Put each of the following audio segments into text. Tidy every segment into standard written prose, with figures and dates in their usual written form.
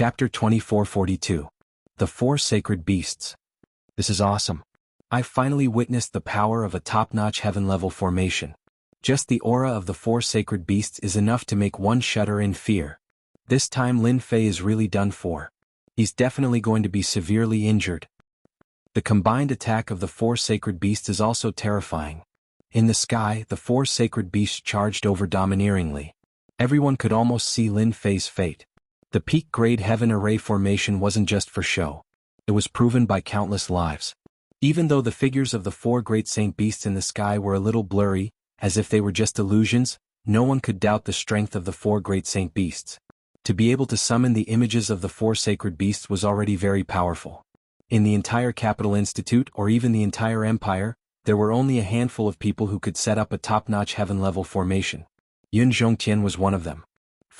Chapter 2442. The Four Sacred Beasts. This is awesome. I finally witnessed the power of a top-notch heaven-level formation. Just the aura of the four sacred beasts is enough to make one shudder in fear. This time Lin Fei is really done for. He's definitely going to be severely injured. The combined attack of the four sacred beasts is also terrifying. In the sky, the four sacred beasts charged over domineeringly. Everyone could almost see Lin Fei's fate. The peak-grade heaven array formation wasn't just for show. It was proven by countless lives. Even though the figures of the four great saint beasts in the sky were a little blurry, as if they were just illusions, no one could doubt the strength of the four great saint beasts. To be able to summon the images of the four sacred beasts was already very powerful. In the entire Capital Institute or even the entire empire, there were only a handful of people who could set up a top-notch heaven-level formation. Yun Zhongtian was one of them.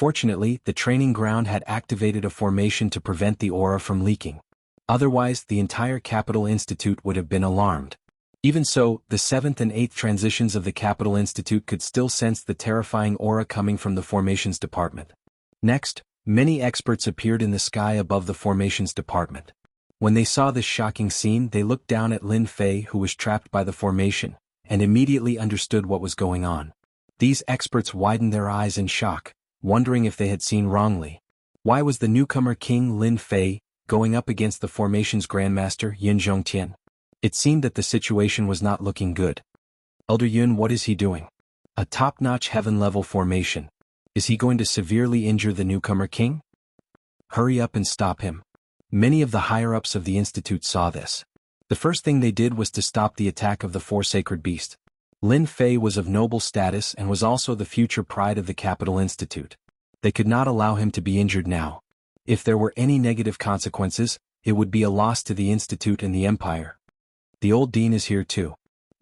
Fortunately, the training ground had activated a formation to prevent the aura from leaking. Otherwise, the entire Capital Institute would have been alarmed. Even so, the 7th and 8th transitions of the Capital Institute could still sense the terrifying aura coming from the formations department. Next, many experts appeared in the sky above the formations department. When they saw this shocking scene, they looked down at Lin Fei, who was trapped by the formation, and immediately understood what was going on. These experts widened their eyes in shock, wondering if they had seen wrongly. Why was the newcomer King Lin Fei going up against the formation's Grandmaster Yun Zhongtian? It seemed that the situation was not looking good. Elder Yun, what is he doing? A top-notch heaven-level formation. Is he going to severely injure the newcomer king? Hurry up and stop him. Many of the higher-ups of the Institute saw this. The first thing they did was to stop the attack of the four sacred beasts. Lin Fei was of noble status and was also the future pride of the Capital Institute. They could not allow him to be injured now. If there were any negative consequences, it would be a loss to the Institute and the Empire. The old dean is here too.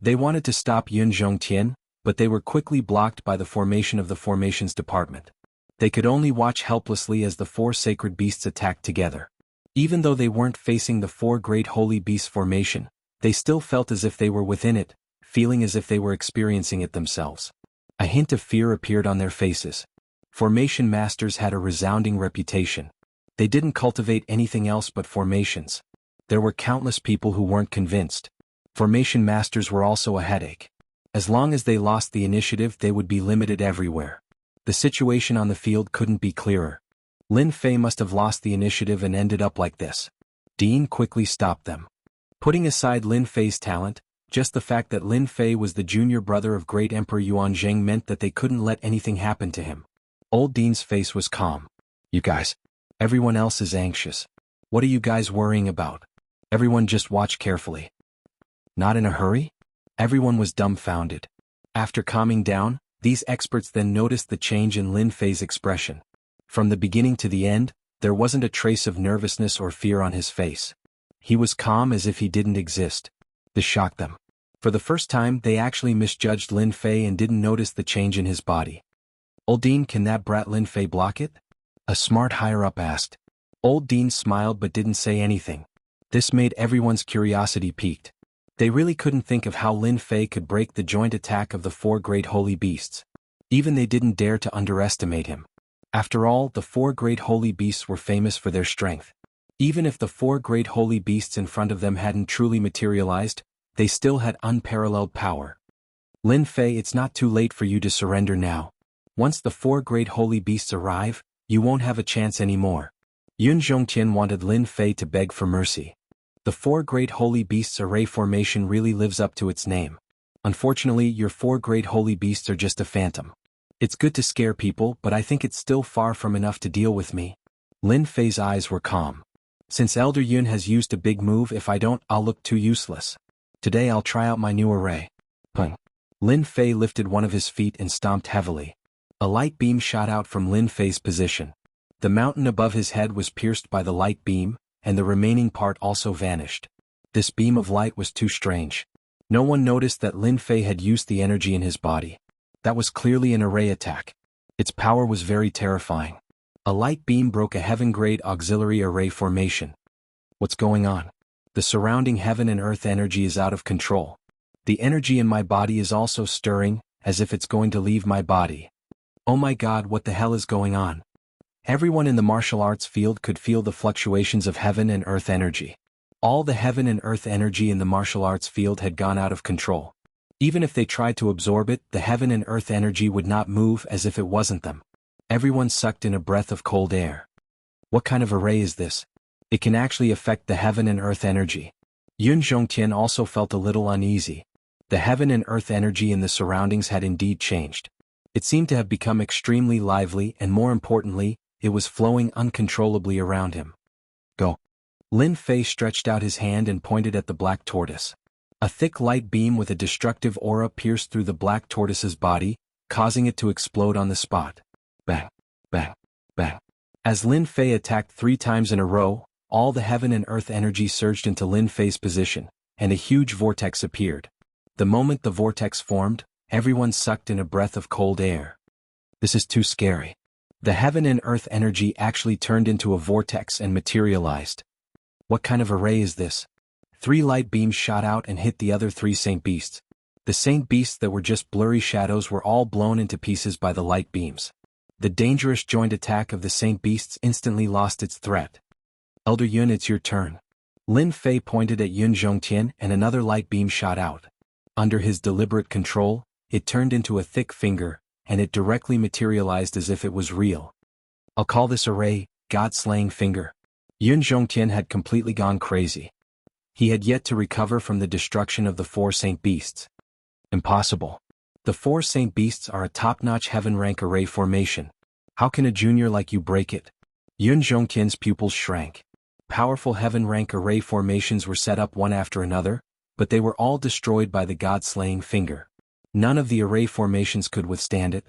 They wanted to stop Yun Zhongtian, but they were quickly blocked by the formation of the formations department. They could only watch helplessly as the four sacred beasts attacked together. Even though they weren't facing the four great holy beasts formation, they still felt as if they were within it, feeling as if they were experiencing it themselves. A hint of fear appeared on their faces. Formation masters had a resounding reputation. They didn't cultivate anything else but formations. There were countless people who weren't convinced. Formation masters were also a headache. As long as they lost the initiative, they would be limited everywhere. The situation on the field couldn't be clearer. Lin Fei must have lost the initiative and ended up like this. Dean quickly stopped them. Putting aside Lin Fei's talent, just the fact that Lin Fei was the junior brother of Great Emperor Yuanzheng meant that they couldn't let anything happen to him. Old Dean's face was calm. You guys. Everyone else is anxious. What are you guys worrying about? Everyone just watch carefully. Not in a hurry? Everyone was dumbfounded. After calming down, these experts then noticed the change in Lin Fei's expression. From the beginning to the end, there wasn't a trace of nervousness or fear on his face. He was calm as if he didn't exist. This shocked them. For the first time, they actually misjudged Lin Fei and didn't notice the change in his body. Old Dean, can that brat Lin Fei block it? A smart higher-up asked. Old Dean smiled but didn't say anything. This made everyone's curiosity piqued. They really couldn't think of how Lin Fei could break the joint attack of the four great holy beasts. Even they didn't dare to underestimate him. After all, the four great holy beasts were famous for their strength. Even if the four great holy beasts in front of them hadn't truly materialized, they still had unparalleled power. Lin Fei, it's not too late for you to surrender now. Once the four great holy beasts arrive, you won't have a chance anymore. Yun Zhongtian wanted Lin Fei to beg for mercy. The four great holy beasts array formation really lives up to its name. Unfortunately, your four great holy beasts are just a phantom. It's good to scare people, but I think it's still far from enough to deal with me. Lin Fei's eyes were calm. Since Elder Yun has used a big move, if I don't, I'll look too useless. Today I'll try out my new array. Pung. Lin Fei lifted one of his feet and stomped heavily. A light beam shot out from Lin Fei's position. The mountain above his head was pierced by the light beam, and the remaining part also vanished. This beam of light was too strange. No one noticed that Lin Fei had used the energy in his body. That was clearly an array attack. Its power was very terrifying. A light beam broke a heaven-grade auxiliary array formation. What's going on? The surrounding heaven and earth energy is out of control. The energy in my body is also stirring, as if it's going to leave my body. Oh my God, what the hell is going on? Everyone in the martial arts field could feel the fluctuations of heaven and earth energy. All the heaven and earth energy in the martial arts field had gone out of control. Even if they tried to absorb it, the heaven and earth energy would not move as if it wasn't them. Everyone sucked in a breath of cold air. What kind of array is this? It can actually affect the heaven and earth energy. Yun Zhongtian also felt a little uneasy. The heaven and earth energy in the surroundings had indeed changed. It seemed to have become extremely lively, and more importantly, it was flowing uncontrollably around him. Go. Lin Fei stretched out his hand and pointed at the black tortoise. A thick light beam with a destructive aura pierced through the black tortoise's body, causing it to explode on the spot. Bang, bang, bang. As Lin Fei attacked 3 times in a row, all the heaven and earth energy surged into Lin Fei's position, and a huge vortex appeared. The moment the vortex formed, everyone sucked in a breath of cold air. This is too scary. The heaven and earth energy actually turned into a vortex and materialized. What kind of array is this? 3 light beams shot out and hit the other 3 saint beasts. The saint beasts that were just blurry shadows were all blown into pieces by the light beams. The dangerous joint attack of the saint beasts instantly lost its threat. Elder Yun, it's your turn. Lin Fei pointed at Yun Zhongtian and another light beam shot out. Under his deliberate control, it turned into a thick finger, and it directly materialized as if it was real. I'll call this array, God-slaying finger. Yun Zhongtian had completely gone crazy. He had yet to recover from the destruction of the 4 saint beasts. Impossible. The 4 saint beasts are a top-notch heaven rank array formation. How can a junior like you break it? Yun Zhongtian's pupils shrank. Powerful heaven rank array formations were set up one after another, but they were all destroyed by the God-slaying finger. None of the array formations could withstand it.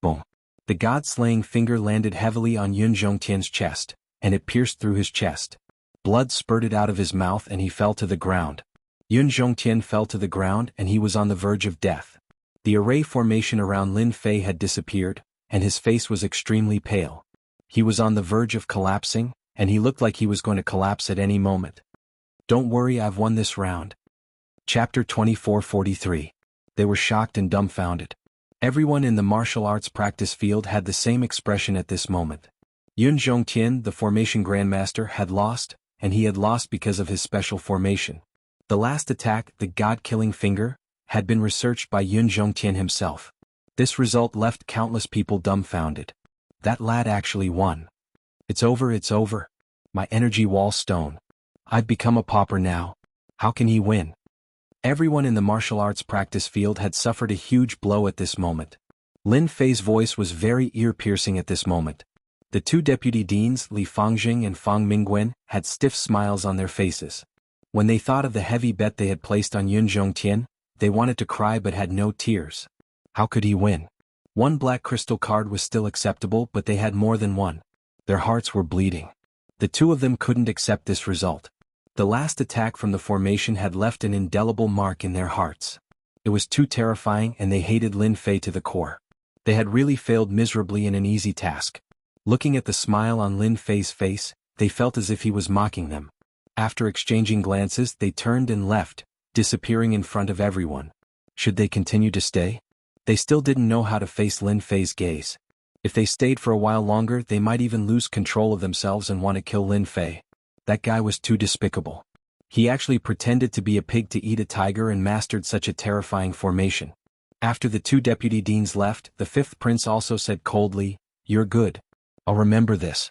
Boom. The God-slaying finger landed heavily on Yun Zhongtian's chest, and it pierced through his chest. Blood spurted out of his mouth and he fell to the ground. Yun Zhongtian fell to the ground and he was on the verge of death. The array formation around Lin Fei had disappeared, and his face was extremely pale. He was on the verge of collapsing, and he looked like he was going to collapse at any moment. Don't worry, I've won this round. Chapter 2443. They were shocked and dumbfounded. Everyone in the martial arts practice field had the same expression at this moment. Yun Zhongtian, the formation grandmaster, had lost, and he had lost because of his special formation. The last attack, the God-killing finger, had been researched by Yun Zhongtian himself. This result left countless people dumbfounded. That lad actually won. It's over. My energy wall stone. I've become a pauper now. How can he win? Everyone in the martial arts practice field had suffered a huge blow at this moment. Lin Fei's voice was very ear-piercing at this moment. The 2 deputy deans, Li Fangjing and Fang Mingwen, had stiff smiles on their faces. When they thought of the heavy bet they had placed on Yun Zhongtian, they wanted to cry but had no tears. How could he win? 1 black crystal card was still acceptable, but they had more than one. Their hearts were bleeding. The 2 of them couldn't accept this result. The last attack from the formation had left an indelible mark in their hearts. It was too terrifying and they hated Lin Fei to the core. They had really failed miserably in an easy task. Looking at the smile on Lin Fei's face, they felt as if he was mocking them. After exchanging glances, they turned and left, disappearing in front of everyone. Should they continue to stay? They still didn't know how to face Lin Fei's gaze. If they stayed for a while longer, they might even lose control of themselves and want to kill Lin Fei. That guy was too despicable. He actually pretended to be a pig to eat a tiger and mastered such a terrifying formation. After the 2 deputy deans left, the 5th prince also said coldly, "You're good. I'll remember this."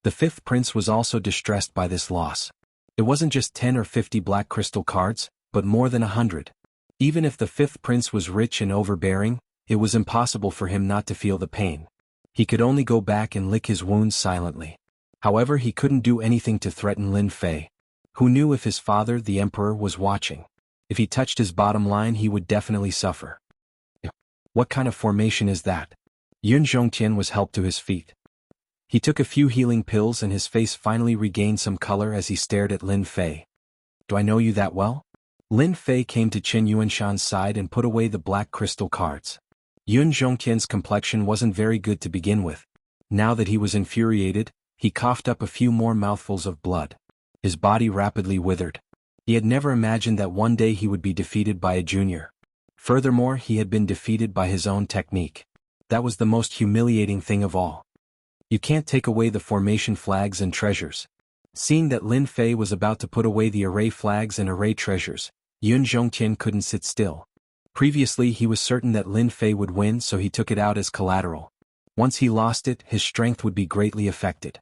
The 5th prince was also distressed by this loss. It wasn't just 10 or 50 black crystal cards, but more than 100. Even if the 5th prince was rich and overbearing, it was impossible for him not to feel the pain. He could only go back and lick his wounds silently. However, he couldn't do anything to threaten Lin Fei. Who knew if his father, the emperor, was watching? If he touched his bottom line, he would definitely suffer. What kind of formation is that? Yun Zhongtian was helped to his feet. He took a few healing pills and his face finally regained some color as he stared at Lin Fei. Do I know you that well? Lin Fei came to Qin Yuanshan's side and put away the black crystal cards. Yun Zhongtian's complexion wasn't very good to begin with. Now that he was infuriated, he coughed up a few more mouthfuls of blood. His body rapidly withered. He had never imagined that one day he would be defeated by a junior. Furthermore, he had been defeated by his own technique. That was the most humiliating thing of all. You can't take away the formation flags and treasures. Seeing that Lin Fei was about to put away the array flags and array treasures, Yun Zhongtian couldn't sit still. Previously he was certain that Lin Fei would win, so he took it out as collateral. Once he lost it, his strength would be greatly affected.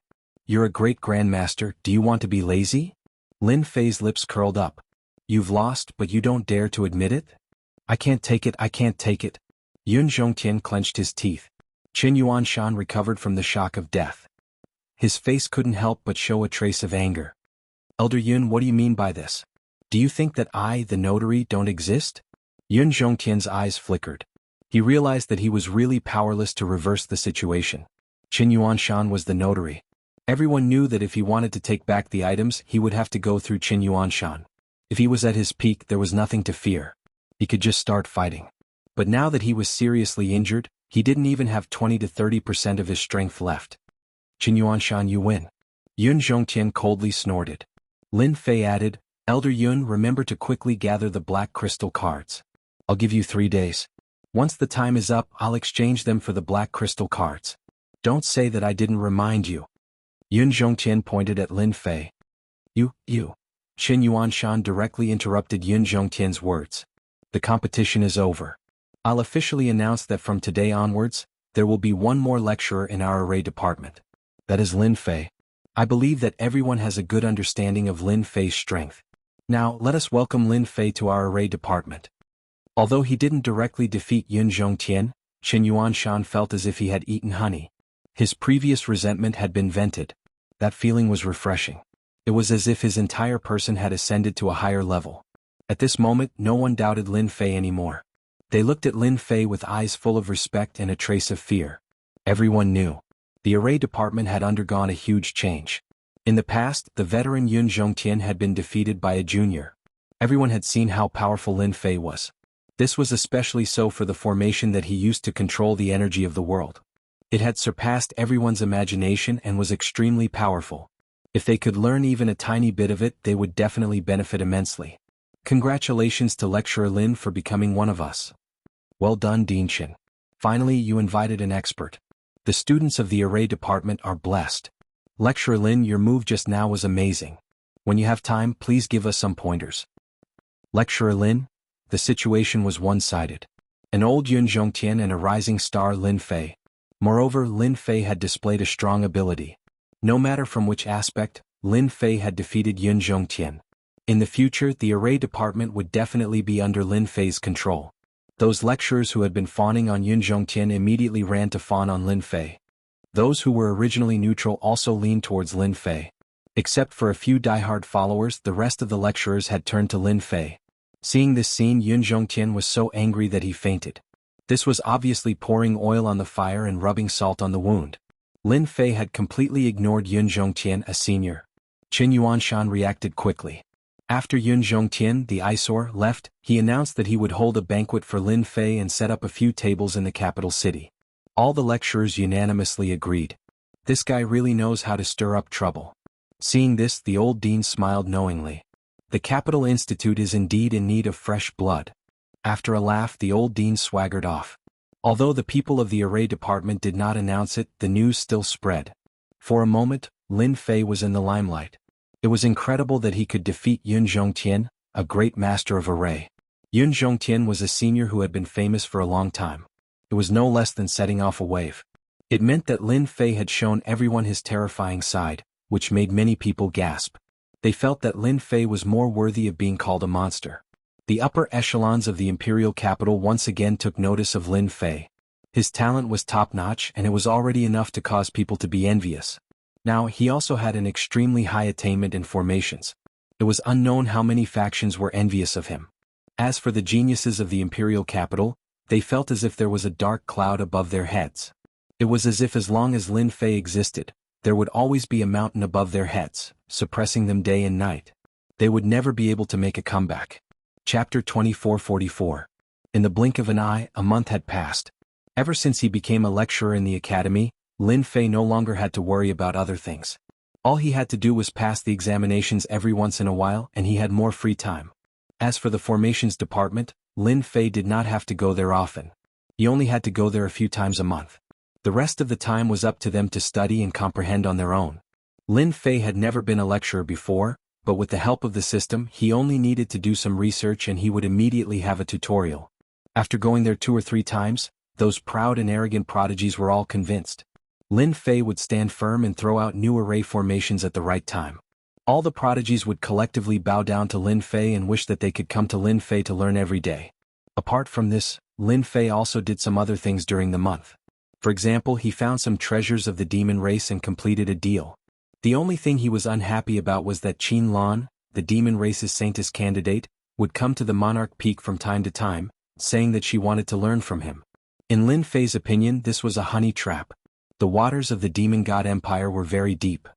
You're a great grandmaster, do you want to be lazy? Lin Fei's lips curled up. You've lost, but you don't dare to admit it? I can't take it, I can't take it. Yun Zhongtian clenched his teeth. Qin Yuanshan recovered from the shock of death. His face couldn't help but show a trace of anger. Elder Yun, what do you mean by this? Do you think that I, the notary, don't exist? Yun Zhongtian's eyes flickered. He realized that he was really powerless to reverse the situation. Qin Yuanshan was the notary. Everyone knew that if he wanted to take back the items, he would have to go through Qin Yuanshan. If he was at his peak, there was nothing to fear. He could just start fighting. But now that he was seriously injured, he didn't even have 20 to 30% of his strength left. Qin Yuanshan, you win. Yun Zhongtian coldly snorted. Lin Fei added, Elder Yun, remember to quickly gather the black crystal cards. I'll give you 3 days. Once the time is up, I'll exchange them for the black crystal cards. Don't say that I didn't remind you. Yun Zhongtian pointed at Lin Fei. You. Qin Yuanshan directly interrupted Yun Zhongtian's words. The competition is over. I'll officially announce that from today onwards, there will be one more lecturer in our array department. That is Lin Fei. I believe that everyone has a good understanding of Lin Fei's strength. Now, let us welcome Lin Fei to our array department. Although he didn't directly defeat Yun Zhongtian, Qin Yuanshan felt as if he had eaten honey. His previous resentment had been vented. That feeling was refreshing. It was as if his entire person had ascended to a higher level. At this moment, no one doubted Lin Fei anymore. They looked at Lin Fei with eyes full of respect and a trace of fear. Everyone knew. The array department had undergone a huge change. In the past, the veteran Yun Zhongtian had been defeated by a junior. Everyone had seen how powerful Lin Fei was. This was especially so for the formation that he used to control the energy of the world. It had surpassed everyone's imagination and was extremely powerful. If they could learn even a tiny bit of it, they would definitely benefit immensely. Congratulations to Lecturer Lin for becoming one of us. Well done, Dean Qin. Finally, you invited an expert. The students of the array department are blessed. Lecturer Lin, your move just now was amazing. When you have time, please give us some pointers. Lecturer Lin? The situation was one-sided. An old Yun Zhongtian and a rising star Lin Fei. Moreover, Lin Fei had displayed a strong ability. No matter from which aspect, Lin Fei had defeated Yun Zhongtian. In the future, the array department would definitely be under Lin Fei's control. Those lecturers who had been fawning on Yun Zhongtian immediately ran to fawn on Lin Fei. Those who were originally neutral also leaned towards Lin Fei. Except for a few diehard followers, the rest of the lecturers had turned to Lin Fei. Seeing this scene, Yun Zhongtian was so angry that he fainted. This was obviously pouring oil on the fire and rubbing salt on the wound. Lin Fei had completely ignored Yun Zhongtian, a senior. Qin Yuanshan reacted quickly. After Yun Zhongtian, the eyesore, left, he announced that he would hold a banquet for Lin Fei and set up a few tables in the capital city. All the lecturers unanimously agreed. This guy really knows how to stir up trouble. Seeing this, the old dean smiled knowingly. The Capital Institute is indeed in need of fresh blood. After a laugh, the old dean swaggered off. Although the people of the array department did not announce it, the news still spread. For a moment, Lin Fei was in the limelight. It was incredible that he could defeat Yun Zhongtian, a great master of array. Yun Zhongtian was a senior who had been famous for a long time. It was no less than setting off a wave. It meant that Lin Fei had shown everyone his terrifying side, which made many people gasp. They felt that Lin Fei was more worthy of being called a monster. The upper echelons of the imperial capital once again took notice of Lin Fei. His talent was top-notch, and it was already enough to cause people to be envious. Now, he also had an extremely high attainment in formations. It was unknown how many factions were envious of him. As for the geniuses of the imperial capital, they felt as if there was a dark cloud above their heads. It was as if as long as Lin Fei existed, there would always be a mountain above their heads, suppressing them day and night. They would never be able to make a comeback. Chapter 2444. In the blink of an eye, a month had passed. Ever since he became a lecturer in the academy, Lin Fei no longer had to worry about other things. All he had to do was pass the examinations every once in a while, and he had more free time. As for the formations department, Lin Fei did not have to go there often. He only had to go there a few times a month. The rest of the time was up to them to study and comprehend on their own. Lin Fei had never been a lecturer before, but with the help of the system he only needed to do some research and he would immediately have a tutorial. After going there 2 or 3 times, those proud and arrogant prodigies were all convinced. Lin Fei would stand firm and throw out new array formations at the right time. All the prodigies would collectively bow down to Lin Fei and wish that they could come to Lin Fei to learn every day. Apart from this, Lin Fei also did some other things during the month. For example, he found some treasures of the demon race and completed a deal. The only thing he was unhappy about was that Qin Lan, the demon race's saintess candidate, would come to the Monarch Peak from time to time, saying that she wanted to learn from him. In Lin Fei's opinion, this was a honey trap. The waters of the demon god empire were very deep.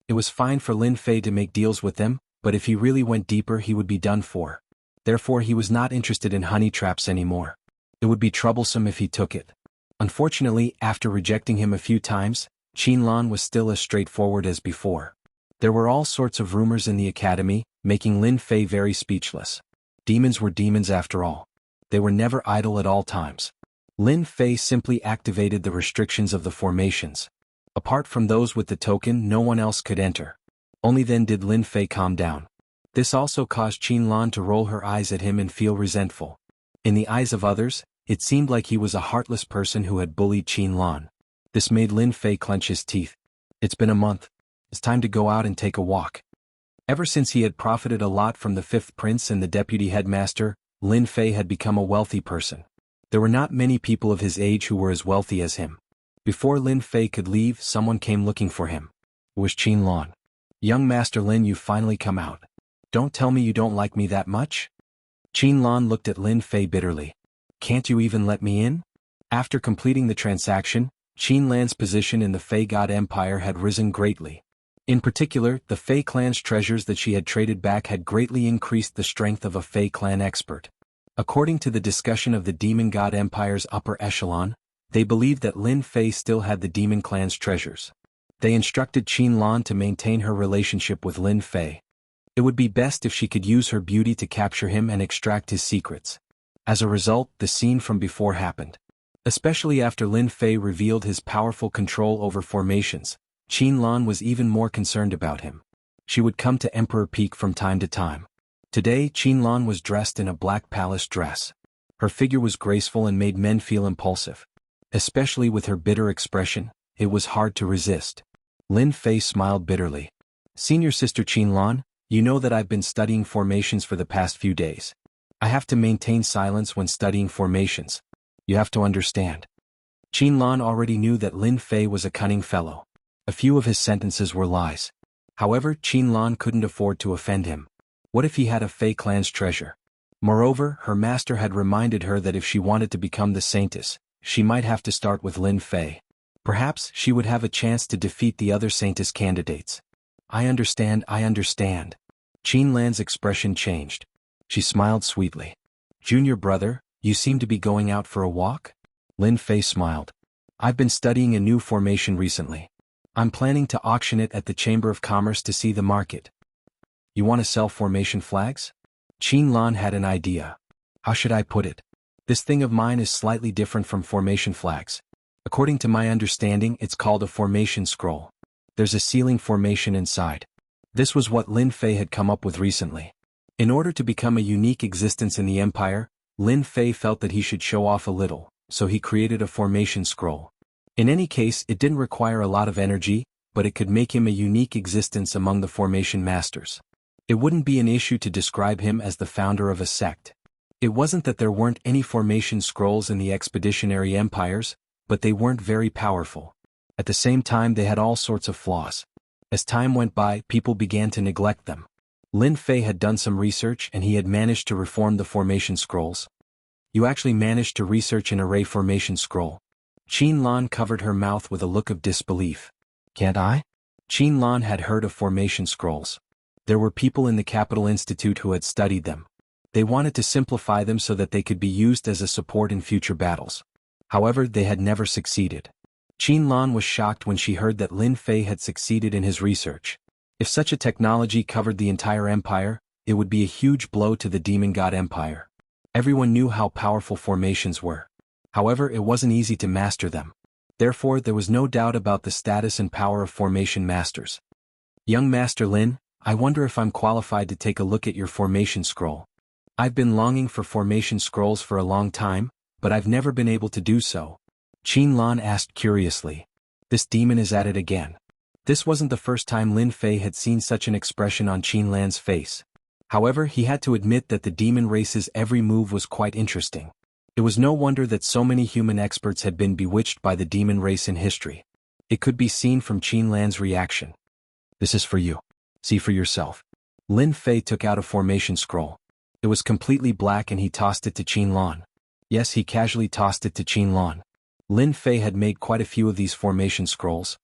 It was fine for Lin Fei to make deals with them, but if he really went deeper he would be done for. Therefore he was not interested in honey traps anymore. It would be troublesome if he took it. Unfortunately, after rejecting him a few times, Qin Lan was still as straightforward as before. There were all sorts of rumors in the academy, making Lin Fei very speechless. Demons were demons after all. They were never idle at all times. Lin Fei simply activated the restrictions of the formations. Apart from those with the token, no one else could enter. Only then did Lin Fei calm down. This also caused Qin Lan to roll her eyes at him and feel resentful. In the eyes of others, it seemed like he was a heartless person who had bullied Qin Lan. This made Lin Fei clench his teeth. It's been a month. It's time to go out and take a walk. Ever since he had profited a lot from the 5th prince and the deputy headmaster, Lin Fei had become a wealthy person. There were not many people of his age who were as wealthy as him. Before Lin Fei could leave, someone came looking for him. It was Qin Lan. "Young Master Lin, you've finally come out. Don't tell me you don't like me that much?" Qin Lan looked at Lin Fei bitterly. "Can't you even let me in?" After completing the transaction, Qin Lan's position in the Fei God Empire had risen greatly. In particular, the Fei clan's treasures that she had traded back had greatly increased the strength of a Fei clan expert. According to the discussion of the Demon God Empire's upper echelon, they believed that Lin Fei still had the Demon clan's treasures. They instructed Qin Lan to maintain her relationship with Lin Fei. It would be best if she could use her beauty to capture him and extract his secrets. As a result, the scene from before happened. Especially after Lin Fei revealed his powerful control over formations, Qin Lan was even more concerned about him. She would come to Emperor Peak from time to time. Today, Qin Lan was dressed in a black palace dress. Her figure was graceful and made men feel impulsive. Especially with her bitter expression, it was hard to resist. Lin Fei smiled bitterly. "Senior Sister Qin Lan, you know that I've been studying formations for the past few days. I have to maintain silence when studying formations. You have to understand." Qin Lan already knew that Lin Fei was a cunning fellow. A few of his sentences were lies. However, Qin Lan couldn't afford to offend him. What if he had a Fei clan's treasure? Moreover, her master had reminded her that if she wanted to become the saintess, she might have to start with Lin Fei. Perhaps she would have a chance to defeat the other saintess candidates. I understand. Qin Lan's expression changed. She smiled sweetly. "Junior brother, you seem to be going out for a walk?" Lin Fei smiled. "I've been studying a new formation recently. I'm planning to auction it at the Chamber of Commerce to see the market." "You want to sell formation flags?" Qin Lan had an idea. "How should I put it? This thing of mine is slightly different from formation flags. According to my understanding, it's called a formation scroll. There's a sealing formation inside." This was what Lin Fei had come up with recently. In order to become a unique existence in the empire, Lin Fei felt that he should show off a little, so he created a formation scroll. In any case, it didn't require a lot of energy, but it could make him a unique existence among the formation masters. It wouldn't be an issue to describe him as the founder of a sect. It wasn't that there weren't any formation scrolls in the expeditionary empires, but they weren't very powerful. At the same time, they had all sorts of flaws. As time went by, people began to neglect them. Lin Fei had done some research and he had managed to reform the formation scrolls. "You actually managed to research an array formation scroll?" Qin Lan covered her mouth with a look of disbelief. "Can't I?" Qin Lan had heard of formation scrolls. There were people in the Capital Institute who had studied them. They wanted to simplify them so that they could be used as a support in future battles. However, they had never succeeded. Qin Lan was shocked when she heard that Lin Fei had succeeded in his research. If such a technology covered the entire empire, it would be a huge blow to the Demon God Empire. Everyone knew how powerful formations were. However, it wasn't easy to master them. Therefore, there was no doubt about the status and power of formation masters. Young Master Lin, I wonder if I'm qualified to take a look at your formation scroll. I've been longing for formation scrolls for a long time, but I've never been able to do so. Qin Lan asked curiously. This demon is at it again. This wasn't the first time Lin Fei had seen such an expression on Qin Lan's face. However, he had to admit that the demon race's every move was quite interesting. It was no wonder that so many human experts had been bewitched by the demon race in history. It could be seen from Qin Lan's reaction. This is for you. See for yourself. Lin Fei took out a formation scroll. It was completely black and he tossed it to Qin Lan. Yes, he casually tossed it to Qin Lan. Lin Fei had made quite a few of these formation scrolls.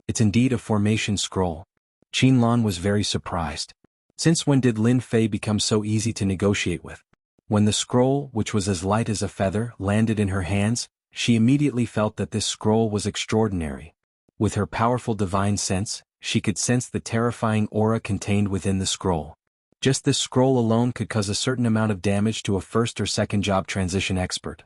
It's indeed a formation scroll. Qin Lan was very surprised. Since when did Lin Fei become so easy to negotiate with? When the scroll, which was as light as a feather, landed in her hands, she immediately felt that this scroll was extraordinary. With her powerful divine sense, she could sense the terrifying aura contained within the scroll. Just this scroll alone could cause a certain amount of damage to a first or second job transition expert.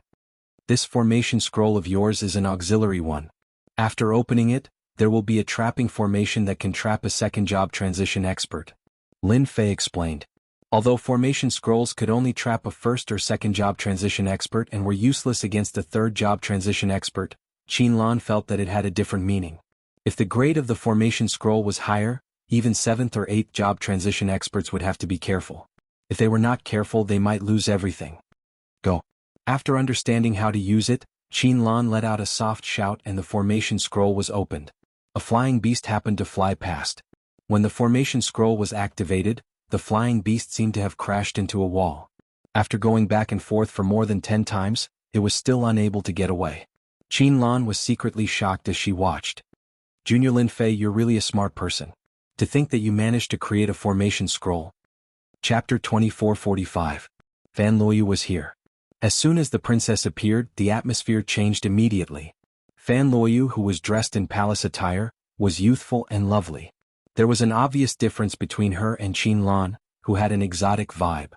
This formation scroll of yours is an auxiliary one. After opening it, there will be a trapping formation that can trap a second job transition expert. Lin Fei explained. Although formation scrolls could only trap a first or second job transition expert and were useless against a third job transition expert, Qin Lan felt that it had a different meaning. If the grade of the formation scroll was higher, even 7th or 8th job transition experts would have to be careful. If they were not careful, they might lose everything. Go. After understanding how to use it, Qin Lan let out a soft shout and the formation scroll was opened. A flying beast happened to fly past. When the formation scroll was activated, the flying beast seemed to have crashed into a wall. After going back and forth for more than 10 times, it was still unable to get away. Qin Lan was secretly shocked as she watched. Junior Lin Fei, you're really a smart person. To think that you managed to create a formation scroll. Chapter 2445. Fan Luoyu was here. As soon as the princess appeared, the atmosphere changed immediately. Fan Luoyu, who was dressed in palace attire, was youthful and lovely. There was an obvious difference between her and Qin Lan, who had an exotic vibe.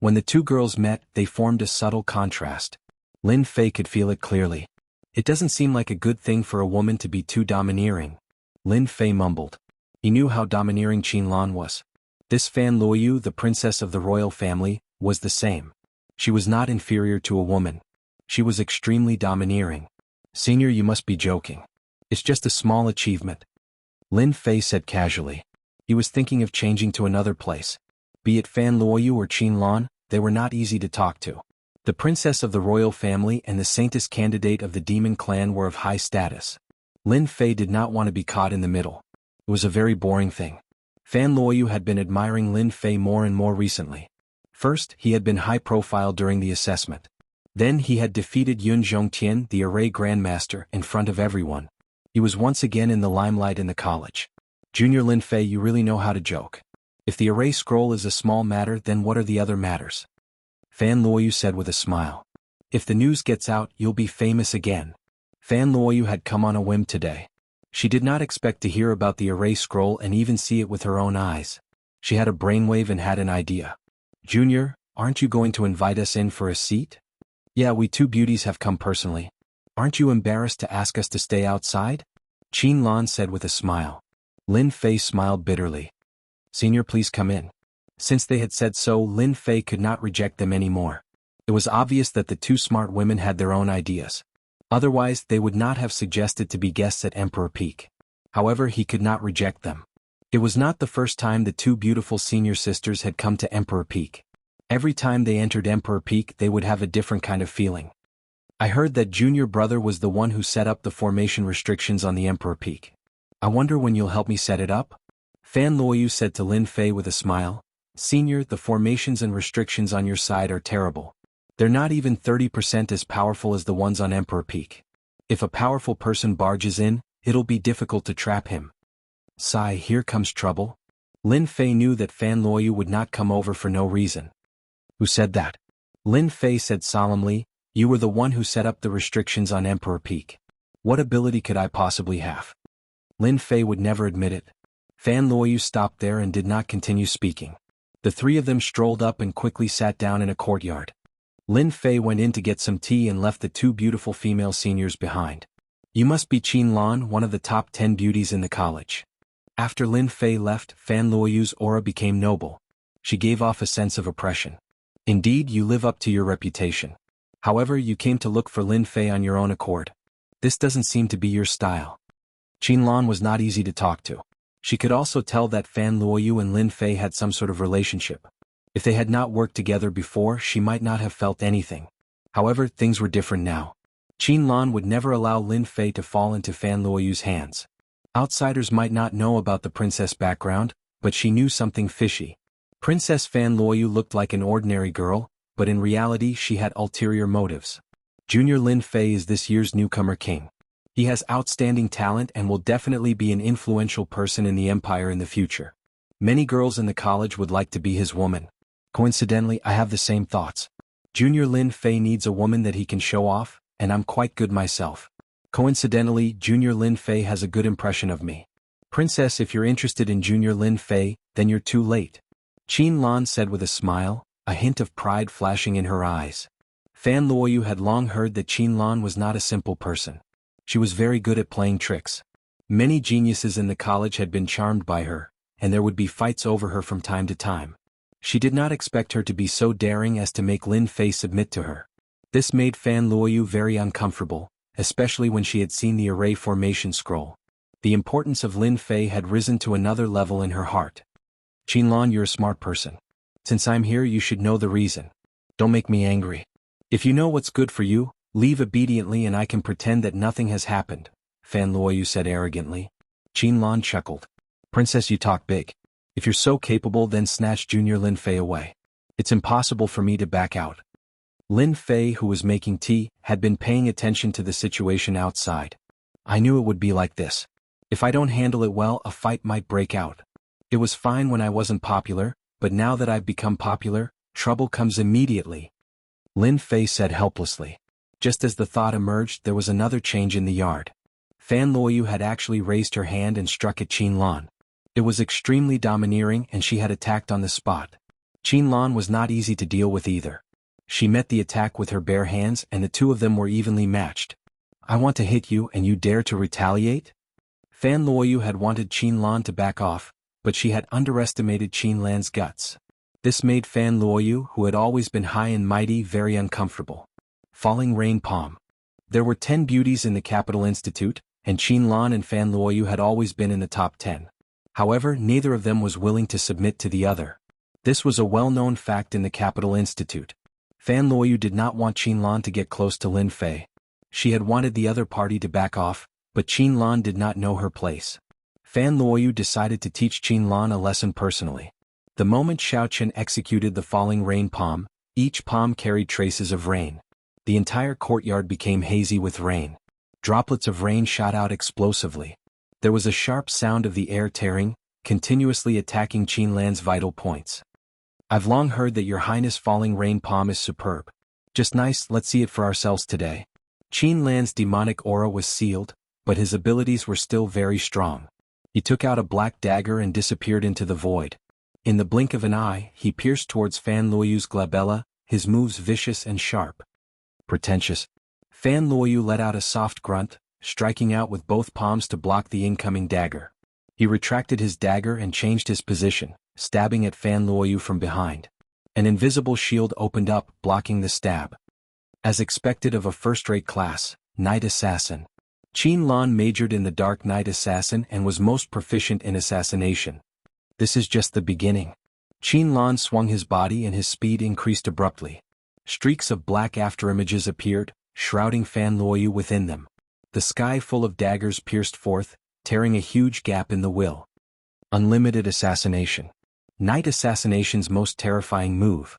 When the two girls met, they formed a subtle contrast. Lin Fei could feel it clearly. It doesn't seem like a good thing for a woman to be too domineering. Lin Fei mumbled. He knew how domineering Qin Lan was. This Fan Luoyu, the princess of the royal family, was the same. She was not inferior to a woman. She was extremely domineering. Senior, you must be joking. It's just a small achievement. Lin Fei said casually. He was thinking of changing to another place. Be it Fan Luoyu or Qin Lan, they were not easy to talk to. The princess of the royal family and the saintess candidate of the demon clan were of high status. Lin Fei did not want to be caught in the middle. It was a very boring thing. Fan Luoyu had been admiring Lin Fei more and more recently. First, he had been high profile during the assessment. Then he had defeated Yun Zhongtian, the array grandmaster, in front of everyone. He was once again in the limelight in the college. Junior Lin Fei, you really know how to joke. If the array scroll is a small matter, then what are the other matters? Fan Luoyu said with a smile. If the news gets out, you'll be famous again. Fan Luoyu had come on a whim today. She did not expect to hear about the array scroll and even see it with her own eyes. She had a brainwave and had an idea. Junior, aren't you going to invite us in for a seat? Yeah, we two beauties have come personally. Aren't you embarrassed to ask us to stay outside? Qin Lan said with a smile. Lin Fei smiled bitterly. Senior, please come in. Since they had said so, Lin Fei could not reject them anymore. It was obvious that the two smart women had their own ideas. Otherwise, they would not have suggested to be guests at Emperor Peak. However, he could not reject them. It was not the first time the two beautiful senior sisters had come to Emperor Peak. Every time they entered Emperor Peak, they would have a different kind of feeling. I heard that Junior brother was the one who set up the formation restrictions on the Emperor Peak. I wonder when you'll help me set it up? Fan Luoyu said to Lin Fei with a smile. Senior, the formations and restrictions on your side are terrible. They're not even 30% as powerful as the ones on Emperor Peak. If a powerful person barges in, it'll be difficult to trap him. Sigh, here comes trouble. Lin Fei knew that Fan Luoyu would not come over for no reason. Who said that? Lin Fei said solemnly, you were the one who set up the restrictions on Emperor Peak. What ability could I possibly have? Lin Fei would never admit it. Fan Luoyu stopped there and did not continue speaking. The three of them strolled up and quickly sat down in a courtyard. Lin Fei went in to get some tea and left the two beautiful female seniors behind. You must be Qin Lan, one of the top 10 beauties in the college. After Lin Fei left, Fan Luoyu's aura became noble. She gave off a sense of oppression. Indeed, you live up to your reputation. However, you came to look for Lin Fei on your own accord. This doesn't seem to be your style. Qin Lan was not easy to talk to. She could also tell that Fan Luoyu and Lin Fei had some sort of relationship. If they had not worked together before, she might not have felt anything. However, things were different now. Qin Lan would never allow Lin Fei to fall into Fan Luoyu's hands. Outsiders might not know about the princess background, but she knew something fishy. Princess Fan Luoyu looked like an ordinary girl, but in reality she had ulterior motives. Junior Lin Fei is this year's newcomer king. He has outstanding talent and will definitely be an influential person in the empire in the future. Many girls in the college would like to be his woman. Coincidentally, I have the same thoughts. Junior Lin Fei needs a woman that he can show off, and I'm quite good myself. Coincidentally, Junior Lin Fei has a good impression of me. Princess, if you're interested in Junior Lin Fei, then you're too late. Qin Lan said with a smile, a hint of pride flashing in her eyes. Fan Luoyu had long heard that Qin Lan was not a simple person. She was very good at playing tricks. Many geniuses in the college had been charmed by her, and there would be fights over her from time to time. She did not expect her to be so daring as to make Lin Fei submit to her. This made Fan Luoyu very uncomfortable, especially when she had seen the array formation scroll. The importance of Lin Fei had risen to another level in her heart. Qin Lan, you're a smart person. Since I'm here, you should know the reason. Don't make me angry. If you know what's good for you, leave obediently and I can pretend that nothing has happened, Fan Luoyu said arrogantly. Qin Lan chuckled. Princess, you talk big. If you're so capable, then snatch Junior Lin Fei away. It's impossible for me to back out. Lin Fei, who was making tea, had been paying attention to the situation outside. I knew it would be like this. If I don't handle it well, a fight might break out. It was fine when I wasn't popular, but now that I've become popular, trouble comes immediately. Lin Fei said helplessly. Just as the thought emerged, there was another change in the yard. Fan Luoyu had actually raised her hand and struck at Qin Lan. It was extremely domineering and she had attacked on the spot. Qin Lan was not easy to deal with either. She met the attack with her bare hands and the two of them were evenly matched. I want to hit you and you dare to retaliate? Fan Luoyu had wanted Qin Lan to back off, but she had underestimated Qin Lan's guts. This made Fan Luoyu, who had always been high and mighty, very uncomfortable. Falling Rain Palm. There were 10 beauties in the Capital Institute, and Qin Lan and Fan Luoyu had always been in the top 10. However, neither of them was willing to submit to the other. This was a well-known fact in the Capital Institute. Fan Luoyu did not want Qin Lan to get close to Lin Fei. She had wanted the other party to back off, but Qin Lan did not know her place. Fan Luoyu decided to teach Qin Lan a lesson personally. The moment Xiao Chen executed the falling rain palm, each palm carried traces of rain. The entire courtyard became hazy with rain. Droplets of rain shot out explosively. There was a sharp sound of the air tearing, continuously attacking Qin Lan's vital points. I've long heard that your highness falling rain palm is superb. Just nice, let's see it for ourselves today. Qin Lan's demonic aura was sealed, but his abilities were still very strong. He took out a black dagger and disappeared into the void. In the blink of an eye, he pierced towards Fan Luoyu's glabella, his moves vicious and sharp. Pretentious. Fan Luoyu let out a soft grunt, striking out with both palms to block the incoming dagger. He retracted his dagger and changed his position, stabbing at Fan Luoyu from behind. An invisible shield opened up, blocking the stab. As expected of a first-rate class, Night Assassin. Qin Lan majored in the Dark Knight Assassin and was most proficient in assassination. This is just the beginning. Qin Lan swung his body and his speed increased abruptly. Streaks of black afterimages appeared, shrouding Fan Luoyu within them. The sky full of daggers pierced forth, tearing a huge gap in the will. Unlimited Assassination. Night Assassination's most terrifying move.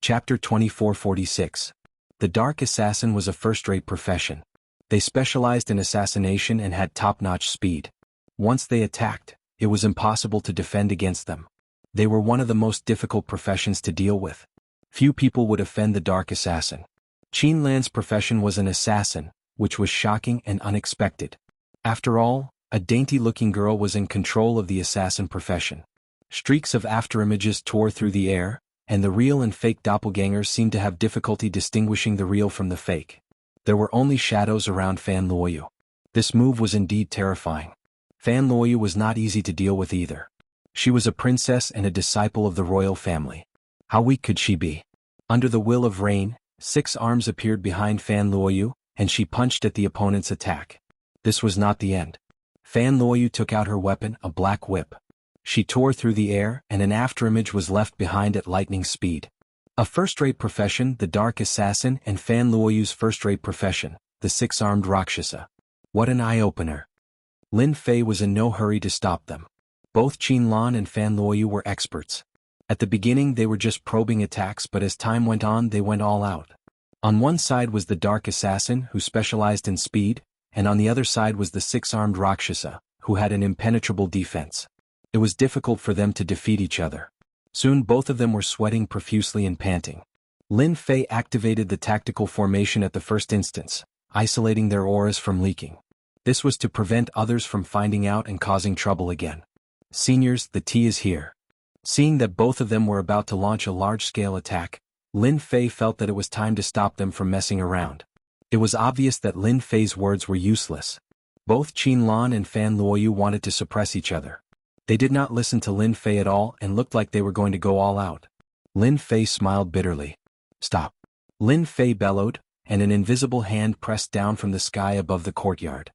Chapter 2446. The Dark Assassin was a first-rate profession. They specialized in assassination and had top-notch speed. Once they attacked, it was impossible to defend against them. They were one of the most difficult professions to deal with. Few people would offend the Dark Assassin. Qin Lan's profession was an assassin, which was shocking and unexpected. After all, a dainty-looking girl was in control of the assassin profession. Streaks of afterimages tore through the air, and the real and fake doppelgangers seemed to have difficulty distinguishing the real from the fake. There were only shadows around Fan Luoyu. This move was indeed terrifying. Fan Luoyu was not easy to deal with either. She was a princess and a disciple of the royal family. How weak could she be? Under the will of rain, 6 arms appeared behind Fan Luoyu, and she punched at the opponent's attack. This was not the end. Fan Luoyu took out her weapon, a black whip. She tore through the air, and an afterimage was left behind at lightning speed. A first-rate profession, the Dark Assassin, and Fan Luoyu's first-rate profession, the 6-armed Rakshasa. What an eye-opener. Lin Fei was in no hurry to stop them. Both Qin Lan and Fan Luoyu were experts. At the beginning they were just probing attacks, but as time went on they went all out. On one side was the Dark Assassin, who specialized in speed, and on the other side was the 6-armed Rakshasa, who had an impenetrable defense. It was difficult for them to defeat each other. Soon both of them were sweating profusely and panting. Lin Fei activated the tactical formation at the first instance, isolating their auras from leaking. This was to prevent others from finding out and causing trouble again. Seniors, the tea is here. Seeing that both of them were about to launch a large-scale attack, Lin Fei felt that it was time to stop them from messing around. It was obvious that Lin Fei's words were useless. Both Qin Lan and Fan Luoyu wanted to suppress each other. They did not listen to Lin Fei at all and looked like they were going to go all out. Lin Fei smiled bitterly. Stop. Lin Fei bellowed, and an invisible hand pressed down from the sky above the courtyard.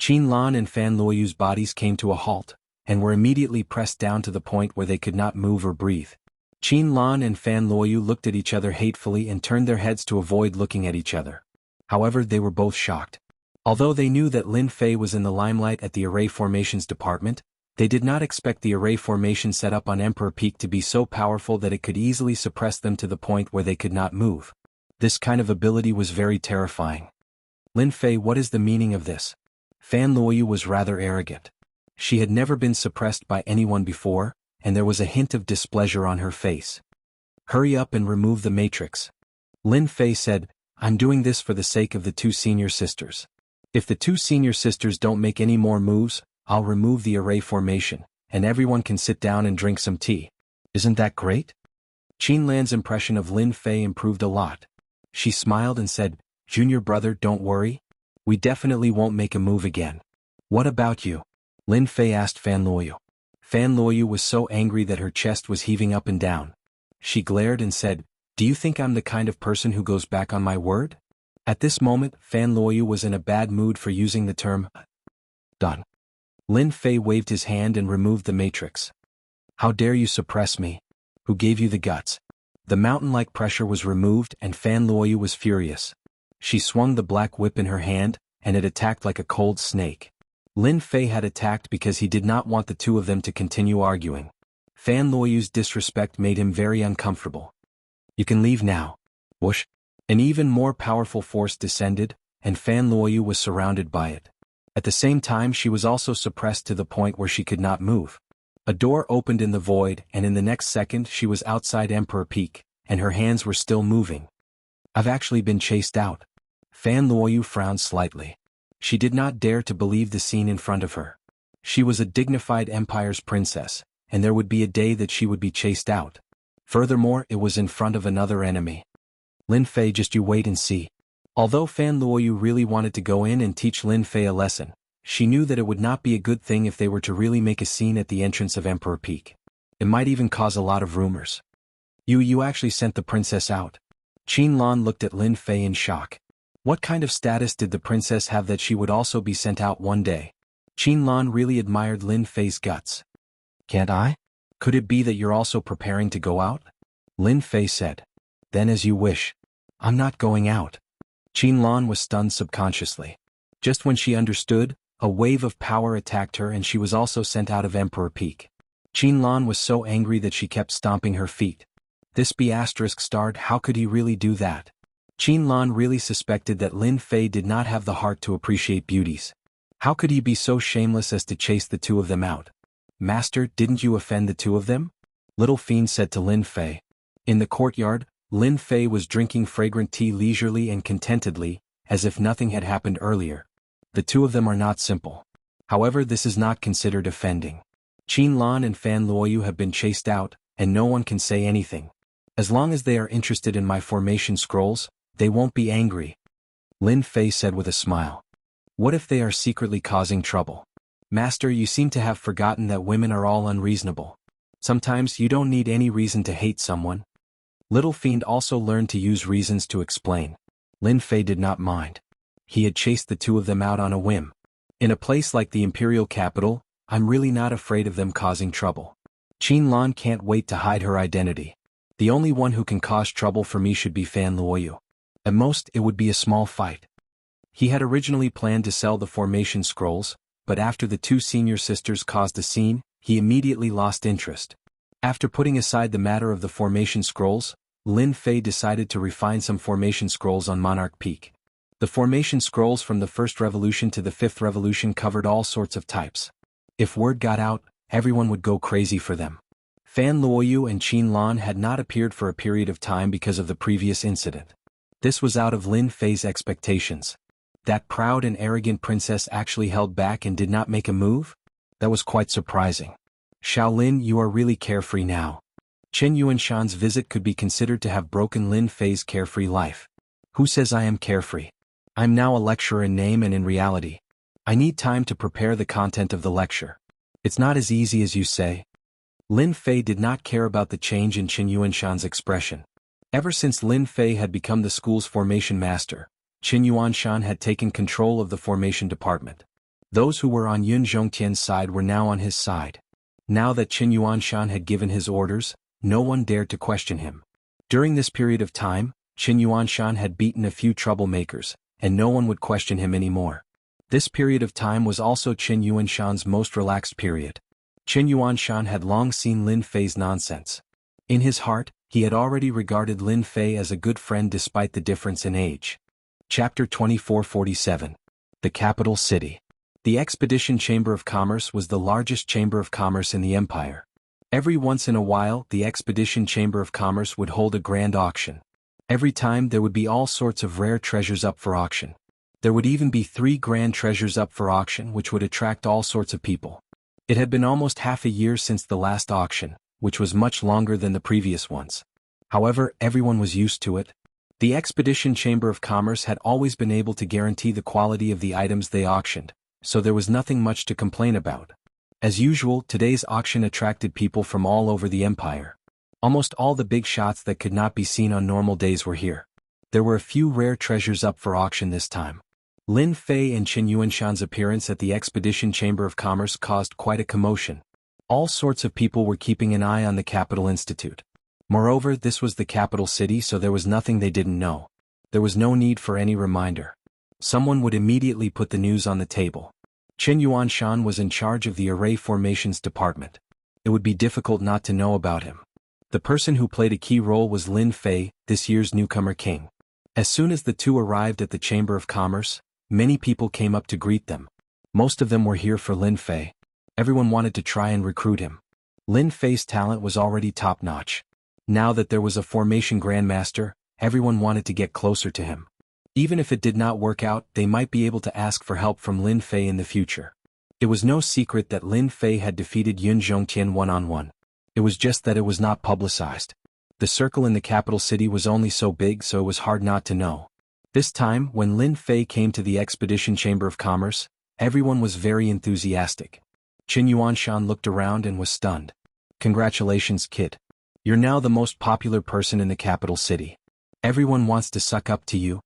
Qin Lan and Fan Luoyu's bodies came to a halt, and were immediately pressed down to the point where they could not move or breathe. Qin Lan and Fan Luoyu looked at each other hatefully and turned their heads to avoid looking at each other. However, they were both shocked. Although they knew that Lin Fei was in the limelight at the array formations department, they did not expect the array formation set up on Emperor Peak to be so powerful that it could easily suppress them to the point where they could not move. This kind of ability was very terrifying. Lin Fei, what is the meaning of this? Fan Luoyu was rather arrogant. She had never been suppressed by anyone before, and there was a hint of displeasure on her face. Hurry up and remove the matrix. Lin Fei said, I'm doing this for the sake of the 2 senior sisters. If the 2 senior sisters don't make any more moves, I'll remove the array formation, and everyone can sit down and drink some tea. Isn't that great? Qin Lan's impression of Lin Fei improved a lot. She smiled and said, Junior brother, don't worry. We definitely won't make a move again. What about you? Lin Fei asked Fan Luoyu. Fan Luoyu was so angry that her chest was heaving up and down. She glared and said, Do you think I'm the kind of person who goes back on my word? At this moment, Fan Luoyu was in a bad mood for using the term done. Lin Fei waved his hand and removed the matrix. How dare you suppress me? Who gave you the guts? The mountain-like pressure was removed and Fan Luoyu was furious. She swung the black whip in her hand, and it attacked like a cold snake. Lin Fei had attacked because he did not want the 2 of them to continue arguing. Fan Luoyu's disrespect made him very uncomfortable. You can leave now. Whoosh! An even more powerful force descended, and Fan Luoyu was surrounded by it. At the same time she was also suppressed to the point where she could not move. A door opened in the void, and in the next second she was outside Emperor Peak, and her hands were still moving. I've actually been chased out. Fan Luoyu frowned slightly. She did not dare to believe the scene in front of her. She was a dignified empire's princess, and there would be a day that she would be chased out. Furthermore, it was in front of another enemy. Lin Fei, just you wait and see. Although Fan Luoyu really wanted to go in and teach Lin Fei a lesson, she knew that it would not be a good thing if they were to really make a scene at the entrance of Emperor Peak. It might even cause a lot of rumors. You actually sent the princess out? Qin Lan looked at Lin Fei in shock. What kind of status did the princess have that she would also be sent out one day? Qin Lan really admired Lin Fei's guts. Can't I? Could it be that you're also preparing to go out? Lin Fei said. Then as you wish. I'm not going out. Qin Lan was stunned subconsciously. Just when she understood, a wave of power attacked her and she was also sent out of Emperor Peak. Qin Lan was so angry that she kept stomping her feet. This B*****, how could he really do that? Qin Lan really suspected that Lin Fei did not have the heart to appreciate beauties. How could he be so shameless as to chase the 2 of them out? Master, didn't you offend the 2 of them? Little Fiend said to Lin Fei. In the courtyard, Lin Fei was drinking fragrant tea leisurely and contentedly, as if nothing had happened earlier. The 2 of them are not simple. However, this is not considered offending. Qin Lan and Fan Luoyu have been chased out, and no one can say anything. As long as they are interested in my formation scrolls, they won't be angry. Lin Fei said with a smile. What if they are secretly causing trouble? Master, you seem to have forgotten that women are all unreasonable. Sometimes you don't need any reason to hate someone. Little Fiend also learned to use reasons to explain. Lin Fei did not mind. He had chased the two of them out on a whim. In a place like the imperial capital, I'm really not afraid of them causing trouble. Qin Lan can't wait to hide her identity. The only one who can cause trouble for me should be Fan Luoyu. At most, it would be a small fight. He had originally planned to sell the formation scrolls, but after the two senior sisters caused a scene, he immediately lost interest. After putting aside the matter of the formation scrolls, Lin Fei decided to refine some formation scrolls on Monarch Peak. The formation scrolls from the First Revolution to the Fifth Revolution covered all sorts of types. If word got out, everyone would go crazy for them. Fan Luoyu and Qin Lan had not appeared for a period of time because of the previous incident. This was out of Lin Fei's expectations. That proud and arrogant princess actually held back and did not make a move? That was quite surprising. Shaolin, you are really carefree now. Chen Yuanshan's visit could be considered to have broken Lin Fei's carefree life. Who says I am carefree? I'm now a lecturer in name and in reality. I need time to prepare the content of the lecture. It's not as easy as you say. Lin Fei did not care about the change in Chen Yuanshan's expression. Ever since Lin Fei had become the school's formation master, Chen Yuanshan had taken control of the formation department. Those who were on Yun Zhongtian's side were now on his side. Now that Chen Yuanshan had given his orders, no one dared to question him. During this period of time, Chen Yuanshan had beaten a few troublemakers, and no one would question him anymore. This period of time was also Chen Yuanshan's most relaxed period. Chen Yuanshan had long seen Lin Fei's nonsense. In his heart, he had already regarded Lin Fei as a good friend despite the difference in age. Chapter 2447. The Capital City. The Expedition Chamber of Commerce was the largest chamber of commerce in the empire. Every once in a while, the Expedition Chamber of Commerce would hold a grand auction. Every time there would be all sorts of rare treasures up for auction. There would even be 3 grand treasures up for auction which would attract all sorts of people. It had been almost half a year since the last auction, which was much longer than the previous ones. However, everyone was used to it. The Expedition Chamber of Commerce had always been able to guarantee the quality of the items they auctioned, so there was nothing much to complain about. As usual, today's auction attracted people from all over the empire. Almost all the big shots that could not be seen on normal days were here. There were a few rare treasures up for auction this time. Lin Fei and Chen Yuanshan's appearance at the Expedition Chamber of Commerce caused quite a commotion. All sorts of people were keeping an eye on the Capital Institute. Moreover, this was the capital city, so there was nothing they didn't know. There was no need for any reminder. Someone would immediately put the news on the table. Chen Yuanshan was in charge of the Array Formations Department. It would be difficult not to know about him. The person who played a key role was Lin Fei, this year's newcomer king. As soon as the two arrived at the Chamber of Commerce, many people came up to greet them. Most of them were here for Lin Fei. Everyone wanted to try and recruit him. Lin Fei's talent was already top-notch. Now that there was a formation grandmaster, everyone wanted to get closer to him. Even if it did not work out, they might be able to ask for help from Lin Fei in the future. It was no secret that Lin Fei had defeated Yun Zhongtian one-on-one. It was just that it was not publicized. The circle in the capital city was only so big, so it was hard not to know. This time, when Lin Fei came to the Expedition Chamber of Commerce, everyone was very enthusiastic. Chen Yuanshan looked around and was stunned. Congratulations, kid. You're now the most popular person in the capital city. Everyone wants to suck up to you.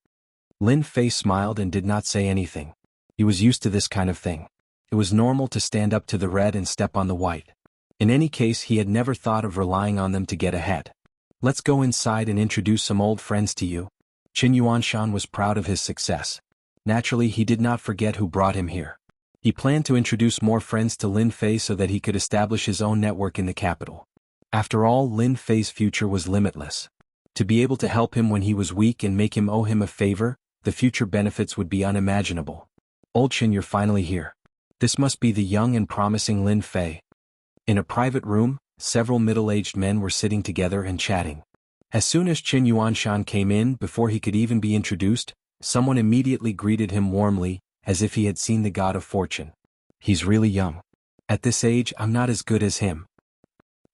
Lin Fei smiled and did not say anything. He was used to this kind of thing. It was normal to stand up to the red and step on the white. In any case, he had never thought of relying on them to get ahead. Let's go inside and introduce some old friends to you. Chen Yuanshan was proud of his success. Naturally, he did not forget who brought him here. He planned to introduce more friends to Lin Fei so that he could establish his own network in the capital. After all, Lin Fei's future was limitless. To be able to help him when he was weak and make him owe him a favor, the future benefits would be unimaginable. Old Chen, you're finally here. This must be the young and promising Lin Fei. In a private room, several middle-aged men were sitting together and chatting. As soon as Chen Yuanshan came in, before he could even be introduced, someone immediately greeted him warmly, as if he had seen the god of fortune. He's really young. At this age, I'm not as good as him.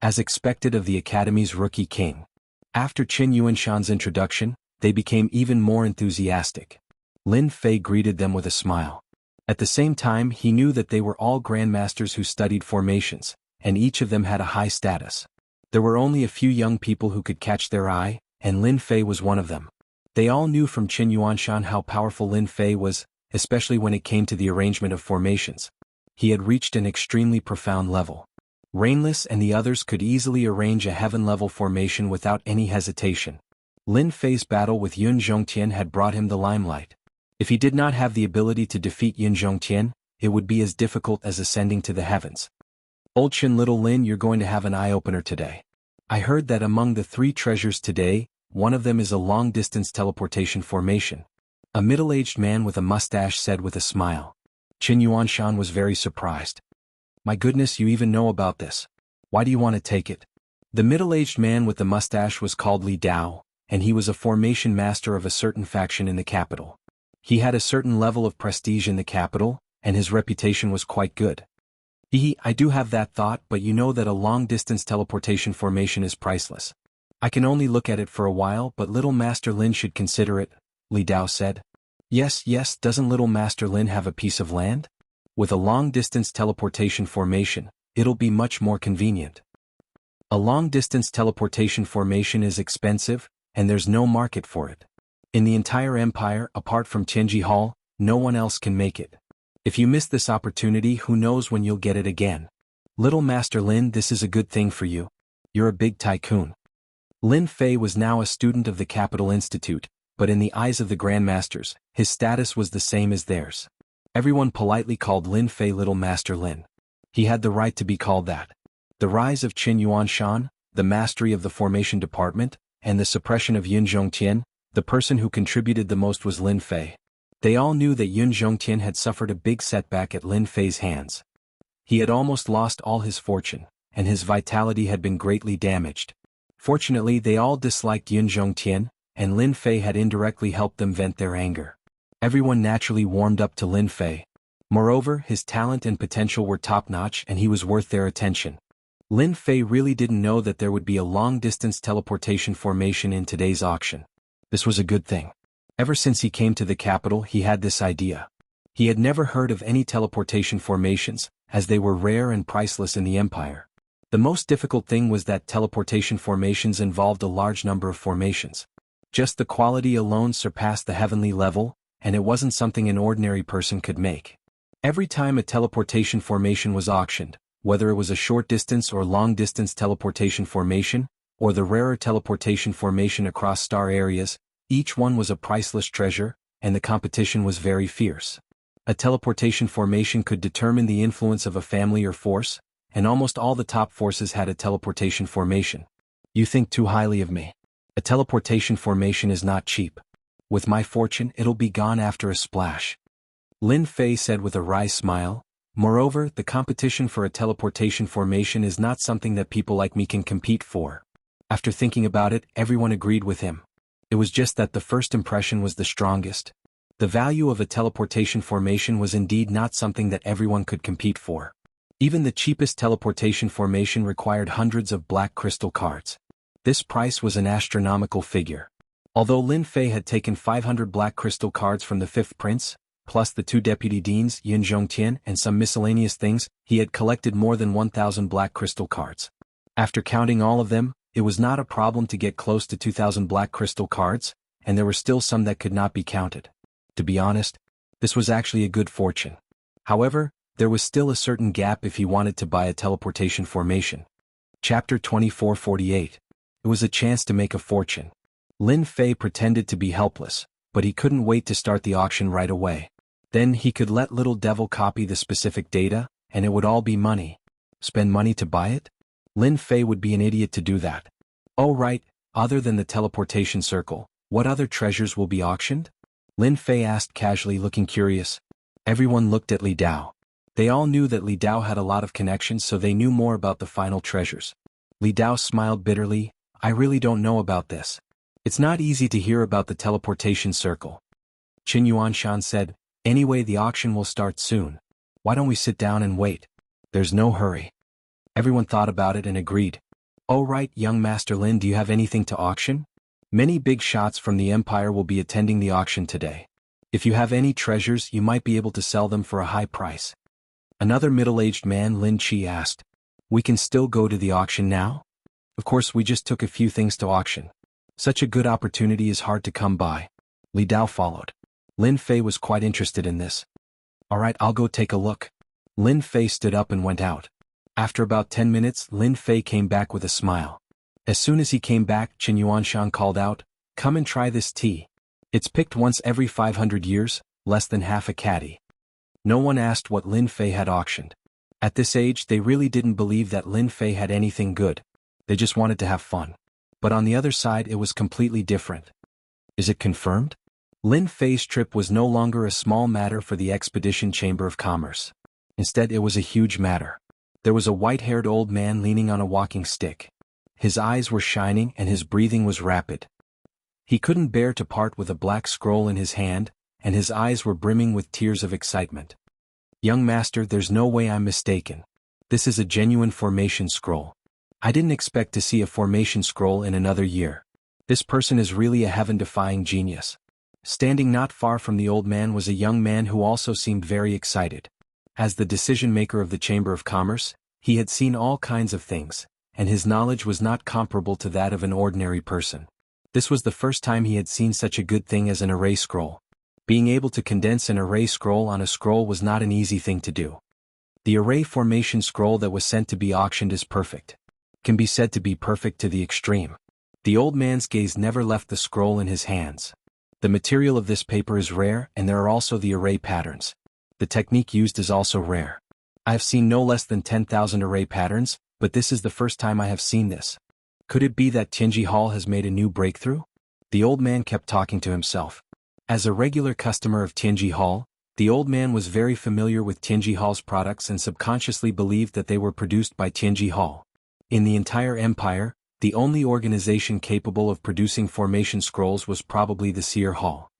As expected of the Academy's rookie king. After Chen Yuanshan's introduction, they became even more enthusiastic. Lin Fei greeted them with a smile. At the same time, he knew that they were all grandmasters who studied formations, and each of them had a high status. There were only a few young people who could catch their eye, and Lin Fei was one of them. They all knew from Qin Yuanshan how powerful Lin Fei was, especially when it came to the arrangement of formations. He had reached an extremely profound level. Rainless and the others could easily arrange a heaven-level formation without any hesitation. Lin Fei's battle with Yun Zhongtian had brought him the limelight. If he did not have the ability to defeat Yun Zhongtian, it would be as difficult as ascending to the heavens. Old Shin, little Lin, you're going to have an eye-opener today. I heard that among the 3 treasures today, one of them is a long-distance teleportation formation. A middle-aged man with a mustache said with a smile. Qin Yuanshan was very surprised. My goodness, you even know about this. Why do you want to take it? The middle-aged man with the mustache was called Li Dao, and he was a formation master of a certain faction in the capital. He had a certain level of prestige in the capital, and his reputation was quite good. I do have that thought, but you know that a long-distance teleportation formation is priceless. I can only look at it for a while, but little Master Lin should consider it, Li Dao said. Yes, doesn't little Master Lin have a piece of land? With a long-distance teleportation formation, it'll be much more convenient. A long-distance teleportation formation is expensive, and there's no market for it. In the entire empire, apart from Tianji Hall, no one else can make it. If you miss this opportunity, who knows when you'll get it again. Little Master Lin, this is a good thing for you. You're a big tycoon. Lin Fei was now a student of the Capital Institute, but in the eyes of the Grandmasters, his status was the same as theirs. Everyone politely called Lin Fei Little Master Lin. He had the right to be called that. The rise of Qin Yuanshan, the mastery of the formation department, and the suppression of Yun Zhongtian, the person who contributed the most was Lin Fei. They all knew that Yun Zhongtian had suffered a big setback at Lin Fei's hands. He had almost lost all his fortune, and his vitality had been greatly damaged. Fortunately, they all disliked Yun Zhongtian, and Lin Fei had indirectly helped them vent their anger. Everyone naturally warmed up to Lin Fei. Moreover, his talent and potential were top-notch, and he was worth their attention. Lin Fei really didn't know that there would be a long-distance teleportation formation in today's auction. This was a good thing. Ever since he came to the capital, he had this idea. He had never heard of any teleportation formations, as they were rare and priceless in the empire. The most difficult thing was that teleportation formations involved a large number of formations. Just the quality alone surpassed the heavenly level, and it wasn't something an ordinary person could make. Every time a teleportation formation was auctioned, whether it was a short-distance or long-distance teleportation formation, or the rarer teleportation formation across star areas, each one was a priceless treasure, and the competition was very fierce. A teleportation formation could determine the influence of a family or force, and almost all the top forces had a teleportation formation. You think too highly of me. A teleportation formation is not cheap. With my fortune, it'll be gone after a splash. Lin Fei said with a wry smile. Moreover, the competition for a teleportation formation is not something that people like me can compete for. After thinking about it, everyone agreed with him. It was just that the first impression was the strongest. The value of a teleportation formation was indeed not something that everyone could compete for. Even the cheapest teleportation formation required hundreds of black crystal cards. This price was an astronomical figure. Although Lin Fei had taken 500 black crystal cards from the fifth prince, plus the 2 deputy deans, Yun Zhongtian, and some miscellaneous things, he had collected more than 1,000 black crystal cards. After counting all of them, it was not a problem to get close to 2,000 black crystal cards, and there were still some that could not be counted. To be honest, this was actually a good fortune. However, there was still a certain gap if he wanted to buy a teleportation formation. Chapter 2448. It was a chance to make a fortune. Lin Fei pretended to be helpless, but he couldn't wait to start the auction right away. Then he could let Little Devil copy the specific data, and it would all be money. Spend money to buy it? Lin Fei would be an idiot to do that. Oh right, other than the teleportation circle, what other treasures will be auctioned? Lin Fei asked casually, looking curious. Everyone looked at Li Dao. They all knew that Li Dao had a lot of connections, so they knew more about the final treasures. Li Dao smiled bitterly. I really don't know about this. It's not easy to hear about the teleportation circle. Qin Yuanshan said, anyway, the auction will start soon. Why don't we sit down and wait? There's no hurry. Everyone thought about it and agreed. Oh right, young Master Lin, do you have anything to auction? Many big shots from the Empire will be attending the auction today. If you have any treasures, you might be able to sell them for a high price. Another middle-aged man, Lin Chi, asked. We can still go to the auction now? Of course, we just took a few things to auction. Such a good opportunity is hard to come by. Li Dao followed. Lin Fei was quite interested in this. Alright, I'll go take a look. Lin Fei stood up and went out. After about 10 minutes, Lin Fei came back with a smile. As soon as he came back, Qin Yuanshan called out, Come and try this tea. It's picked once every 500 years, less than half a caddy. No one asked what Lin Fei had auctioned. At this age, they really didn't believe that Lin Fei had anything good. They just wanted to have fun. But on the other side, it was completely different. Is it confirmed? Lin Fei's trip was no longer a small matter for the Expedition Chamber of Commerce. Instead, it was a huge matter. There was a white-haired old man leaning on a walking stick. His eyes were shining and his breathing was rapid. He couldn't bear to part with a black scroll in his hand, and his eyes were brimming with tears of excitement. Young master, there's no way I'm mistaken. This is a genuine formation scroll. I didn't expect to see a formation scroll in another year. This person is really a heaven-defying genius. Standing not far from the old man was a young man who also seemed very excited. As the decision-maker of the Chamber of Commerce, he had seen all kinds of things, and his knowledge was not comparable to that of an ordinary person. This was the first time he had seen such a good thing as an array scroll. Being able to condense an array scroll on a scroll was not an easy thing to do. The array formation scroll that was sent to be auctioned is perfect. Can be said to be perfect to the extreme. The old man's gaze never left the scroll in his hands. The material of this paper is rare, and there are also the array patterns. The technique used is also rare. I have seen no less than 10,000 array patterns, but this is the first time I have seen this. Could it be that Tianji Hall has made a new breakthrough? The old man kept talking to himself. As a regular customer of Tianji Hall, the old man was very familiar with Tianji Hall's products and subconsciously believed that they were produced by Tianji Hall. In the entire empire, the only organization capable of producing formation scrolls was probably the Seer Hall.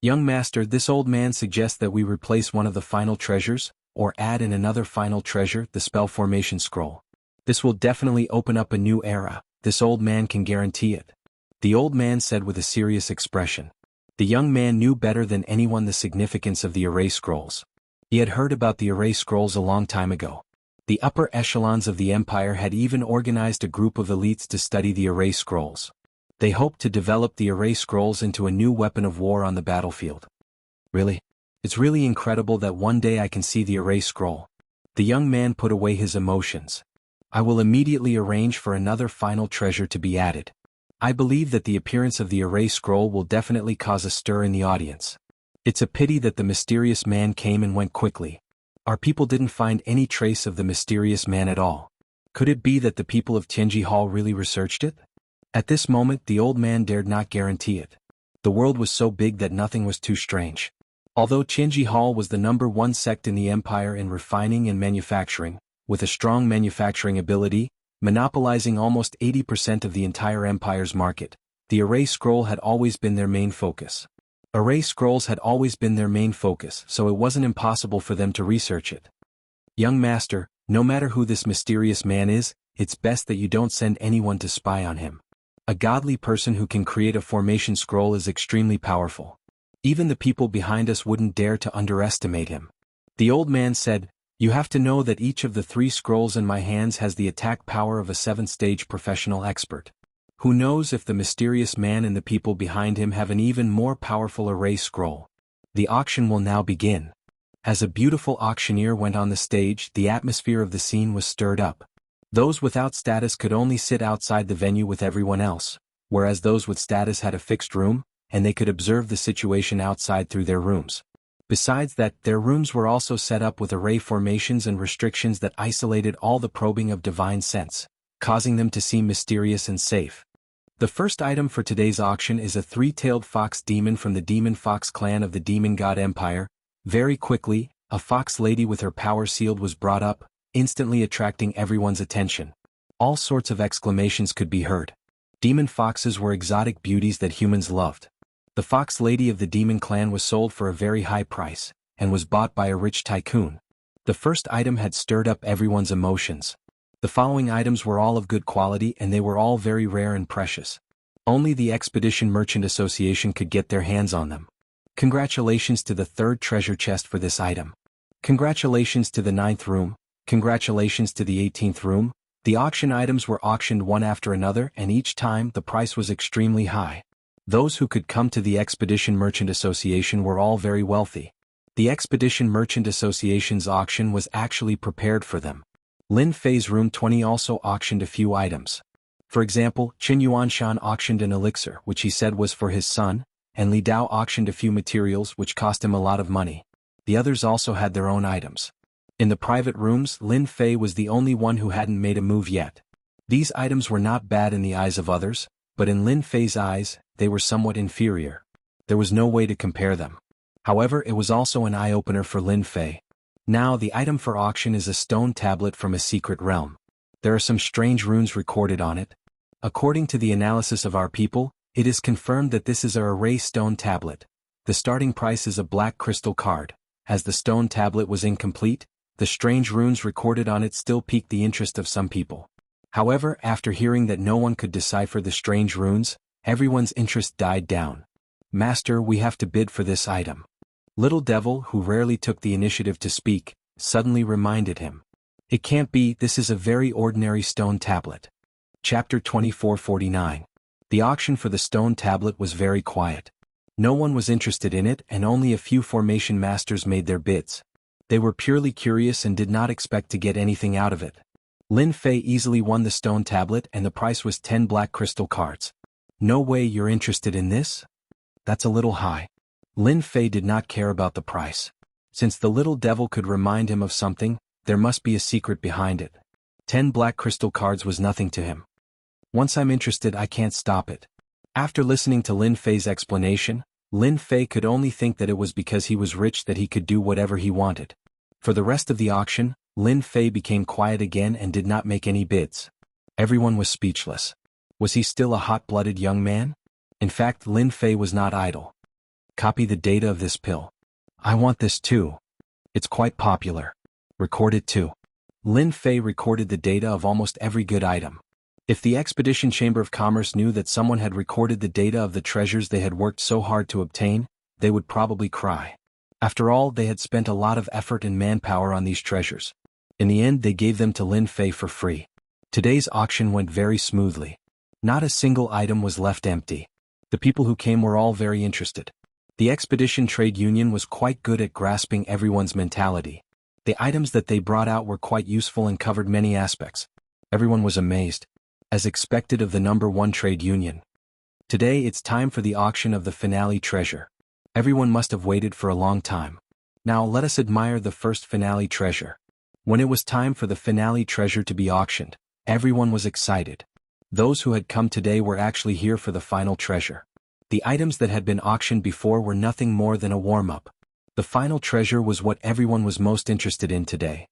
Young master, this old man suggests that we replace one of the final treasures, or add in another final treasure, the spell formation scroll. This will definitely open up a new era, this old man can guarantee it. The old man said with a serious expression. The young man knew better than anyone the significance of the array scrolls. He had heard about the array scrolls a long time ago. The upper echelons of the empire had even organized a group of elites to study the array scrolls. They hoped to develop the array scrolls into a new weapon of war on the battlefield. Really? It's really incredible that one day I can see the array scroll. The young man put away his emotions. I will immediately arrange for another final treasure to be added. I believe that the appearance of the array scroll will definitely cause a stir in the audience. It's a pity that the mysterious man came and went quickly. Our people didn't find any trace of the mysterious man at all. Could it be that the people of Tianji Hall really researched it? At this moment, the old man dared not guarantee it. The world was so big that nothing was too strange. Although Tianji Hall was the #1 sect in the empire in refining and manufacturing, with a strong manufacturing ability, monopolizing almost 80% of the entire empire's market, the array scroll had always been their main focus. Array scrolls had always been their main focus, so it wasn't impossible for them to research it. Young master, no matter who this mysterious man is, it's best that you don't send anyone to spy on him. A godly person who can create a formation scroll is extremely powerful. Even the people behind us wouldn't dare to underestimate him. The old man said, You have to know that each of the 3 scrolls in my hands has the attack power of a 7th-stage professional expert. Who knows if the mysterious man and the people behind him have an even more powerful array scroll. The auction will now begin. As a beautiful auctioneer went on the stage, the atmosphere of the scene was stirred up. Those without status could only sit outside the venue with everyone else, whereas those with status had a fixed room, and they could observe the situation outside through their rooms. Besides that, their rooms were also set up with array formations and restrictions that isolated all the probing of divine sense, causing them to seem mysterious and safe. The first item for today's auction is a 3-tailed fox demon from the Demon Fox clan of the Demon God Empire. Very quickly, a fox lady with her power sealed was brought up, instantly attracting everyone's attention. All sorts of exclamations could be heard. Demon foxes were exotic beauties that humans loved. The fox lady of the demon clan was sold for a very high price, and was bought by a rich tycoon. The first item had stirred up everyone's emotions. The following items were all of good quality and they were all very rare and precious. Only the Expedition Merchant Association could get their hands on them. Congratulations to the 3rd treasure chest for this item. Congratulations to the 9th room. Congratulations to the 18th room. The auction items were auctioned one after another, and each time the price was extremely high. Those who could come to the Expedition Merchant Association were all very wealthy. The Expedition Merchant Association's auction was actually prepared for them. Lin Fei's room 20 also auctioned a few items. For example, Qin Yuanshan auctioned an elixir which he said was for his son, and Li Dao auctioned a few materials which cost him a lot of money. The others also had their own items. In the private rooms, Lin Fei was the only one who hadn't made a move yet. These items were not bad in the eyes of others, but in Lin Fei's eyes, they were somewhat inferior. There was no way to compare them. However, it was also an eye-opener for Lin Fei. Now the item for auction is a stone tablet from a secret realm. There are some strange runes recorded on it. According to the analysis of our people, it is confirmed that this is a array stone tablet. The starting price is a black crystal card. As the stone tablet was incomplete, the strange runes recorded on it still piqued the interest of some people. However, after hearing that no one could decipher the strange runes, everyone's interest died down. Master, we have to bid for this item. Little Devil, who rarely took the initiative to speak, suddenly reminded him. It can't be, this is a very ordinary stone tablet. Chapter 2449. The auction for the stone tablet was very quiet. No one was interested in it, and only a few formation masters made their bids. They were purely curious and did not expect to get anything out of it. Lin Fei easily won the stone tablet, and the price was 10 black crystal cards. No way you're interested in this? That's a little high. Lin Fei did not care about the price. Since the little devil could remind him of something, there must be a secret behind it. 10 black crystal cards was nothing to him. Once I'm interested, I can't stop it. After listening to Lin Fei's explanation, Lin Fei could only think that it was because he was rich that he could do whatever he wanted. For the rest of the auction, Lin Fei became quiet again and did not make any bids. Everyone was speechless. Was he still a hot-blooded young man? In fact, Lin Fei was not idle. Copy the data of this pill. I want this too. It's quite popular. Record it too. Lin Fei recorded the data of almost every good item. If the Expedition Chamber of Commerce knew that someone had recorded the data of the treasures they had worked so hard to obtain, they would probably cry. After all, they had spent a lot of effort and manpower on these treasures. In the end, they gave them to Lin Fei for free. Today's auction went very smoothly. Not a single item was left empty. The people who came were all very interested. The Expedition Trade Union was quite good at grasping everyone's mentality. The items that they brought out were quite useful and covered many aspects. Everyone was amazed, as expected of the #1 trade union. Today it's time for the auction of the finale treasure. Everyone must have waited for a long time. Now let us admire the first finale treasure. When it was time for the finale treasure to be auctioned, everyone was excited. Those who had come today were actually here for the final treasure. The items that had been auctioned before were nothing more than a warm-up. The final treasure was what everyone was most interested in today.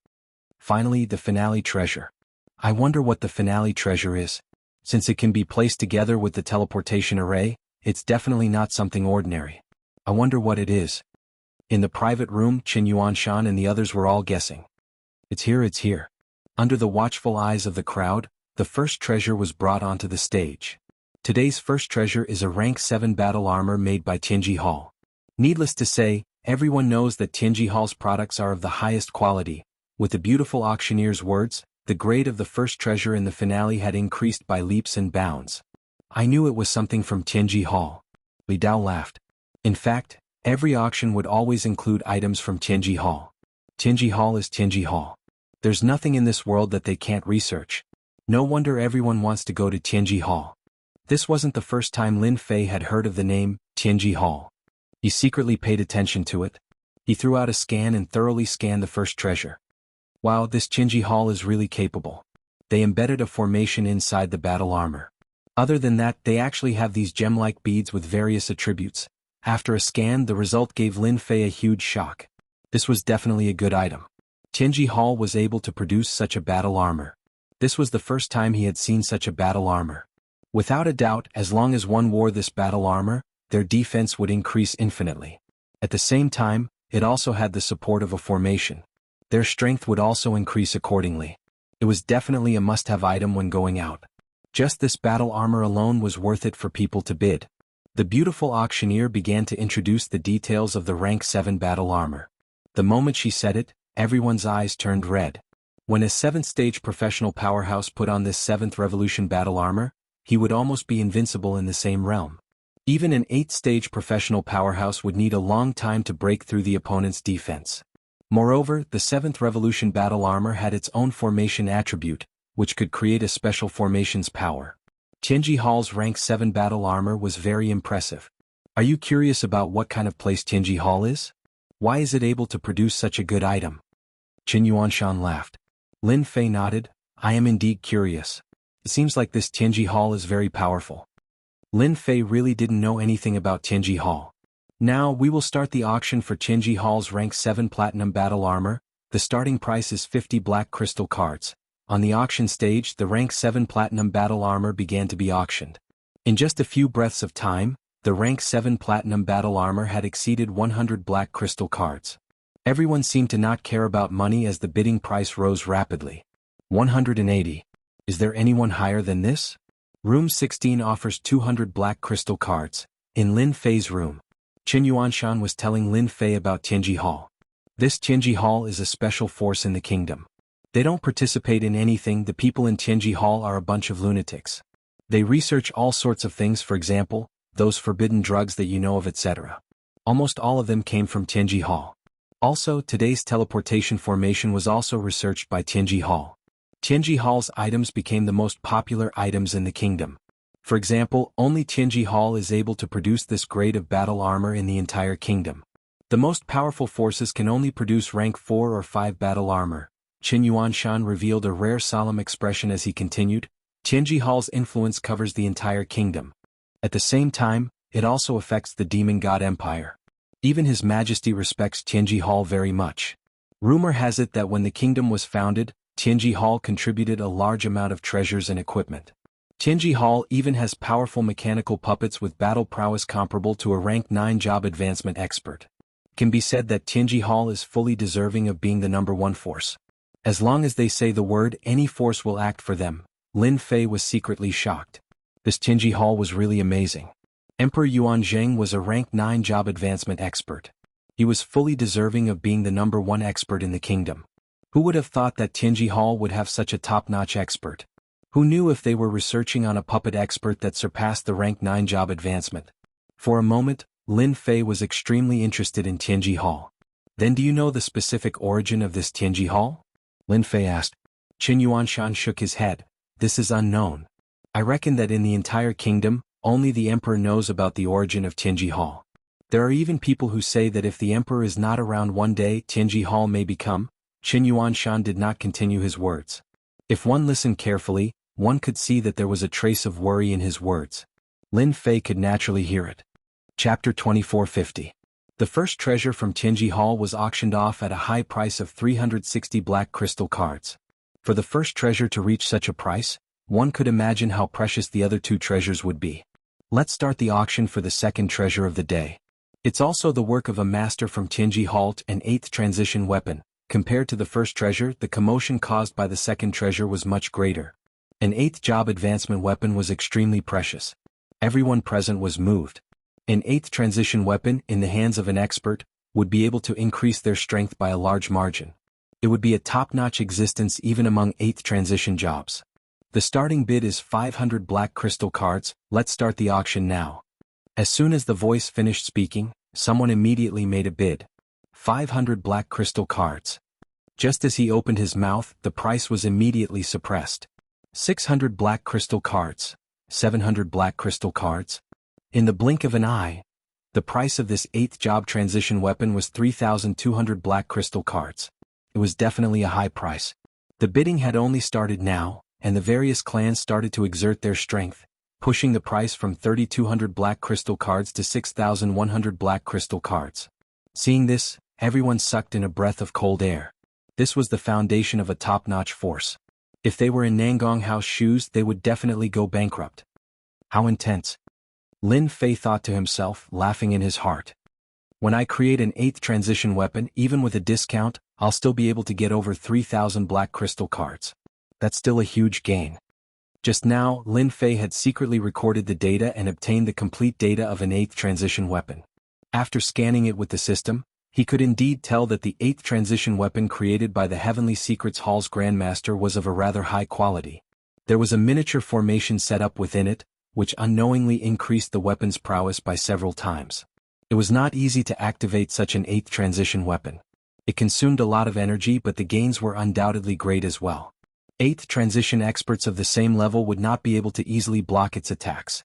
Finally, the finale treasure. I wonder what the finale treasure is. Since it can be placed together with the teleportation array, it's definitely not something ordinary. I wonder what it is. In the private room, Qin Yuanshan and the others were all guessing. It's here, it's here. Under the watchful eyes of the crowd, the first treasure was brought onto the stage. Today's first treasure is a rank 7 battle armor made by Tianji Hall. Needless to say, everyone knows that Tianji Hall's products are of the highest quality. With the beautiful auctioneer's words, the grade of the first treasure in the finale had increased by leaps and bounds. I knew it was something from Tianji Hall. Li Dao laughed. In fact, every auction would always include items from Tianji Hall. Tianji Hall is Tianji Hall. There's nothing in this world that they can't research. No wonder everyone wants to go to Tianji Hall. This wasn't the first time Lin Fei had heard of the name Tianji Hall. He secretly paid attention to it. He threw out a scan and thoroughly scanned the first treasure. Wow, this Tianji Hall is really capable. They embedded a formation inside the battle armor. Other than that, they actually have these gem-like beads with various attributes. After a scan, the result gave Lin Fei a huge shock. This was definitely a good item. Tianji Hall was able to produce such a battle armor. This was the first time he had seen such a battle armor. Without a doubt, as long as one wore this battle armor, their defense would increase infinitely. At the same time, it also had the support of a formation. Their strength would also increase accordingly. It was definitely a must-have item when going out. Just this battle armor alone was worth it for people to bid. The beautiful auctioneer began to introduce the details of the rank 7 battle armor. The moment she said it, everyone's eyes turned red. When a 7th stage professional powerhouse put on this 7th revolution battle armor, he would almost be invincible in the same realm. Even an 8th stage professional powerhouse would need a long time to break through the opponent's defense. Moreover, the 7th revolution battle armor had its own formation attribute, which could create a special formation's power. Tianji Hall's rank 7 battle armor was very impressive. Are you curious about what kind of place Tianji Hall is? Why is it able to produce such a good item? Qin Yuanshan laughed. Lin Fei nodded. I am indeed curious. It seems like this Tianji Hall is very powerful. Lin Fei really didn't know anything about Tianji Hall. Now we will start the auction for Tianji Hall's rank 7 platinum battle armor. The starting price is 50 black crystal cards. On the auction stage, the rank 7 platinum battle armor began to be auctioned. In just a few breaths of time, the rank 7 platinum battle armor had exceeded 100 black crystal cards. Everyone seemed to not care about money as the bidding price rose rapidly. 180. Is there anyone higher than this? Room 16 offers 200 black crystal cards. In Lin Fei's room, Qin Yuanshan was telling Lin Fei about Tianji Hall. This Tianji Hall is a special force in the kingdom. They don't participate in anything. The people in Tianji Hall are a bunch of lunatics. They research all sorts of things, for example, those forbidden drugs that you know of, etc. Almost all of them came from Tianji Hall. Also, today's teleportation formation was also researched by Tianji Hall. Tianji Hall's items became the most popular items in the kingdom. For example, only Tianji Hall is able to produce this grade of battle armor in the entire kingdom. The most powerful forces can only produce rank 4 or 5 battle armor. Qin Yuanshan revealed a rare solemn expression as he continued. Tianji Hall's influence covers the entire kingdom. At the same time, it also affects the demon god empire. Even His Majesty respects Tianji Hall very much. Rumor has it that when the kingdom was founded, Tianji Hall contributed a large amount of treasures and equipment. Tianji Hall even has powerful mechanical puppets with battle prowess comparable to a rank 9 job advancement expert. It can be said that Tianji Hall is fully deserving of being the number 1 force. As long as they say the word, any force will act for them. Lin Fei was secretly shocked. This Tianji Hall was really amazing. Emperor Yuanzhang was a rank 9 job advancement expert. He was fully deserving of being the number 1 expert in the kingdom. Who would have thought that Tianji Hall would have such a top-notch expert? Who knew if they were researching on a puppet expert that surpassed the rank 9 job advancement? For a moment, Lin Fei was extremely interested in Tianji Hall. Then do you know the specific origin of this Tianji Hall? Lin Fei asked. Qin Yuanshan shook his head. This is unknown. I reckon that in the entire kingdom, only the emperor knows about the origin of Tianji Hall. There are even people who say that if the emperor is not around one day, Tianji Hall may become. Qin Yuanshan did not continue his words. If one listened carefully, one could see that there was a trace of worry in his words. Lin Fei could naturally hear it. Chapter 2450. The first treasure from Tianji Hall was auctioned off at a high price of 360 black crystal cards. For the first treasure to reach such a price, one could imagine how precious the other 2 treasures would be. Let's start the auction for the second treasure of the day. It's also the work of a master from Tianji Hall, an 8th transition weapon. Compared to the first treasure, the commotion caused by the second treasure was much greater. An 8th job advancement weapon was extremely precious. Everyone present was moved. An 8th transition weapon, in the hands of an expert, would be able to increase their strength by a large margin. It would be a top-notch existence even among 8th transition jobs. The starting bid is 500 black crystal cards. Let's start the auction now. As soon as the voice finished speaking, someone immediately made a bid. 500 black crystal cards. Just as he opened his mouth, the price was immediately suppressed. 600 black crystal cards. 700 black crystal cards. In the blink of an eye, the price of this 8th job transition weapon was 3,200 black crystal cards. It was definitely a high price. The bidding had only started now, and the various clans started to exert their strength, pushing the price from 3,200 black crystal cards to 6,100 black crystal cards. Seeing this, everyone sucked in a breath of cold air. This was the foundation of a top-notch force. If they were in Nangong House shoes, they would definitely go bankrupt. How intense. Lin Fei thought to himself, laughing in his heart. When I create an 8th transition weapon, even with a discount, I'll still be able to get over 3,000 black crystal cards. That's still a huge gain. Just now, Lin Fei had secretly recorded the data and obtained the complete data of an 8th transition weapon. After scanning it with the system, he could indeed tell that the 8th transition weapon created by the Heavenly Secrets Hall's Grandmaster was of a rather high quality. There was a miniature formation set up within it, which unknowingly increased the weapon's prowess by several times. It was not easy to activate such an 8th transition weapon. It consumed a lot of energy, but the gains were undoubtedly great as well. 8th transition experts of the same level would not be able to easily block its attacks.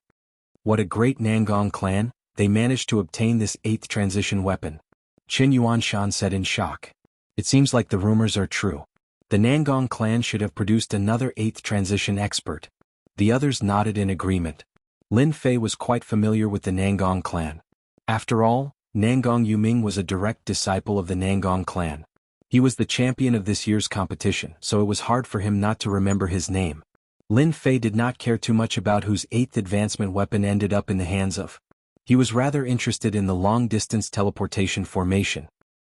What a great Nangong clan, they managed to obtain this 8th transition weapon. Qin Yuanshan said in shock. It seems like the rumors are true. The Nangong clan should have produced another 8th transition expert. The others nodded in agreement. Lin Fei was quite familiar with the Nangong clan. After all, Nangong Yuming was a direct disciple of the Nangong clan. He was the champion of this year's competition, so it was hard for him not to remember his name. Lin Fei did not care too much about whose 8th advancement weapon ended up in the hands of. He was rather interested in the long-distance teleportation formation.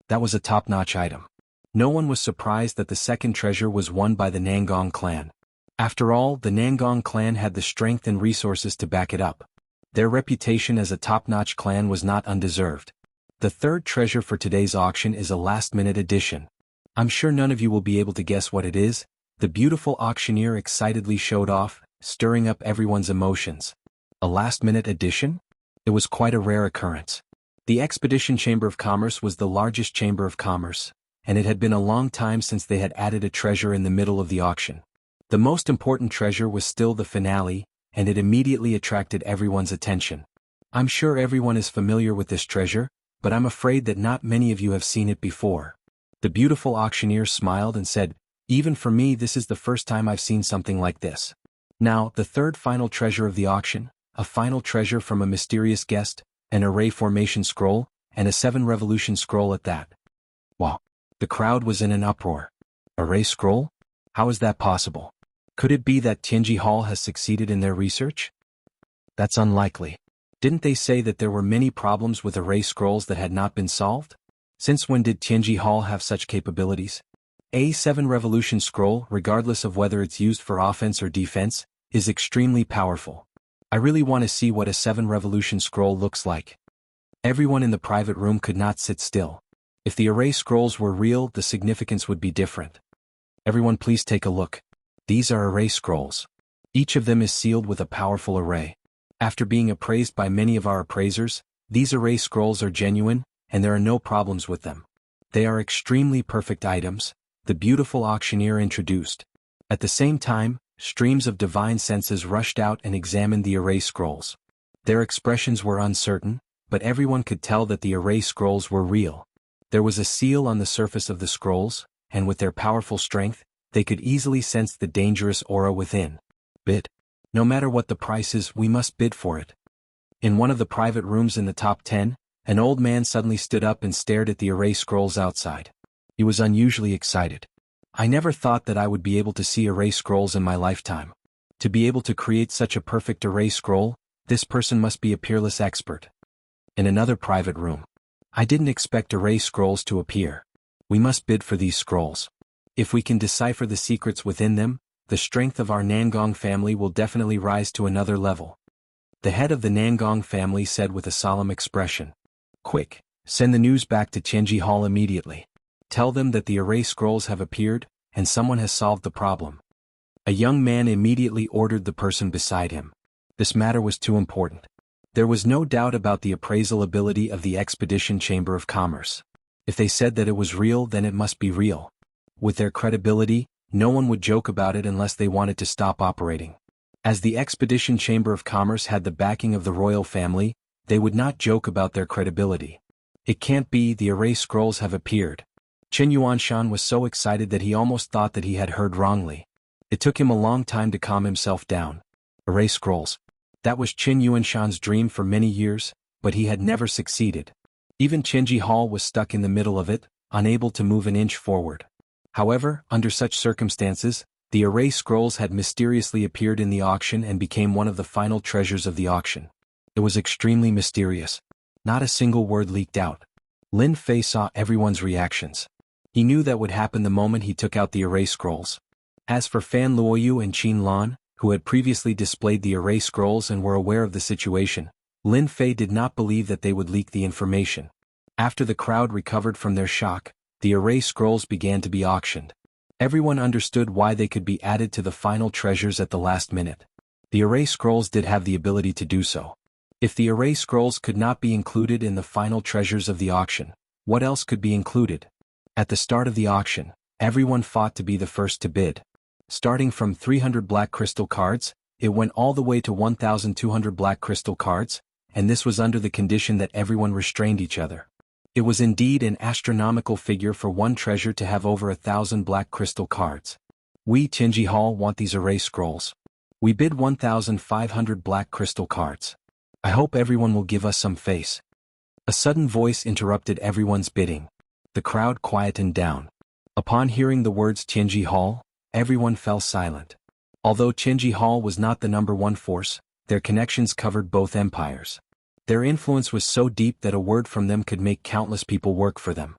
That was a top-notch item. No one was surprised that the second treasure was won by the Nangong clan. After all, the Nangong clan had the strength and resources to back it up. Their reputation as a top-notch clan was not undeserved. The third treasure for today's auction is a last-minute addition. I'm sure none of you will be able to guess what it is. The beautiful auctioneer excitedly showed off, stirring up everyone's emotions. A last-minute addition? It was quite a rare occurrence. The Expedition Chamber of Commerce was the largest chamber of commerce, and it had been a long time since they had added a treasure in the middle of the auction. The most important treasure was still the finale, and it immediately attracted everyone's attention. I'm sure everyone is familiar with this treasure, but I'm afraid that not many of you have seen it before. The beautiful auctioneer smiled and said, even for me, this is the first time I've seen something like this. Now, the third final treasure of the auction, a final treasure from a mysterious guest, an array formation scroll, and a 7 revolution scroll at that. Wow! The crowd was in an uproar. Array scroll? How is that possible? Could it be that Tianji Hall has succeeded in their research? That's unlikely. Didn't they say that there were many problems with array scrolls that had not been solved? Since when did Tianji Hall have such capabilities? A 7 revolution scroll, regardless of whether it's used for offense or defense, is extremely powerful. I really want to see what a 7 revolution scroll looks like. Everyone in the private room could not sit still. If the array scrolls were real, the significance would be different. Everyone please take a look. These are array scrolls. Each of them is sealed with a powerful array. After being appraised by many of our appraisers, these array scrolls are genuine, and there are no problems with them. They are extremely perfect items, the beautiful auctioneer introduced. At the same time, streams of divine senses rushed out and examined the array scrolls. Their expressions were uncertain, but everyone could tell that the array scrolls were real. There was a seal on the surface of the scrolls, and with their powerful strength, they could easily sense the dangerous aura within. Bid. No matter what the price is, we must bid for it. In one of the private rooms in the top 10, an old man suddenly stood up and stared at the array scrolls outside. He was unusually excited. I never thought that I would be able to see array scrolls in my lifetime. To be able to create such a perfect array scroll, this person must be a peerless expert. In another private room. I didn't expect array scrolls to appear. We must bid for these scrolls. If we can decipher the secrets within them, the strength of our Nangong family will definitely rise to another level. The head of the Nangong family said with a solemn expression. Quick, send the news back to Tianji Hall immediately. Tell them that the array scrolls have appeared, and someone has solved the problem. A young man immediately ordered the person beside him. This matter was too important. There was no doubt about the appraisal ability of the Expedition Chamber of Commerce. If they said that it was real, then it must be real. With their credibility, no one would joke about it unless they wanted to stop operating. As the Expedition Chamber of Commerce had the backing of the royal family, they would not joke about their credibility. It can't be, the array scrolls have appeared. Qin Yuanshan was so excited that he almost thought that he had heard wrongly. It took him a long time to calm himself down. Array scrolls. That was Qin Yuanshan's dream for many years, but he had never succeeded. Even Tianji Hall was stuck in the middle of it, unable to move an inch forward. However, under such circumstances, the array scrolls had mysteriously appeared in the auction and became one of the final treasures of the auction. It was extremely mysterious. Not a single word leaked out. Lin Fei saw everyone's reactions. He knew that would happen the moment he took out the array scrolls. As for Fan Luoyu and Qin Lan, who had previously displayed the array scrolls and were aware of the situation, Lin Fei did not believe that they would leak the information. After the crowd recovered from their shock, the array scrolls began to be auctioned. Everyone understood why they could be added to the final treasures at the last minute. The array scrolls did have the ability to do so. If the array scrolls could not be included in the final treasures of the auction, what else could be included? At the start of the auction, everyone fought to be the first to bid. Starting from 300 black crystal cards, it went all the way to 1,200 black crystal cards, and this was under the condition that everyone restrained each other. It was indeed an astronomical figure for one treasure to have over 1,000 black crystal cards. We Tianji Hall want these array scrolls. We bid 1,500 black crystal cards. I hope everyone will give us some face. A sudden voice interrupted everyone's bidding. The crowd quietened down. Upon hearing the words Tianji Hall, everyone fell silent. Although Tianji Hall was not the number one force, their connections covered both empires. Their influence was so deep that a word from them could make countless people work for them.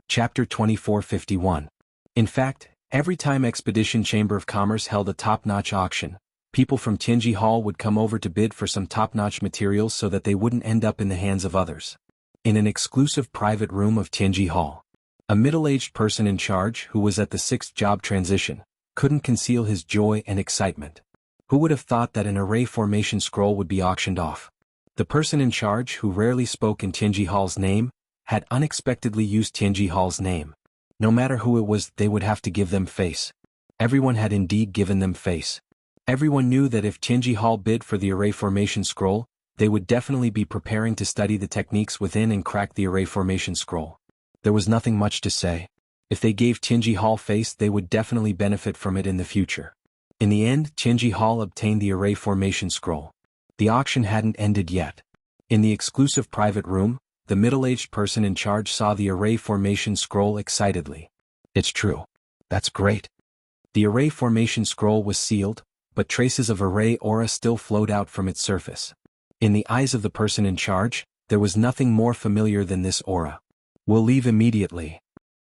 Chapter 2451. In fact, every time Expedition Chamber of Commerce held a top-notch auction, people from Tianji Hall would come over to bid for some top-notch materials so that they wouldn't end up in the hands of others. In an exclusive private room of Tianji Hall, a middle-aged person in charge who was at the 6th job transition couldn't conceal his joy and excitement. Who would have thought that an array formation scroll would be auctioned off? The person in charge, who rarely spoke in Tianji Hall's name, had unexpectedly used Tianji Hall's name. No matter who it was, they would have to give them face. Everyone had indeed given them face. Everyone knew that if Tianji Hall bid for the array formation scroll, they would definitely be preparing to study the techniques within and crack the array formation scroll. There was nothing much to say. If they gave Tianji Hall face, they would definitely benefit from it in the future. In the end, Tianji Hall obtained the array formation scroll. The auction hadn't ended yet. In the exclusive private room, the middle-aged person in charge saw the array formation scroll excitedly. It's true. That's great. The array formation scroll was sealed, but traces of array aura still flowed out from its surface. In the eyes of the person in charge, there was nothing more familiar than this aura. We'll leave immediately.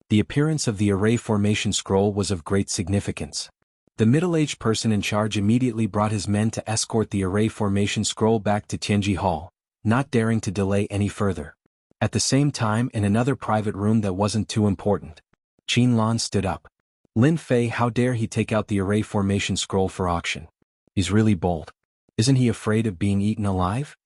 The appearance of the array formation scroll was of great significance. The middle-aged person in charge immediately brought his men to escort the array formation scroll back to Tianji Hall, not daring to delay any further. At the same time, in another private room that wasn't too important, Qin Lan stood up. Lin Fei, how dare he take out the array formation scroll for auction? He's really bold. Isn't he afraid of being eaten alive?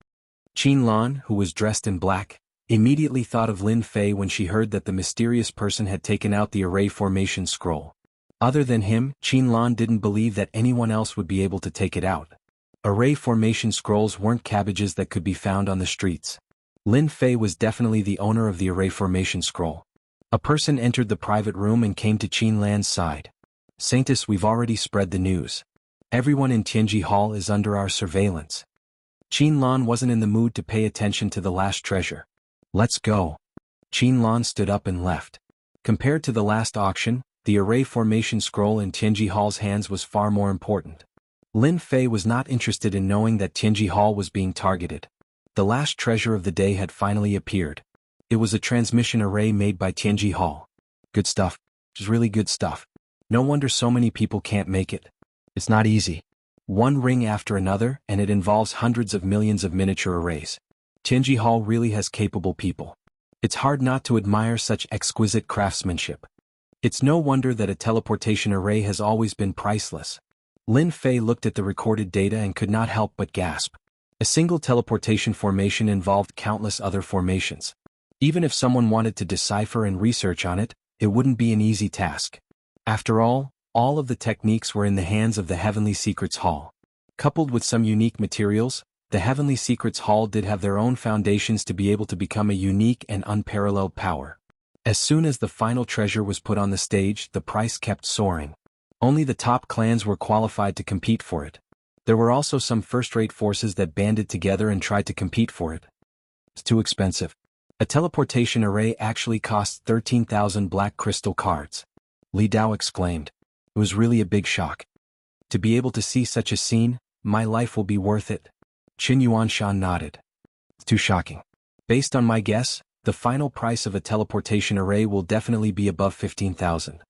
Qin Lan, who was dressed in black, immediately thought of Lin Fei when she heard that the mysterious person had taken out the array formation scroll. Other than him, Qin Lan didn't believe that anyone else would be able to take it out. Array formation scrolls weren't cabbages that could be found on the streets. Lin Fei was definitely the owner of the array formation scroll. A person entered the private room and came to Qin Lan's side. Saintus, we've already spread the news. Everyone in Tianji Hall is under our surveillance. Qin Lan wasn't in the mood to pay attention to the last treasure. Let's go. Qin Lan stood up and left. Compared to the last auction, the array formation scroll in Tianji Hall's hands was far more important. Lin Fei was not interested in knowing that Tianji Hall was being targeted. The last treasure of the day had finally appeared. It was a transmission array made by Tianji Hall. Good stuff. Just really good stuff. No wonder so many people can't make it. It's not easy. One ring after another, and it involves hundreds of millions of miniature arrays. Tianji Hall really has capable people. It's hard not to admire such exquisite craftsmanship. It's no wonder that a teleportation array has always been priceless. Lin Fei looked at the recorded data and could not help but gasp. A single teleportation formation involved countless other formations. Even if someone wanted to decipher and research on it, it wouldn't be an easy task. After all of the techniques were in the hands of the Heavenly Secrets Hall. Coupled with some unique materials, the Heavenly Secrets Hall did have their own foundations to be able to become a unique and unparalleled power. As soon as the final treasure was put on the stage, the price kept soaring. Only the top clans were qualified to compete for it. There were also some first-rate forces that banded together and tried to compete for it. It's too expensive. A teleportation array actually costs 13,000 black crystal cards. Li Dao exclaimed. It was really a big shock. To be able to see such a scene, my life will be worth it. Qin Yuanshan nodded. It's too shocking. Based on my guess, the final price of a teleportation array will definitely be above 15,000.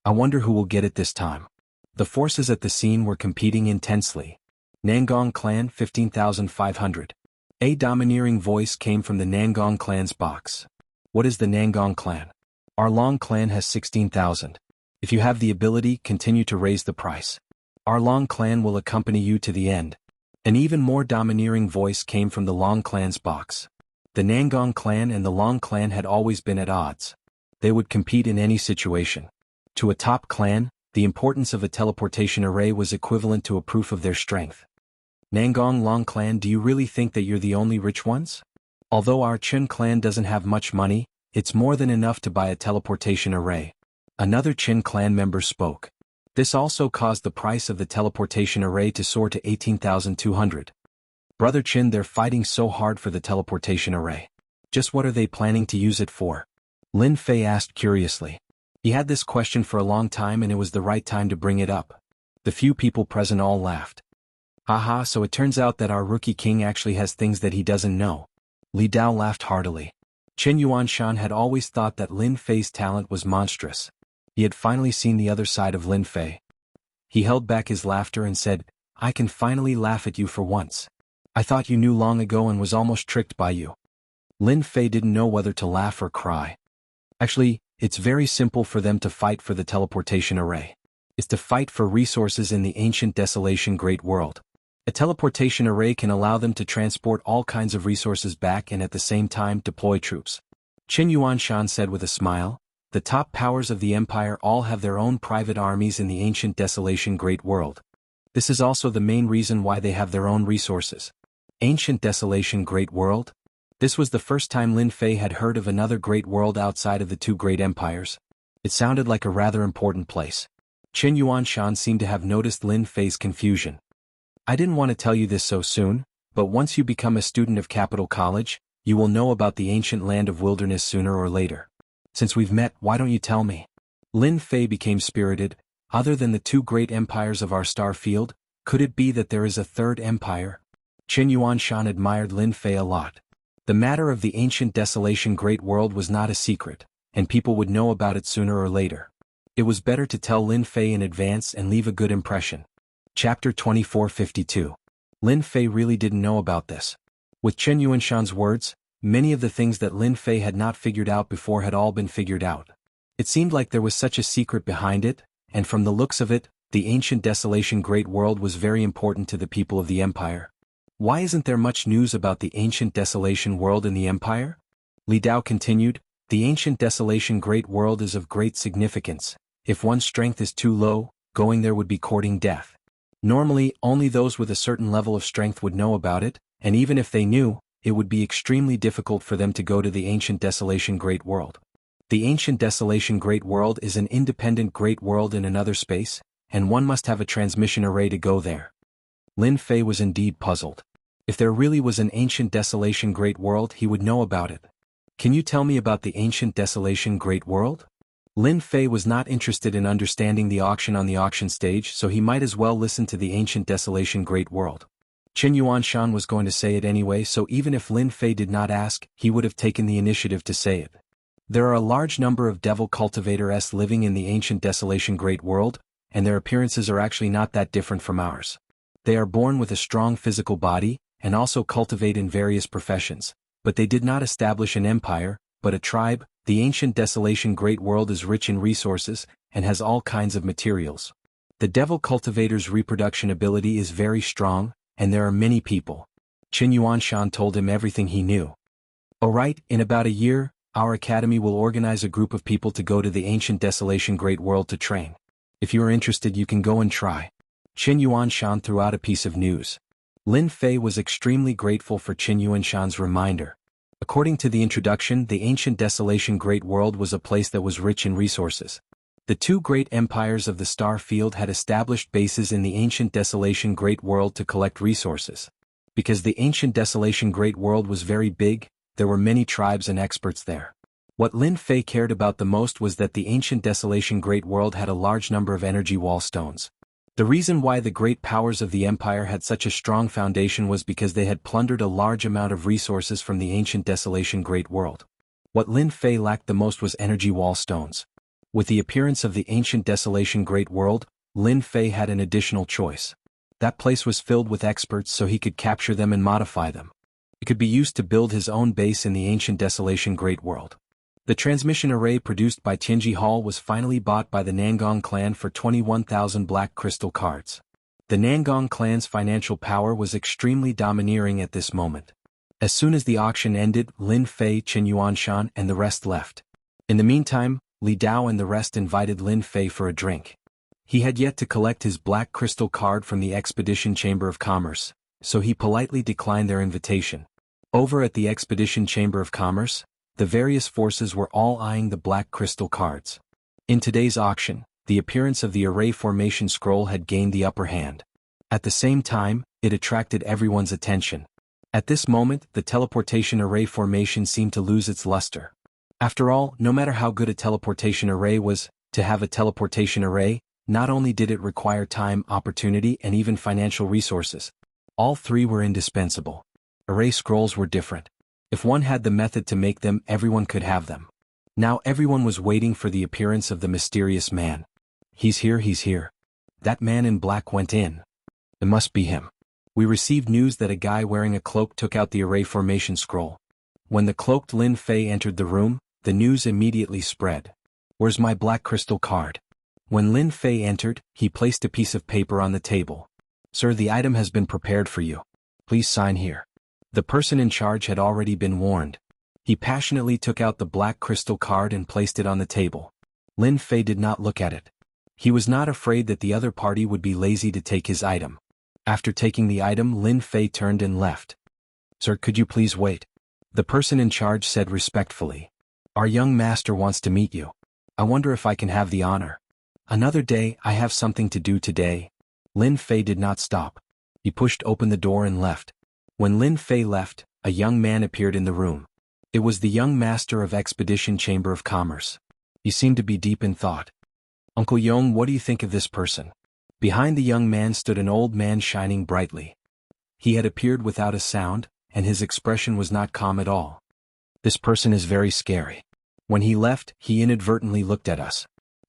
I wonder who will get it this time. The forces at the scene were competing intensely. Nangong clan 15,500. A domineering voice came from the Nangong clan's box. What is the Nangong clan? Our Long clan has 16,000. If you have the ability, continue to raise the price. Our Long clan will accompany you to the end. An even more domineering voice came from the Long clan's box. The Nangong clan and the Long clan had always been at odds. They would compete in any situation. To a top clan, the importance of a teleportation array was equivalent to a proof of their strength. Nangong Long clan, do you really think that you're the only rich ones? Although our Chin clan doesn't have much money, it's more than enough to buy a teleportation array. Another Chin clan member spoke. This also caused the price of the teleportation array to soar to 18,200. Brother Chin, they're fighting so hard for the teleportation array. Just what are they planning to use it for? Lin Fei asked curiously. He had this question for a long time and it was the right time to bring it up. The few people present all laughed. Haha, so it turns out that our rookie king actually has things that he doesn't know. Li Dao laughed heartily. Chen Yuanshan had always thought that Lin Fei's talent was monstrous. He had finally seen the other side of Lin Fei. He held back his laughter and said, I can finally laugh at you for once. I thought you knew long ago and was almost tricked by you. Lin Fei didn't know whether to laugh or cry. Actually, it's very simple for them to fight for the teleportation array. It's to fight for resources in the ancient desolation great world. A teleportation array can allow them to transport all kinds of resources back and at the same time deploy troops. Qin Yuanshan said with a smile, the top powers of the empire all have their own private armies in the ancient desolation great world. This is also the main reason why they have their own resources. Ancient desolation great world? This was the first time Lin Fei had heard of another great world outside of the two great empires. It sounded like a rather important place. Qin Yuanshan seemed to have noticed Lin Fei's confusion. I didn't want to tell you this so soon, but once you become a student of Capital College, you will know about the ancient land of wilderness sooner or later. Since we've met, why don't you tell me? Lin Fei became spirited. Other than the two great empires of our star field, could it be that there is a third empire? Qin Yuanshan admired Lin Fei a lot. The matter of the ancient desolation great world was not a secret, and people would know about it sooner or later. It was better to tell Lin Fei in advance and leave a good impression. Chapter 2452. Lin Fei really didn't know about this. With Chen Yuanshan's words, many of the things that Lin Fei had not figured out before had all been figured out. It seemed like there was such a secret behind it, and from the looks of it, the ancient desolation great world was very important to the people of the empire. Why isn't there much news about the ancient desolation world in the empire? Li Dao continued, the ancient desolation great world is of great significance. If one's strength is too low, going there would be courting death. Normally, only those with a certain level of strength would know about it, and even if they knew, it would be extremely difficult for them to go to the ancient desolation great world. The ancient desolation great world is an independent great world in another space, and one must have a transmission array to go there. Lin Fei was indeed puzzled. If there really was an ancient desolation great world, he would know about it. Can you tell me about the ancient desolation great world? Lin Fei was not interested in understanding the auction on the auction stage, so he might as well listen to the ancient desolation great world. Qin Yuanshan was going to say it anyway, so even if Lin Fei did not ask, he would have taken the initiative to say it. There are a large number of devil cultivators living in the ancient desolation great world, and their appearances are actually not that different from ours. They are born with a strong physical body, and also cultivate in various professions, but they did not establish an empire, but a tribe. The ancient desolation great world is rich in resources, and has all kinds of materials. The devil cultivator's reproduction ability is very strong, and there are many people. Qin Yuanshan told him everything he knew. Alright, in about a year, our academy will organize a group of people to go to the ancient desolation great world to train. If you are interested, you can go and try. Qin Yuanshan threw out a piece of news. Lin Fei was extremely grateful for Qin Yuanshan's reminder. According to the introduction, the ancient desolation great world was a place that was rich in resources. The two great empires of the star field had established bases in the ancient desolation great world to collect resources. Because the ancient desolation great world was very big, there were many tribes and experts there. What Lin Fei cared about the most was that the ancient desolation great world had a large number of energy wall stones. The reason why the great powers of the empire had such a strong foundation was because they had plundered a large amount of resources from the ancient desolation great world. What Lin Fei lacked the most was energy wall stones. With the appearance of the ancient desolation great world, Lin Fei had an additional choice. That place was filled with experts so he could capture them and modify them. It could be used to build his own base in the ancient Desolation Great World. The transmission array produced by Tianji Hall was finally bought by the Nangong clan for 21,000 black crystal cards. The Nangong clan's financial power was extremely domineering at this moment. As soon as the auction ended, Lin Fei, Chen Yuanshan, and the rest left. In the meantime, Li Dao and the rest invited Lin Fei for a drink. He had yet to collect his black crystal card from the Expedition Chamber of Commerce, so he politely declined their invitation. Over at the Expedition Chamber of Commerce, the various forces were all eyeing the black crystal cards. In today's auction, the appearance of the array formation scroll had gained the upper hand. At the same time, it attracted everyone's attention. At this moment, the teleportation array formation seemed to lose its luster. After all, no matter how good a teleportation array was, to have a teleportation array, not only did it require time, opportunity, and even financial resources. All three were indispensable. Array scrolls were different. If one had the method to make them, everyone could have them. Now everyone was waiting for the appearance of the mysterious man. He's here, he's here. That man in black went in. It must be him. We received news that a guy wearing a cloak took out the array formation scroll. When the cloaked Lin Fei entered the room, the news immediately spread. Where's my black crystal card? When Lin Fei entered, he placed a piece of paper on the table. Sir, the item has been prepared for you. Please sign here. The person in charge had already been warned. He passionately took out the black crystal card and placed it on the table. Lin Fei did not look at it. He was not afraid that the other party would be lazy to take his item. After taking the item, Lin Fei turned and left. Sir, could you please wait? The person in charge said respectfully. Our young master wants to meet you. I wonder if I can have the honor. Another day, I have something to do today. Lin Fei did not stop. He pushed open the door and left. When Lin Fei left, a young man appeared in the room. It was the young master of Expedition Chamber of Commerce. He seemed to be deep in thought. Uncle Yong, what do you think of this person? Behind the young man stood an old man shining brightly. He had appeared without a sound, and his expression was not calm at all. This person is very scary. When he left, he inadvertently looked at us.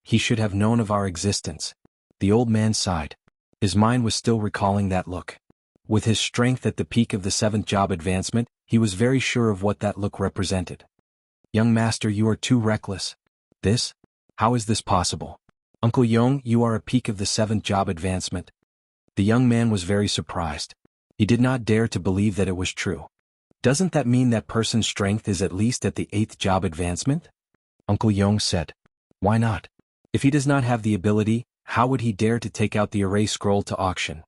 He should have known of our existence. The old man sighed. His mind was still recalling that look. With his strength at the peak of the 7th job advancement, he was very sure of what that look represented. Young master, you are too reckless. This? How is this possible? Uncle Yong, you are a peak of the 7th job advancement. The young man was very surprised. He did not dare to believe that it was true. Doesn't that mean that person's strength is at least at the 8th job advancement? Uncle Yong said. Why not? If he does not have the ability, how would he dare to take out the array scroll to auction?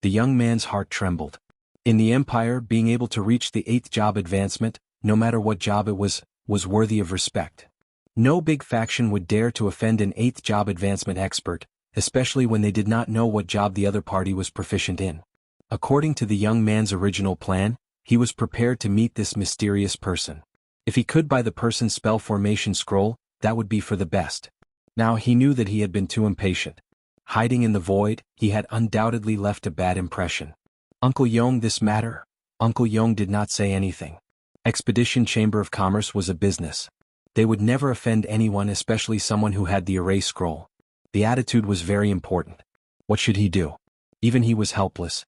The young man's heart trembled. In the Empire, being able to reach the 8th job advancement, no matter what job it was worthy of respect. No big faction would dare to offend an 8th job advancement expert, especially when they did not know what job the other party was proficient in. According to the young man's original plan, he was prepared to meet this mysterious person. If he could buy the person's spell formation scroll, that would be for the best. Now he knew that he had been too impatient. Hiding in the void, he had undoubtedly left a bad impression. Uncle Yong, this matter? Uncle Yong did not say anything. Expedition Chamber of Commerce was a business. They would never offend anyone, especially someone who had the array scroll. The attitude was very important. What should he do? Even he was helpless.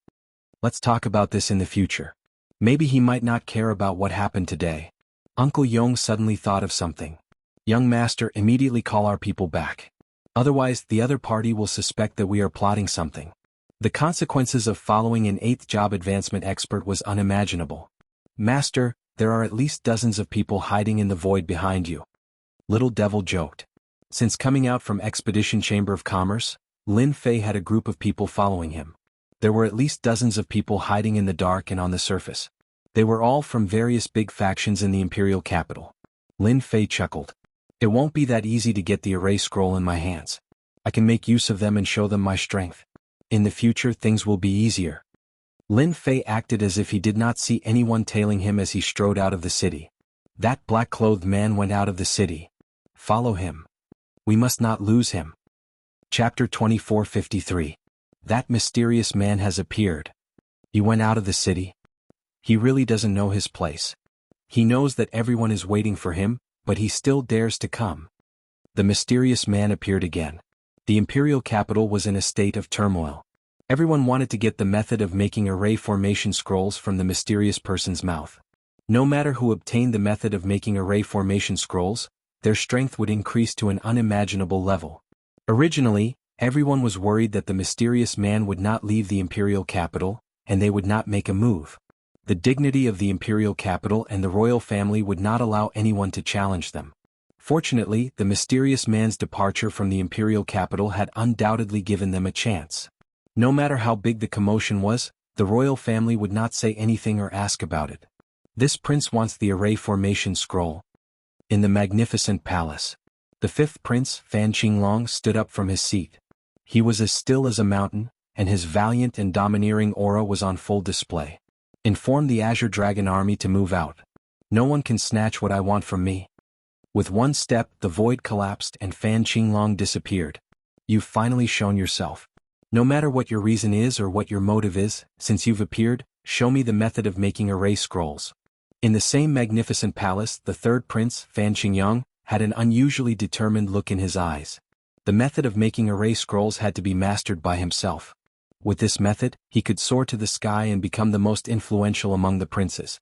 Let's talk about this in the future. Maybe he might not care about what happened today. Uncle Yong suddenly thought of something. Young master, immediately call our people back. Otherwise, the other party will suspect that we are plotting something. The consequences of following an 8th job advancement expert was unimaginable. Master, there are at least dozens of people hiding in the void behind you. Little Devil joked. Since coming out from Expedition Chamber of Commerce, Lin Fei had a group of people following him. There were at least dozens of people hiding in the dark and on the surface. They were all from various big factions in the imperial capital. Lin Fei chuckled. It won't be that easy to get the array scroll in my hands. I can make use of them and show them my strength. In the future, things will be easier. Lin Fei acted as if he did not see anyone tailing him as he strode out of the city. That black-clothed man went out of the city. Follow him. We must not lose him. Chapter 2453. That mysterious man has appeared. He went out of the city. He really doesn't know his place. He knows that everyone is waiting for him, but he still dares to come. The mysterious man appeared again. The imperial capital was in a state of turmoil. Everyone wanted to get the method of making array formation scrolls from the mysterious person's mouth. No matter who obtained the method of making array formation scrolls, their strength would increase to an unimaginable level. Originally, everyone was worried that the mysterious man would not leave the imperial capital, and they would not make a move. The dignity of the imperial capital and the royal family would not allow anyone to challenge them. Fortunately, the mysterious man's departure from the imperial capital had undoubtedly given them a chance. No matter how big the commotion was, the royal family would not say anything or ask about it. This prince wants the array formation scroll. In the magnificent palace, the fifth prince, Fan Qinglong, stood up from his seat. He was as still as a mountain, and his valiant and domineering aura was on full display. Inform the Azure Dragon army to move out. No one can snatch what I want from me. With one step, the void collapsed and Fan Qinglong disappeared. You've finally shown yourself. No matter what your reason is or what your motive is, since you've appeared, show me the method of making array scrolls. In the same magnificent palace, the third prince, Fan Qingyang, had an unusually determined look in his eyes. The method of making array scrolls had to be mastered by himself. With this method, he could soar to the sky and become the most influential among the princes.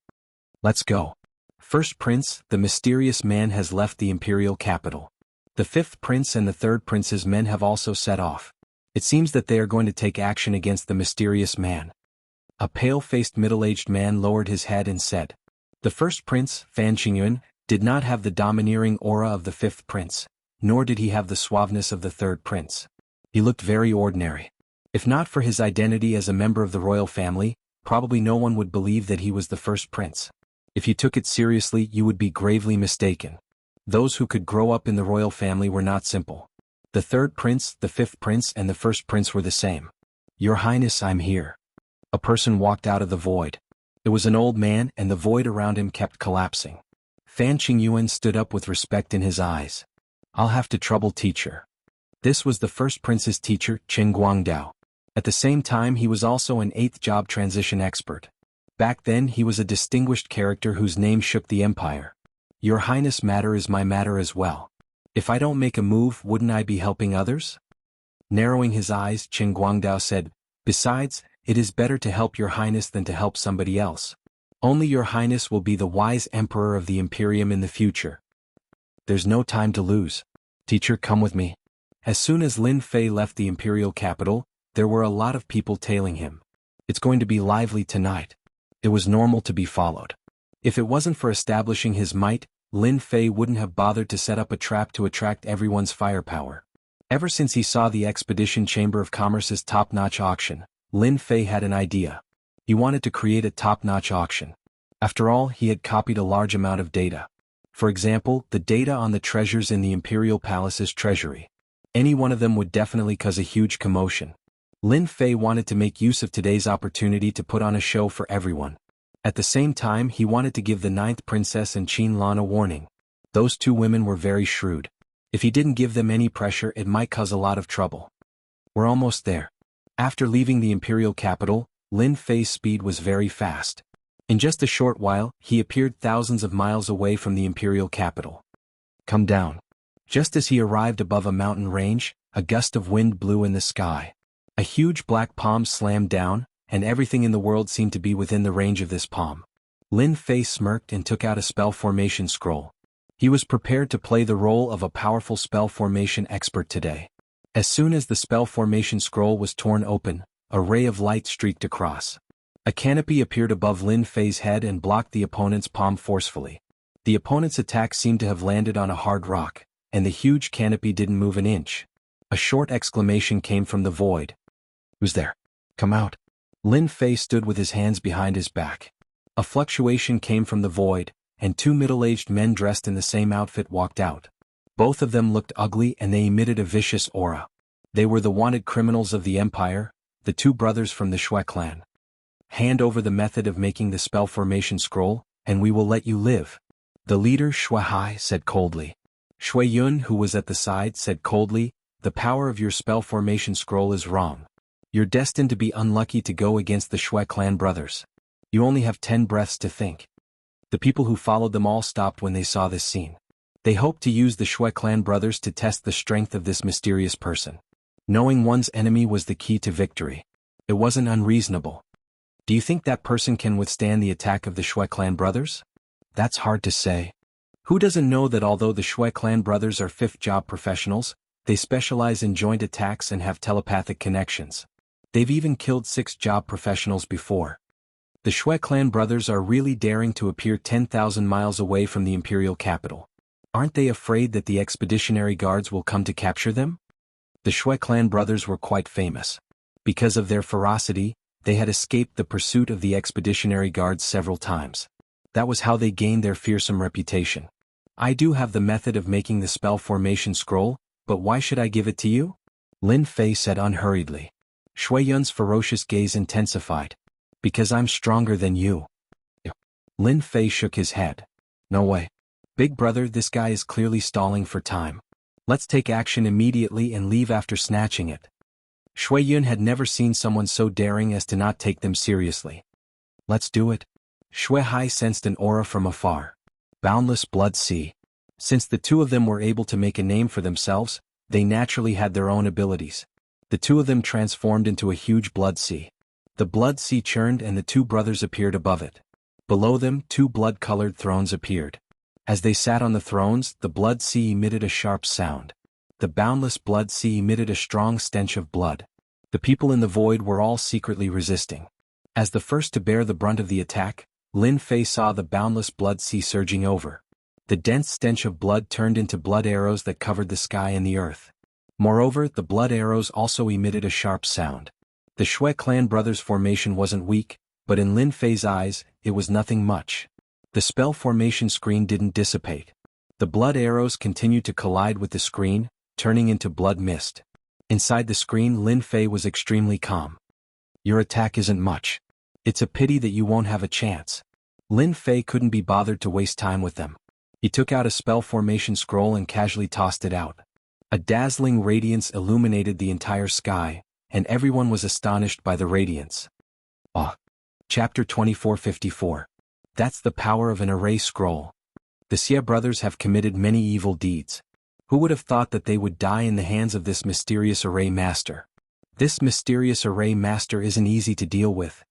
Let's go. First prince, the mysterious man has left the imperial capital. The fifth prince and the third prince's men have also set off. It seems that they are going to take action against the mysterious man. A pale-faced middle-aged man lowered his head and said. The first prince, Fan Qingyun, did not have the domineering aura of the fifth prince, nor did he have the suaveness of the third prince. He looked very ordinary. If not for his identity as a member of the royal family, probably no one would believe that he was the first prince. If you took it seriously, you would be gravely mistaken. Those who could grow up in the royal family were not simple. The third prince, the fifth prince, and the first prince were the same. Your Highness, I'm here. A person walked out of the void. It was an old man, and the void around him kept collapsing. Fan Qingyuan stood up with respect in his eyes. I'll have to trouble teacher. This was the first prince's teacher, Qin Guangdao. At the same time, he was also an 8th job transition expert. Back then, he was a distinguished character whose name shook the empire. Your Highness' matter is my matter as well. If I don't make a move, wouldn't I be helping others? Narrowing his eyes, Qin Guangdao said, Besides, it is better to help your Highness than to help somebody else. Only your Highness will be the wise emperor of the Imperium in the future. There's no time to lose. Teacher, come with me. As soon as Lin Fei left the imperial capital, there were a lot of people tailing him. It's going to be lively tonight. It was normal to be followed. If it wasn't for establishing his might, Lin Fei wouldn't have bothered to set up a trap to attract everyone's firepower. Ever since he saw the Expedition Chamber of Commerce's top-notch auction, Lin Fei had an idea. He wanted to create a top-notch auction. After all, he had copied a large amount of data. For example, the data on the treasures in the Imperial Palace's treasury. Any one of them would definitely cause a huge commotion. Lin Fei wanted to make use of today's opportunity to put on a show for everyone. At the same time, he wanted to give the 9th princess and Qin Lan a warning. Those two women were very shrewd. If he didn't give them any pressure, it might cause a lot of trouble. We're almost there. After leaving the imperial capital, Lin Fei's speed was very fast. In just a short while, he appeared thousands of miles away from the imperial capital. Come down. Just as he arrived above a mountain range, a gust of wind blew in the sky. A huge black palm slammed down, and everything in the world seemed to be within the range of this palm. Lin Fei smirked and took out a spell formation scroll. He was prepared to play the role of a powerful spell formation expert today. As soon as the spell formation scroll was torn open, a ray of light streaked across. A canopy appeared above Lin Fei's head and blocked the opponent's palm forcefully. The opponent's attack seemed to have landed on a hard rock, and the huge canopy didn't move an inch. A short exclamation came from the void. Who's there? Come out. Lin Fei stood with his hands behind his back. A fluctuation came from the void, and two middle-aged men dressed in the same outfit walked out. Both of them looked ugly and they emitted a vicious aura. They were the wanted criminals of the empire, the two brothers from the Shui clan. Hand over the method of making the spell formation scroll, and we will let you live. The leader Shui Hai said coldly. Shui Yun, who was at the side, said coldly, The power of your spell formation scroll is wrong. You're destined to be unlucky to go against the Shui clan brothers. You only have 10 breaths to think. The people who followed them all stopped when they saw this scene. They hoped to use the Shui clan brothers to test the strength of this mysterious person. Knowing one's enemy was the key to victory. It wasn't unreasonable. Do you think that person can withstand the attack of the Shui clan brothers? That's hard to say. Who doesn't know that although the Shui clan brothers are fifth job professionals, they specialize in joint attacks and have telepathic connections. They've even killed sixth job professionals before. The Shui clan brothers are really daring to appear 10,000 miles away from the imperial capital. Aren't they afraid that the expeditionary guards will come to capture them? The Shui clan brothers were quite famous. Because of their ferocity, they had escaped the pursuit of the expeditionary guards several times. That was how they gained their fearsome reputation. I do have the method of making the spell formation scroll, but why should I give it to you? Lin Fei said unhurriedly. Shui Yun's ferocious gaze intensified. Because I'm stronger than you. Lin Fei shook his head. No way. Big brother, this guy is clearly stalling for time. Let's take action immediately and leave after snatching it. Shui Yun had never seen someone so daring as to not take them seriously. Let's do it. Shui Hai sensed an aura from afar. Boundless blood sea. Since the two of them were able to make a name for themselves, they naturally had their own abilities. The two of them transformed into a huge blood sea. The blood sea churned and the two brothers appeared above it. Below them, two blood-colored thrones appeared. As they sat on the thrones, the blood sea emitted a sharp sound. The boundless blood sea emitted a strong stench of blood. The people in the void were all secretly resisting. As the first to bear the brunt of the attack, Lin Fei saw the boundless blood sea surging over. The dense stench of blood turned into blood arrows that covered the sky and the earth. Moreover, the blood arrows also emitted a sharp sound. The Shui clan brothers' formation wasn't weak, but in Lin Fei's eyes, it was nothing much. The spell formation screen didn't dissipate. The blood arrows continued to collide with the screen, turning into blood mist. Inside the screen, Lin Fei was extremely calm. Your attack isn't much. It's a pity that you won't have a chance. Lin Fei couldn't be bothered to waste time with them. He took out a spell formation scroll and casually tossed it out. A dazzling radiance illuminated the entire sky, and everyone was astonished by the radiance. Chapter 2454. That's the power of an array scroll. The Xie brothers have committed many evil deeds. Who would have thought that they would die in the hands of this mysterious array master? This mysterious array master isn't easy to deal with.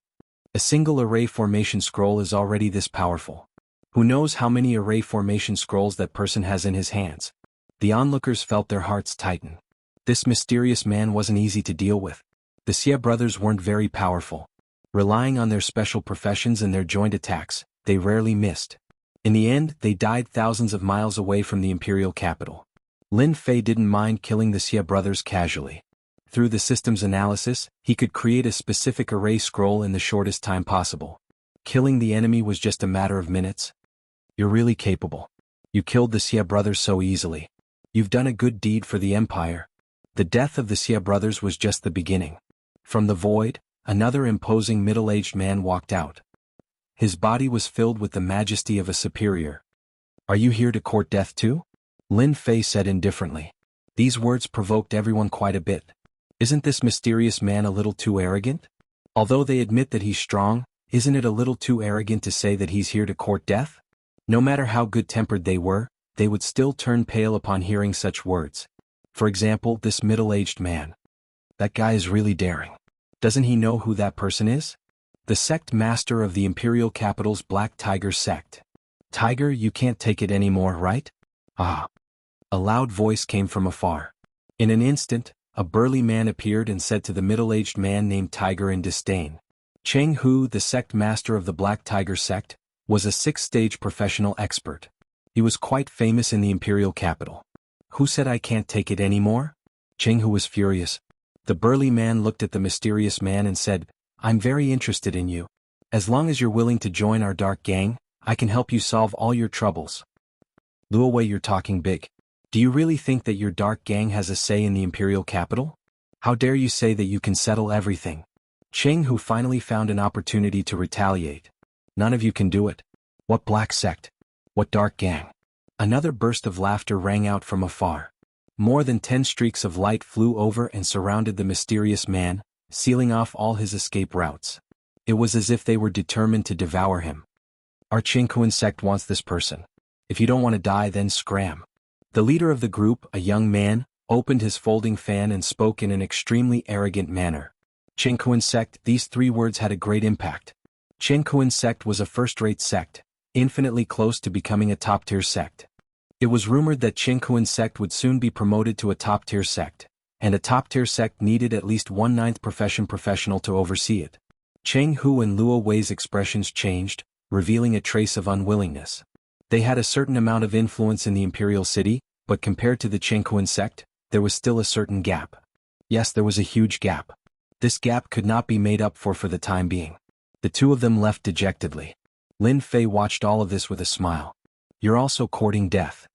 A single array formation scroll is already this powerful. Who knows how many array formation scrolls that person has in his hands? The onlookers felt their hearts tighten. This mysterious man wasn't easy to deal with. The Xie brothers weren't very powerful. Relying on their special professions and their joint attacks, they rarely missed. In the end, they died thousands of miles away from the imperial capital. Lin Fei didn't mind killing the Xie brothers casually. Through the system's analysis, he could create a specific array scroll in the shortest time possible. Killing the enemy was just a matter of minutes. You're really capable. You killed the Xie brothers so easily. You've done a good deed for the empire. The death of the Xie brothers was just the beginning. From the void, another imposing middle-aged man walked out. His body was filled with the majesty of a superior. Are you here to court death too? Lin Fei said indifferently. These words provoked everyone quite a bit. Isn't this mysterious man a little too arrogant? Although they admit that he's strong, isn't it a little too arrogant to say that he's here to court death? No matter how good-tempered they were, they would still turn pale upon hearing such words. For example, this middle-aged man. That guy is really daring. Doesn't he know who that person is? The sect master of the imperial capital's Black Tiger sect. Tiger, you can't take it anymore, right? Ah. A loud voice came from afar. In an instant, a burly man appeared and said to the middle-aged man named Tiger in disdain. Cheng Hu, the sect master of the Black Tiger sect, was a sixth-stage professional expert. He was quite famous in the imperial capital. Who said I can't take it anymore? Cheng Hu was furious. The burly man looked at the mysterious man and said, I'm very interested in you. As long as you're willing to join our dark gang, I can help you solve all your troubles. Luowei, you're talking big. Do you really think that your dark gang has a say in the imperial capital? How dare you say that you can settle everything? Cheng Hu finally found an opportunity to retaliate. None of you can do it. What black sect? What dark gang? Another burst of laughter rang out from afar. More than 10 streaks of light flew over and surrounded the mysterious man, sealing off all his escape routes. It was as if they were determined to devour him. Our Qingkuan sect wants this person. If you don't want to die, then scram. The leader of the group, a young man, opened his folding fan and spoke in an extremely arrogant manner. Chengkuan sect, these three words had a great impact. Chengkuan sect was a first-rate sect, infinitely close to becoming a top-tier sect. It was rumored that Chengkuan sect would soon be promoted to a top-tier sect, and a top-tier sect needed at least 1/9 professional to oversee it. Cheng Hu and Luo Wei's expressions changed, revealing a trace of unwillingness. They had a certain amount of influence in the imperial city, but compared to the Chengkuan sect, there was still a certain gap. Yes, there was a huge gap. This gap could not be made up for the time being. The two of them left dejectedly. Lin Fei watched all of this with a smile. You're also courting death.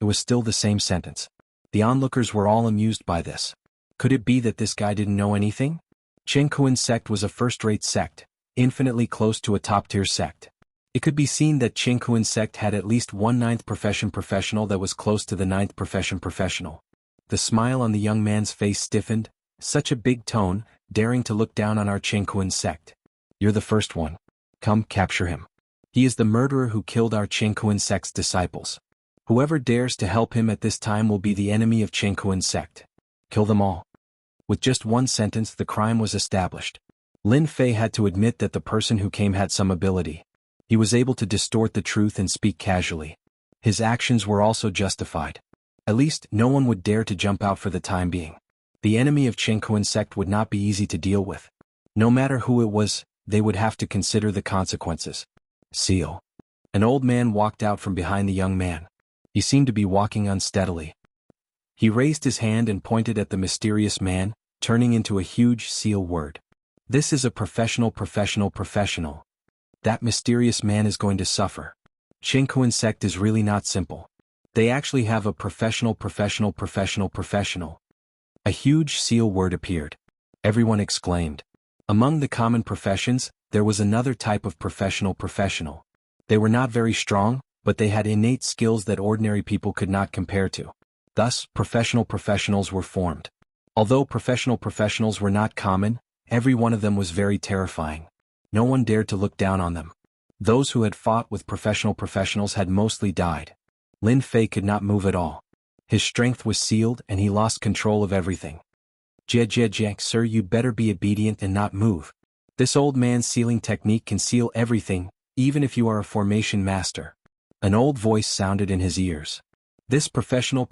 It was still the same sentence. The onlookers were all amused by this. Could it be that this guy didn't know anything? Chengkuan sect was a first-rate sect, infinitely close to a top-tier sect. It could be seen that Chengkuan sect had at least 1/9 professional that was close to the 9th professional. The smile on the young man's face stiffened. Such a big tone, daring to look down on our Chengkuan sect. You're the first one. Come, capture him. He is the murderer who killed our Chengkuan sect's disciples. Whoever dares to help him at this time will be the enemy of Chengkuan sect. Kill them all. With just one sentence, the crime was established. Lin Fei had to admit that the person who came had some ability. He was able to distort the truth and speak casually. His actions were also justified. At least, no one would dare to jump out for the time being. The enemy of Chengkuan sect would not be easy to deal with. No matter who it was, they would have to consider the consequences. Seal. An old man walked out from behind the young man. He seemed to be walking unsteadily. He raised his hand and pointed at the mysterious man, turning into a huge seal word. This is a professional. That mysterious man is going to suffer. Chengkuan sect is really not simple. They actually have a professional. A huge seal word appeared. Everyone exclaimed. Among the common professions, there was another type of professional. They were not very strong, but they had innate skills that ordinary people could not compare to. Thus, professionals were formed. Although professionals were not common, every one of them was very terrifying. No one dared to look down on them. Those who had fought with professionals had mostly died. Lin Fei could not move at all. His strength was sealed and he lost control of everything. Jie, sir, you'd better be obedient and not move. This old man's sealing technique can seal everything, even if you are a formation master. An old voice sounded in his ears. This professional of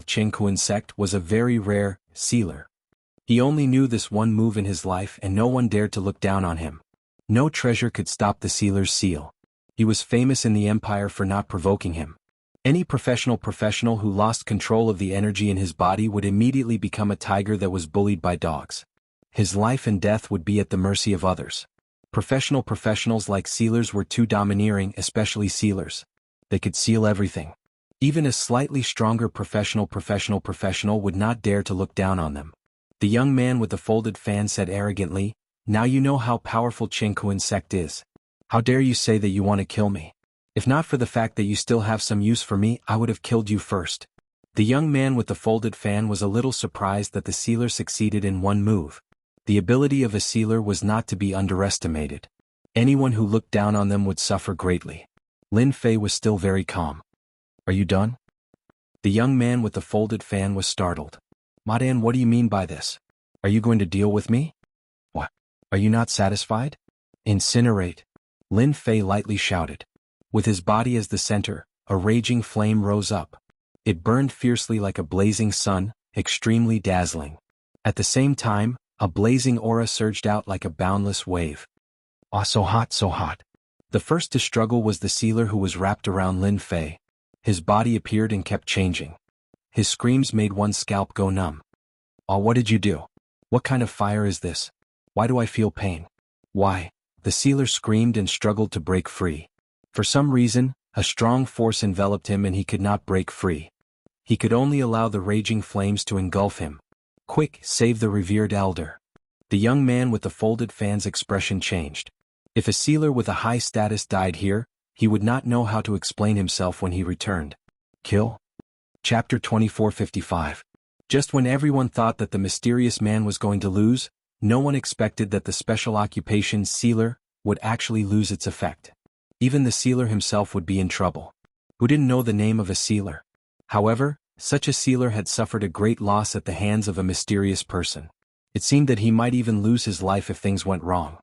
Chengkuan sect was a very rare sealer. He only knew this one move in his life and no one dared to look down on him. No treasure could stop the sealer's seal. He was famous in the empire for not provoking him. Any professional who lost control of the energy in his body would immediately become a tiger that was bullied by dogs. His life and death would be at the mercy of others. Professionals like sealers were too domineering, especially sealers. They could seal everything. Even a slightly stronger professional would not dare to look down on them. The young man with the folded fan said arrogantly, "Now you know how powerful Chengkuan sect is. How dare you say that you want to kill me? If not for the fact that you still have some use for me, I would have killed you first." The young man with the folded fan was a little surprised that the sealer succeeded in one move. The ability of a sealer was not to be underestimated. Anyone who looked down on them would suffer greatly. Lin Fei was still very calm. "Are you done?" The young man with the folded fan was startled. "Madan, what do you mean by this? Are you going to deal with me? What? Are you not satisfied?" "Incinerate!" Lin Fei lightly shouted. With his body as the center, a raging flame rose up. It burned fiercely like a blazing sun, extremely dazzling. At the same time, a blazing aura surged out like a boundless wave. "Ah, so hot. The first to struggle was the sealer who was wrapped around Lin Fei. His body appeared and kept changing. His screams made one's scalp go numb. "Ah, what did you do? What kind of fire is this? Why do I feel pain? Why?" The sealer screamed and struggled to break free. For some reason, a strong force enveloped him and he could not break free. He could only allow the raging flames to engulf him. "Quick, save the revered elder." The young man with the folded fan's expression changed. If a sealer with a high status died here, he would not know how to explain himself when he returned. Kill? Chapter 2455. Just when everyone thought that the mysterious man was going to lose, no one expected that the special occupation sealer would actually lose its effect. Even the sealer himself would be in trouble. Who didn't know the name of a sealer? However, such a sealer had suffered a great loss at the hands of a mysterious person. It seemed that he might even lose his life if things went wrong.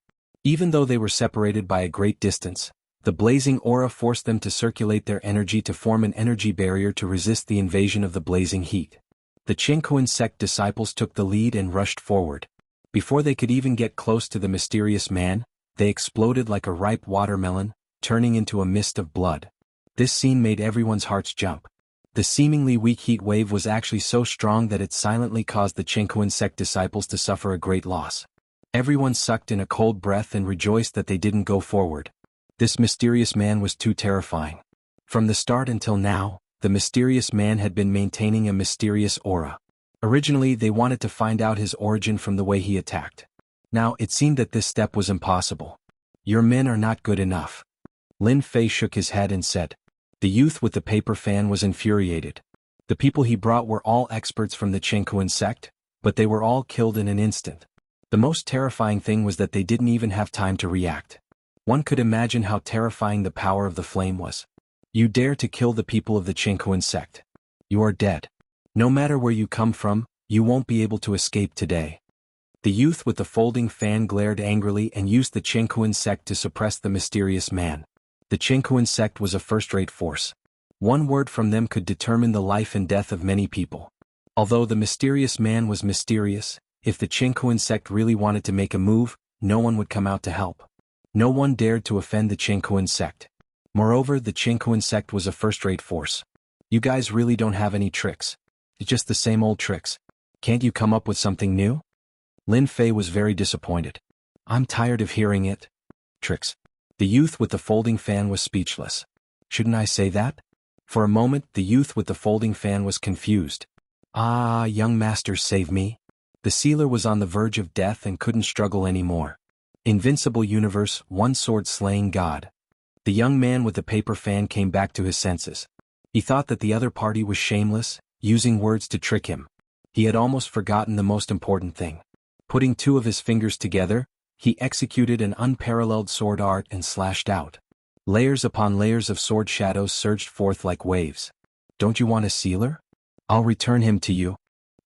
Even though they were separated by a great distance, the blazing aura forced them to circulate their energy to form an energy barrier to resist the invasion of the blazing heat. The Qingquan sect disciples took the lead and rushed forward. Before they could even get close to the mysterious man, they exploded like a ripe watermelon, turning into a mist of blood. This scene made everyone's hearts jump. The seemingly weak heat wave was actually so strong that it silently caused the Qingquan sect disciples to suffer a great loss. Everyone sucked in a cold breath and rejoiced that they didn't go forward. This mysterious man was too terrifying. From the start until now, the mysterious man had been maintaining a mysterious aura. Originally, they wanted to find out his origin from the way he attacked. Now, it seemed that this step was impossible. Your men are not good enough. Lin Fei shook his head and said. The youth with the paper fan was infuriated. The people he brought were all experts from the Qingquan sect, but they were all killed in an instant. The most terrifying thing was that they didn't even have time to react. One could imagine how terrifying the power of the flame was. You dare to kill the people of the Qingquan sect. You are dead. No matter where you come from, you won't be able to escape today. The youth with the folding fan glared angrily and used the Qingquan sect to suppress the mysterious man. The Qingquan sect was a first-rate force. One word from them could determine the life and death of many people. Although the mysterious man was mysterious, if the Qingquan sect really wanted to make a move, no one would come out to help. No one dared to offend the Qingquan sect. Moreover, the Qingquan sect was a first-rate force. You guys really don't have any tricks. It's just the same old tricks. Can't you come up with something new? Lin Fei was very disappointed. I'm tired of hearing it. Tricks. The youth with the folding fan was speechless. Shouldn't I say that? For a moment, the youth with the folding fan was confused. Ah, young master, save me. The sealer was on the verge of death and couldn't struggle anymore. Invincible universe, one sword slaying god. The young man with the paper fan came back to his senses. He thought that the other party was shameless, using words to trick him. He had almost forgotten the most important thing. Putting two of his fingers together, he executed an unparalleled sword art and slashed out. Layers upon layers of sword shadows surged forth like waves. Don't you want a sealer? I'll return him to you.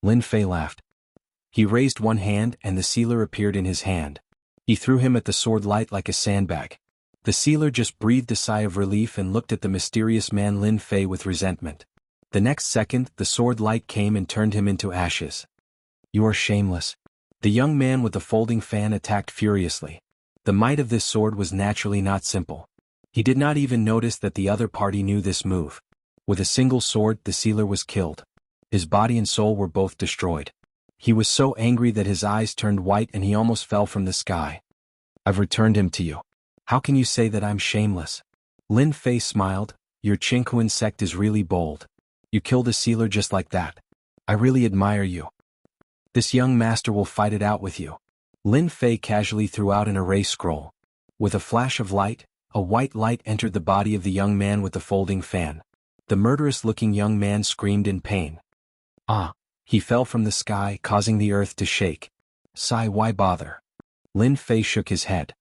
Lin Fei laughed. He raised one hand and the sealer appeared in his hand. He threw him at the sword light like a sandbag. The sealer just breathed a sigh of relief and looked at the mysterious man Lin Fei with resentment. The next second, the sword light came and turned him into ashes. You are shameless. The young man with the folding fan attacked furiously. The might of this sword was naturally not simple. He did not even notice that the other party knew this move. With a single sword, the sealer was killed. His body and soul were both destroyed. He was so angry that his eyes turned white and he almost fell from the sky. I've returned him to you. How can you say that I'm shameless? Lin Fei smiled. Your Qingquan sect is really bold. You killed a sealer just like that. I really admire you. This young master will fight it out with you. Lin Fei casually threw out an array scroll. With a flash of light, a white light entered the body of the young man with the folding fan. The murderous-looking young man screamed in pain. Ah! He fell from the sky, causing the earth to shake. Sigh, why bother? Lin Fei shook his head.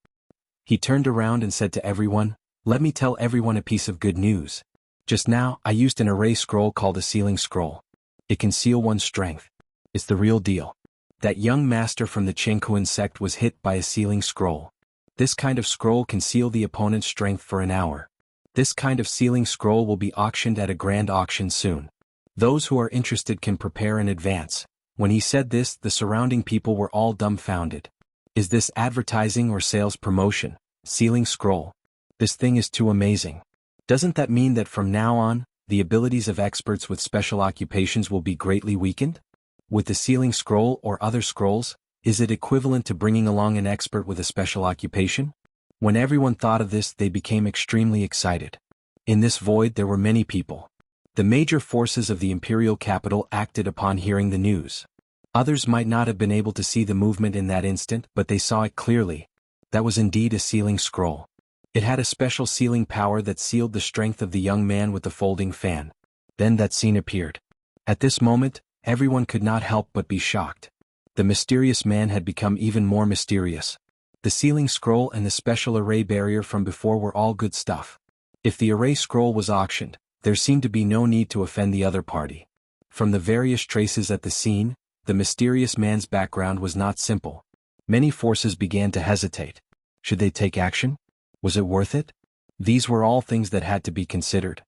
He turned around and said to everyone, let me tell everyone a piece of good news. Just now, I used an array scroll called a sealing scroll. It can seal one's strength. It's the real deal. That young master from the Qingquan sect was hit by a sealing scroll. This kind of scroll can seal the opponent's strength for an hour. This kind of sealing scroll will be auctioned at a grand auction soon. Those who are interested can prepare in advance. When he said this, the surrounding people were all dumbfounded. Is this advertising or sales promotion? Sealing scroll. This thing is too amazing. Doesn't that mean that from now on, the abilities of experts with special occupations will be greatly weakened? With the sealing scroll or other scrolls, is it equivalent to bringing along an expert with a special occupation? When everyone thought of this, they became extremely excited. In this void there were many people. The major forces of the imperial capital acted upon hearing the news. Others might not have been able to see the movement in that instant, but they saw it clearly. That was indeed a sealing scroll. It had a special sealing power that sealed the strength of the young man with the folding fan. Then that scene appeared. At this moment, everyone could not help but be shocked. The mysterious man had become even more mysterious. The sealing scroll and the special array barrier from before were all good stuff. If the array scroll was auctioned, there seemed to be no need to offend the other party. From the various traces at the scene, the mysterious man's background was not simple. Many forces began to hesitate. Should they take action? Was it worth it? These were all things that had to be considered.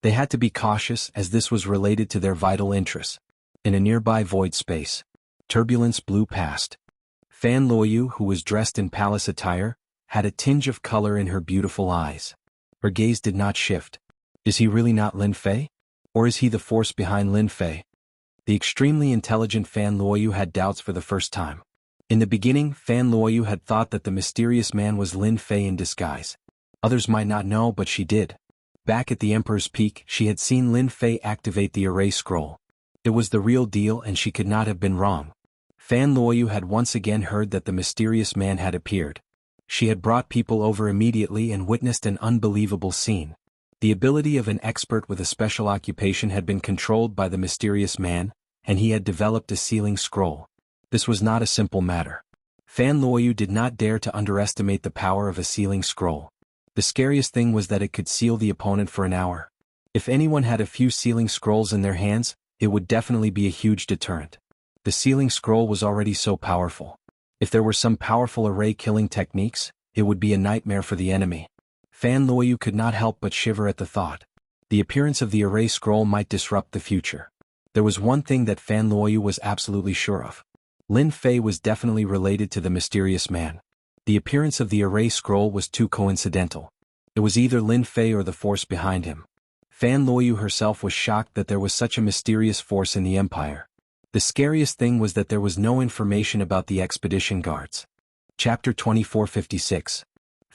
They had to be cautious as this was related to their vital interests. In a nearby void space, turbulence blew past. Fan Luoyu, who was dressed in palace attire, had a tinge of color in her beautiful eyes. Her gaze did not shift. Is he really not Lin Fei? Or is he the force behind Lin Fei? The extremely intelligent Fan Luoyu had doubts for the first time. In the beginning, Fan Luoyu had thought that the mysterious man was Lin Fei in disguise. Others might not know, but she did. Back at the Emperor's Peak, she had seen Lin Fei activate the array scroll. It was the real deal and she could not have been wrong. Fan Luoyu had once again heard that the mysterious man had appeared. She had brought people over immediately and witnessed an unbelievable scene. The ability of an expert with a special occupation had been controlled by the mysterious man, and he had developed a sealing scroll. This was not a simple matter. Fan Luoyu did not dare to underestimate the power of a sealing scroll. The scariest thing was that it could seal the opponent for an hour. If anyone had a few sealing scrolls in their hands, it would definitely be a huge deterrent. The sealing scroll was already so powerful. If there were some powerful array-killing techniques, it would be a nightmare for the enemy. Fan Luoyu could not help but shiver at the thought. The appearance of the array scroll might disrupt the future. There was one thing that Fan Luoyu was absolutely sure of. Lin Fei was definitely related to the mysterious man. The appearance of the array scroll was too coincidental. It was either Lin Fei or the force behind him. Fan Luoyu herself was shocked that there was such a mysterious force in the empire. The scariest thing was that there was no information about the expedition guards. Chapter 2456.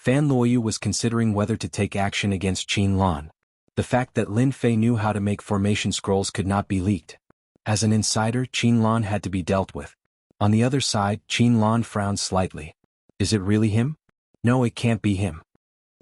Fan Luoyu was considering whether to take action against Qin Lan. The fact that Lin Fei knew how to make formation scrolls could not be leaked. As an insider, Qin Lan had to be dealt with. On the other side, Qin Lan frowned slightly. Is it really him? No, it can't be him.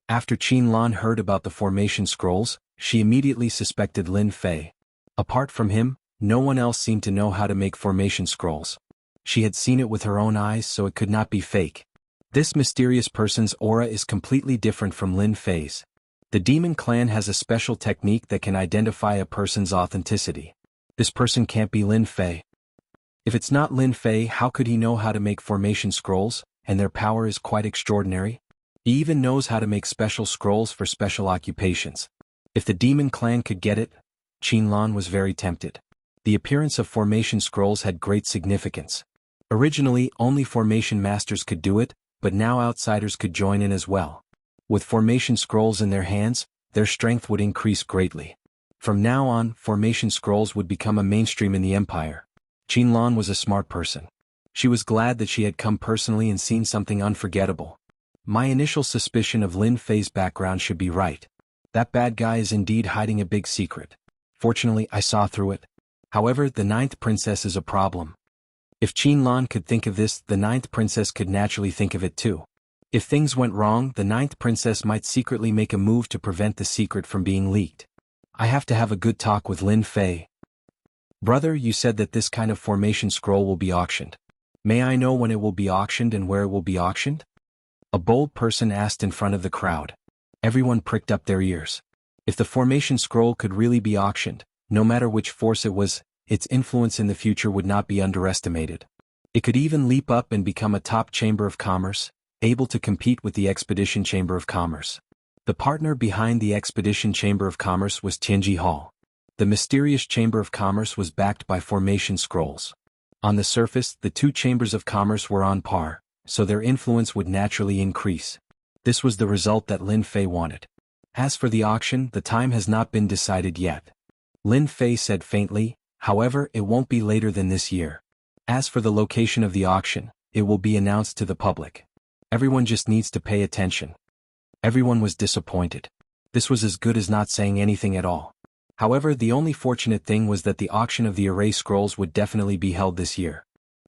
After Qin Lan heard about the formation scrolls, she immediately suspected Lin Fei. Apart from him, no one else seemed to know how to make formation scrolls. She had seen it with her own eyes, so it could not be fake. This mysterious person's aura is completely different from Lin Fei's. The demon clan has a special technique that can identify a person's authenticity. This person can't be Lin Fei. If it's not Lin Fei, how could he know how to make formation scrolls, and their power is quite extraordinary? He even knows how to make special scrolls for special occupations. If the demon clan could get it, Qin Lan was very tempted. The appearance of formation scrolls had great significance. Originally, only formation masters could do it, but now outsiders could join in as well. With formation scrolls in their hands, their strength would increase greatly. From now on, formation scrolls would become a mainstream in the empire. Qin Lan was a smart person. She was glad that she had come personally and seen something unforgettable. My initial suspicion of Lin Fei's background should be right. That bad guy is indeed hiding a big secret. Fortunately, I saw through it. However, the ninth princess is a problem. If Qin Lan could think of this, the ninth princess could naturally think of it too. If things went wrong, the ninth princess might secretly make a move to prevent the secret from being leaked. I have to have a good talk with Lin Fei. Brother, you said that this kind of formation scroll will be auctioned. May I know when it will be auctioned and where it will be auctioned? A bold person asked in front of the crowd. Everyone pricked up their ears. If the formation scroll could really be auctioned, no matter which force it was, its influence in the future would not be underestimated. It could even leap up and become a top chamber of commerce, able to compete with the Expedition Chamber of Commerce. The partner behind the Expedition Chamber of Commerce was Tianji Hall. The mysterious Chamber of Commerce was backed by formation scrolls. On the surface, the two chambers of commerce were on par, so their influence would naturally increase. This was the result that Lin Fei wanted. As for the auction, the time has not been decided yet. Lin Fei said faintly, however, it won't be later than this year. As for the location of the auction, it will be announced to the public. Everyone just needs to pay attention. Everyone was disappointed. This was as good as not saying anything at all. However, the only fortunate thing was that the auction of the array scrolls would definitely be held this year.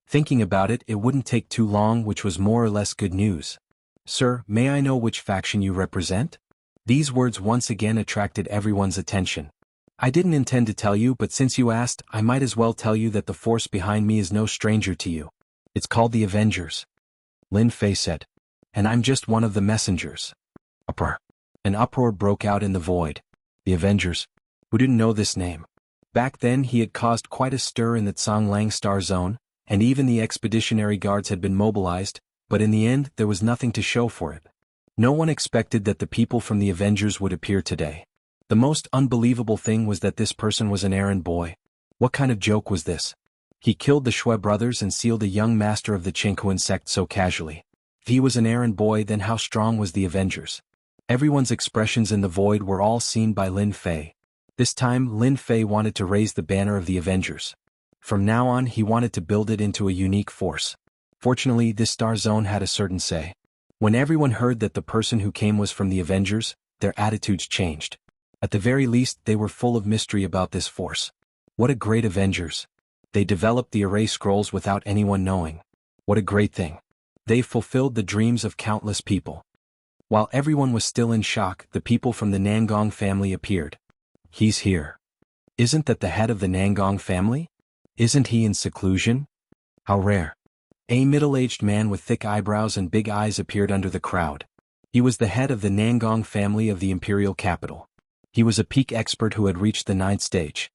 Thinking about it, it wouldn't take too long, which was more or less good news. Sir, may I know which faction you represent? These words once again attracted everyone's attention. I didn't intend to tell you, but since you asked, I might as well tell you that the force behind me is no stranger to you. It's called the Avengers. Lin Fei said. And I'm just one of the messengers. Uproar. An uproar broke out in the void. The Avengers. Who didn't know this name? Back then he had caused quite a stir in the Tsanglang Star Zone, and even the expeditionary guards had been mobilized, but in the end there was nothing to show for it. No one expected that the people from the Avengers would appear today. The most unbelievable thing was that this person was an errand boy. What kind of joke was this? He killed the Shui brothers and sealed a young master of the Qinghuan sect so casually. If he was an errand boy, then how strong was the Avengers? Everyone's expressions in the void were all seen by Lin Fei. This time Lin Fei wanted to raise the banner of the Avengers. From now on he wanted to build it into a unique force. Fortunately, this star zone had a certain say. When everyone heard that the person who came was from the Avengers, their attitudes changed. At the very least, they were full of mystery about this force. What a great Avengers! They developed the array scrolls without anyone knowing. What a great thing! They fulfilled the dreams of countless people. While everyone was still in shock, the people from the Nangong family appeared. He's here. Isn't that the head of the Nangong family? Isn't he in seclusion? How rare. A middle-aged man with thick eyebrows and big eyes appeared under the crowd. He was the head of the Nangong family of the imperial capital. He was a peak expert who had reached the 9th stage.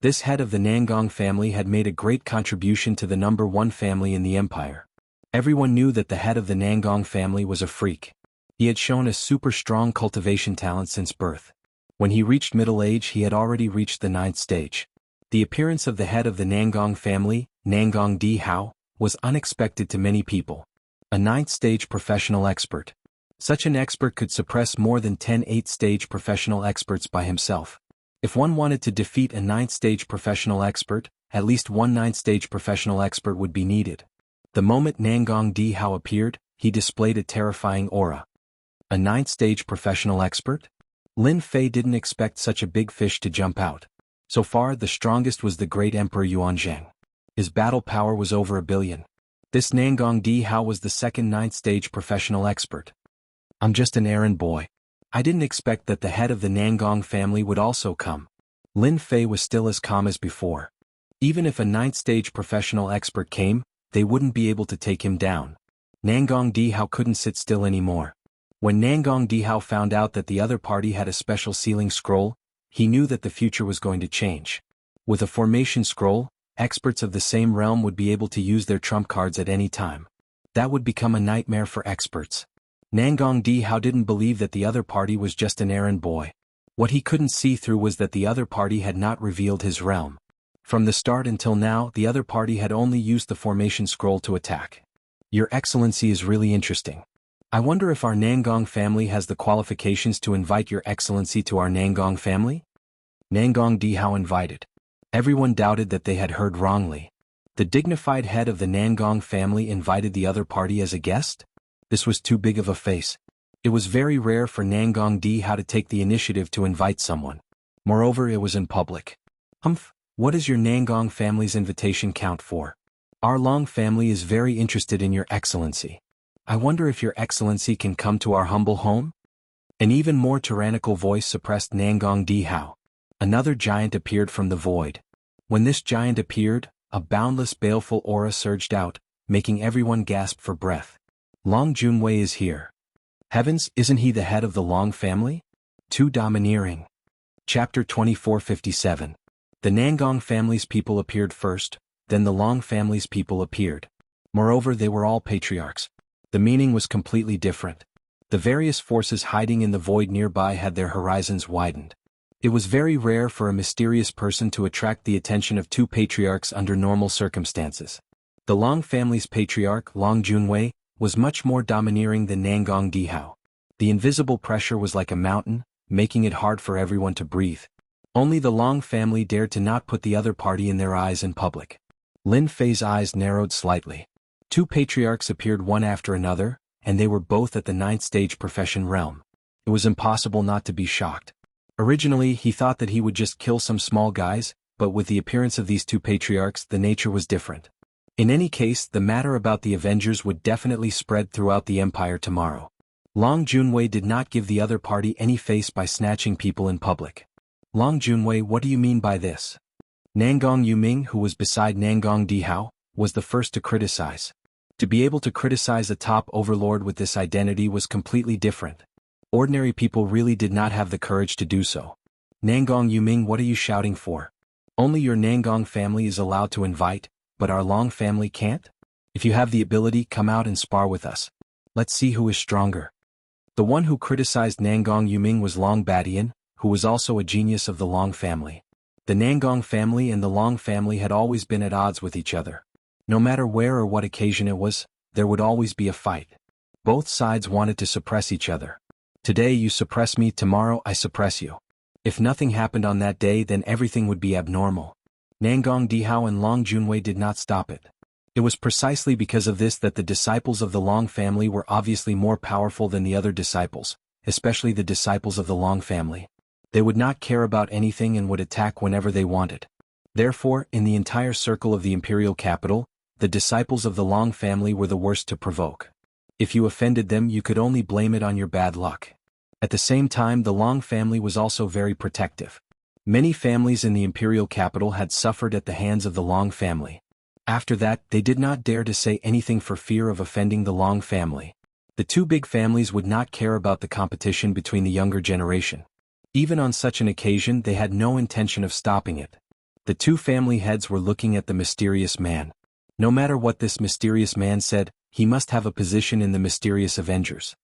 This head of the Nangong family had made a great contribution to the number 1 family in the empire. Everyone knew that the head of the Nangong family was a freak. He had shown a super strong cultivation talent since birth. When he reached middle age, he had already reached the 9th stage. The appearance of the head of the Nangong family, Nangong Di Hao, was unexpected to many people. A 9th stage professional expert. Such an expert could suppress more than 10 8th stage professional experts by himself. If one wanted to defeat a 9th stage professional expert, at least one 9th stage professional expert would be needed. The moment Nangong Di Hao appeared, he displayed a terrifying aura. A 9th stage professional expert? Lin Fei didn't expect such a big fish to jump out. So far, the strongest was the great Emperor Yuanzhang. His battle power was over 1 billion. This Nangong Di Hao was the second 9th stage professional expert. I'm just an errand boy. I didn't expect that the head of the Nangong family would also come. Lin Fei was still as calm as before. Even if a 9th stage professional expert came, they wouldn't be able to take him down. Nangong Di Hao couldn't sit still anymore. When Nangong Di Hao found out that the other party had a special sealing scroll, he knew that the future was going to change. With a formation scroll, experts of the same realm would be able to use their trump cards at any time. That would become a nightmare for experts. Nangong Di Hao didn't believe that the other party was just an errand boy. What he couldn't see through was that the other party had not revealed his realm. From the start until now, the other party had only used the formation scroll to attack. Your Excellency is really interesting. I wonder if our Nangong family has the qualifications to invite Your Excellency to our Nangong family? Nangong Di Hao invited. Everyone doubted that they had heard wrongly. The dignified head of the Nangong family invited the other party as a guest? This was too big of a face. It was very rare for Nangong Di Hao to take the initiative to invite someone. Moreover, it was in public. What does your Nangong family's invitation count for? Our Long family is very interested in Your Excellency. I wonder if Your Excellency can come to our humble home? An even more tyrannical voice suppressed Nangong Di Hao. Another giant appeared from the void. When this giant appeared, a boundless baleful aura surged out, making everyone gasp for breath. Long Junwei is here. Heavens, isn't he the head of the Long family? Too domineering. Chapter 2457. The Nangong family's people appeared first, then the Long family's people appeared. Moreover, they were all patriarchs. The meaning was completely different. The various forces hiding in the void nearby had their horizons widened. It was very rare for a mysterious person to attract the attention of 2 patriarchs under normal circumstances. The Long family's patriarch, Long Junwei, was much more domineering than Nangong Di Hao. The invisible pressure was like a mountain, making it hard for everyone to breathe. Only the Long family dared to not put the other party in their eyes in public. Lin Fei's eyes narrowed slightly. 2 patriarchs appeared one after another, and they were both at the 9th stage profession realm. It was impossible not to be shocked. Originally, he thought that he would just kill some small guys, but with the appearance of these 2 patriarchs, the nature was different. In any case, the matter about the Avengers would definitely spread throughout the Empire tomorrow. Long Junwei did not give the other party any face by snatching people in public. Long Junwei, what do you mean by this? Nangong Yuming, who was beside Nangong Di Hao, was the first to criticize. To be able to criticize a top overlord with this identity was completely different. Ordinary people really did not have the courage to do so. Nangong Yuming, what are you shouting for? Only your Nangong family is allowed to invite, but our Long family can't? If you have the ability, come out and spar with us. Let's see who is stronger. The one who criticized Nangong Yuming was Long Badian, who was also a genius of the Long family. The Nangong family and the Long family had always been at odds with each other. No matter where or what occasion it was, there would always be a fight. Both sides wanted to suppress each other. Today you suppress me, tomorrow I suppress you. If nothing happened on that day, then everything would be abnormal. Nangong Dihao and Long Junwei did not stop it. It was precisely because of this that the disciples of the Long family were obviously more powerful than the other disciples, especially the disciples of the Long family. They would not care about anything and would attack whenever they wanted. Therefore, in the entire circle of the imperial capital, the disciples of the Long family were the worst to provoke. If you offended them, you could only blame it on your bad luck. At the same time, the Long family was also very protective. Many families in the imperial capital had suffered at the hands of the Long family. After that, they did not dare to say anything for fear of offending the Long family. The two big families would not care about the competition between the younger generation. Even on such an occasion, they had no intention of stopping it. The two family heads were looking at the mysterious man. No matter what this mysterious man said, he must have a position in the mysterious Avengers.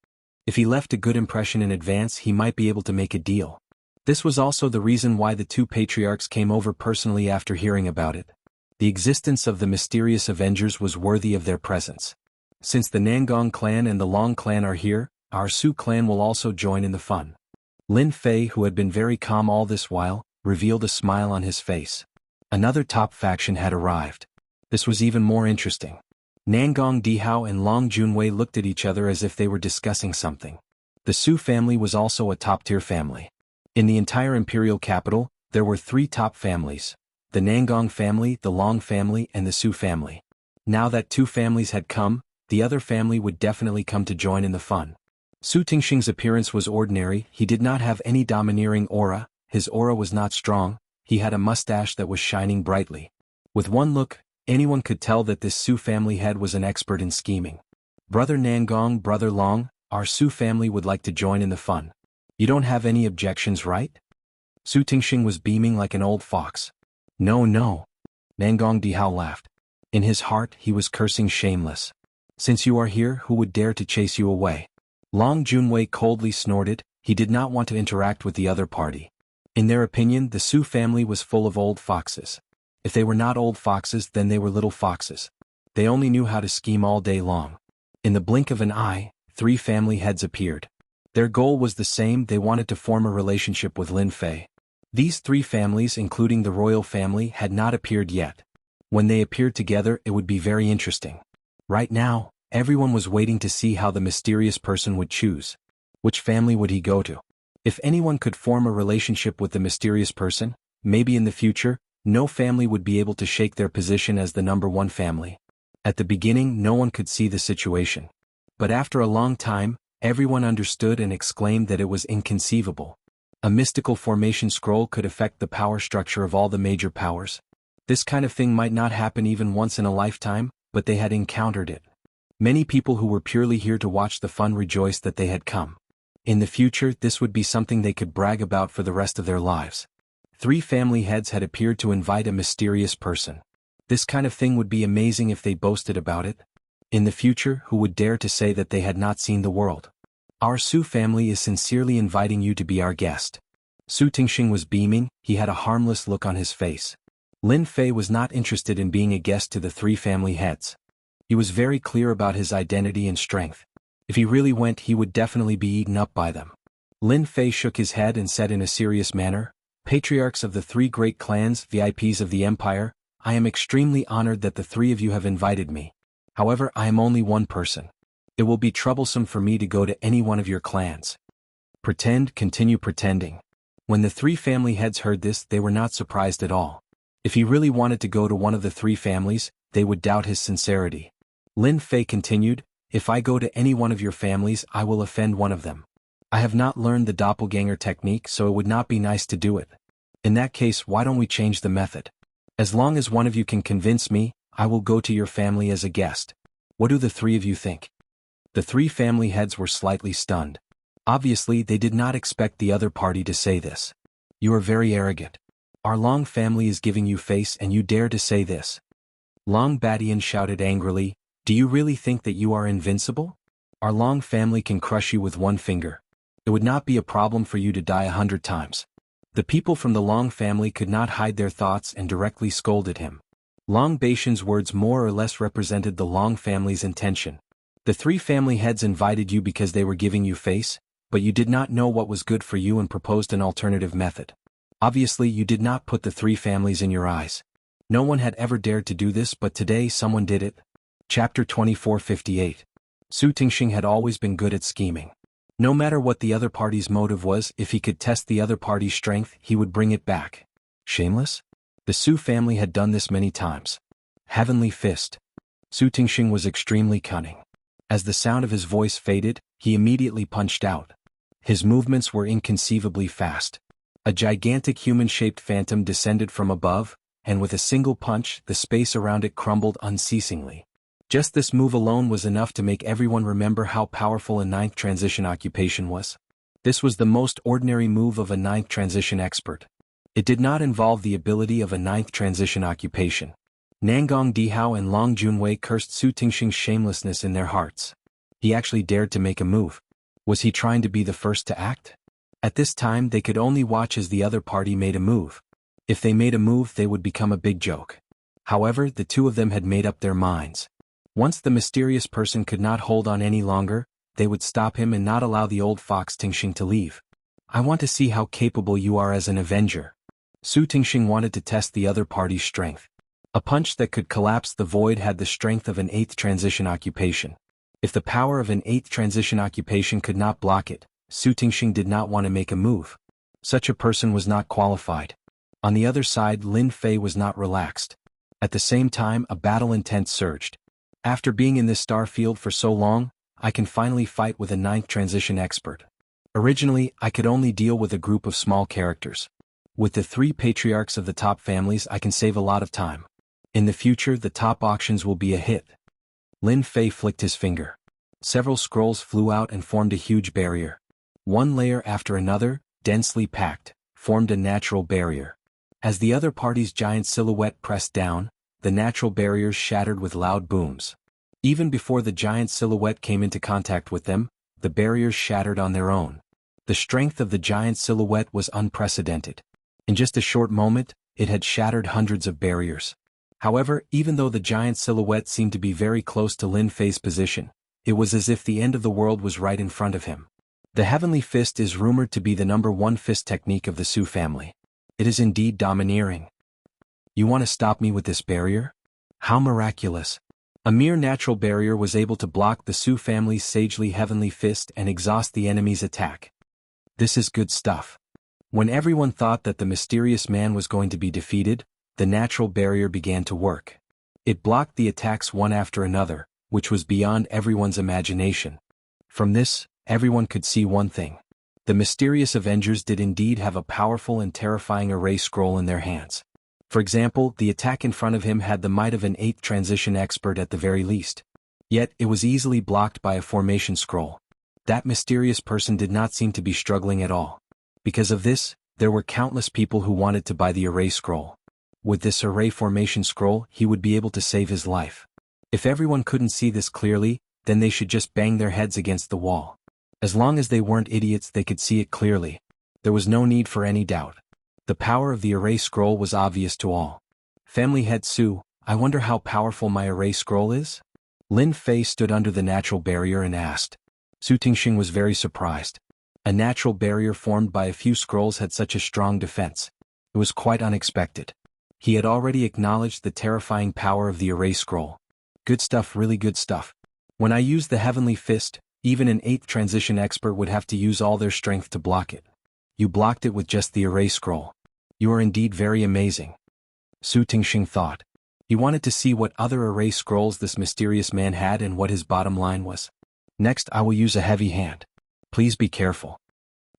If he left a good impression in advance, he might be able to make a deal. This was also the reason why the two patriarchs came over personally after hearing about it. The existence of the mysterious Avengers was worthy of their presence. Since the Nangong clan and the Long clan are here, our Su clan will also join in the fun. Lin Fei, who had been very calm all this while, revealed a smile on his face. Another top faction had arrived. This was even more interesting. Nangong Dihao and Long Junwei looked at each other as if they were discussing something. The Su family was also a top-tier family. In the entire imperial capital, there were 3 top families: the Nangong family, the Long family, and the Su family. Now that 2 families had come, the other family would definitely come to join in the fun. Su Tingxing's appearance was ordinary. He did not have any domineering aura, his aura was not strong, he had a mustache that was shining brightly. With one look, anyone could tell that this Su family head was an expert in scheming. Brother Nangong, Brother Long, our Su family would like to join in the fun. You don't have any objections, right? Su Tingxing was beaming like an old fox. No, no. Nangong Dihao laughed. In his heart, he was cursing shameless. Since you are here, who would dare to chase you away? Long Junwei coldly snorted. He did not want to interact with the other party. In their opinion, the Su family was full of old foxes. If they were not old foxes, then they were little foxes. They only knew how to scheme all day long. In the blink of an eye, 3 family heads appeared. Their goal was the same. They wanted to form a relationship with Lin Fei. These 3 families, including the royal family, had not appeared yet. When they appeared together, it would be very interesting. Right now, everyone was waiting to see how the mysterious person would choose. Which family would he go to? If anyone could form a relationship with the mysterious person, maybe in the future, no family would be able to shake their position as the number 1 family. At the beginning, no one could see the situation. But after a long time, everyone understood and exclaimed that it was inconceivable. A mystical formation scroll could affect the power structure of all the major powers. This kind of thing might not happen even once in a lifetime, but they had encountered it. Many people who were purely here to watch the fun rejoiced that they had come. In the future, this would be something they could brag about for the rest of their lives. 3 family heads had appeared to invite a mysterious person. This kind of thing would be amazing if they boasted about it. In the future, who would dare to say that they had not seen the world? Our Su family is sincerely inviting you to be our guest. Su Tingxing was beaming. He had a harmless look on his face. Lin Fei was not interested in being a guest to the 3 family heads. He was very clear about his identity and strength. If he really went, he would definitely be eaten up by them. Lin Fei shook his head and said in a serious manner, "Patriarchs of the 3 great clans, VIPs of the empire, I am extremely honored that the 3 of you have invited me. However, I am only one person. It will be troublesome for me to go to any one of your clans." Continue pretending. When the 3 family heads heard this, they were not surprised at all. If he really wanted to go to one of the 3 families, they would doubt his sincerity. Lin Fei continued, "If I go to any one of your families, I will offend one of them. I have not learned the doppelganger technique, so it would not be nice to do it. In that case, why don't we change the method? As long as one of you can convince me, I will go to your family as a guest. What do the 3 of you think?" The 3 family heads were slightly stunned. Obviously, they did not expect the other party to say this. "You are very arrogant. Our Long family is giving you face and you dare to say this." Long Badian shouted angrily, "Do you really think that you are invincible? Our Long family can crush you with one finger. It would not be a problem for you to die 100 times. The people from the Long family could not hide their thoughts and directly scolded him. Long Baishan's words more or less represented the Long family's intention. The three family heads invited you because they were giving you face, but you did not know what was good for you and proposed an alternative method. Obviously you did not put the three families in your eyes. No one had ever dared to do this, but today someone did it." Chapter 24:58. Su Tingxing had always been good at scheming. No matter what the other party's motive was, if he could test the other party's strength, he would bring it back. Shameless? The Su family had done this many times. Heavenly Fist. Su Tingxing was extremely cunning. As the sound of his voice faded, he immediately punched out. His movements were inconceivably fast. A gigantic human-shaped phantom descended from above, and with a single punch, the space around it crumbled unceasingly. Just this move alone was enough to make everyone remember how powerful a ninth transition occupation was. This was the most ordinary move of a ninth transition expert. It did not involve the ability of a ninth transition occupation. Nangong Dihao and Long Junwei cursed Su Tingxing's shamelessness in their hearts. He actually dared to make a move. Was he trying to be the first to act? At this time they could only watch as the other party made a move. If they made a move, they would become a big joke. However, the two of them had made up their minds. Once the mysterious person could not hold on any longer, they would stop him and not allow the old fox Tingxing to leave. "I want to see how capable you are as an avenger." Su Tingxing wanted to test the other party's strength. A punch that could collapse the void had the strength of an eighth transition occupation. If the power of an eighth transition occupation could not block it, Su Tingxing did not want to make a move. Such a person was not qualified. On the other side, Lin Fei was not relaxed. At the same time, a battle intent surged. "After being in this star field for so long, I can finally fight with a ninth transition expert. Originally, I could only deal with a group of small characters. With the three patriarchs of the top families, I can save a lot of time. In the future, the top auctions will be a hit." Lin Fei flicked his finger. Several scrolls flew out and formed a huge barrier. One layer after another, densely packed, formed a natural barrier. As the other party's giant silhouette pressed down, the natural barriers shattered with loud booms. Even before the giant silhouette came into contact with them, the barriers shattered on their own. The strength of the giant silhouette was unprecedented. In just a short moment, it had shattered hundreds of barriers. However, even though the giant silhouette seemed to be very close to Lin Fei's position, it was as if the end of the world was right in front of him. The Heavenly Fist is rumored to be the #1 fist technique of the Su family. It is indeed domineering. "You want to stop me with this barrier? How miraculous." A mere natural barrier was able to block the Su family's sagely Heavenly Fist and exhaust the enemy's attack. This is good stuff. When everyone thought that the mysterious man was going to be defeated, the natural barrier began to work. It blocked the attacks one after another, which was beyond everyone's imagination. From this, everyone could see one thing. The mysterious Avengers did indeed have a powerful and terrifying array scroll in their hands. For example, the attack in front of him had the might of an 8th transition expert at the very least. Yet, it was easily blocked by a formation scroll. That mysterious person did not seem to be struggling at all. Because of this, there were countless people who wanted to buy the array scroll. With this array formation scroll, he would be able to save his life. If everyone couldn't see this clearly, then they should just bang their heads against the wall. As long as they weren't idiots, they could see it clearly. There was no need for any doubt. The power of the array scroll was obvious to all. Family head Su, I wonder how powerful my array scroll is? Lin Fei stood under the natural barrier and asked. Su Tingxing was very surprised. A natural barrier formed by a few scrolls had such a strong defense. It was quite unexpected. He had already acknowledged the terrifying power of the array scroll. Good stuff, really good stuff. When I used the Heavenly Fist, even an 8th transition expert would have to use all their strength to block it. You blocked it with just the array scroll. You are indeed very amazing. Su Tingxing thought. He wanted to see what other array scrolls this mysterious man had and what his bottom line was. Next, I will use a heavy hand. Please be careful.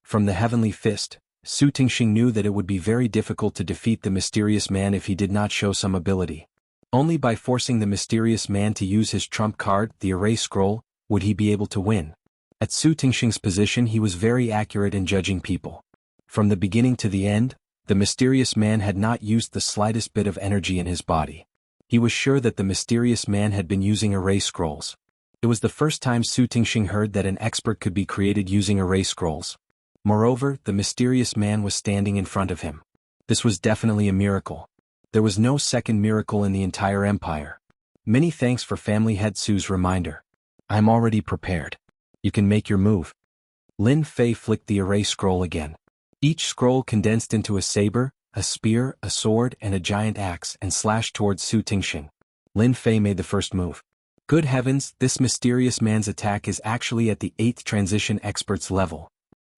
From the Heavenly Fist, Su Tingxing knew that it would be very difficult to defeat the mysterious man if he did not show some ability. Only by forcing the mysterious man to use his trump card, the array scroll, would he be able to win. At Su Tingxing's position, he was very accurate in judging people. From the beginning to the end, the mysterious man had not used the slightest bit of energy in his body. He was sure that the mysterious man had been using array scrolls. It was the first time Su Tingxing heard that an expert could be created using array scrolls. Moreover, the mysterious man was standing in front of him. This was definitely a miracle. There was no second miracle in the entire empire. Many thanks for family head Su's reminder. I'm already prepared. You can make your move. Lin Fei flicked the array scroll again. Each scroll condensed into a saber, a spear, a sword, and a giant axe and slashed towards Su Tingxing. Lin Fei made the first move. Good heavens, this mysterious man's attack is actually at the 8th transition expert's level.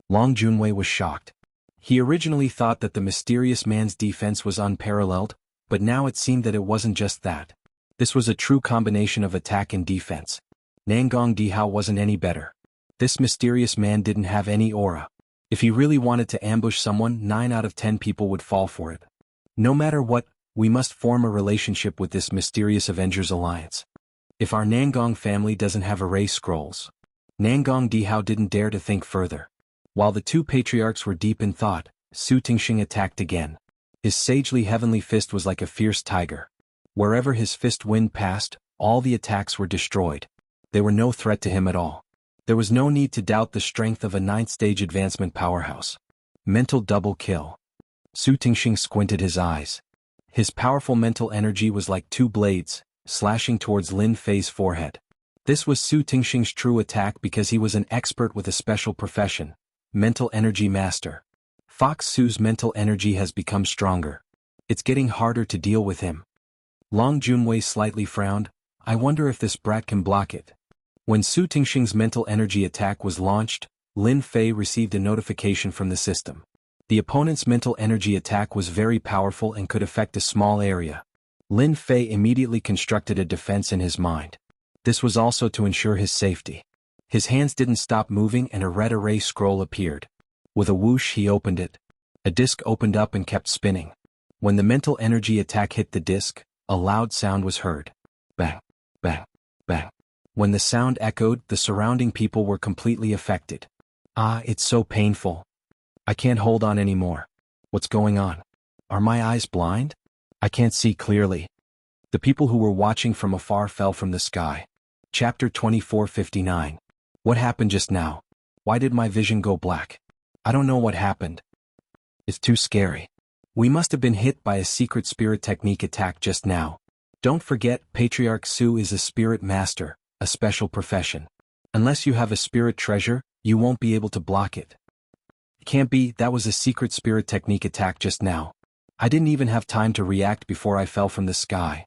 Long Junwei was shocked. He originally thought that the mysterious man's defense was unparalleled, but now it seemed that it wasn't just that. This was a true combination of attack and defense. Nangong Dihao wasn't any better. This mysterious man didn't have any aura. If he really wanted to ambush someone, 9 out of 10 people would fall for it. No matter what, we must form a relationship with this mysterious Avengers Alliance. If our Nangong family doesn't have array scrolls. Nangong Dihao didn't dare to think further. While the two patriarchs were deep in thought, Su Tingxing attacked again. His sagely heavenly fist was like a fierce tiger. Wherever his fist wind passed, all the attacks were destroyed. They were no threat to him at all. There was no need to doubt the strength of a 9th stage advancement powerhouse. Mental double kill. Su Tingxing squinted his eyes. His powerful mental energy was like 2 blades, slashing towards Lin Fei's forehead. This was Su Tingxing's true attack because he was an expert with a special profession, mental energy master. Fox Su's mental energy has become stronger. It's getting harder to deal with him. Long Junwei slightly frowned. I wonder if this brat can block it. When Su Tingxing's mental energy attack was launched, Lin Fei received a notification from the system. The opponent's mental energy attack was very powerful and could affect a small area. Lin Fei immediately constructed a defense in his mind. This was also to ensure his safety. His hands didn't stop moving and a red array scroll appeared. With a whoosh he opened it. A disc opened up and kept spinning. When the mental energy attack hit the disc, a loud sound was heard. Bang, bang, bang. When the sound echoed, the surrounding people were completely affected. Ah, it's so painful. I can't hold on anymore. What's going on? Are my eyes blind? I can't see clearly. The people who were watching from afar fell from the sky. Chapter 2459. What happened just now? Why did my vision go black? I don't know what happened. It's too scary. We must have been hit by a secret spirit technique attack just now. Don't forget, Patriarch Su is a spirit master, a special profession. Unless you have a spirit treasure, you won't be able to block it. It can't be, that was a secret spirit technique attack just now. I didn't even have time to react before I fell from the sky.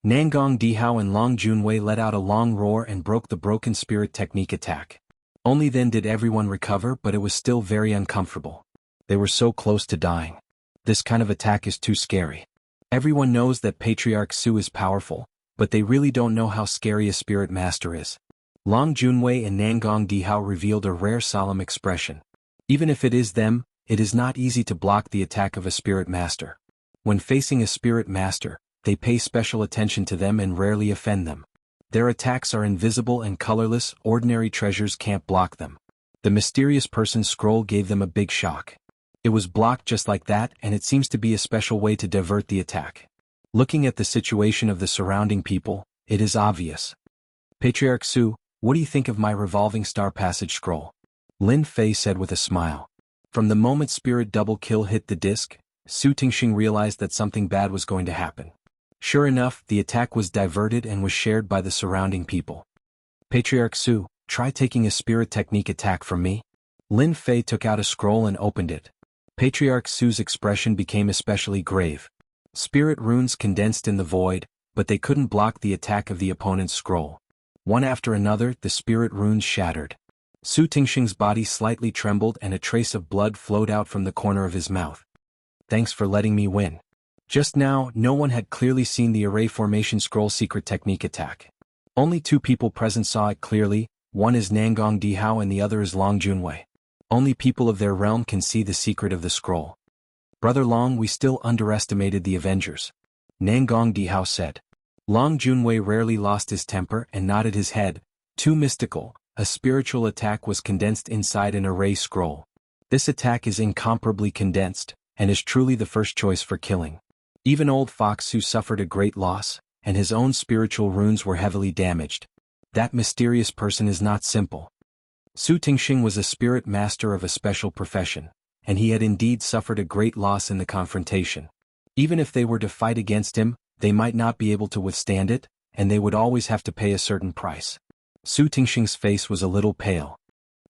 Nangong Dihao and Long Junwei let out a long roar and broke the broken spirit technique attack. Only then did everyone recover, but it was still very uncomfortable. They were so close to dying. This kind of attack is too scary. Everyone knows that Patriarch Su is powerful, but they really don't know how scary a spirit master is. Long Junwei and Nangong Dihao revealed a rare solemn expression. Even if it is them, it is not easy to block the attack of a spirit master. When facing a spirit master, they pay special attention to them and rarely offend them. Their attacks are invisible and colorless, ordinary treasures can't block them. The mysterious person's scroll gave them a big shock. It was blocked just like that, and it seems to be a special way to divert the attack. Looking at the situation of the surrounding people, it is obvious. Patriarch Su, what do you think of my revolving star passage scroll? Lin Fei said with a smile. From the moment spirit double kill hit the disc, Su Tingxing realized that something bad was going to happen. Sure enough, the attack was diverted and was shared by the surrounding people. Patriarch Su, try taking a spirit technique attack from me. Lin Fei took out a scroll and opened it. Patriarch Su's expression became especially grave. Spirit runes condensed in the void, but they couldn't block the attack of the opponent's scroll. One after another, the spirit runes shattered. Su Tingxing's body slightly trembled and a trace of blood flowed out from the corner of his mouth. Thanks for letting me win. Just now, no one had clearly seen the array formation scroll secret technique attack. Only 2 people present saw it clearly, one is Nangong Dihao and the other is Long Junwei. Only people of their realm can see the secret of the scroll. Brother Long, we still underestimated the Avengers. Nangong Dihao said. Long Junwei rarely lost his temper and nodded his head. Too mystical, a spiritual attack was condensed inside an array scroll. This attack is incomparably condensed, and is truly the first choice for killing. Even old Fox Su suffered a great loss, and his own spiritual runes were heavily damaged. That mysterious person is not simple. Su Tingxing was a spirit master of a special profession, and he had indeed suffered a great loss in the confrontation. Even if they were to fight against him, they might not be able to withstand it, and they would always have to pay a certain price. Su Tingxing's face was a little pale.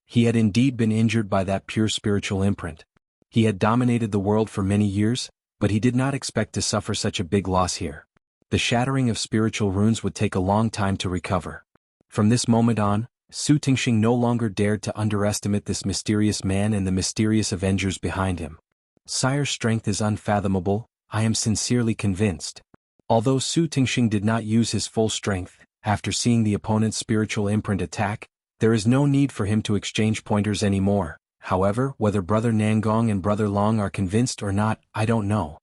He had indeed been injured by that pure spiritual imprint. He had dominated the world for many years, but he did not expect to suffer such a big loss here. The shattering of spiritual runes would take a long time to recover. From this moment on, Su Tingxing no longer dared to underestimate this mysterious man and the mysterious avengers behind him. Sire's strength is unfathomable, I am sincerely convinced. Although Su Tingxing did not use his full strength, after seeing the opponent's spiritual imprint attack, there is no need for him to exchange pointers anymore. However, whether Brother Nangong and Brother Long are convinced or not, I don't know.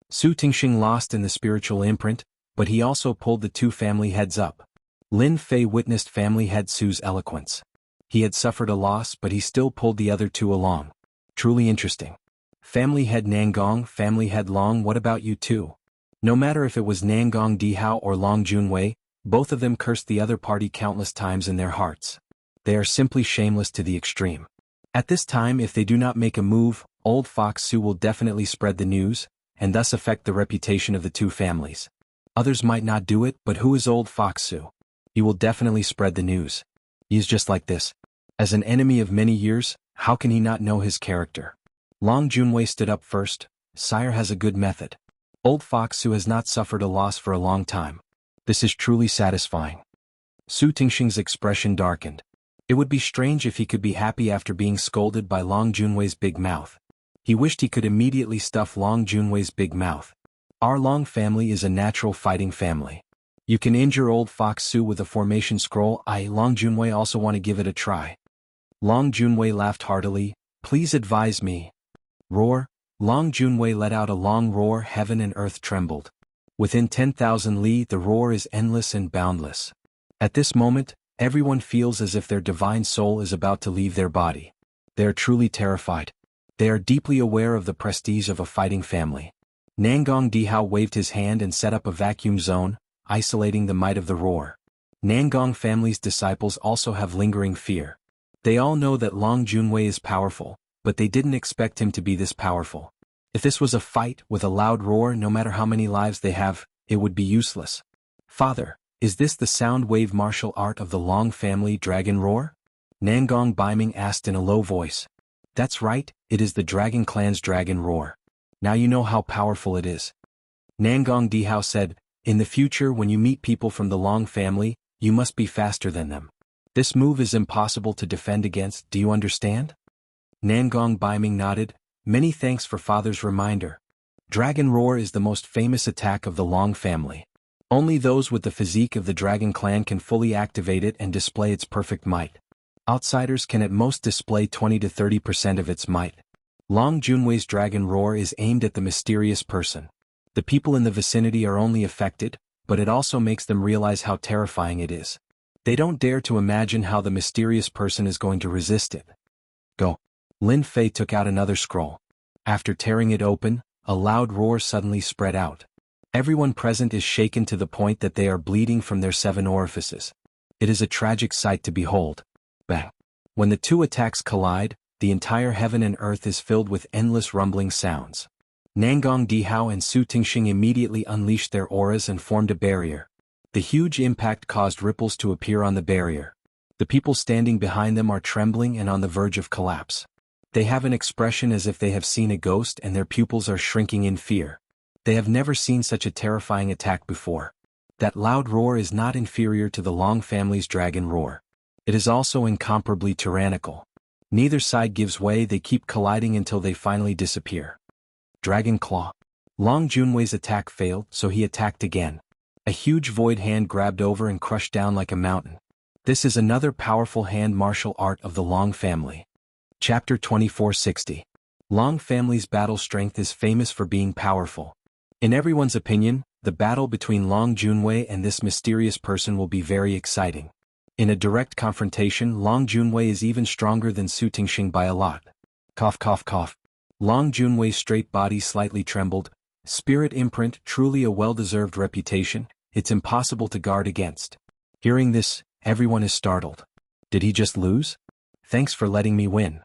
Su Tingxing lost in the spiritual imprint, but he also pulled the two family heads up. Lin Fei witnessed family head Su's eloquence. He had suffered a loss, but he still pulled the other two along. Truly interesting. Family head Nangong, family head Long, what about you two? No matter if it was Nangong Dihao or Long Junwei, both of them cursed the other party countless times in their hearts. They are simply shameless to the extreme. At this time, if they do not make a move, Old Fox Su will definitely spread the news, and thus affect the reputation of the two families. Others might not do it, but who is Old Fox Su? He will definitely spread the news. He is just like this. As an enemy of many years, how can he not know his character? Long Junwei stood up first. Sire has a good method. Old Fox Su has not suffered a loss for a long time. This is truly satisfying. Su Tingxing's expression darkened. It would be strange if he could be happy after being scolded by Long Junwei's big mouth. He wished he could immediately stuff Long Junwei's big mouth. Our Long family is a natural fighting family. You can injure Old Fox Su with a formation scroll. Long Junwei also want to give it a try. Long Junwei laughed heartily. Please advise me. Roar. Long Junwei let out a long roar. Heaven and earth trembled. Within 10,000 li the roar is endless and boundless. At this moment, everyone feels as if their divine soul is about to leave their body. They are truly terrified. They are deeply aware of the prestige of a fighting family. Nangong Dihao waved his hand and set up a vacuum zone, isolating the might of the roar. Nangong family's disciples also have lingering fear. They all know that Long Junwei is powerful, but they didn't expect him to be this powerful. If this was a fight with a loud roar, no matter how many lives they have, it would be useless. Father, is this the sound wave martial art of the Long family dragon roar? Nangong Baiming asked in a low voice. That's right, it is the Dragon Clan's dragon roar. Now you know how powerful it is. Nangong Dihao said, in the future when you meet people from the Long family, you must be faster than them. This move is impossible to defend against, do you understand? Nangong Baiming nodded. Many thanks for father's reminder. Dragon roar is the most famous attack of the Long family. Only those with the physique of the Dragon Clan can fully activate it and display its perfect might. Outsiders can at most display 20 to 30% of its might. Long Junwei's dragon roar is aimed at the mysterious person. The people in the vicinity are only affected, but it also makes them realize how terrifying it is. They don't dare to imagine how the mysterious person is going to resist it. Go. Lin Fei took out another scroll. After tearing it open, a loud roar suddenly spread out. Everyone present is shaken to the point that they are bleeding from their 7 orifices. It is a tragic sight to behold. Bang. When the two attacks collide, the entire heaven and earth is filled with endless rumbling sounds. Nangong Dihao and Su Tingxing immediately unleashed their auras and formed a barrier. The huge impact caused ripples to appear on the barrier. The people standing behind them are trembling and on the verge of collapse. They have an expression as if they have seen a ghost and their pupils are shrinking in fear. They have never seen such a terrifying attack before. That loud roar is not inferior to the Long family's dragon roar. It is also incomparably tyrannical. Neither side gives way, they keep colliding until they finally disappear. Dragon Claw. Long Junwei's attack failed, so he attacked again. A huge void hand grabbed over and crushed down like a mountain. This is another powerful hand martial art of the Long family. Chapter 2460. Long family's battle strength is famous for being powerful. In everyone's opinion, the battle between Long Junwei and this mysterious person will be very exciting. In a direct confrontation, Long Junwei is even stronger than Su Tingxing by a lot. Cough cough cough. Long Junwei's straight body slightly trembled. Spirit imprint, truly a well-deserved reputation. it's impossible to guard against. Hearing this, everyone is startled. Did he just lose? Thanks for letting me win.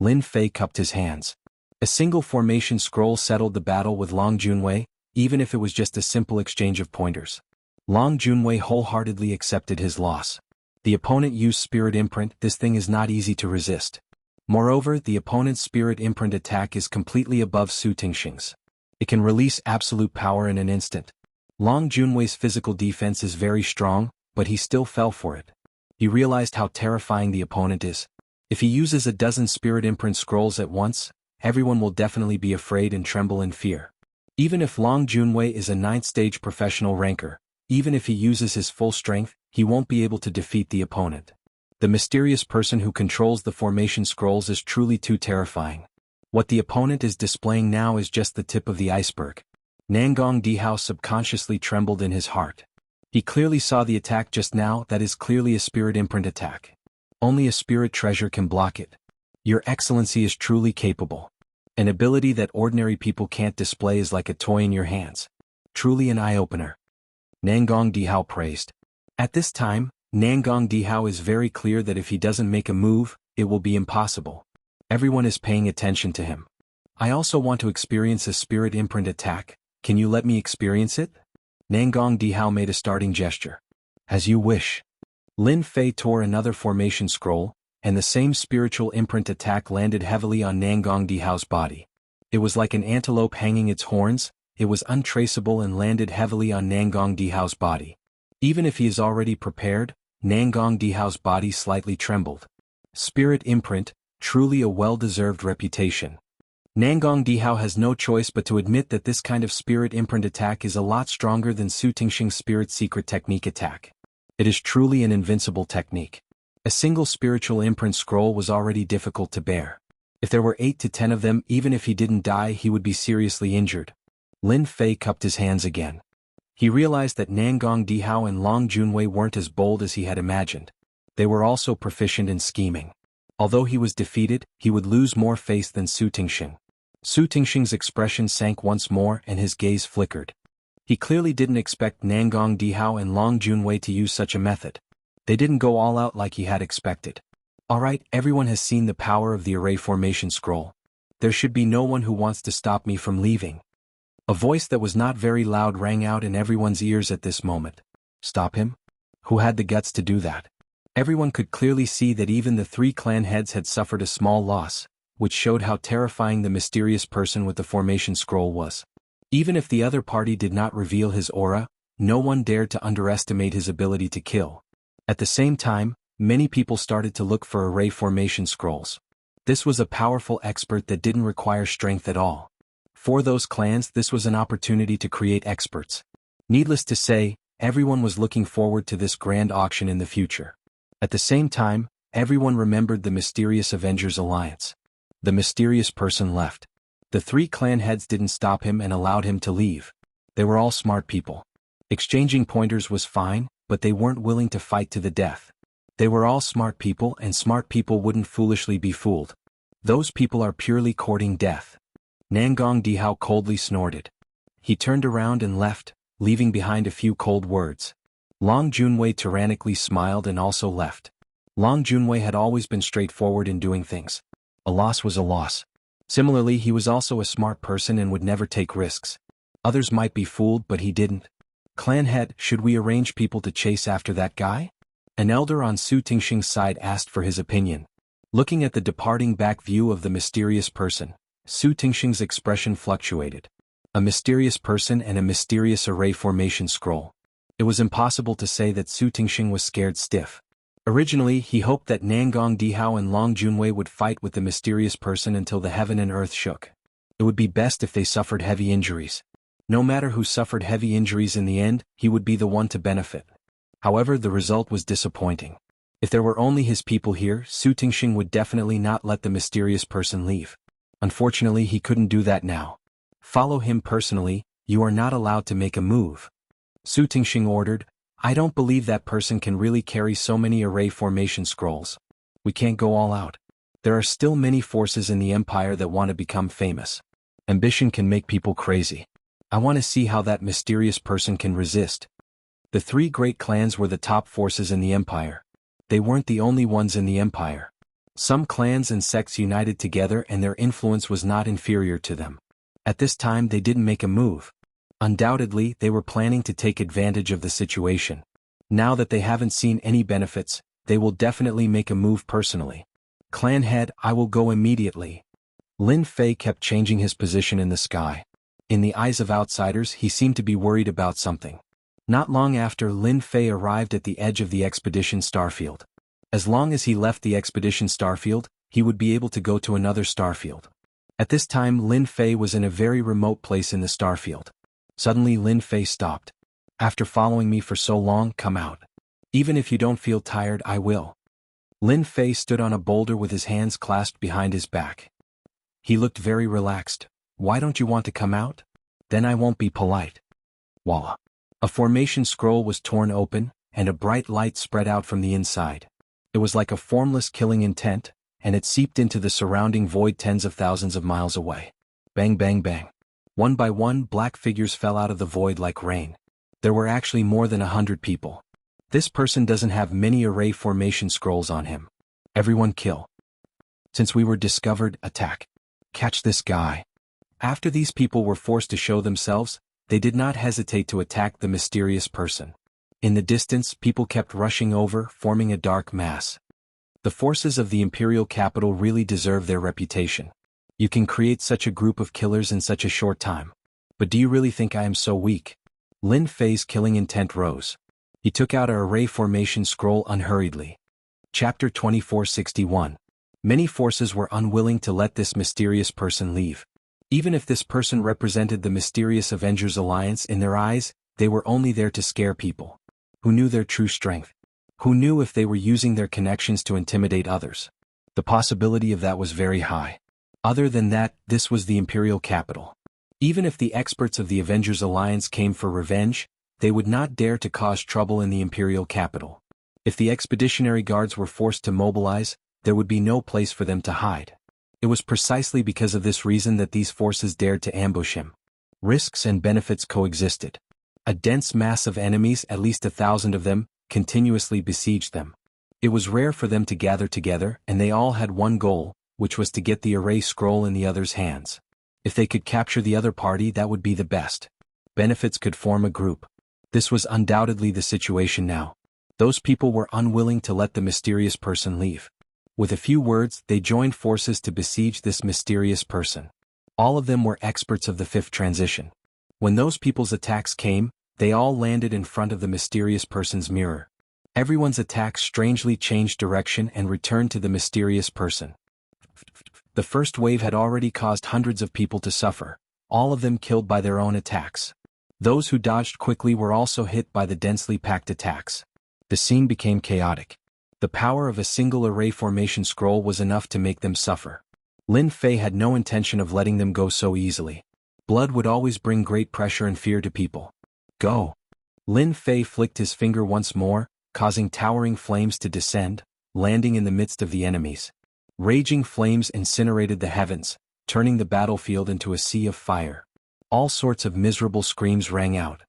Lin Fei cupped his hands. A single formation scroll settled the battle with Long Junwei, even if it was just a simple exchange of pointers. Long Junwei wholeheartedly accepted his loss. The opponent used Spirit Imprint. This thing is not easy to resist. Moreover, the opponent's Spirit Imprint attack is completely above Su Tingxing's. It can release absolute power in an instant. Long Junwei's physical defense is very strong, but he still fell for it. He realized how terrifying the opponent is. If he uses a dozen Spirit Imprint scrolls at once, everyone will definitely be afraid and tremble in fear. Even if Long Junwei is a 9th-stage professional ranker, even if he uses his full strength, he won't be able to defeat the opponent. The mysterious person who controls the formation scrolls is truly too terrifying. What the opponent is displaying now is just the tip of the iceberg. Nangong Dihao subconsciously trembled in his heart. He clearly saw the attack just now. That is clearly a Spirit Imprint attack. Only a Spirit Treasure can block it. Your Excellency is truly capable. An ability that ordinary people can't display is like a toy in your hands. Truly an eye-opener. Nangong Dihao praised. At this time, Nangong Dihao is very clear that if he doesn't make a move, it will be impossible. Everyone is paying attention to him. I also want to experience a Spirit Imprint attack. Can you let me experience it? Nangong Dihao made a starting gesture. As you wish. Lin Fei tore another formation scroll, and the same spiritual imprint attack landed heavily on Nangong Dihao's body. It was like an antelope hanging its horns. It was untraceable and landed heavily on Nangong Dihao's body. Even if he is already prepared, Nangong Dihao's body slightly trembled. Spirit Imprint, truly a well-deserved reputation. Nangong Dihao has no choice but to admit that this kind of Spirit Imprint attack is a lot stronger than Su Tingxing's Spirit Secret Technique attack. It is truly an invincible technique. A single spiritual imprint scroll was already difficult to bear. If there were 8 to 10 of them, even if he didn't die, he would be seriously injured. Lin Fei cupped his hands again. He realized that Nangong Dihao and Long Junwei weren't as bold as he had imagined. They were also proficient in scheming. Although he was defeated, he would lose more face than Su Tingxing. Su Tingxing's expression sank once more and his gaze flickered. He clearly didn't expect Nangong Dihao and Long Junwei to use such a method. They didn't go all out like he had expected. Alright, everyone has seen the power of the array formation scroll. There should be no one who wants to stop me from leaving. A voice that was not very loud rang out in everyone's ears at this moment. Stop him? Who had the guts to do that? Everyone could clearly see that even the 3 clan heads had suffered a small loss, which showed how terrifying the mysterious person with the formation scroll was. Even if the other party did not reveal his aura, no one dared to underestimate his ability to kill. At the same time, many people started to look for array formation scrolls. This was a powerful expert that didn't require strength at all. For those clans, this was an opportunity to create experts. Needless to say, everyone was looking forward to this grand auction in the future. At the same time, everyone remembered the mysterious Avengers Alliance. The mysterious person left. The 3 clan heads didn't stop him and allowed him to leave. They were all smart people. Exchanging pointers was fine, but they weren't willing to fight to the death. They were all smart people, and smart people wouldn't foolishly be fooled. Those people are purely courting death. Nangong Dihao coldly snorted. He turned around and left, leaving behind a few cold words. Long Junwei tyrannically smiled and also left. Long Junwei had always been straightforward in doing things. A loss was a loss. Similarly, he was also a smart person and would never take risks. Others might be fooled, but he didn't. Clan head, should we arrange people to chase after that guy? An elder on Su Tingxing's side asked for his opinion. Looking at the departing back view of the mysterious person, Su Tingxing's expression fluctuated. A mysterious person and a mysterious array formation scroll. It was impossible to say that Su Tingxing was scared stiff. Originally, he hoped that Nangong Dihao and Long Junwei would fight with the mysterious person until the heaven and earth shook. It would be best if they suffered heavy injuries. No matter who suffered heavy injuries in the end, he would be the one to benefit. However, the result was disappointing. If there were only his people here, Su Tingxing would definitely not let the mysterious person leave. Unfortunately, he couldn't do that now. Follow him personally, you are not allowed to make a move. Su Tingxing ordered. I don't believe that person can really carry so many array formation scrolls. We can't go all out. There are still many forces in the empire that want to become famous. Ambition can make people crazy. I want to see how that mysterious person can resist. The three great clans were the top forces in the empire. They weren't the only ones in the empire. Some clans and sects united together and their influence was not inferior to them. At this time they didn't make a move. Undoubtedly, they were planning to take advantage of the situation. Now that they haven't seen any benefits, they will definitely make a move personally. Clan head, I will go immediately. Lin Fei kept changing his position in the sky. In the eyes of outsiders, he seemed to be worried about something. Not long after, Lin Fei arrived at the edge of the expedition starfield. As long as he left the expedition starfield, he would be able to go to another starfield. At this time, Lin Fei was in a very remote place in the starfield. Suddenly Lin Fei stopped. After following me for so long, come out. Even if you don't feel tired, I will. Lin Fei stood on a boulder with his hands clasped behind his back. He looked very relaxed. Why don't you want to come out? Then I won't be polite. Voila. A formation scroll was torn open, and a bright light spread out from the inside. It was like a formless killing intent, and it seeped into the surrounding void tens of thousands of miles away. Bang bang bang. One by one, black figures fell out of the void like rain. There were actually more than 100 people. This person doesn't have many array formation scrolls on him. Everyone kill. Since we were discovered, attack. Catch this guy. After these people were forced to show themselves, they did not hesitate to attack the mysterious person. In the distance, people kept rushing over, forming a dark mass. The forces of the imperial capital really deserve their reputation. You can create such a group of killers in such a short time. But do you really think I am so weak? Lin Fei's killing intent rose. He took out an array formation scroll unhurriedly. Chapter 2461. Many forces were unwilling to let this mysterious person leave. Even if this person represented the mysterious Avengers Alliance in their eyes, they were only there to scare people. Who knew their true strength? Who knew if they were using their connections to intimidate others? The possibility of that was very high. Other than that, this was the imperial capital. Even if the experts of the Avengers Alliance came for revenge, they would not dare to cause trouble in the imperial capital. If the expeditionary guards were forced to mobilize, there would be no place for them to hide. It was precisely because of this reason that these forces dared to ambush him. Risks and benefits coexisted. A dense mass of enemies, at least 1,000 of them, continuously besieged them. It was rare for them to gather together, and they all had one goal, which was to get the array scroll in the other's hands. If they could capture the other party, that would be the best. Benefits could form a group. This was undoubtedly the situation now. Those people were unwilling to let the mysterious person leave. With a few words, they joined forces to besiege this mysterious person. All of them were experts of the fifth transition. When those people's attacks came, they all landed in front of the mysterious person's mirror. Everyone's attacks strangely changed direction and returned to the mysterious person. The first wave had already caused hundreds of people to suffer, all of them killed by their own attacks. Those who dodged quickly were also hit by the densely packed attacks. The scene became chaotic. The power of a single array formation scroll was enough to make them suffer. Lin Fei had no intention of letting them go so easily. Blood would always bring great pressure and fear to people. Go! Lin Fei flicked his finger once more, causing towering flames to descend, landing in the midst of the enemies. Raging flames incinerated the heavens, turning the battlefield into a sea of fire. All sorts of miserable screams rang out.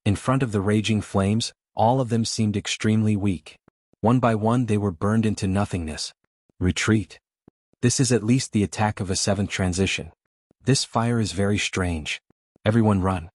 In front of the raging flames, all of them seemed extremely weak. One by one they were burned into nothingness. Retreat. This is at least the attack of a seventh transition. This fire is very strange. Everyone run.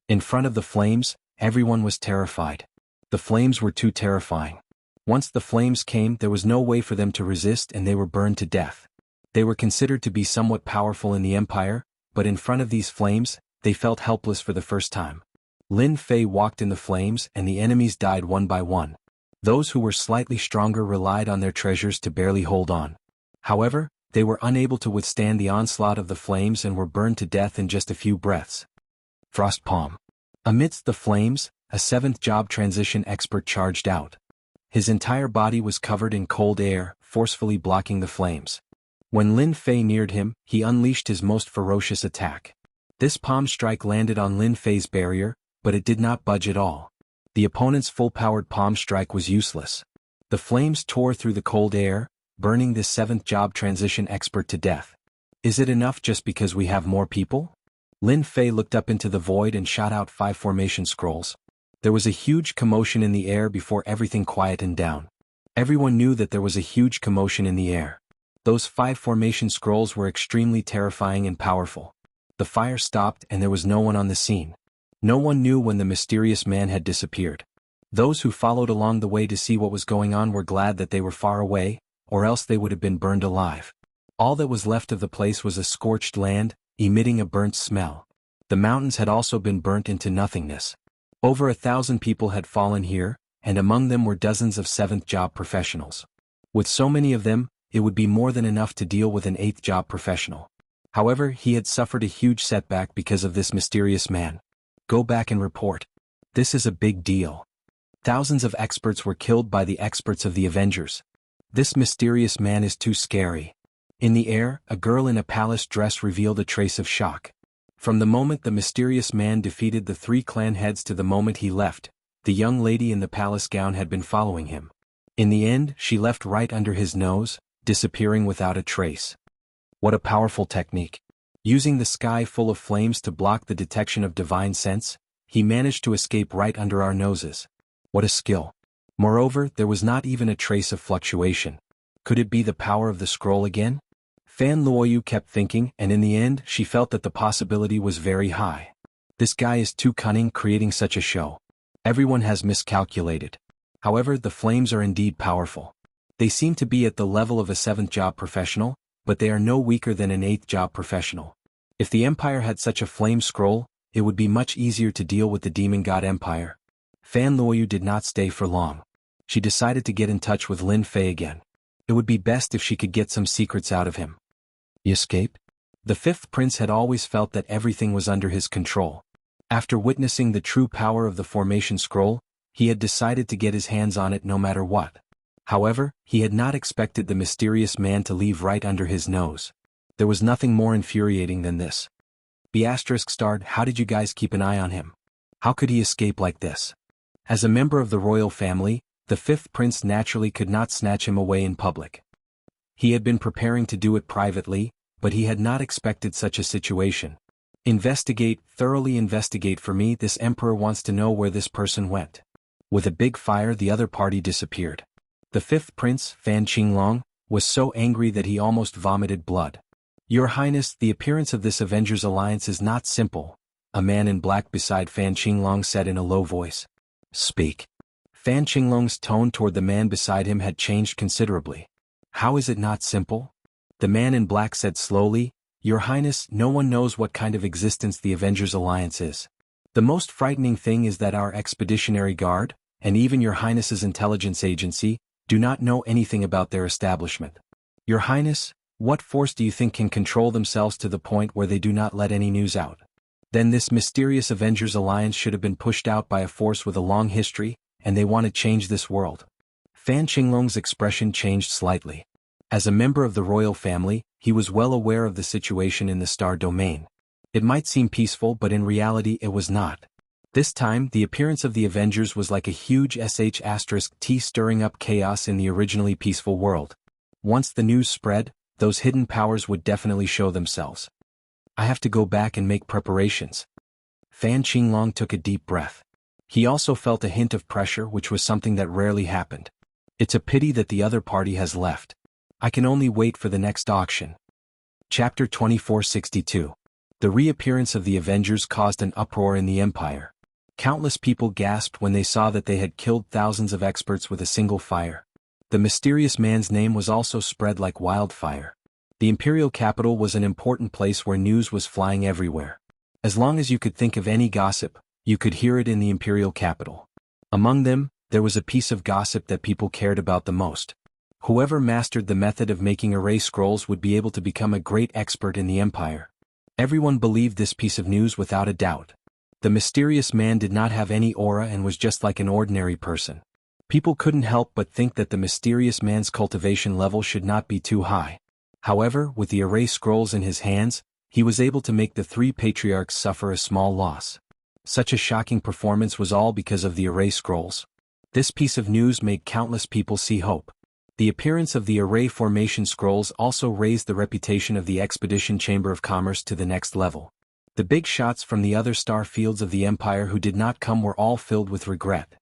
In front of the flames, everyone was terrified. The flames were too terrifying. Once the flames came, there was no way for them to resist and they were burned to death. They were considered to be somewhat powerful in the empire, but in front of these flames, they felt helpless for the first time. Lin Fei walked in the flames and the enemies died one by one. Those who were slightly stronger relied on their treasures to barely hold on. However, they were unable to withstand the onslaught of the flames and were burned to death in just a few breaths. Frost Palm. Amidst the flames, a seventh job transition expert charged out. His entire body was covered in cold air, forcefully blocking the flames. When Lin Fei neared him, he unleashed his most ferocious attack. This palm strike landed on Lin Fei's barrier, but it did not budge at all. The opponent's full-powered palm strike was useless. The flames tore through the cold air, burning this seventh job transition expert to death. Is it enough just because we have more people? Lin Fei looked up into the void and shot out 5 formation scrolls. There was a huge commotion in the air before everything quietened down. Everyone knew that there was a huge commotion in the air. Those 5 formation scrolls were extremely terrifying and powerful. The fire stopped and there was no one on the scene. No one knew when the mysterious man had disappeared. Those who followed along the way to see what was going on were glad that they were far away, or else they would have been burned alive. All that was left of the place was a scorched land, emitting a burnt smell. The mountains had also been burnt into nothingness. Over 1,000 people had fallen here, and among them were dozens of 7th job professionals. With so many of them, it would be more than enough to deal with an 8th job professional. However, he had suffered a huge setback because of this mysterious man. Go back and report. This is a big deal. Thousands of experts were killed by the experts of the Avengers. This mysterious man is too scary. In the air, a girl in a palace dress revealed a trace of shock. From the moment the mysterious man defeated the 3 clan heads to the moment he left, the young lady in the palace gown had been following him. In the end, she left right under his nose, disappearing without a trace. What a powerful technique. Using the sky full of flames to block the detection of divine sense, he managed to escape right under our noses. What a skill. Moreover, there was not even a trace of fluctuation. Could it be the power of the scroll again? Fan Luoyu kept thinking, and in the end, she felt that the possibility was very high. This guy is too cunning, creating such a show. Everyone has miscalculated. However, the flames are indeed powerful. They seem to be at the level of a 7th job professional, but they are no weaker than an 8th job professional. If the Empire had such a flame scroll, it would be much easier to deal with the Demon God Empire. Fan Luoyu did not stay for long. She decided to get in touch with Lin Fei again. It would be best if she could get some secrets out of him. He escaped? The 5th prince had always felt that everything was under his control. After witnessing the true power of the formation scroll, he had decided to get his hands on it no matter what. However, he had not expected the mysterious man to leave right under his nose. There was nothing more infuriating than this. ***, how did you guys keep an eye on him? How could he escape like this? As a member of the royal family, the 5th prince naturally could not snatch him away in public. He had been preparing to do it privately, but he had not expected such a situation. Thoroughly investigate for me. This emperor wants to know where this person went. With a big fire, the other party disappeared. The 5th prince, Fan Qinglong, was so angry that he almost vomited blood. Your Highness, the appearance of this Avengers alliance is not simple, a man in black beside Fan Qinglong said in a low voice. Speak. Fan Qinglong's tone toward the man beside him had changed considerably. How is it not simple? The man in black said slowly, Your Highness, no one knows what kind of existence the Avengers Alliance is. The most frightening thing is that our Expeditionary Guard, and even Your Highness's intelligence agency, do not know anything about their establishment. Your Highness, what force do you think can control themselves to the point where they do not let any news out? Then this mysterious Avengers Alliance should have been pushed out by a force with a long history, and they want to change this world. Fan Qinglong's expression changed slightly. As a member of the royal family, he was well aware of the situation in the star domain. It might seem peaceful, but in reality it was not. This time, the appearance of the Avengers was like a huge **T stirring up chaos in the originally peaceful world. Once the news spread, those hidden powers would definitely show themselves. I have to go back and make preparations. Fan Qinglong took a deep breath. He also felt a hint of pressure, which was something that rarely happened. It's a pity that the other party has left. I can only wait for the next auction. Chapter 2462. The reappearance of the Avengers caused an uproar in the Empire. Countless people gasped when they saw that they had killed thousands of experts with a single fire. The mysterious man's name was also spread like wildfire. The imperial capital was an important place where news was flying everywhere. As long as you could think of any gossip, you could hear it in the imperial capital. Among them, there was a piece of gossip that people cared about the most. Whoever mastered the method of making array scrolls would be able to become a great expert in the empire. Everyone believed this piece of news without a doubt. The mysterious man did not have any aura and was just like an ordinary person. People couldn't help but think that the mysterious man's cultivation level should not be too high. However, with the array scrolls in his hands, he was able to make the 3 patriarchs suffer a small loss. Such a shocking performance was all because of the array scrolls. This piece of news made countless people see hope. The appearance of the array formation scrolls also raised the reputation of the Expedition Chamber of Commerce to the next level. The big shots from the other star fields of the Empire who did not come were all filled with regret.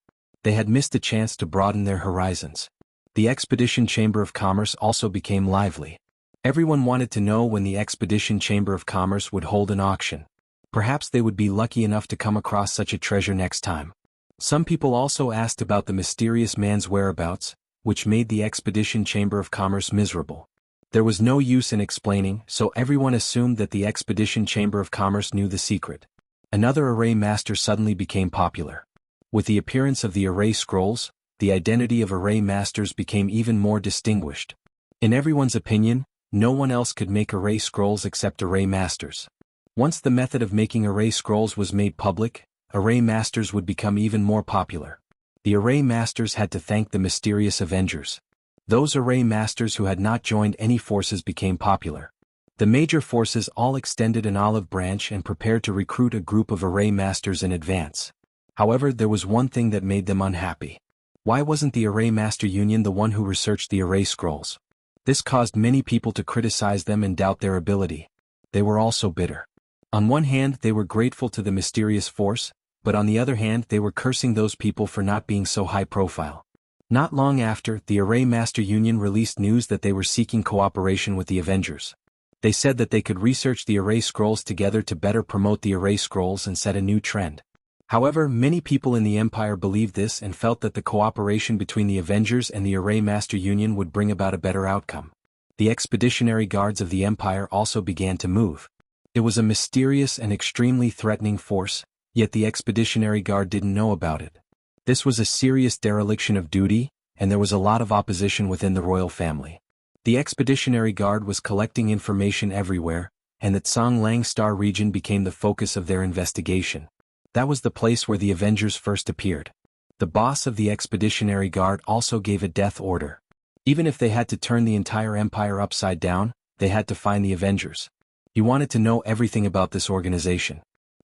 They had missed a chance to broaden their horizons. The Expedition Chamber of Commerce also became lively. Everyone wanted to know when the Expedition Chamber of Commerce would hold an auction. Perhaps they would be lucky enough to come across such a treasure next time. Some people also asked about the mysterious man's whereabouts, which made the Expedition Chamber of Commerce miserable. There was no use in explaining, so everyone assumed that the Expedition Chamber of Commerce knew the secret. Another array master suddenly became popular. With the appearance of the array scrolls, the identity of array masters became even more distinguished. In everyone's opinion, no one else could make array scrolls except array masters. Once the method of making array scrolls was made public, array masters would become even more popular. The array masters had to thank the mysterious Avengers. Those array masters who had not joined any forces became popular. The major forces all extended an olive branch and prepared to recruit a group of array masters in advance. However, there was one thing that made them unhappy. Why wasn't the Array Master Union the one who researched the array scrolls? This caused many people to criticize them and doubt their ability. They were also bitter. On one hand, they were grateful to the mysterious force, but on the other hand, they were cursing those people for not being so high profile. Not long after, the Array Master Union released news that they were seeking cooperation with the Avengers. They said that they could research the array scrolls together to better promote the array scrolls and set a new trend. However, many people in the Empire believed this and felt that the cooperation between the Avengers and the Array Master Union would bring about a better outcome. The expeditionary guards of the Empire also began to move. It was a mysterious and extremely threatening force, yet the Expeditionary Guard didn't know about it. This was a serious dereliction of duty, and there was a lot of opposition within the royal family. The Expeditionary Guard was collecting information everywhere, and the Tsang Lang Star region became the focus of their investigation. That was the place where the Avengers first appeared. The boss of the Expeditionary Guard also gave a death order. Even if they had to turn the entire empire upside down, they had to find the Avengers. He wanted to know everything about this organization.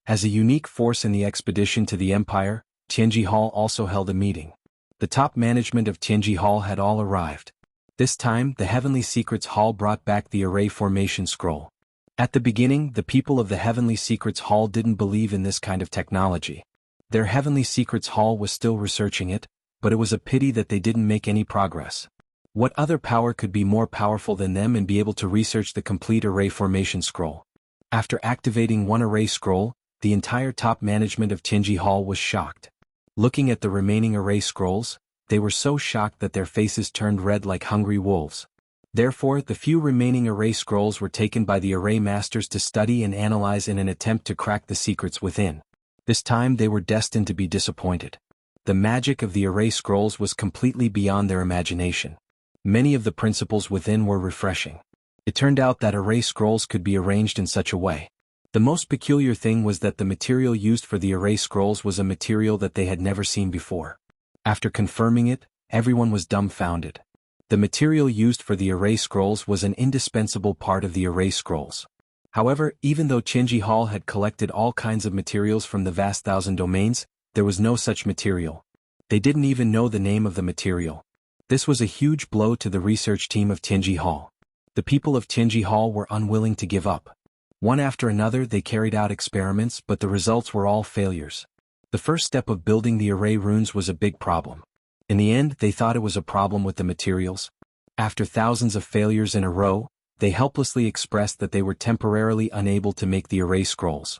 As a unique force in the expedition to the empire, Tianji Hall also held a meeting. The top management of Tianji Hall had all arrived. This time, the Heavenly Secrets Hall brought back the array formation scroll. At the beginning, the people of the Heavenly Secrets Hall didn't believe in this kind of technology. Their Heavenly Secrets Hall was still researching it, but it was a pity that they didn't make any progress. What other power could be more powerful than them and be able to research the complete array formation scroll? After activating one array scroll, the entire top management of Tianji Hall was shocked. Looking at the remaining array scrolls, they were so shocked that their faces turned red like hungry wolves. Therefore, the few remaining array scrolls were taken by the array masters to study and analyze in an attempt to crack the secrets within. This time they were destined to be disappointed. The magic of the array scrolls was completely beyond their imagination. Many of the principles within were refreshing. It turned out that array scrolls could be arranged in such a way. The most peculiar thing was that the material used for the array scrolls was a material that they had never seen before. After confirming it, everyone was dumbfounded. The material used for the array scrolls was an indispensable part of the array scrolls. However, even though Tianji Hall had collected all kinds of materials from the vast thousand domains, there was no such material. They didn't even know the name of the material. This was a huge blow to the research team of Tianji Hall. The people of Tianji Hall were unwilling to give up. One after another they carried out experiments, but the results were all failures. The first step of building the array runes was a big problem. In the end, they thought it was a problem with the materials. After thousands of failures in a row, they helplessly expressed that they were temporarily unable to make the array scrolls.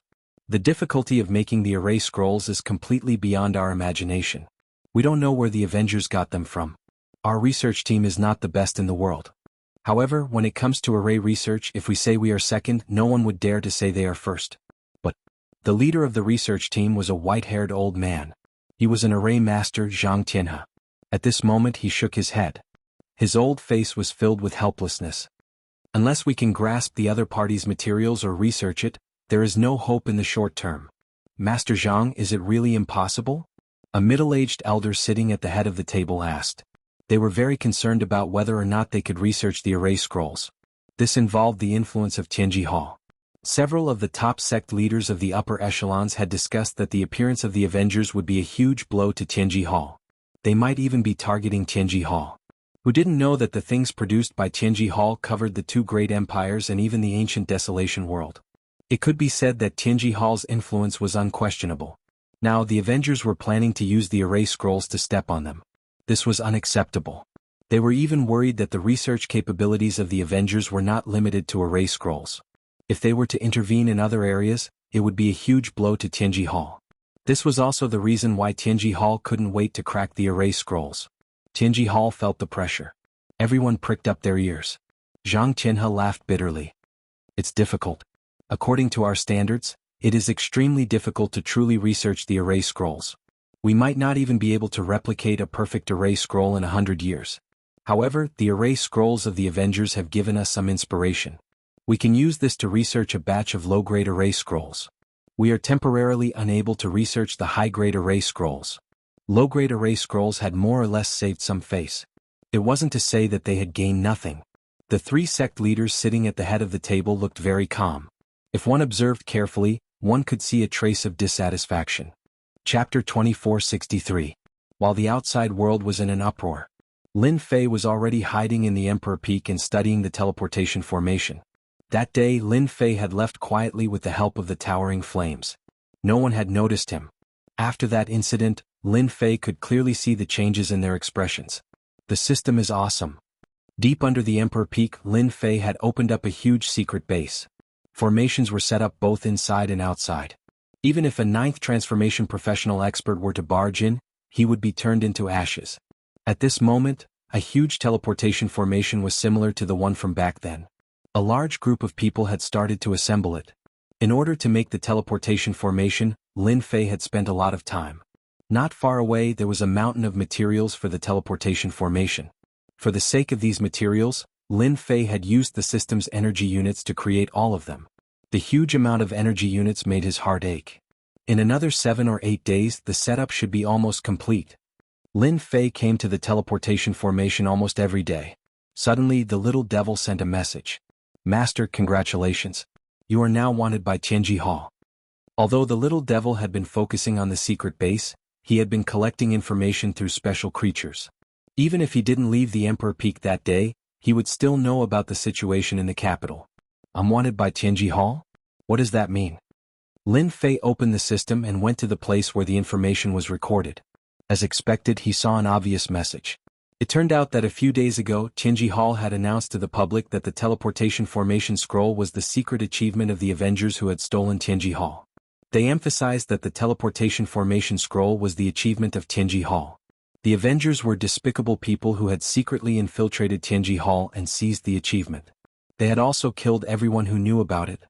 The difficulty of making the array scrolls is completely beyond our imagination. We don't know where the Avengers got them from. Our research team is not the best in the world. However, when it comes to array research, if we say we are second, no one would dare to say they are first. But the leader of the research team was a white-haired old man. He was an array master, Zhang Tianhe. At this moment he shook his head. His old face was filled with helplessness. Unless we can grasp the other party's materials or research it, there is no hope in the short term. Master Zhang, is it really impossible? A middle-aged elder sitting at the head of the table asked. They were very concerned about whether or not they could research the array scrolls. This involved the influence of Tianji Hall. Several of the top sect leaders of the upper echelons had discussed that the appearance of the Avengers would be a huge blow to Tianji Hall. They might even be targeting Tianji Hall. Who didn't know that the things produced by Tianji Hall covered the two great empires and even the ancient desolation world? It could be said that Tianji Hall's influence was unquestionable. Now the Avengers were planning to use the array scrolls to step on them. This was unacceptable. They were even worried that the research capabilities of the Avengers were not limited to array scrolls. If they were to intervene in other areas, it would be a huge blow to Tianji Hall. This was also the reason why Tianji Hall couldn't wait to crack the array scrolls. Tianji Hall felt the pressure. Everyone pricked up their ears. Zhang Tianhe laughed bitterly. It's difficult. According to our standards, it is extremely difficult to truly research the array scrolls. We might not even be able to replicate a perfect array scroll in 100 years. However, the array scrolls of the Avengers have given us some inspiration. We can use this to research a batch of low-grade array scrolls. We are temporarily unable to research the high-grade array scrolls. Low-grade array scrolls had more or less saved some face. It wasn't to say that they had gained nothing. The three sect leaders sitting at the head of the table looked very calm. If one observed carefully, one could see a trace of dissatisfaction. Chapter 2463. While the outside world was in an uproar, Lin Fei was already hiding in the Emperor Peak and studying the teleportation formation. That day Lin Fei had left quietly with the help of the towering flames. No one had noticed him. After that incident, Lin Fei could clearly see the changes in their expressions. The system is awesome. Deep under the Emperor Peak, Lin Fei had opened up a huge secret base. Formations were set up both inside and outside. Even if a ninth transformation professional expert were to barge in, he would be turned into ashes. At this moment, a huge teleportation formation was similar to the one from back then. A large group of people had started to assemble it. In order to make the teleportation formation, Lin Fei had spent a lot of time. Not far away there was a mountain of materials for the teleportation formation. For the sake of these materials, Lin Fei had used the system's energy units to create all of them. The huge amount of energy units made his heart ache. In another 7 or 8 days the setup should be almost complete. Lin Fei came to the teleportation formation almost every day. Suddenly the little devil sent a message. Master, congratulations. You are now wanted by Tianji Hall. Although the little devil had been focusing on the secret base, he had been collecting information through special creatures. Even if he didn't leave the Emperor Peak that day, he would still know about the situation in the capital. I'm wanted by Tianji Hall? What does that mean? Lin Fei opened the system and went to the place where the information was recorded. As expected, he saw an obvious message. It turned out that a few days ago, Tianji Hall had announced to the public that the teleportation formation scroll was the secret achievement of the Avengers who had stolen Tianji Hall. They emphasized that the teleportation formation scroll was the achievement of Tianji Hall. The Avengers were despicable people who had secretly infiltrated Tianji Hall and seized the achievement. They had also killed everyone who knew about it.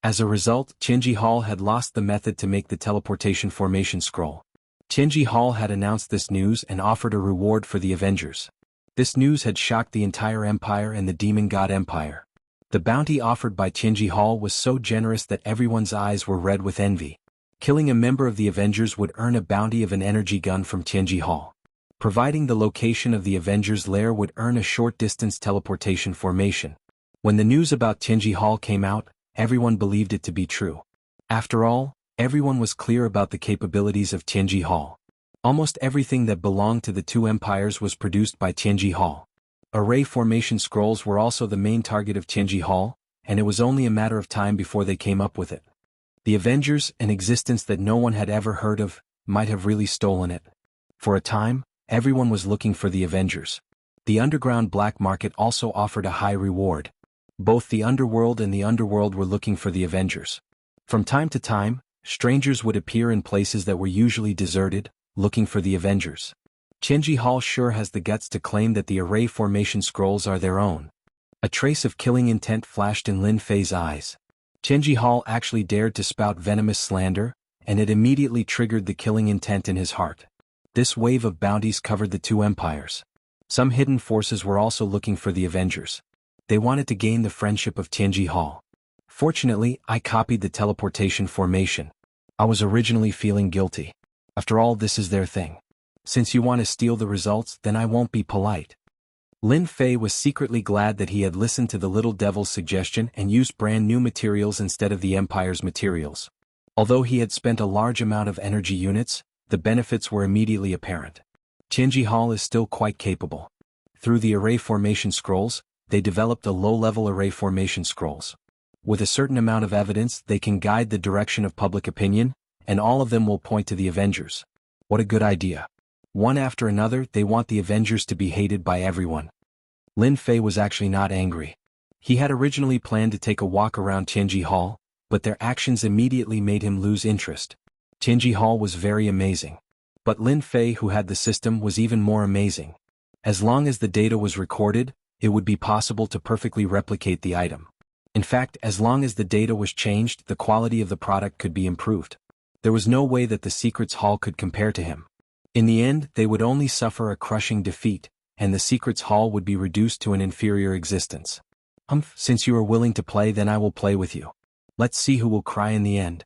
As a result, Tianji Hall had lost the method to make the teleportation formation scroll. Tianji Hall had announced this news and offered a reward for the Avengers. This news had shocked the entire Empire and the Demon God Empire. The bounty offered by Tianji Hall was so generous that everyone's eyes were red with envy. Killing a member of the Avengers would earn a bounty of an energy gun from Tianji Hall. Providing the location of the Avengers' lair would earn a short-distance teleportation formation. When the news about Tianji Hall came out, everyone believed it to be true. After all, everyone was clear about the capabilities of Tianji Hall. Almost everything that belonged to the two empires was produced by Tianji Hall. Array formation scrolls were also the main target of Tianji Hall, and it was only a matter of time before they came up with it. The Avengers, an existence that no one had ever heard of, might have really stolen it. For a time, everyone was looking for the Avengers. The underground black market also offered a high reward. Both the underworld and the underworld were looking for the Avengers. From time to time, strangers would appear in places that were usually deserted, looking for the Avengers. Tianji Hall sure has the guts to claim that the array formation scrolls are their own. A trace of killing intent flashed in Lin Fei's eyes. Tianji Hall actually dared to spout venomous slander, and it immediately triggered the killing intent in his heart. This wave of bounties covered the two empires. Some hidden forces were also looking for the Avengers. They wanted to gain the friendship of Tianji Hall. Fortunately, I copied the teleportation formation. I was originally feeling guilty. After all, this is their thing. Since you want to steal the results, then I won't be polite. Lin Fei was secretly glad that he had listened to the little devil's suggestion and used brand new materials instead of the Empire's materials. Although he had spent a large amount of energy units, the benefits were immediately apparent. Tianji Hall is still quite capable. Through the array formation scrolls, they developed a low-level array formation scrolls. With a certain amount of evidence, they can guide the direction of public opinion, and all of them will point to the Avengers. What a good idea. One after another, they want the Avengers to be hated by everyone. Lin Fei was actually not angry. He had originally planned to take a walk around Tianji Hall, but their actions immediately made him lose interest. Tianji Hall was very amazing. But Lin Fei, who had the system, was even more amazing. As long as the data was recorded, it would be possible to perfectly replicate the item. In fact, as long as the data was changed, the quality of the product could be improved. There was no way that the Secrets Hall could compare to him. In the end, they would only suffer a crushing defeat, and the Secrets Hall would be reduced to an inferior existence. Since you are willing to play, then I will play with you. Let's see who will cry in the end.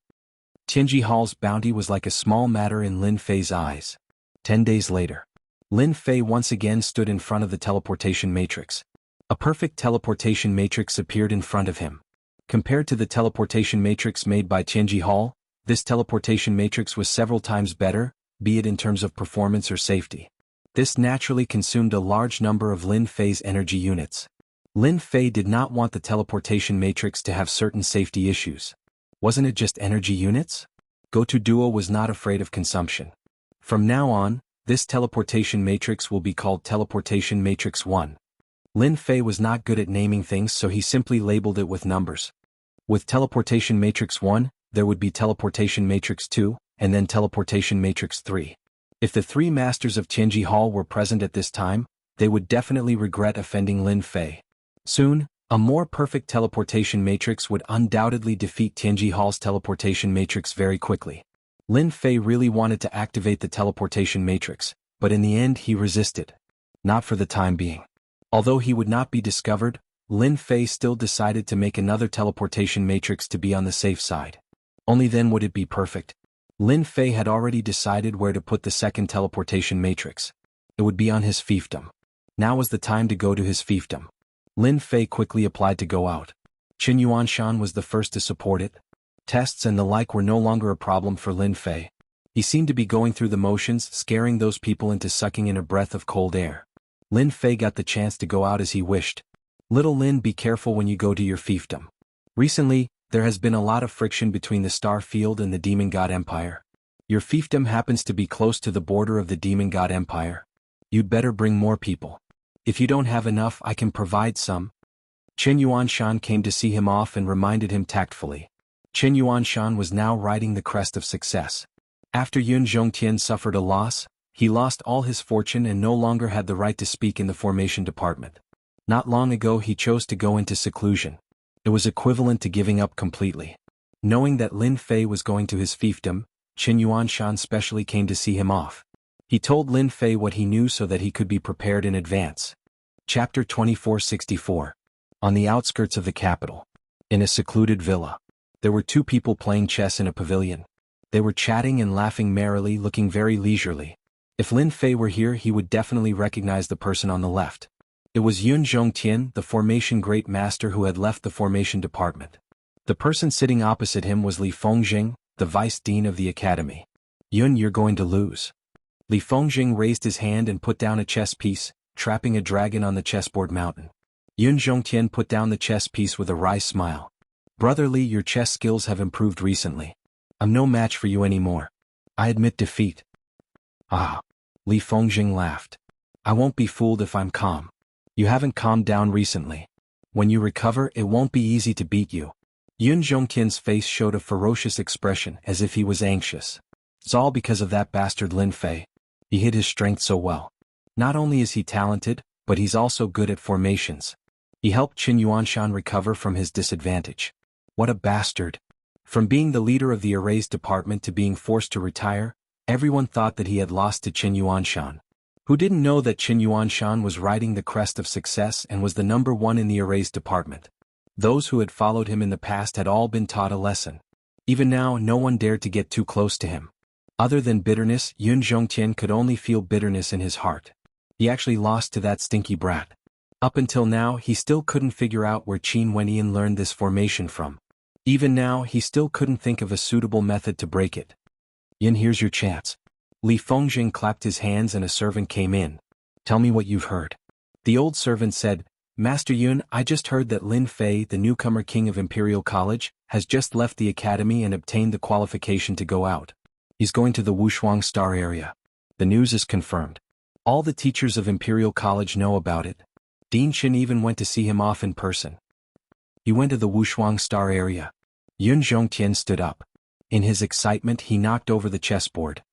Tianji Hall's bounty was like a small matter in Lin Fei's eyes. 10 days later, Lin Fei once again stood in front of the teleportation matrix. A perfect teleportation matrix appeared in front of him. Compared to the teleportation matrix made by Tianji Hall, this teleportation matrix was several times better, be it in terms of performance or safety. This naturally consumed a large number of Lin Fei's energy units. Lin Fei did not want the teleportation matrix to have certain safety issues. Wasn't it just energy units? Goto Duo was not afraid of consumption. From now on, this teleportation matrix will be called Teleportation Matrix 1. Lin Fei was not good at naming things, so he simply labeled it with numbers. With Teleportation Matrix 1, there would be Teleportation Matrix 2, and then Teleportation Matrix 3. If the three masters of Tianji Hall were present at this time, they would definitely regret offending Lin Fei. Soon, a more perfect teleportation matrix would undoubtedly defeat Tianji Hall's teleportation matrix very quickly. Lin Fei really wanted to activate the teleportation matrix, but in the end he resisted. Not for the time being. Although he would not be discovered, Lin Fei still decided to make another teleportation matrix to be on the safe side. Only then would it be perfect. Lin Fei had already decided where to put the second teleportation matrix. It would be on his fiefdom. Now was the time to go to his fiefdom. Lin Fei quickly applied to go out. Qin Yuanshan was the first to support it. Tests and the like were no longer a problem for Lin Fei. He seemed to be going through the motions, scaring those people into sucking in a breath of cold air. Lin Fei got the chance to go out as he wished. Little Lin, be careful when you go to your fiefdom. Recently, there has been a lot of friction between the Star Field and the Demon God Empire. Your fiefdom happens to be close to the border of the Demon God Empire. You'd better bring more people. If you don't have enough, I can provide some. Qin Yuanshan came to see him off and reminded him tactfully. Qin Yuanshan was now riding the crest of success. After Yun Zhongtian suffered a loss, he lost all his fortune and no longer had the right to speak in the formation department. Not long ago he chose to go into seclusion. It was equivalent to giving up completely. Knowing that Lin Fei was going to his fiefdom, Qin Yuanshan specially came to see him off. He told Lin Fei what he knew so that he could be prepared in advance. Chapter 2464. On the outskirts of the capital. In a secluded villa. There were two people playing chess in a pavilion. They were chatting and laughing merrily, looking very leisurely. If Lin Fei were here, he would definitely recognize the person on the left. It was Yun Zhongtian, the formation great master who had left the formation department. The person sitting opposite him was Li Fengjing, the vice dean of the academy. Yun, you're going to lose. Li Fengjing raised his hand and put down a chess piece, trapping a dragon on the chessboard mountain. Yun Zhongtian put down the chess piece with a wry smile. Brother Li, your chess skills have improved recently. I'm no match for you anymore. I admit defeat. Ah. Li Fengjing laughed. I won't be fooled if I'm calm. You haven't calmed down recently. When you recover, it won't be easy to beat you. Yun Zhongtian's face showed a ferocious expression as if he was anxious. It's all because of that bastard Lin Fei. He hid his strength so well. Not only is he talented, but he's also good at formations. He helped Qin Yuanshan recover from his disadvantage. What a bastard. From being the leader of the arrays department to being forced to retire, everyone thought that he had lost to Qin Yuanshan. Who didn't know that Qin Yuanshan was riding the crest of success and was the number one in the arrays department? Those who had followed him in the past had all been taught a lesson. Even now, no one dared to get too close to him. Other than bitterness, Yun Zhongtian could only feel bitterness in his heart. He actually lost to that stinky brat. Up until now, he still couldn't figure out where Qin Wenyan learned this formation from. Even now, he still couldn't think of a suitable method to break it. Yin, here's your chance. Li Fengjing clapped his hands and a servant came in. Tell me what you've heard. The old servant said, Master Yun, I just heard that Lin Fei, the newcomer king of Imperial College, has just left the academy and obtained the qualification to go out. He's going to the Wushuang Star area. The news is confirmed. All the teachers of Imperial College know about it. Dean Shin even went to see him off in person. He went to the Wushuang Star area. Yun Zhongtian stood up. In his excitement, he knocked over the chessboard.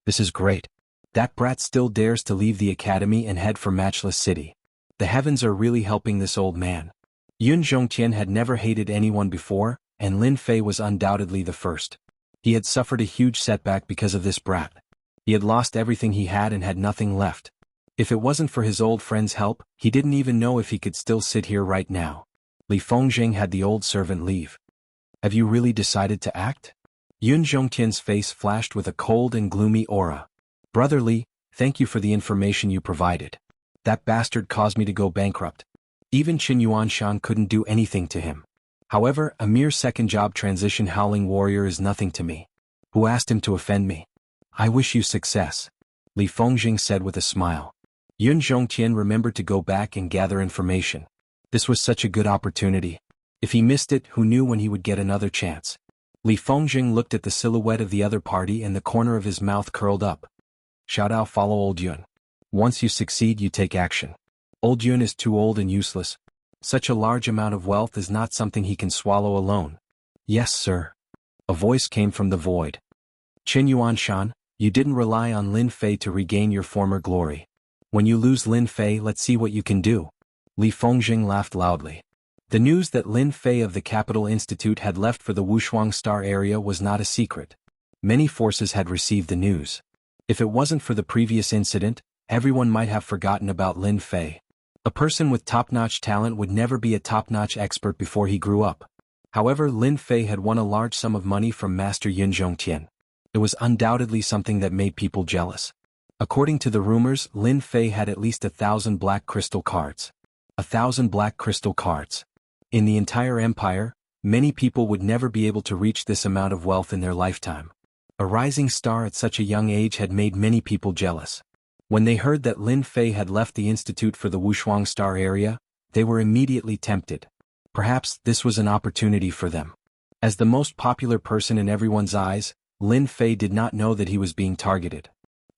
This is great. That brat still dares to leave the academy and head for Matchless City. The heavens are really helping this old man. Yun Zhongtian had never hated anyone before, and Lin Fei was undoubtedly the first. He had suffered a huge setback because of this brat. He had lost everything he had and had nothing left. If it wasn't for his old friend's help, he didn't even know if he could still sit here right now. Li Fengjing had the old servant leave. Have you really decided to act? Yun Zhongtian's face flashed with a cold and gloomy aura. Brother Li, thank you for the information you provided. That bastard caused me to go bankrupt. Even Qin Yuanshan couldn't do anything to him. However, a mere second-job transition howling warrior is nothing to me. Who asked him to offend me? I wish you success. Li Fengjing said with a smile. Yun Zhongtian remembered to go back and gather information. This was such a good opportunity. If he missed it, who knew when he would get another chance? Li Fengjing looked at the silhouette of the other party and the corner of his mouth curled up. Xiaodao, follow old Yun. Once you succeed, you take action. Old Yun is too old and useless. Such a large amount of wealth is not something he can swallow alone. Yes, sir. A voice came from the void. Qin Yuanshan, you didn't rely on Lin Fei to regain your former glory. When you lose Lin Fei, let's see what you can do. Li Fengjing laughed loudly. The news that Lin Fei of the Capital Institute had left for the Wushuang Star area was not a secret. Many forces had received the news. If it wasn't for the previous incident, everyone might have forgotten about Lin Fei. A person with top-notch talent would never be a top-notch expert before he grew up. However, Lin Fei had won a large sum of money from Master Yun Zhongtian. It was undoubtedly something that made people jealous. According to the rumors, Lin Fei had at least 1,000 black crystal cards. 1,000 black crystal cards. In the entire empire, many people would never be able to reach this amount of wealth in their lifetime. A rising star at such a young age had made many people jealous. When they heard that Lin Fei had left the institute for the Wushuang Star area, they were immediately tempted. Perhaps this was an opportunity for them. As the most popular person in everyone's eyes, Lin Fei did not know that he was being targeted.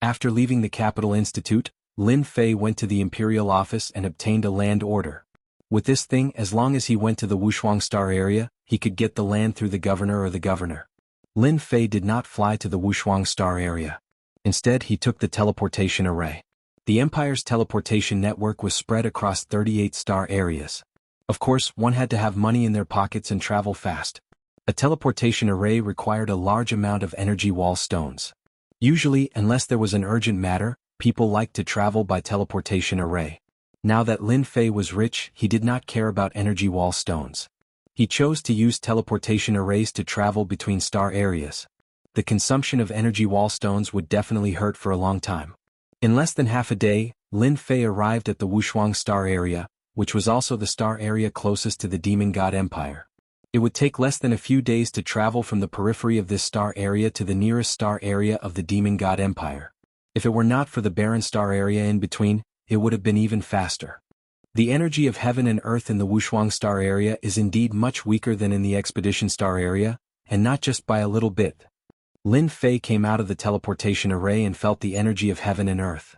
After leaving the Capital Institute, Lin Fei went to the Imperial office and obtained a land order. With this thing, as long as he went to the Wushuang Star area, he could get the land through the governor or the governor. Lin Fei did not fly to the Wushuang Star area. Instead, he took the teleportation array. The Empire's teleportation network was spread across 38 star areas. Of course, one had to have money in their pockets and travel fast. A teleportation array required a large amount of energy wall stones. Usually, unless there was an urgent matter, people liked to travel by teleportation array. Now that Lin Fei was rich, he did not care about energy wall stones. He chose to use teleportation arrays to travel between star areas. The consumption of energy wall stones would definitely hurt for a long time. In less than half a day, Lin Fei arrived at the Wushuang Star area, which was also the star area closest to the Demon God Empire. It would take less than a few days to travel from the periphery of this star area to the nearest star area of the Demon God Empire. If it were not for the barren star area in between, it would have been even faster. The energy of heaven and earth in the Wushuang Star area is indeed much weaker than in the Expedition Star area, and not just by a little bit. Lin Fei came out of the teleportation array and felt the energy of heaven and earth.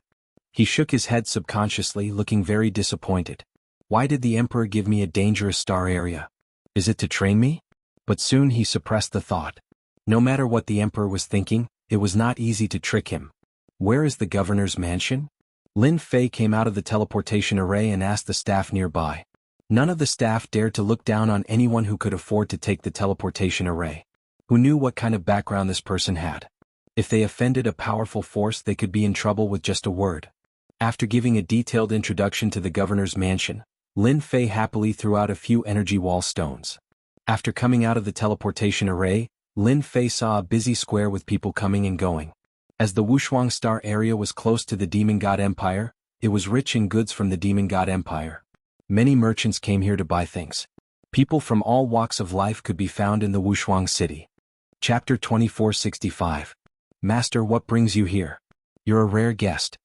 He shook his head subconsciously, looking very disappointed. Why did the Emperor give me a dangerous star area? Is it to train me? But soon he suppressed the thought. No matter what the Emperor was thinking, it was not easy to trick him. Where is the governor's mansion? Lin Fei came out of the teleportation array and asked the staff nearby. None of the staff dared to look down on anyone who could afford to take the teleportation array. Who knew what kind of background this person had? If they offended a powerful force, they could be in trouble with just a word. After giving a detailed introduction to the governor's mansion, Lin Fei happily threw out a few energy wall stones. After coming out of the teleportation array, Lin Fei saw a busy square with people coming and going. As the Wushuang Star area was close to the Demon God Empire, it was rich in goods from the Demon God Empire. Many merchants came here to buy things. People from all walks of life could be found in the Wushuang city. Chapter 2465. Master, what brings you here? You're a rare guest.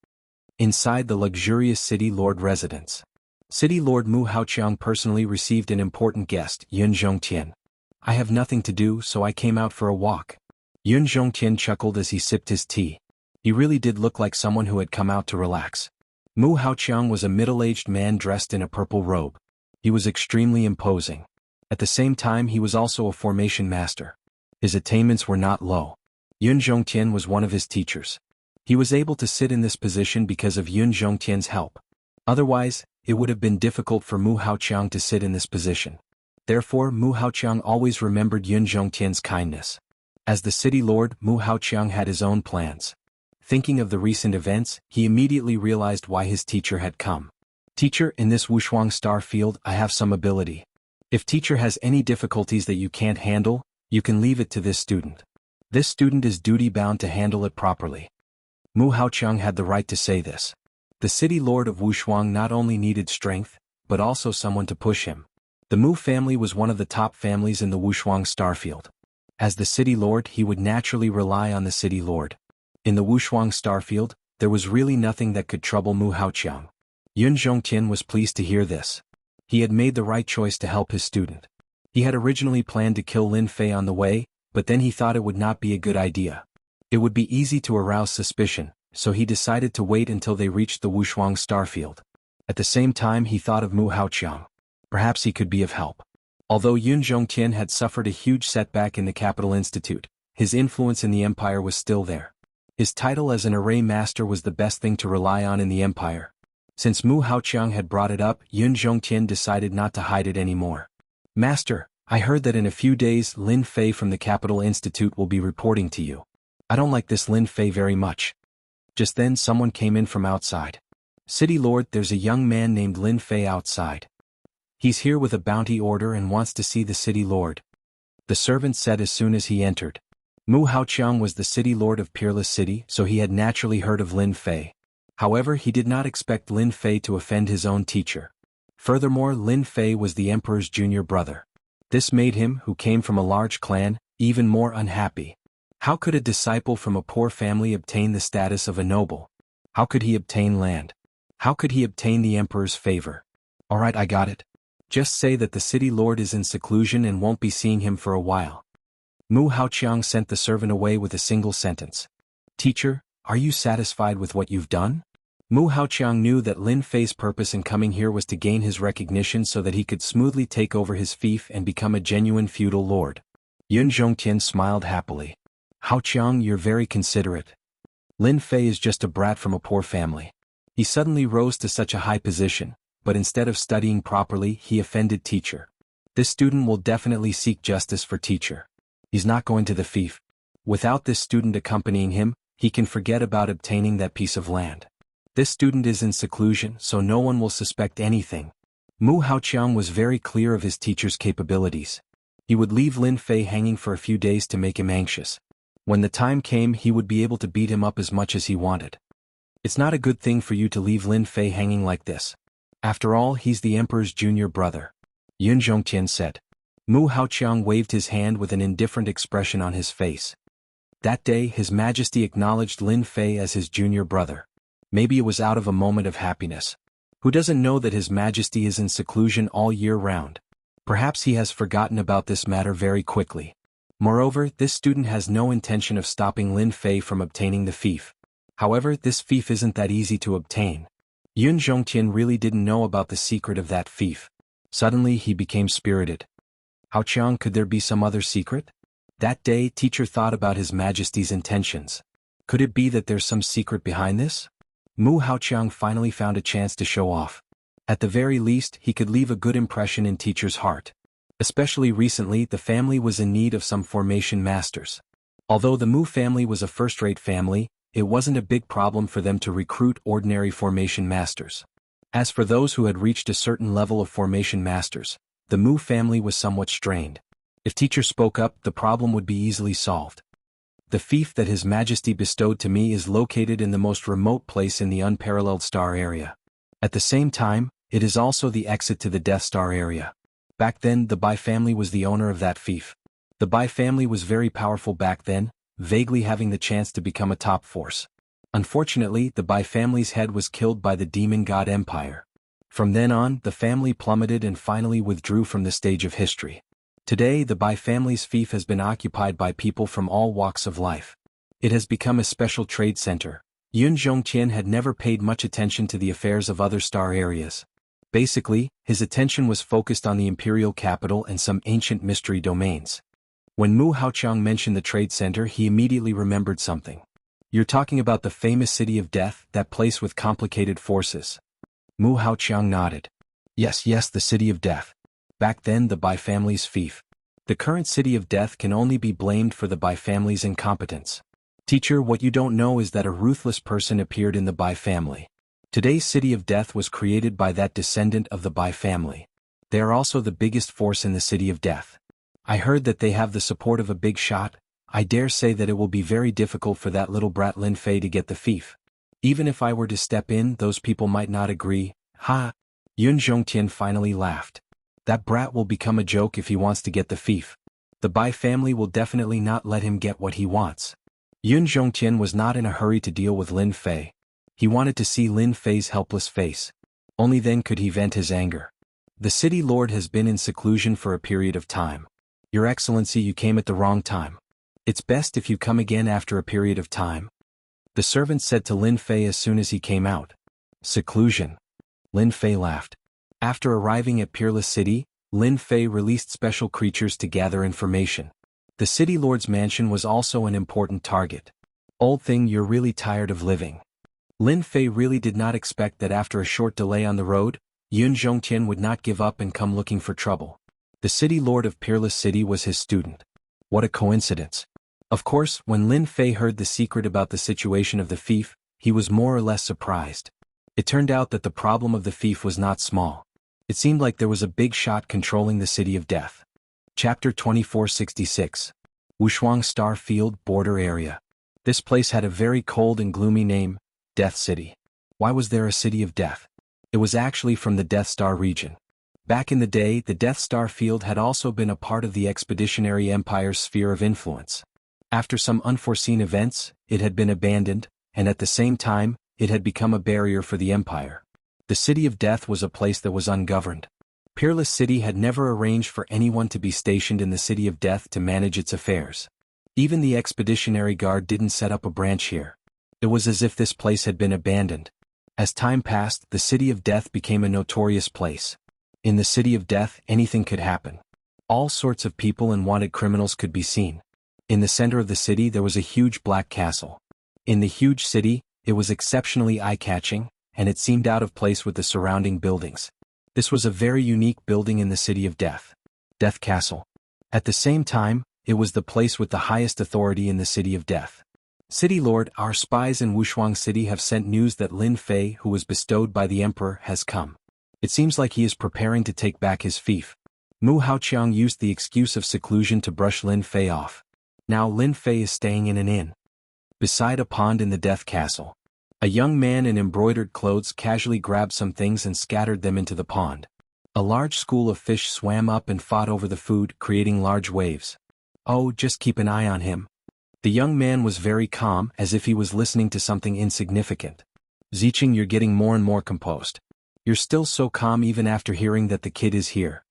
Inside the luxurious city lord residence. City Lord Mu Haoqiang personally received an important guest, Yun Zhongtian. I have nothing to do, so I came out for a walk. Yun Zhongtian chuckled as he sipped his tea. He really did look like someone who had come out to relax. Mu Haoqiang was a middle-aged man dressed in a purple robe. He was extremely imposing. At the same time, he was also a formation master. His attainments were not low. Yun Zhongtian was one of his teachers. He was able to sit in this position because of Yun Zhongtian's help. Otherwise, it would have been difficult for Mu Haoqiang to sit in this position. Therefore, Mu Haoqiang always remembered Yun Zhongtian's kindness. As the city lord, Mu Haoqiang had his own plans. Thinking of the recent events, he immediately realized why his teacher had come. Teacher, in this Wuxia star field, I have some ability. If teacher has any difficulties that you can't handle, you can leave it to this student. This student is duty-bound to handle it properly. Mu Haoqiang had the right to say this. The city lord of Wuxia not only needed strength, but also someone to push him. The Mu family was one of the top families in the Wuxia starfield. As the city lord, he would naturally rely on the city lord. In the Wuxia starfield, there was really nothing that could trouble Mu Haoqiang. Yun Zhongtian was pleased to hear this. He had made the right choice to help his student. He had originally planned to kill Lin Fei on the way, but then he thought it would not be a good idea. It would be easy to arouse suspicion, so he decided to wait until they reached the Wuxia starfield. At the same time, he thought of Mu Haoqiang. Perhaps he could be of help. Although Yun Zhongtian had suffered a huge setback in the Capital Institute, his influence in the empire was still there. His title as an array master was the best thing to rely on in the empire. Since Mu Haoqiang had brought it up, Yun Zhongtian decided not to hide it anymore. Master, I heard that in a few days Lin Fei from the Capital Institute will be reporting to you. I don't like this Lin Fei very much. Just then someone came in from outside. City Lord, there's a young man named Lin Fei outside. He's here with a bounty order and wants to see the city lord. The servant said as soon as he entered. Mu Haoqiang was the city lord of Peerless City, so he had naturally heard of Lin Fei. However, he did not expect Lin Fei to offend his own teacher. Furthermore, Lin Fei was the emperor's junior brother. This made him, who came from a large clan, even more unhappy. How could a disciple from a poor family obtain the status of a noble? How could he obtain land? How could he obtain the emperor's favor? Alright, I got it. Just say that the city lord is in seclusion and won't be seeing him for a while. Mu Haoqiang sent the servant away with a single sentence. Teacher, are you satisfied with what you've done? Mu Haoqiang knew that Lin Fei's purpose in coming here was to gain his recognition so that he could smoothly take over his fief and become a genuine feudal lord. Yun Zhongtian smiled happily. Haoqiang, you're very considerate. Lin Fei is just a brat from a poor family. He suddenly rose to such a high position, but instead of studying properly, he offended teacher. This student will definitely seek justice for teacher. He's not going to the fief. Without this student accompanying him, he can forget about obtaining that piece of land. This student is in seclusion, so no one will suspect anything. Mu Haoqiang was very clear of his teacher's capabilities. He would leave Lin Fei hanging for a few days to make him anxious. When the time came, he would be able to beat him up as much as he wanted. It's not a good thing for you to leave Lin Fei hanging like this. After all, he's the emperor's junior brother. Yun Zhongtian said. Mu Haoqiang waved his hand with an indifferent expression on his face. That day, His Majesty acknowledged Lin Fei as his junior brother. Maybe it was out of a moment of happiness. Who doesn't know that His Majesty is in seclusion all year round? Perhaps he has forgotten about this matter very quickly. Moreover, this student has no intention of stopping Lin Fei from obtaining the fief. However, this fief isn't that easy to obtain. Yun Zhongtian really didn't know about the secret of that fief. Suddenly he became spirited. Haoqiang, could there be some other secret? That day, teacher thought about His Majesty's intentions. Could it be that there's some secret behind this? Mu Haoqiang finally found a chance to show off. At the very least, he could leave a good impression in teacher's heart. Especially recently, the family was in need of some formation masters. Although the Mu family was a first-rate family, it wasn't a big problem for them to recruit ordinary formation masters. As for those who had reached a certain level of formation masters, the Mu family was somewhat strained. If teacher spoke up, the problem would be easily solved. The fief that His Majesty bestowed to me is located in the most remote place in the unparalleled star area. At the same time, it is also the exit to the Death Star area. Back then, the Bai family was the owner of that fief. The Bai family was very powerful back then, vaguely having the chance to become a top force. Unfortunately, the Bai family's head was killed by the demon god Empire. From then on, the family plummeted and finally withdrew from the stage of history. Today, the Bai family's fief has been occupied by people from all walks of life. It has become a special trade center. Yun Zhongqian had never paid much attention to the affairs of other star areas. Basically, his attention was focused on the imperial capital and some ancient mystery domains. When Mu Haoqiang mentioned the trade center, he immediately remembered something. You're talking about the famous City of Death, that place with complicated forces. Mu Haoqiang nodded. Yes, the City of Death. Back then the Bai family's fief. The current City of Death can only be blamed for the Bai family's incompetence. Teacher, what you don't know is that a ruthless person appeared in the Bai family. Today's City of Death was created by that descendant of the Bai family. They are also the biggest force in the City of Death. I heard that they have the support of a big shot. I dare say that it will be very difficult for that little brat Lin Fei to get the fief. Even if I were to step in, those people might not agree. Ha! Yun Zhongtian finally laughed. That brat will become a joke if he wants to get the fief. The Bai family will definitely not let him get what he wants. Yun Zhongtian was not in a hurry to deal with Lin Fei. He wanted to see Lin Fei's helpless face. Only then could he vent his anger. The city lord has been in seclusion for a period of time. Your Excellency, you came at the wrong time. It's best if you come again after a period of time. The servant said to Lin Fei as soon as he came out. Seclusion. Lin Fei laughed. After arriving at Peerless City, Lin Fei released special creatures to gather information. The city lord's mansion was also an important target. Old thing, you're really tired of living. Lin Fei really did not expect that after a short delay on the road, Yun Zhongtian would not give up and come looking for trouble. The city lord of Peerless City was his student. What a coincidence. Of course, when Lin Fei heard the secret about the situation of the fief, he was more or less surprised. It turned out that the problem of the fief was not small. It seemed like there was a big shot controlling the City of Death. Chapter 2466. Wushuang Star Field Border Area. This place had a very cold and gloomy name, Death City. Why was there a City of Death? It was actually from the Death Star region. Back in the day, the Death Star Field had also been a part of the Expeditionary Empire's sphere of influence. After some unforeseen events, it had been abandoned, and at the same time, it had become a barrier for the Empire. The City of Death was a place that was ungoverned. Peerless City had never arranged for anyone to be stationed in the City of Death to manage its affairs. Even the Expeditionary Guard didn't set up a branch here. It was as if this place had been abandoned. As time passed, the City of Death became a notorious place. In the City of Death, anything could happen. All sorts of people and wanted criminals could be seen. In the center of the city there was a huge black castle. In the huge city, it was exceptionally eye-catching, and it seemed out of place with the surrounding buildings. This was a very unique building in the City of Death. Death Castle. At the same time, it was the place with the highest authority in the City of Death. City Lord, our spies in Wushuang City have sent news that Lin Fei, who was bestowed by the Emperor, has come. It seems like he is preparing to take back his fief. Mu Haoqiang used the excuse of seclusion to brush Lin Fei off. Now Lin Fei is staying in an inn beside a pond in the Death Castle. A young man in embroidered clothes casually grabbed some things and scattered them into the pond. A large school of fish swam up and fought over the food, creating large waves. Oh, just keep an eye on him. The young man was very calm, as if he was listening to something insignificant. Ziqing, you're getting more and more composed. You're still so calm even after hearing that the kid is here.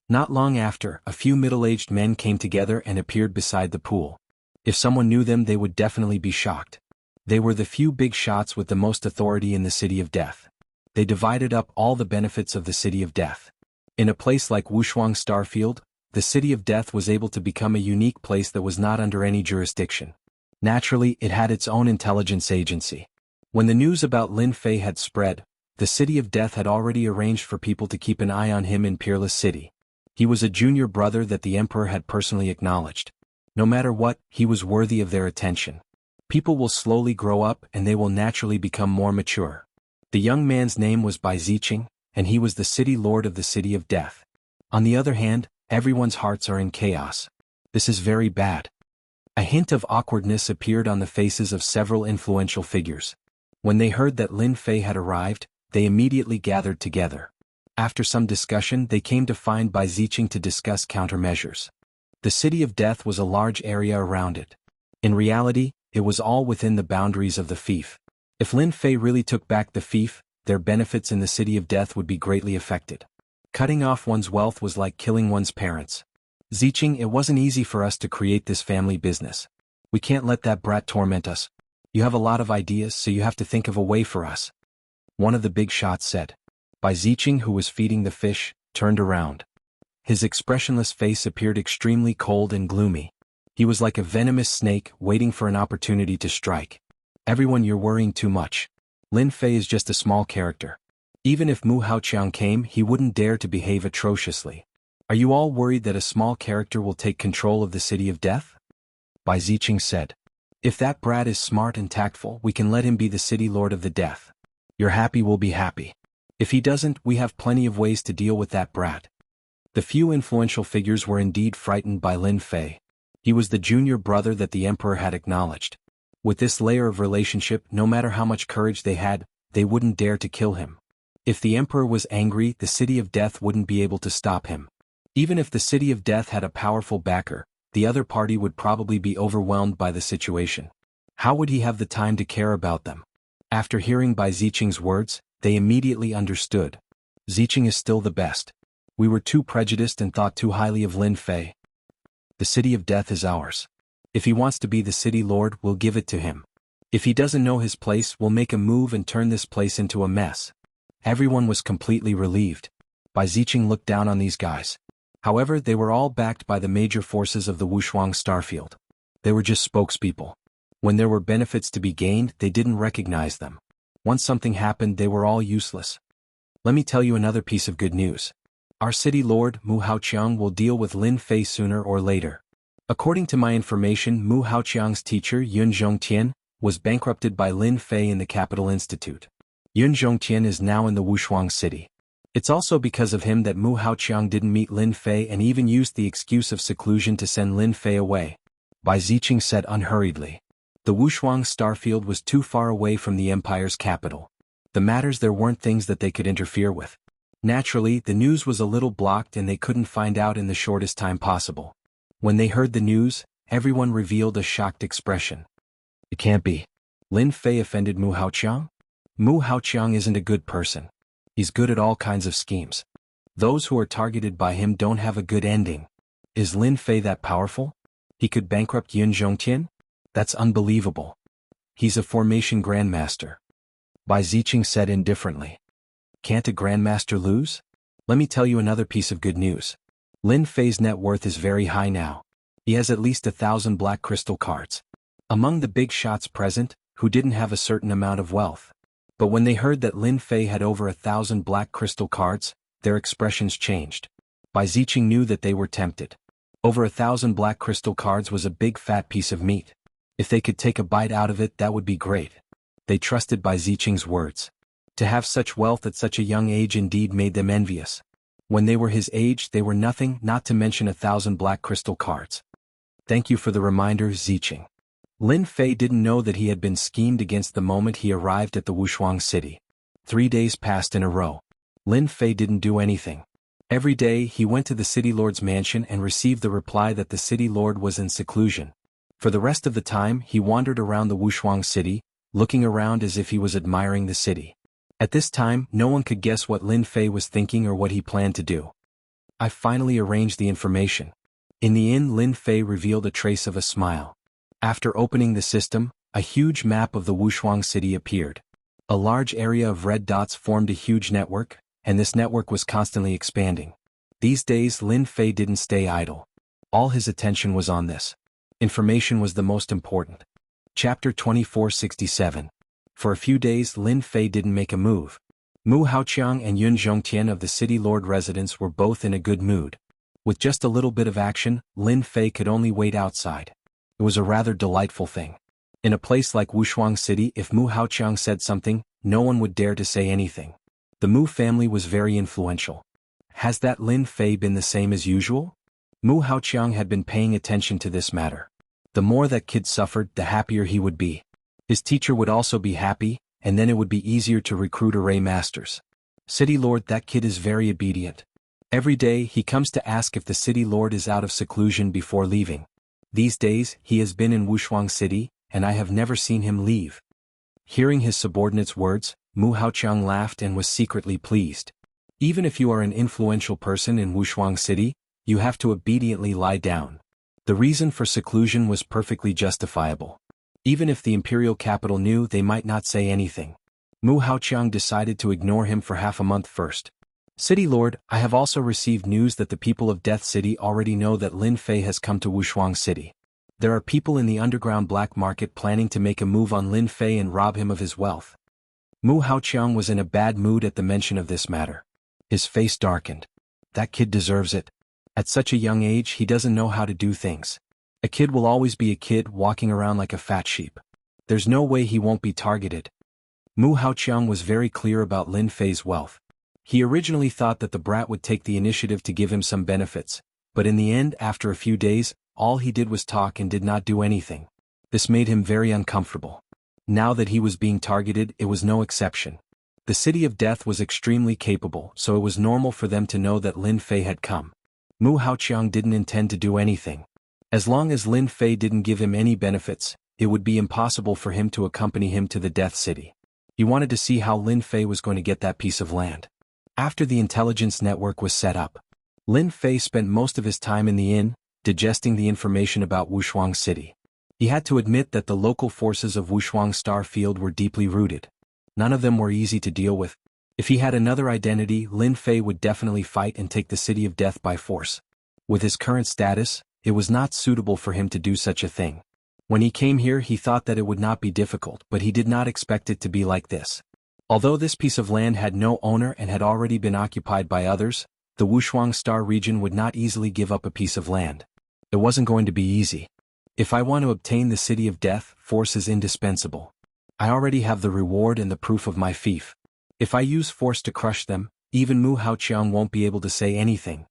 Not long after, a few middle-aged men came together and appeared beside the pool. If someone knew them, they would definitely be shocked. They were the few big shots with the most authority in the City of Death. They divided up all the benefits of the City of Death. In a place like Wushuang Starfield, the City of Death was able to become a unique place that was not under any jurisdiction. Naturally, it had its own intelligence agency. When the news about Lin Fei had spread, the City of Death had already arranged for people to keep an eye on him in Peerless City. He was a junior brother that the Emperor had personally acknowledged. No matter what, he was worthy of their attention. People will slowly grow up and they will naturally become more mature. The young man's name was Bai Ziqing, and he was the city lord of the City of Death. On the other hand, everyone's hearts are in chaos. This is very bad. A hint of awkwardness appeared on the faces of several influential figures. When they heard that Lin Fei had arrived, they immediately gathered together. After some discussion, they came to find Bai Ziqing to discuss countermeasures. The City of Death was a large area around it. In reality, it was all within the boundaries of the fief. If Lin Fei really took back the fief, their benefits in the city of death would be greatly affected. Cutting off one's wealth was like killing one's parents. Zicheng, it wasn't easy for us to create this family business. We can't let that brat torment us. You have a lot of ideas, so you have to think of a way for us. One of the big shots said. Bai Zicheng, who was feeding the fish, turned around. His expressionless face appeared extremely cold and gloomy. He was like a venomous snake waiting for an opportunity to strike. Everyone, you're worrying too much. Lin Fei is just a small character. Even if Mu Haoqiang came, he wouldn't dare to behave atrociously. Are you all worried that a small character will take control of the city of death? Bai Zicheng said. If that brat is smart and tactful, we can let him be the city lord of the death. You're happy, we'll be happy. If he doesn't, we have plenty of ways to deal with that brat. The few influential figures were indeed frightened by Lin Fei. He was the junior brother that the emperor had acknowledged. With this layer of relationship, no matter how much courage they had, they wouldn't dare to kill him. If the emperor was angry, the city of death wouldn't be able to stop him. Even if the city of death had a powerful backer, the other party would probably be overwhelmed by the situation. How would he have the time to care about them? After hearing Bai Zicheng's words, they immediately understood. Zicheng is still the best. We were too prejudiced and thought too highly of Lin Fei. The city of death is ours. If he wants to be the city lord, we'll give it to him. If he doesn't know his place, we'll make a move and turn this place into a mess. Everyone was completely relieved. Bai Zicheng looked down on these guys. However, they were all backed by the major forces of the Wushuang Starfield. They were just spokespeople. When there were benefits to be gained, they didn't recognize them. Once something happened, they were all useless. Let me tell you another piece of good news. Our city lord, Mu Haoqiang, will deal with Lin Fei sooner or later. According to my information, Mu Haoqiang's teacher, Yun Zhongtian, was bankrupted by Lin Fei in the Capital Institute. Yun Zhongtian is now in the Wushuang city. It's also because of him that Mu Haoqiang didn't meet Lin Fei and even used the excuse of seclusion to send Lin Fei away. Bai Zicheng said unhurriedly. The Wushuang Starfield was too far away from the empire's capital. The matters there weren't things that they could interfere with. Naturally, the news was a little blocked and they couldn't find out in the shortest time possible. When they heard the news, everyone revealed a shocked expression. It can't be. Lin Fei offended Mu Haoqiang? Mu Haoqiang isn't a good person. He's good at all kinds of schemes. Those who are targeted by him don't have a good ending. Is Lin Fei that powerful? He could bankrupt Yun Zhongtian? That's unbelievable. He's a formation grandmaster. Bai Zicheng said indifferently. Can't a grandmaster lose? Let me tell you another piece of good news. Lin Fei's net worth is very high now. He has at least 1,000 black crystal cards. Among the big shots present, who didn't have a certain amount of wealth. But when they heard that Lin Fei had over 1,000 black crystal cards, their expressions changed. Bai Zicheng knew that they were tempted. Over 1,000 black crystal cards was a big fat piece of meat. If they could take a bite out of it, that would be great. They trusted Bai Zicheng's words. To have such wealth at such a young age indeed made them envious. When they were his age, they were nothing, not to mention 1,000 black crystal cards. Thank you for the reminder, Zicheng. Lin Fei didn't know that he had been schemed against the moment he arrived at the Wushuang city. 3 days passed in a row. Lin Fei didn't do anything. Every day he went to the city lord's mansion and received the reply that the city lord was in seclusion. For the rest of the time he wandered around the Wushuang city, looking around as if he was admiring the city. At this time, no one could guess what Lin Fei was thinking or what he planned to do. I finally arranged the information. In the inn, Lin Fei revealed a trace of a smile. After opening the system, a huge map of the Wushuang city appeared. A large area of red dots formed a huge network, and this network was constantly expanding. These days, Lin Fei didn't stay idle. All his attention was on this. Information was the most important. Chapter 2467. For a few days, Lin Fei didn't make a move. Mu Haoqiang and Yun Zhongtian of the city lord residence were both in a good mood. With just a little bit of action, Lin Fei could only wait outside. It was a rather delightful thing. In a place like Wushuang City, if Mu Haoqiang said something, no one would dare to say anything. The Mu family was very influential. Has that Lin Fei been the same as usual? Mu Haoqiang had been paying attention to this matter. The more that kid suffered, the happier he would be. His teacher would also be happy, and then it would be easier to recruit array masters. City Lord, that kid is very obedient. Every day he comes to ask if the city lord is out of seclusion before leaving. These days, he has been in Wushuang City, and I have never seen him leave. Hearing his subordinate's words, Mu Haoqiang laughed and was secretly pleased. Even if you are an influential person in Wuxia City, you have to obediently lie down. The reason for seclusion was perfectly justifiable. Even if the imperial capital knew, they might not say anything. Mu Haoqiang decided to ignore him for half a month first. City Lord, I have also received news that the people of Death City already know that Lin Fei has come to Wuxia City. There are people in the underground black market planning to make a move on Lin Fei and rob him of his wealth. Mu Haoqiang was in a bad mood at the mention of this matter. His face darkened. That kid deserves it. At such a young age he doesn't know how to do things. A kid will always be a kid, walking around like a fat sheep. There's no way he won't be targeted. Mu Haoqiang was very clear about Lin Fei's wealth. He originally thought that the brat would take the initiative to give him some benefits, but in the end, after a few days, all he did was talk and did not do anything. This made him very uncomfortable. Now that he was being targeted, it was no exception. The City of Death was extremely capable, so it was normal for them to know that Lin Fei had come. Mu Haoqiang didn't intend to do anything. As long as Lin Fei didn't give him any benefits, it would be impossible for him to accompany him to the Death City. He wanted to see how Lin Fei was going to get that piece of land. After the intelligence network was set up, Lin Fei spent most of his time in the inn, digesting the information about Wuxia City. He had to admit that the local forces of Wuxia Star Field were deeply rooted. None of them were easy to deal with. If he had another identity, Lin Fei would definitely fight and take the City of Death by force. With his current status, it was not suitable for him to do such a thing. When he came here, he thought that it would not be difficult, but he did not expect it to be like this. Although this piece of land had no owner and had already been occupied by others, the Wuxia Star region would not easily give up a piece of land. It wasn't going to be easy. If I want to obtain the City of Death, force is indispensable. I already have the reward and the proof of my fief. If I use force to crush them, even Mu Haoqiang won't be able to say anything.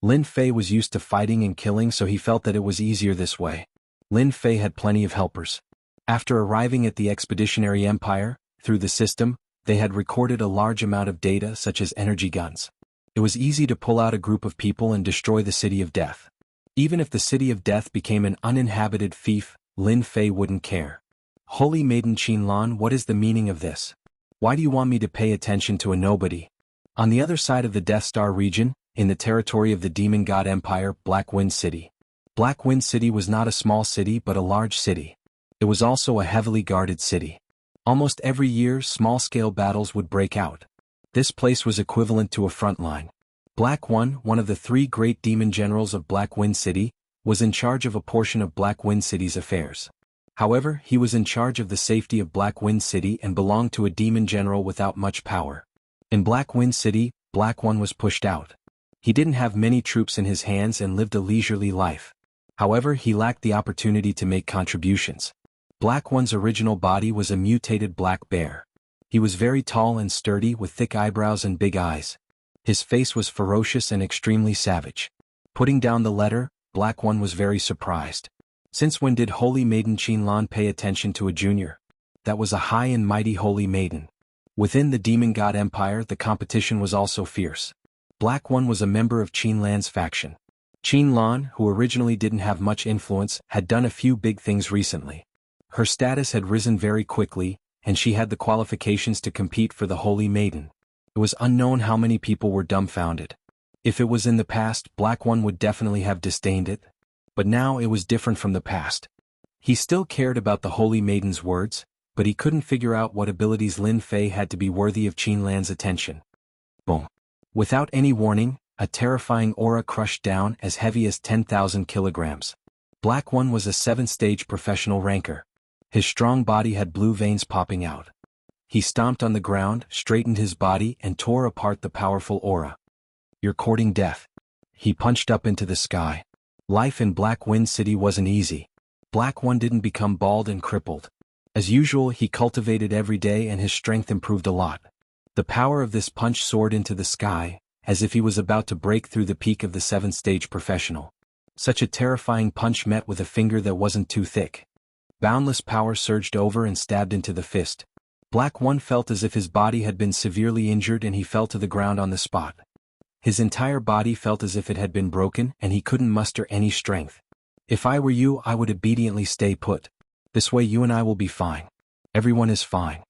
Lin Fei was used to fighting and killing, so he felt that it was easier this way. Lin Fei had plenty of helpers. After arriving at the Expeditionary Empire, through the system, they had recorded a large amount of data such as energy guns. It was easy to pull out a group of people and destroy the City of Death. Even if the City of Death became an uninhabited fief, Lin Fei wouldn't care. Holy Maiden Qinlan, what is the meaning of this? Why do you want me to pay attention to a nobody? On the other side of the Death Star region, in the territory of the Demon God Empire, Black Wind City. Black Wind City was not a small city but a large city. It was also a heavily guarded city. Almost every year, small-scale battles would break out. This place was equivalent to a front line. Black One of the three great demon generals of Black Wind City, was in charge of a portion of Black Wind City's affairs. However, he was in charge of the safety of Black Wind City and belonged to a demon general without much power. In Black Wind City, Black One was pushed out. He didn't have many troops in his hands and lived a leisurely life. However, he lacked the opportunity to make contributions. Black One's original body was a mutated black bear. He was very tall and sturdy with thick eyebrows and big eyes. His face was ferocious and extremely savage. Putting down the letter, Black One was very surprised. Since when did Holy Maiden Qinlan pay attention to a junior? That was a high and mighty Holy Maiden. Within the Demon God Empire, the competition was also fierce. Black One was a member of Qinlan's faction. Qinlan, who originally didn't have much influence, had done a few big things recently. Her status had risen very quickly, and she had the qualifications to compete for the Holy Maiden. It was unknown how many people were dumbfounded. If it was in the past, Black One would definitely have disdained it. But now it was different from the past. He still cared about the Holy Maiden's words, but he couldn't figure out what abilities Lin Fei had to be worthy of Qinlan's attention. Boom. Without any warning, a terrifying aura crushed down as heavy as 10,000 kilograms. Black One was a 7th-stage professional ranker. His strong body had blue veins popping out. He stomped on the ground, straightened his body, and tore apart the powerful aura. You're courting death. He punched up into the sky. Life in Black Wind City wasn't easy. Black One didn't become bald and crippled. As usual, he cultivated every day and his strength improved a lot. The power of this punch soared into the sky, as if he was about to break through the peak of the 7th-stage professional. Such a terrifying punch met with a finger that wasn't too thick. Boundless power surged over and stabbed into the fist. Black One felt as if his body had been severely injured and he fell to the ground on the spot. His entire body felt as if it had been broken and he couldn't muster any strength. If I were you, I would obediently stay put. This way you and I will be fine. Everyone is fine.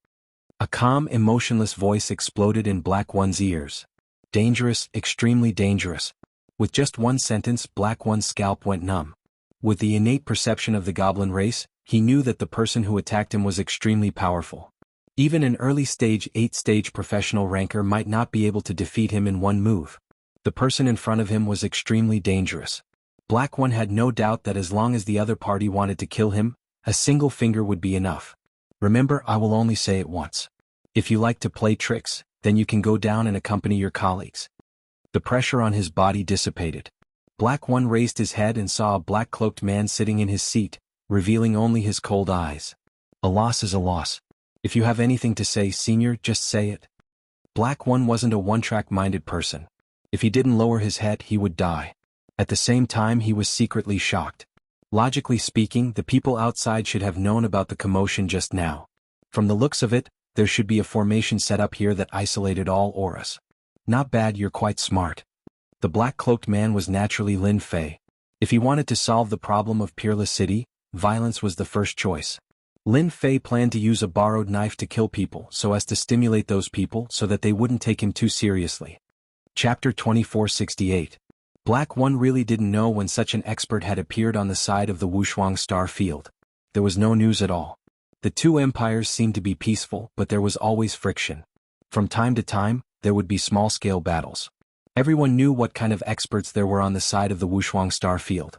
A calm, emotionless voice exploded in Black One's ears. Dangerous, extremely dangerous. With just one sentence, Black One's scalp went numb. With the innate perception of the goblin race, he knew that the person who attacked him was extremely powerful. Even an early-stage 8-stage professional ranker might not be able to defeat him in one move. The person in front of him was extremely dangerous. Black One had no doubt that as long as the other party wanted to kill him, a single finger would be enough. Remember, I will only say it once. If you like to play tricks, then you can go down and accompany your colleagues. The pressure on his body dissipated. Black One raised his head and saw a black-cloaked man sitting in his seat, revealing only his cold eyes. A loss is a loss. If you have anything to say, Senior, just say it. Black One wasn't a one-track-minded person. If he didn't lower his head, he would die. At the same time, he was secretly shocked. Logically speaking, the people outside should have known about the commotion just now. From the looks of it, there should be a formation set up here that isolated all auras. Not bad, you're quite smart. The black-cloaked man was naturally Lin Fei. If he wanted to solve the problem of Peerless City, violence was the first choice. Lin Fei planned to use a borrowed knife to kill people so as to stimulate those people so that they wouldn't take him too seriously. Chapter 2468. Black One really didn't know when such an expert had appeared on the side of the Wuxia star field. There was no news at all. The two empires seemed to be peaceful, but there was always friction. From time to time, there would be small-scale battles. Everyone knew what kind of experts there were on the side of the Wuxia star field.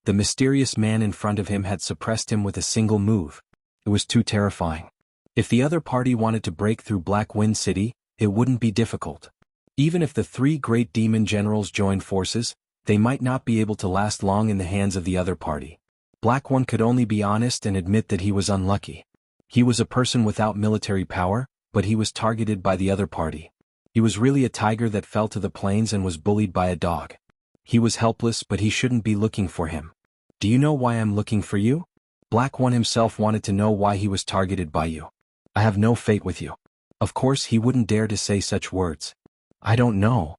The mysterious man in front of him had suppressed him with a single move. It was too terrifying. If the other party wanted to break through Black Wind City, it wouldn't be difficult. Even if the three great demon generals joined forces, they might not be able to last long in the hands of the other party. Black One could only be honest and admit that he was unlucky. He was a person without military power, but he was targeted by the other party. He was really a tiger that fell to the plains and was bullied by a dog. He was helpless, but he shouldn't be looking for him. Do you know why I'm looking for you? Black One himself wanted to know why he was targeted by you. I have no fate with you. Of course he wouldn't dare to say such words. I don't know.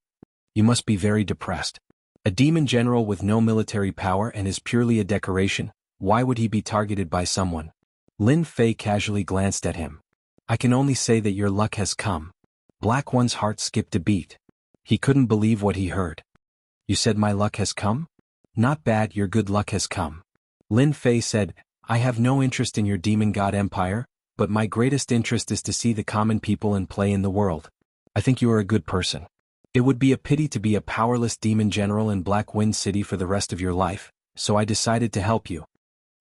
You must be very depressed. A demon general with no military power and is purely a decoration, why would he be targeted by someone? Lin Fei casually glanced at him. I can only say that your luck has come. Black One's heart skipped a beat. He couldn't believe what he heard. You said my luck has come? Not bad, your good luck has come. Lin Fei said, I have no interest in your demon god empire, but my greatest interest is to see the common people and play in the world. I think you are a good person. It would be a pity to be a powerless demon general in Black Wind City for the rest of your life, so I decided to help you.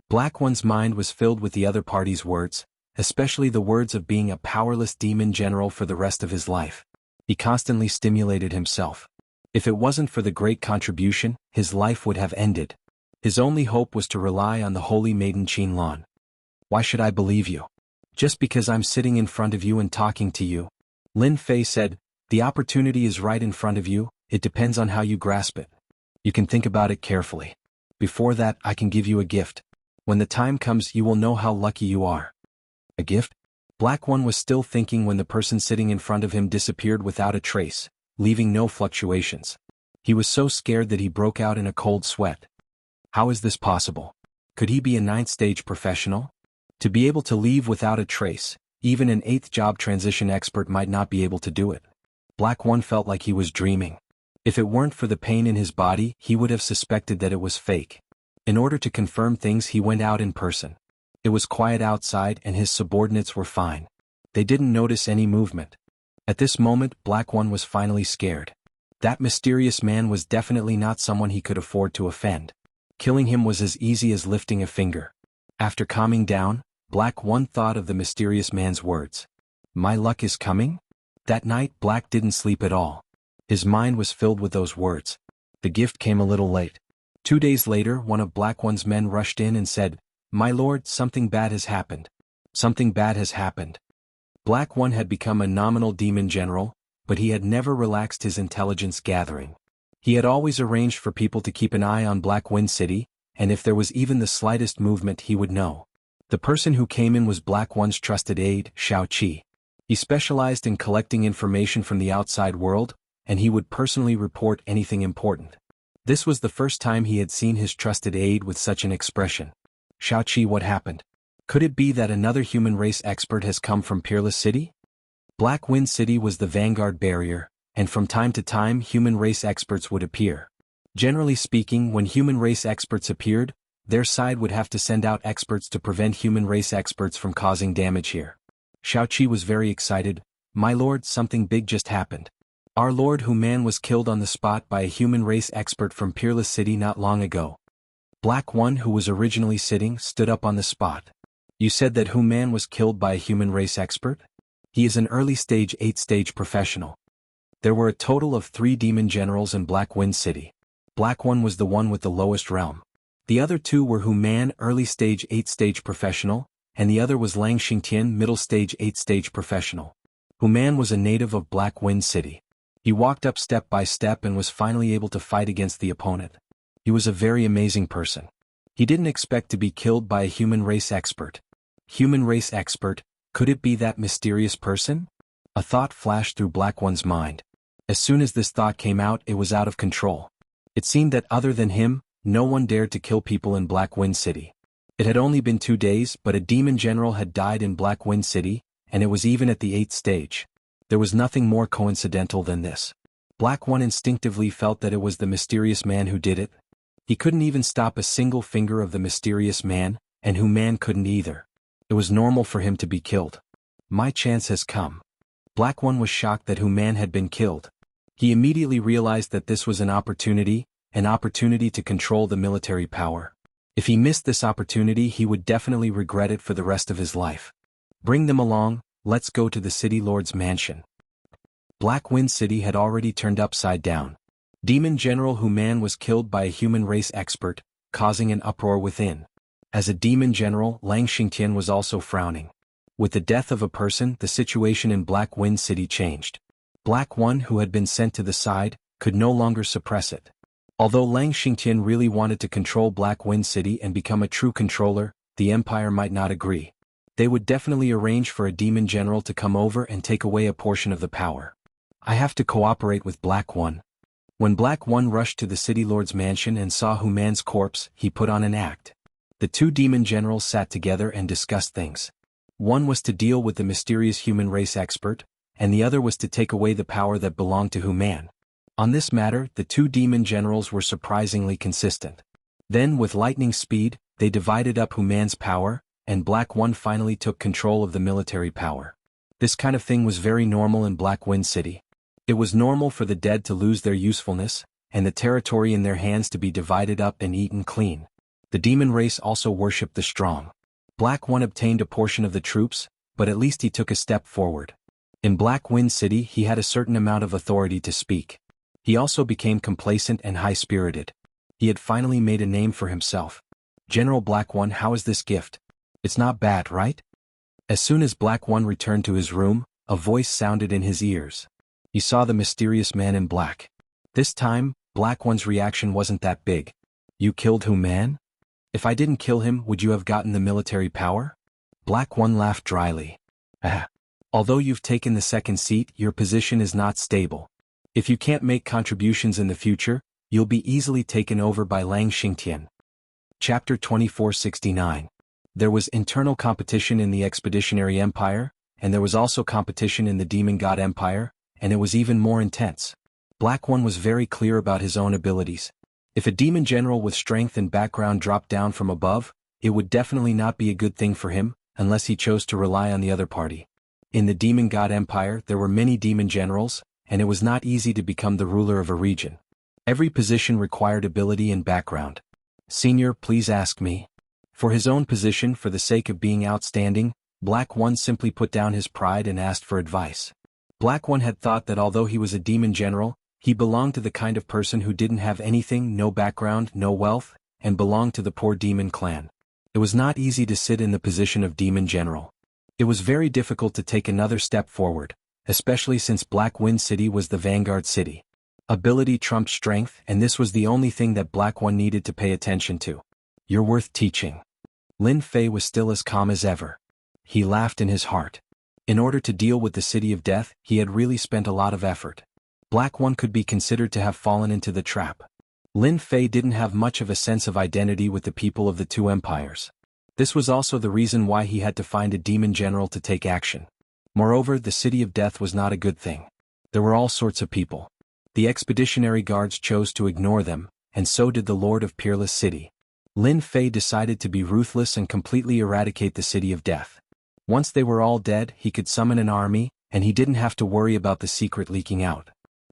Black One's mind was filled with the other party's words, especially the words of being a powerless demon general for the rest of his life. He constantly stimulated himself. If it wasn't for the great contribution, his life would have ended. His only hope was to rely on the holy maiden Qinlan. Why should I believe you? Just because I'm sitting in front of you and talking to you. Lin Fei said, the opportunity is right in front of you, it depends on how you grasp it. You can think about it carefully. Before that, I can give you a gift. When the time comes, you will know how lucky you are. A gift? Black One was still thinking when the person sitting in front of him disappeared without a trace, leaving no fluctuations. He was so scared that he broke out in a cold sweat. How is this possible? Could he be a 9th-stage professional? To be able to leave without a trace, even an 8th job transition expert might not be able to do it. Black One felt like he was dreaming. If it weren't for the pain in his body, he would have suspected that it was fake. In order to confirm things, he went out in person. It was quiet outside and his subordinates were fine. They didn't notice any movement. At this moment, Black One was finally scared. That mysterious man was definitely not someone he could afford to offend. Killing him was as easy as lifting a finger. After calming down, Black One thought of the mysterious man's words. My luck is coming? That night, Black didn't sleep at all. His mind was filled with those words. The gift came a little late. 2 days later, one of Black One's men rushed in and said, My lord, something bad has happened. Something bad has happened. Black One had become a nominal demon general, but he had never relaxed his intelligence gathering. He had always arranged for people to keep an eye on Black Wind City, and if there was even the slightest movement he would know. The person who came in was Black One's trusted aide, Shao Qi. He specialized in collecting information from the outside world, and he would personally report anything important. This was the first time he had seen his trusted aide with such an expression. Shao Qi, what happened? Could it be that another human race expert has come from Peerless City? Black Wind City was the vanguard barrier, and from time to time human race experts would appear. Generally speaking, when human race experts appeared, their side would have to send out experts to prevent human race experts from causing damage here. Xiaoqi was very excited. "My lord, something big just happened. Our Lord Human was killed on the spot by a human race expert from Peerless City not long ago." Black One, who was originally sitting, stood up on the spot. "You said that Human was killed by a human race expert? He is an early stage 8-stage professional." There were a total of 3 demon generals in Black Wind City. Black One was the one with the lowest realm. The other 2 were Human, early stage 8-stage professional, and the other was Lang Xingtian, middle stage 8-stage professional. Human was a native of Black Wind City. He walked up step by step and was finally able to fight against the opponent. He was a very amazing person. He didn't expect to be killed by a human race expert. Human race expert, could it be that mysterious person? A thought flashed through Black One's mind. As soon as this thought came out, it was out of control. It seemed that other than him, no one dared to kill people in Black Wind City. It had only been 2 days, but a demon general had died in Black Wind City, and it was even at the 8th stage. There was nothing more coincidental than this. Black One instinctively felt that it was the mysterious man who did it. He couldn't even stop a single finger of the mysterious man, and Human couldn't either. It was normal for him to be killed. My chance has come. Black One was shocked that Human had been killed. He immediately realized that this was an opportunity to control the military power. If he missed this opportunity, he would definitely regret it for the rest of his life. "Bring them along, let's go to the city lord's mansion." Black Wind City had already turned upside down. Demon General Human was killed by a human race expert, causing an uproar within. As a demon general, Lang Xingtian was also frowning. With the death of a person, the situation in Black Wind City changed. Black One, who had been sent to the side, could no longer suppress it. Although Lang Xingtian really wanted to control Black Wind City and become a true controller, the Empire might not agree. They would definitely arrange for a demon general to come over and take away a portion of the power. "I have to cooperate with Black One." When Black One rushed to the city lord's mansion and saw Human's corpse, he put on an act. The 2 demon generals sat together and discussed things. One was to deal with the mysterious human race expert, and the other was to take away the power that belonged to Human. On this matter, the 2 demon generals were surprisingly consistent. Then, with lightning speed, they divided up Human's power, and Black One finally took control of the military power. This kind of thing was very normal in Black Wind City. It was normal for the dead to lose their usefulness, and the territory in their hands to be divided up and eaten clean. The demon race also worshipped the strong. Black One obtained a portion of the troops, but at least he took a step forward. In Black Wind City, he had a certain amount of authority to speak. He also became complacent and high-spirited. He had finally made a name for himself. "General Black One, how is this gift? It's not bad, right?" As soon as Black One returned to his room, a voice sounded in his ears. He saw the mysterious man in black. This time, Black One's reaction wasn't that big. "You killed Human? If I didn't kill him, would you have gotten the military power?" Black One laughed dryly. Although you've taken the 2nd seat, your position is not stable. If you can't make contributions in the future, you'll be easily taken over by Lang Xingtian." Chapter 2469. There was internal competition in the Expeditionary Empire, and there was also competition in the Demon God Empire, and it was even more intense. Black One was very clear about his own abilities. If a demon general with strength and background dropped down from above, it would definitely not be a good thing for him, unless he chose to rely on the other party. In the Demon God Empire, there were many demon generals, and it was not easy to become the ruler of a region. Every position required ability and background. "Senior, please ask me." For his own position, for the sake of being outstanding, Black One simply put down his pride and asked for advice. Black One had thought that although he was a demon general, he belonged to the kind of person who didn't have anything, no background, no wealth, and belonged to the poor demon clan. It was not easy to sit in the position of demon general. It was very difficult to take another step forward, especially since Black Wind City was the vanguard city. Ability trumped strength, and this was the only thing that Black One needed to pay attention to. "You're worth teaching." Lin Fei was still as calm as ever. He laughed in his heart. In order to deal with the City of Death, he had really spent a lot of effort. Black One could be considered to have fallen into the trap. Lin Fei didn't have much of a sense of identity with the people of the 2 empires. This was also the reason why he had to find a demon general to take action. Moreover, the city of death was not a good thing. There were all sorts of people. The expeditionary guards chose to ignore them, and so did the Lord of Peerless City. Lin Fei decided to be ruthless and completely eradicate the city of death. Once they were all dead, he could summon an army, and he didn't have to worry about the secret leaking out.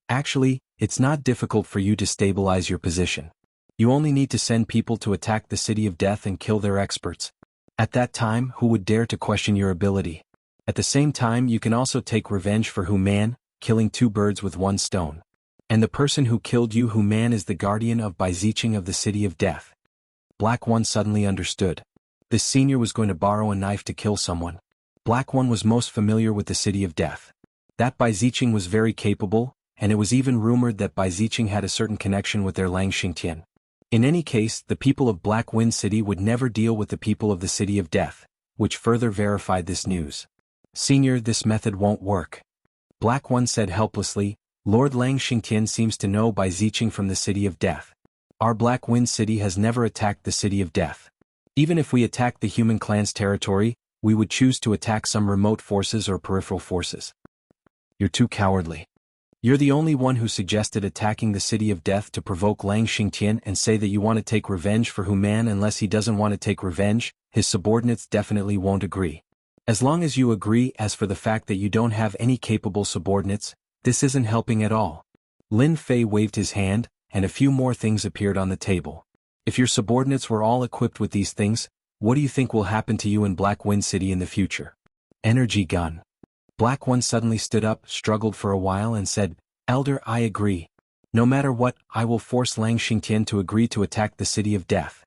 Actually, it's not difficult for you to stabilize your position. You only need to send people to attack the city of death and kill their experts. At that time, who would dare to question your ability? At the same time, you can also take revenge for Hu Man, killing two birds with one stone. And the person who killed you, Hu Man, is the guardian of Bai Zicheng of the city of death. Black One suddenly understood. This senior was going to borrow a knife to kill someone. Black One was most familiar with the city of death. That Bai Zicheng was very capable, and it was even rumored that Bai Zicheng had a certain connection with their Lang Xingtian. In any case, the people of Black Wind City would never deal with the people of the city of death, which further verified this news. Senior, this method won't work. Black One said helplessly. Lord Lang Xingtian seems to know Bai Zicheng from the city of death. Our Black Wind City has never attacked the city of death. Even if we attacked the human clan's territory, we would choose to attack some remote forces or peripheral forces. You're too cowardly. You're the only one who suggested attacking the city of death to provoke Lang Xingtian and say that you want to take revenge for Hu Man. Unless he doesn't want to take revenge, his subordinates definitely won't agree. As long as you agree. As for the fact that you don't have any capable subordinates, this isn't helping at all. Lin Fei waved his hand, and a few more things appeared on the table. If your subordinates were all equipped with these things, what do you think will happen to you in Black Wind City in the future? Energy gun. Black One suddenly stood up, struggled for a while and said, Elder, I agree. No matter what, I will force Lang Xingtian to agree to attack the city of death.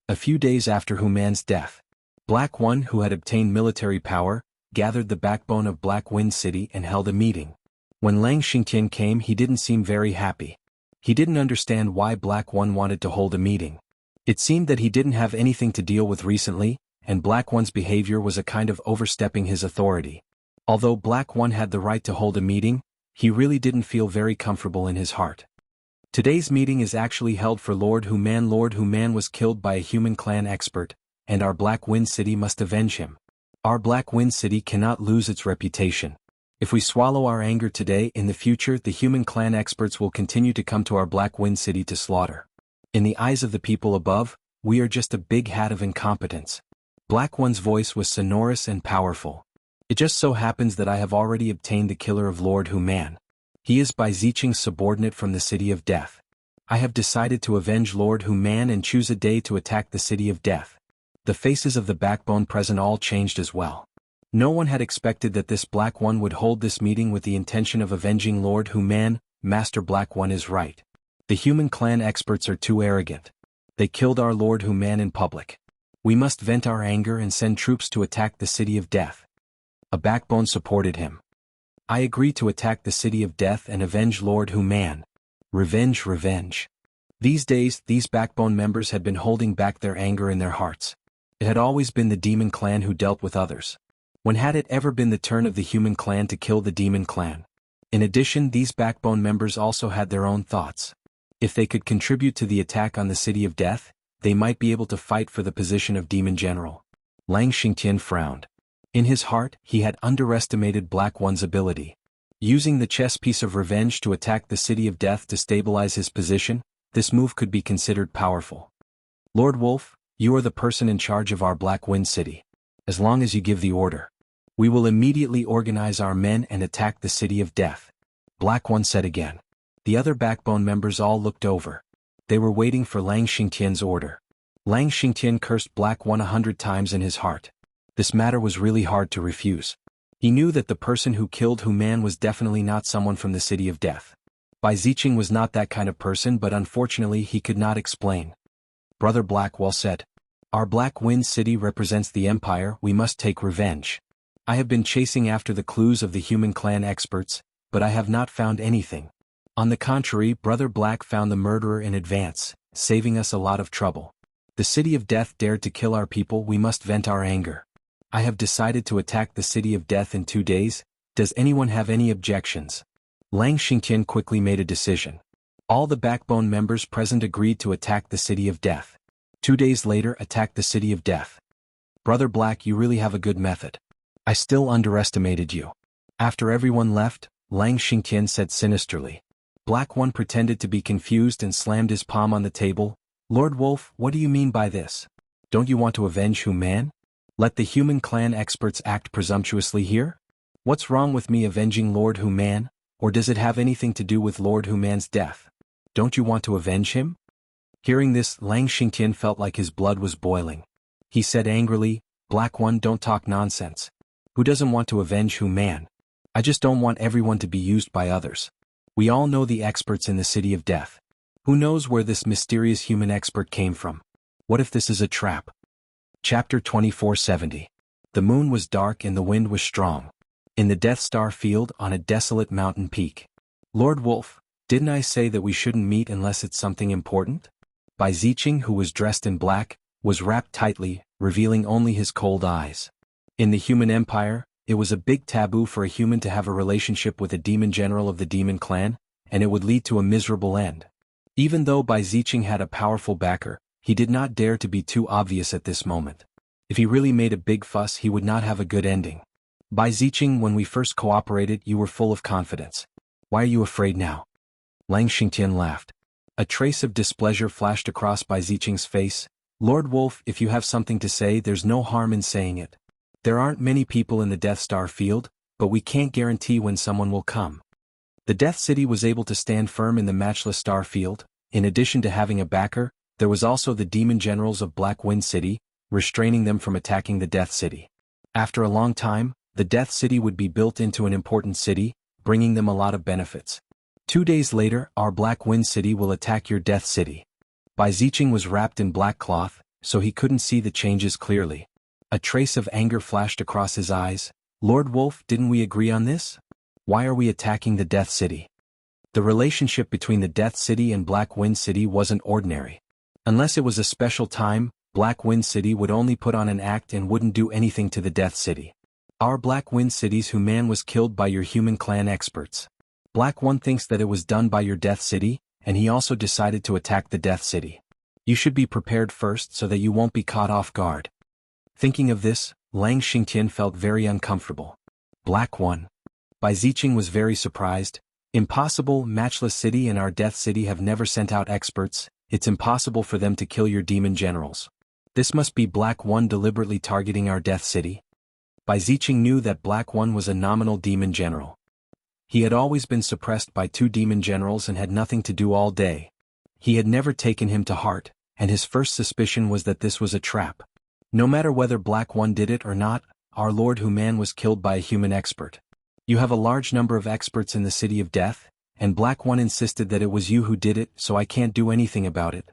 A few days after Hu Man's death, Black One, who had obtained military power, gathered the backbone of Black Wind City and held a meeting. When Lang Xingtian came, he didn't seem very happy. He didn't understand why Black One wanted to hold a meeting. It seemed that he didn't have anything to deal with recently, and Black One's behavior was a kind of overstepping his authority. Although Black One had the right to hold a meeting, he really didn't feel very comfortable in his heart. Today's meeting is actually held for Lord Hu Man. Lord Hu Man was killed by a human clan expert, and our Black Wind City must avenge him. Our Black Wind City cannot lose its reputation. If we swallow our anger today, in the future the human clan experts will continue to come to our Black Wind City to slaughter. In the eyes of the people above, we are just a big hat of incompetence. Black One's voice was sonorous and powerful. It just so happens that I have already obtained the killer of Lord Hu Man. He is Bai Zicheng's subordinate from the city of death. I have decided to avenge Lord Hu Man and choose a day to attack the city of death. The faces of the backbone present all changed as well. No one had expected that this Black One would hold this meeting with the intention of avenging Lord Hu Man. Master Black One is right. The human clan experts are too arrogant. They killed our Lord Hu Man in public. We must vent our anger and send troops to attack the city of death. A backbone supported him. I agree to attack the city of death and avenge Lord Hu Man. Revenge, revenge. These days, these backbone members had been holding back their anger in their hearts. It had always been the demon clan who dealt with others. When had it ever been the turn of the human clan to kill the demon clan? In addition, these backbone members also had their own thoughts. If they could contribute to the attack on the city of death, they might be able to fight for the position of demon general. Lang Xingtian frowned. In his heart, he had underestimated Black One's ability. Using the chess piece of revenge to attack the city of death to stabilize his position, this move could be considered powerful. Lord Wolf, you are the person in charge of our Black Wind City. As long as you give the order, we will immediately organize our men and attack the city of death. Black One said again. The other backbone members all looked over. They were waiting for Lang Xingtian's order. Lang Xingtian cursed Black One 100 times in his heart. This matter was really hard to refuse. He knew that the person who killed Hu Man was definitely not someone from the city of death. Bai Zicheng was not that kind of person, but unfortunately he could not explain. Brother Blackwell said, Our Black Wind City represents the Empire. We must take revenge. I have been chasing after the clues of the human clan experts, but I have not found anything. On the contrary, Brother Black found the murderer in advance, saving us a lot of trouble. The city of death dared to kill our people. We must vent our anger. I have decided to attack the city of death in 2 days. Does anyone have any objections? Lang Xingtian quickly made a decision. All the backbone members present agreed to attack the city of death. 2 days later, attack the city of death. Brother Black, you really have a good method. I still underestimated you. After everyone left, Lang Xingtian said sinisterly. Black One pretended to be confused and slammed his palm on the table. Lord Wolf, what do you mean by this? Don't you want to avenge Human? Let the human clan experts act presumptuously here? What's wrong with me avenging Lord Human, or does it have anything to do with Lord Human's death? Don't you want to avenge him? Hearing this, Lang Xingtian felt like his blood was boiling. He said angrily, Black One, don't talk nonsense. Who doesn't want to avenge Human? I just don't want everyone to be used by others. We all know the experts in the City of Death. Who knows where this mysterious human expert came from? What if this is a trap? Chapter 2470. The moon was dark and the wind was strong. In the Death Star field on a desolate mountain peak. Lord Wolf, didn't I say that we shouldn't meet unless it's something important? Bai Ziqing, who was dressed in black, was wrapped tightly, revealing only his cold eyes. In the human empire, it was a big taboo for a human to have a relationship with a demon general of the demon clan, and it would lead to a miserable end. Even though Bai Ziqing had a powerful backer, he did not dare to be too obvious at this moment. If he really made a big fuss, he would not have a good ending. Bai Ziqing, when we first cooperated, you were full of confidence. Why are you afraid now? Lang Xingtian laughed. A trace of displeasure flashed across Bai Ziqing's face. Lord Wolf, if you have something to say, there's no harm in saying it. There aren't many people in the Death Star field, but we can't guarantee when someone will come. The Death City was able to stand firm in the matchless star field. In addition to having a backer, there was also the demon generals of Black Wind City, restraining them from attacking the Death City. After a long time, the Death City would be built into an important city, bringing them a lot of benefits. 2 days later, our Black Wind City will attack your Death City. Bai Ziqing was wrapped in black cloth, so he couldn't see the changes clearly. A trace of anger flashed across his eyes. Lord Wolf, didn't we agree on this? Why are we attacking the Death City? The relationship between the Death City and Black Wind City wasn't ordinary. Unless it was a special time, Black Wind City would only put on an act and wouldn't do anything to the Death City. Our Black Wind City's Human was killed by your human clan experts. Black One thinks that it was done by your Death City, and he also decided to attack the Death City. You should be prepared first so that you won't be caught off guard. Thinking of this, Lang Xingtian felt very uncomfortable. Black One. Bai Ziqing was very surprised. Impossible, Matchless City and our Death City have never sent out experts. It's impossible for them to kill your demon generals. This must be Black One deliberately targeting our Death City. Bai Ziqing knew that Black One was a nominal demon general. He had always been suppressed by 2 demon generals and had nothing to do all day. He had never taken him to heart, and his first suspicion was that this was a trap. No matter whether Black One did it or not, our Lord Human was killed by a human expert. You have a large number of experts in the City of Death, and Black One insisted that it was you who did it, so I can't do anything about it.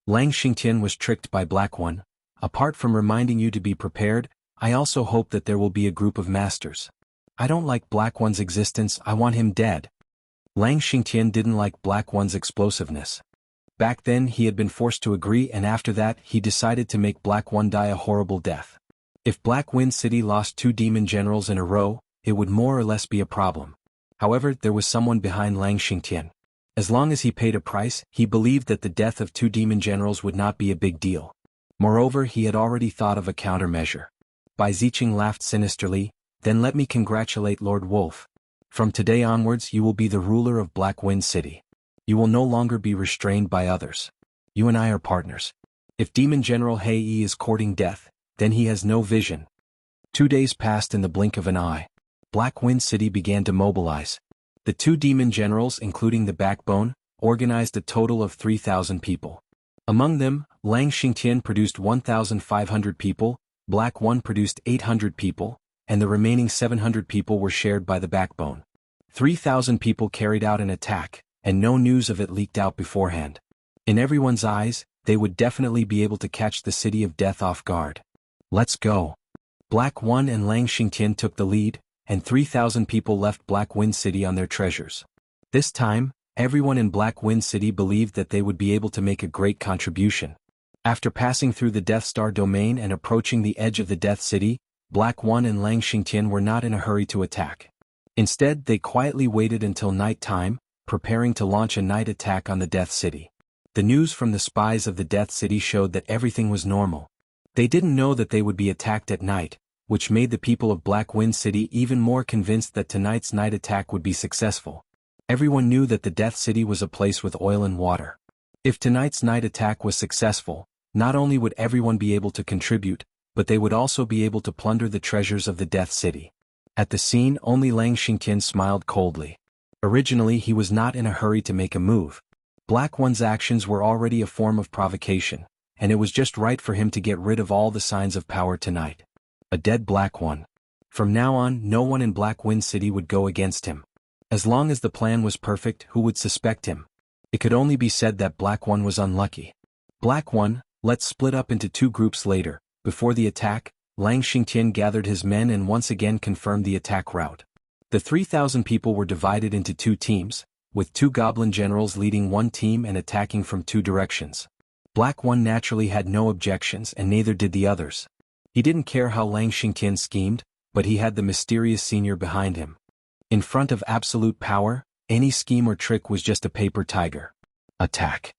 Lang Xingtian was tricked by Black One. Apart from reminding you to be prepared, I also hope that there will be a group of masters. I don't like Black One's existence, I want him dead. Lang Xingtian didn't like Black One's explosiveness. Back then he had been forced to agree, and after that he decided to make Black One die a horrible death. If Black Wind City lost 2 demon generals in a row, it would more or less be a problem. However, there was someone behind Lang Xingtian. As long as he paid a price, he believed that the death of 2 demon generals would not be a big deal. Moreover, he had already thought of a countermeasure. Bai Ziqing laughed sinisterly. Then let me congratulate Lord Wolf. From today onwards you will be the ruler of Black Wind City. You will no longer be restrained by others. You and I are partners. If Demon General Hei Yi is courting death, then he has no vision. 2 days passed in the blink of an eye. Black Wind City began to mobilize. The 2 demon generals, including the backbone, organized a total of 3,000 people. Among them, Lang Xingtian produced 1,500 people, Black One produced 800 people, and the remaining 700 people were shared by the backbone. 3,000 people carried out an attack, and no news of it leaked out beforehand. In everyone's eyes, they would definitely be able to catch the City of Death off guard. Let's go. Black One and Lang Xingtian took the lead, and 3,000 people left Black Wind City on their treasures. This time, everyone in Black Wind City believed that they would be able to make a great contribution. After passing through the Death Star domain and approaching the edge of the Death City, Black One and Lang Xingtian were not in a hurry to attack. Instead, they quietly waited until night time, preparing to launch a night attack on the Death City. The news from the spies of the Death City showed that everything was normal. They didn't know that they would be attacked at night, which made the people of Black Wind City even more convinced that tonight's night attack would be successful. Everyone knew that the Death City was a place with oil and water. If tonight's night attack was successful, not only would everyone be able to contribute, but they would also be able to plunder the treasures of the Death City. At the scene, only Lang Xingtian smiled coldly. Originally, he was not in a hurry to make a move. Black One's actions were already a form of provocation, and it was just right for him to get rid of all the signs of power tonight. A dead Black One. From now on, no one in Black Wind City would go against him. As long as the plan was perfect, who would suspect him? It could only be said that Black One was unlucky. Black One, let's split up into two groups later. Before the attack, Lang Xingtian gathered his men and once again confirmed the attack route. The 3,000 people were divided into two teams, with two goblin generals leading one team and attacking from two directions. Black One naturally had no objections and neither did the others. He didn't care how Lang Xingtian schemed, but he had the mysterious senior behind him. In front of absolute power, any scheme or trick was just a paper tiger. Attack.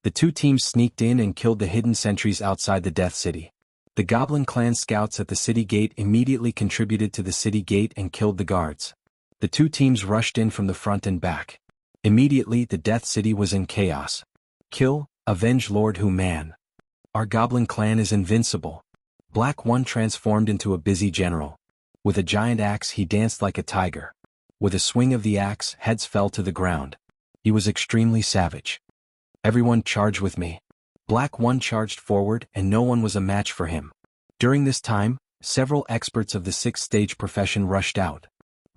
The two teams sneaked in and killed the hidden sentries outside the Death City. The Goblin Clan scouts at the city gate immediately contributed to the city gate and killed the guards. The two teams rushed in from the front and back. Immediately the Death City was in chaos. Kill, avenge Lord Hu Man. Our Goblin Clan is invincible. Black One transformed into a busy general. With a giant axe he danced like a tiger. With a swing of the axe, heads fell to the ground. He was extremely savage. Everyone charge with me. Black One charged forward and no one was a match for him. During this time, several experts of the sixth-stage profession rushed out.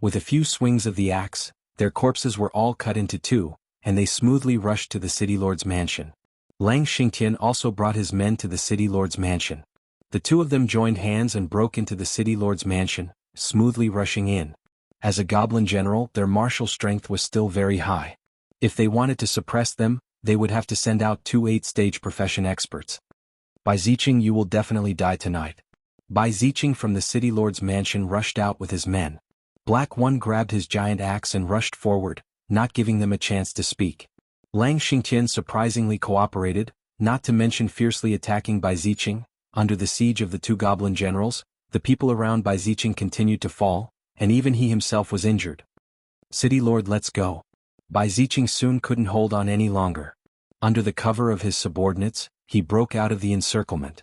With a few swings of the axe, their corpses were all cut into two, and they smoothly rushed to the city lord's mansion. Lang Xingtian also brought his men to the city lord's mansion. The two of them joined hands and broke into the city lord's mansion, smoothly rushing in. As a goblin general, their martial strength was still very high. If they wanted to suppress them, they would have to send out two 8th-stage profession experts. Bai Ziqing, you will definitely die tonight. Bai Ziqing from the city lord's mansion rushed out with his men. Black One grabbed his giant axe and rushed forward, not giving them a chance to speak. Lang Xingtian surprisingly cooperated, not to mention fiercely attacking Bai Ziqing. Under the siege of the two goblin generals, the people around Bai Ziqing continued to fall, and even he himself was injured. City Lord, let's go. Bai Ziqing soon couldn't hold on any longer. Under the cover of his subordinates, he broke out of the encirclement.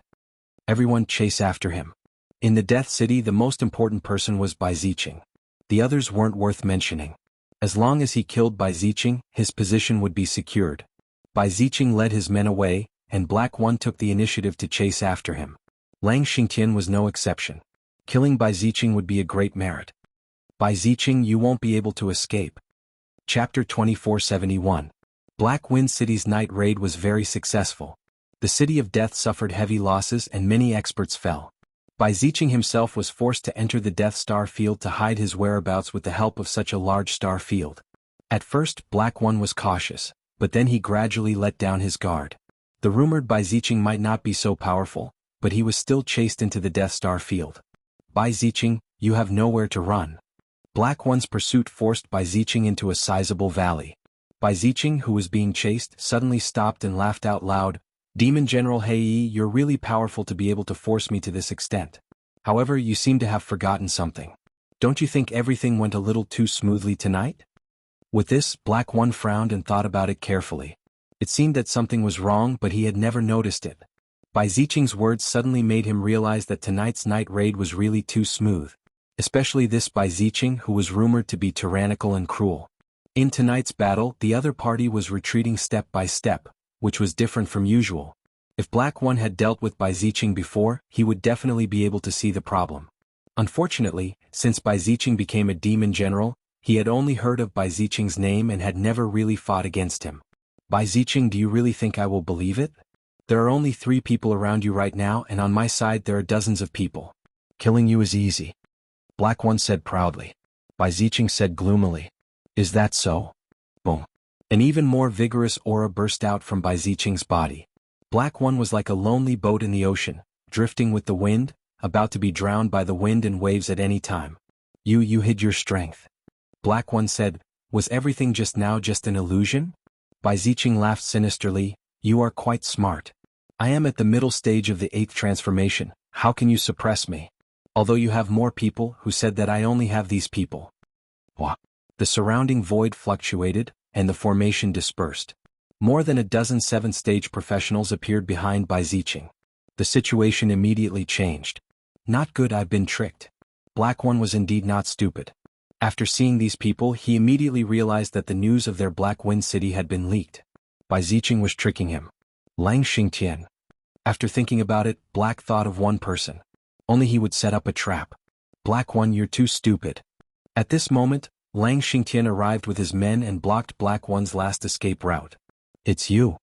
Everyone chase after him. In the Death City, the most important person was Bai Ziqing. The others weren't worth mentioning. As long as he killed Bai Ziqing, his position would be secured. Bai Ziqing led his men away, and Black One took the initiative to chase after him. Lang Xingtian was no exception. Killing Bai Ziqing would be a great merit. Bai Ziqing, you won't be able to escape. Chapter 2471. Black Wind City's night raid was very successful. The City of Death suffered heavy losses and many experts fell. Bai Ziqing himself was forced to enter the Death Star Field to hide his whereabouts with the help of such a large star field. At first, Black One was cautious, but then he gradually let down his guard. The rumored Bai Ziqing might not be so powerful, but he was still chased into the Death Star Field. Bai Ziqing, you have nowhere to run. Black One's pursuit forced Bai Ziqing into a sizable valley. Bai Ziqing, who was being chased, suddenly stopped and laughed out loud. Demon General Hei, you're really powerful to be able to force me to this extent. However, you seem to have forgotten something. Don't you think everything went a little too smoothly tonight? With this, Black One frowned and thought about it carefully. It seemed that something was wrong, but he had never noticed it. Bai Ziqing's words suddenly made him realize that tonight's night raid was really too smooth. Especially this Bai Ziqing, who was rumored to be tyrannical and cruel. In tonight's battle, the other party was retreating step by step, which was different from usual. If Black One had dealt with Bai Ziqing before, he would definitely be able to see the problem. Unfortunately, since Bai Ziqing became a demon general, he had only heard of Bai Ziqing's name and had never really fought against him. Bai Ziqing, do you really think I will believe it? There are only 3 people around you right now, and on my side there are dozens of people. Killing you is easy. Black One said proudly. Bai Ziqing said gloomily. Is that so? Boom. An even more vigorous aura burst out from Bai Ziqing's body. Black One was like a lonely boat in the ocean, drifting with the wind, about to be drowned by the wind and waves at any time. You hid your strength. Black One said, was everything just now just an illusion? Bai Ziqing laughed sinisterly, you are quite smart. I am at the middle stage of the 8th transformation, how can you suppress me? Although you have more people who said that I only have these people. Wah. The surrounding void fluctuated, and the formation dispersed. More than a dozen seventh-stage professionals appeared behind Bai Ziqing. The situation immediately changed. Not good, I've been tricked. Black One was indeed not stupid. After seeing these people, he immediately realized that the news of their Black Wind City had been leaked. Bai Ziqing was tricking him. Lang Xingtian. After thinking about it, Black thought of one person. Only he would set up a trap. Black One, you're too stupid. At this moment, Lang Xingtian arrived with his men and blocked Black One's last escape route. It's you.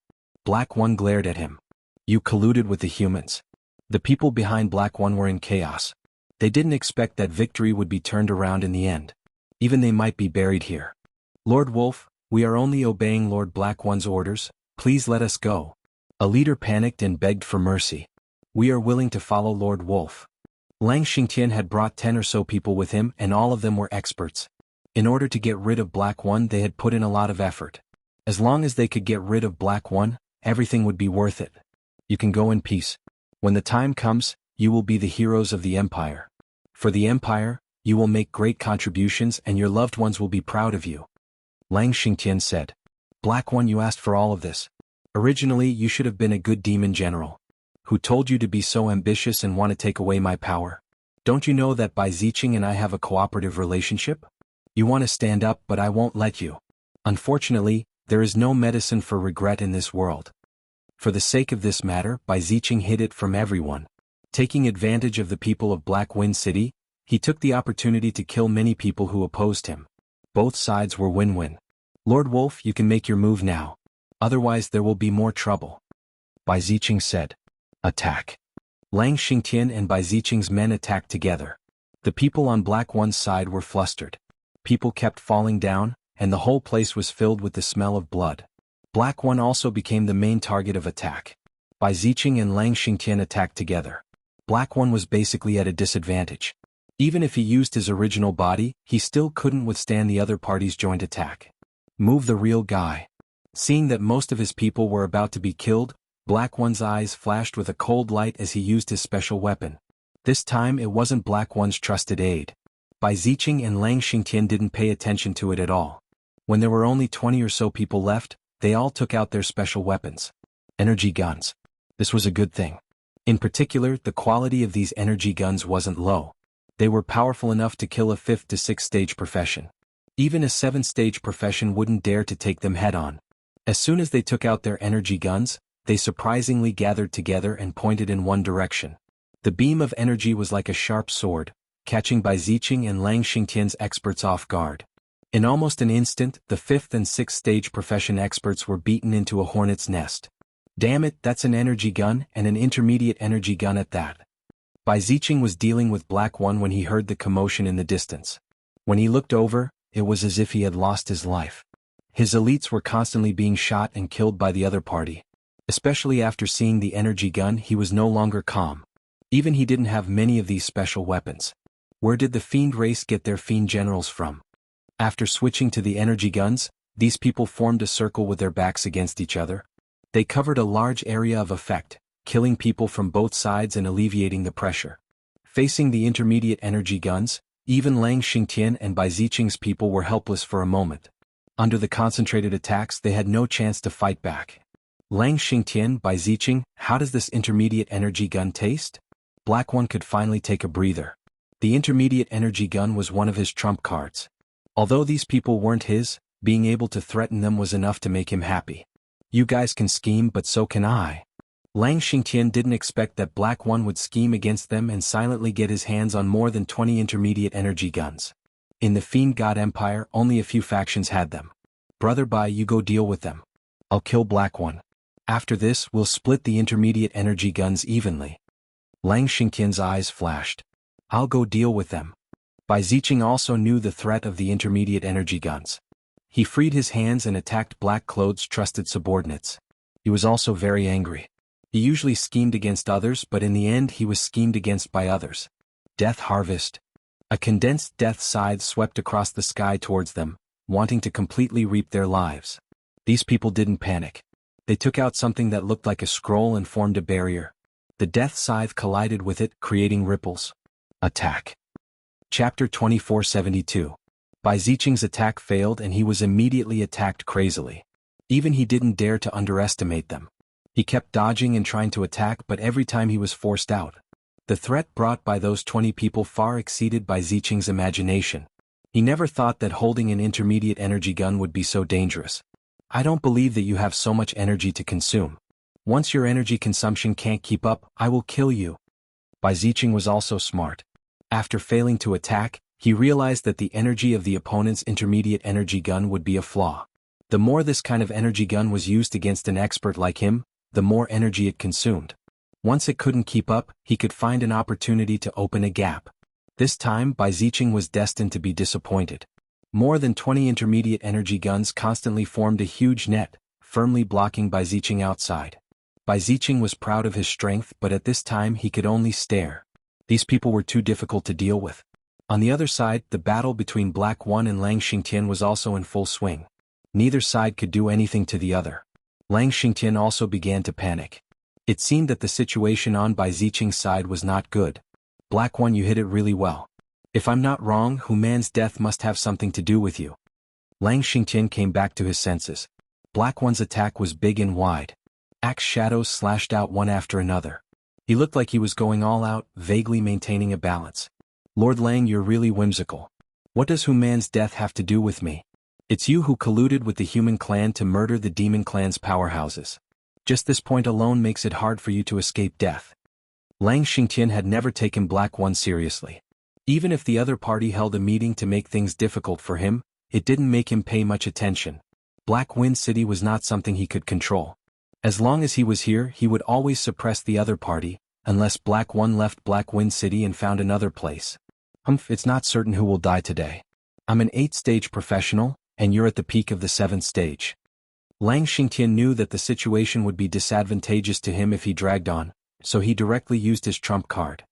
Black One glared at him. You colluded with the humans. The people behind Black One were in chaos. They didn't expect that victory would be turned around in the end. Even they might be buried here. Lord Wolf, we are only obeying Lord Black One's orders, please let us go. A leader panicked and begged for mercy. We are willing to follow Lord Wolf. Lang Xingtian had brought 10 or so people with him and all of them were experts. In order to get rid of Black One they had put in a lot of effort. As long as they could get rid of Black One, everything would be worth it. You can go in peace. When the time comes, you will be the heroes of the Empire. For the Empire, you will make great contributions and your loved ones will be proud of you. Lang Xingtian said. Black One, you asked for all of this. Originally you should have been a good demon general. Who told you to be so ambitious and want to take away my power? Don't you know that Bai Ziqing and I have a cooperative relationship? You want to stand up but I won't let you. Unfortunately, there is no medicine for regret in this world. For the sake of this matter, Bai Ziqing hid it from everyone. Taking advantage of the people of Black Wind City, he took the opportunity to kill many people who opposed him. Both sides were win-win. Lord Wolf, you can make your move now. Otherwise there will be more trouble. Bai Ziqing said. Attack. Lang Xingtian and Bai Ziqing's men attacked together. The people on Black One's side were flustered. People kept falling down, and the whole place was filled with the smell of blood. Black One also became the main target of attack. Bai Ziqing and Lang Xingtian attacked together. Black One was basically at a disadvantage. Even if he used his original body, he still couldn't withstand the other party's joint attack. Move the real guy. Seeing that most of his people were about to be killed, Black One's eyes flashed with a cold light as he used his special weapon. This time it wasn't Black One's trusted aide. Bai Ziqing and Lang Xingtian didn't pay attention to it at all. When there were only 20 or so people left, they all took out their special weapons. Energy guns. This was a good thing. In particular, the quality of these energy guns wasn't low. They were powerful enough to kill a 5th to 6th stage profession. Even a 7th stage profession wouldn't dare to take them head-on. As soon as they took out their energy guns, they surprisingly gathered together and pointed in one direction. The beam of energy was like a sharp sword, catching Bai Ziqing and Lang Xingtian's experts off guard. In almost an instant, the 5th and 6th stage profession experts were beaten into a hornet's nest. Damn it, that's an energy gun and an intermediate energy gun at that. Bai Ziqing was dealing with Black One when he heard the commotion in the distance. When he looked over, it was as if he had lost his life. His elites were constantly being shot and killed by the other party. Especially after seeing the energy gun, he was no longer calm. Even he didn't have many of these special weapons. Where did the fiend race get their fiend generals from? After switching to the energy guns, these people formed a circle with their backs against each other. They covered a large area of effect, killing people from both sides and alleviating the pressure. Facing the intermediate energy guns, even Lang Xingtian and Bai Ziqing's people were helpless for a moment. Under the concentrated attacks they had no chance to fight back. Lang Xingtian, Bai Ziqing, how does this intermediate energy gun taste? Black One could finally take a breather. The intermediate energy gun was one of his trump cards. Although these people weren't his, being able to threaten them was enough to make him happy. You guys can scheme, but so can I. Lang Xingtian didn't expect that Black One would scheme against them and silently get his hands on more than 20 intermediate energy guns. In the Fiend God Empire, only a few factions had them. Brother Bai, you go deal with them. I'll kill Black One. After this, we'll split the intermediate energy guns evenly. Lang Xingtian's eyes flashed. I'll go deal with them. Bai Ziqing also knew the threat of the intermediate energy guns. He freed his hands and attacked Black Cloth's trusted subordinates. He was also very angry. He usually schemed against others, but in the end he was schemed against by others. Death Harvest. A condensed death scythe swept across the sky towards them, wanting to completely reap their lives. These people didn't panic. They took out something that looked like a scroll and formed a barrier. The death scythe collided with it, creating ripples. Attack. Chapter 2472. Bai Ziqing's attack failed and he was immediately attacked crazily. Even he didn't dare to underestimate them. He kept dodging and trying to attack, but every time he was forced out. The threat brought by those 20 people far exceeded Bai Ziqing's imagination. He never thought that holding an intermediate energy gun would be so dangerous. I don't believe that you have so much energy to consume. Once your energy consumption can't keep up, I will kill you. Bai Ziqing was also smart. After failing to attack, he realized that the energy of the opponent's intermediate energy gun would be a flaw. The more this kind of energy gun was used against an expert like him, the more energy it consumed. Once it couldn't keep up, he could find an opportunity to open a gap. This time, Bai Ziqing was destined to be disappointed. More than 20 intermediate energy guns constantly formed a huge net, firmly blocking Bai Ziqing outside. Bai Ziqing was proud of his strength, but at this time he could only stare. These people were too difficult to deal with. On the other side, the battle between Black One and Lang Xingtian was also in full swing. Neither side could do anything to the other. Lang Xingtian also began to panic. It seemed that the situation on Bai Ziqing's side was not good. Black One, you hit it really well. If I'm not wrong, Hu Man's death must have something to do with you. Lang Xingtian came back to his senses. Black One's attack was big and wide. Axe shadows slashed out one after another. He looked like he was going all out, vaguely maintaining a balance. Lord Lang, you're really whimsical. What does Hu Man's death have to do with me? It's you who colluded with the human clan to murder the demon clan's powerhouses. Just this point alone makes it hard for you to escape death. Lang Xingtian had never taken Black One seriously. Even if the other party held a meeting to make things difficult for him, it didn't make him pay much attention. Black Wind City was not something he could control. As long as he was here, he would always suppress the other party, unless Black One left Black Wind City and found another place. It's not certain who will die today. I'm an 8th-stage professional, and you're at the peak of the 7th stage. Lang Xingtian knew that the situation would be disadvantageous to him if he dragged on, so he directly used his trump card.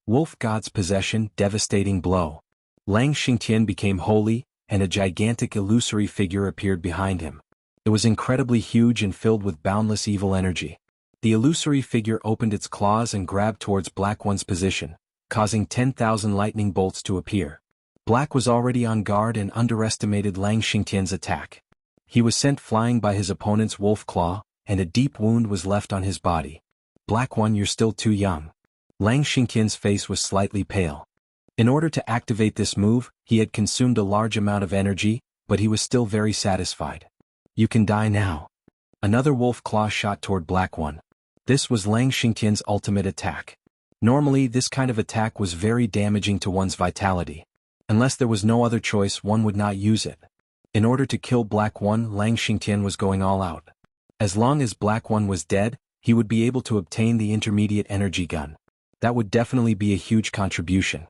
Wolf God's Possession, devastating blow. Lang Xingtian became holy, and a gigantic illusory figure appeared behind him. It was incredibly huge and filled with boundless evil energy. The illusory figure opened its claws and grabbed towards Black One's position, causing 10,000 lightning bolts to appear. Black was already on guard and underestimated Lang Xingtian's attack. He was sent flying by his opponent's wolf claw, and a deep wound was left on his body. Black One, you're still too young. Lang Xingtian's face was slightly pale. In order to activate this move, he had consumed a large amount of energy, but he was still very satisfied. You can die now. Another wolf claw shot toward Black One. This was Lang Xingtian's ultimate attack. Normally, this kind of attack was very damaging to one's vitality. Unless there was no other choice, one would not use it. In order to kill Black One, Lang Xingtian was going all out. As long as Black One was dead, he would be able to obtain the intermediate energy gun. That would definitely be a huge contribution.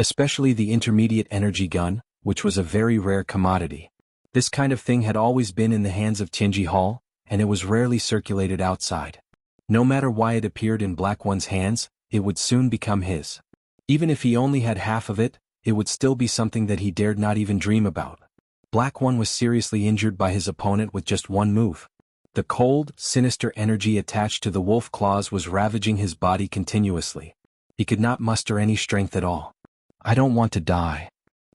Especially the intermediate energy gun, which was a very rare commodity. This kind of thing had always been in the hands of Tianji Hall, and it was rarely circulated outside. No matter why it appeared in Black One's hands, it would soon become his. Even if he only had half of it, it would still be something that he dared not even dream about. Black One was seriously injured by his opponent with just one move. The cold, sinister energy attached to the wolf claws was ravaging his body continuously. He could not muster any strength at all. I don't want to die.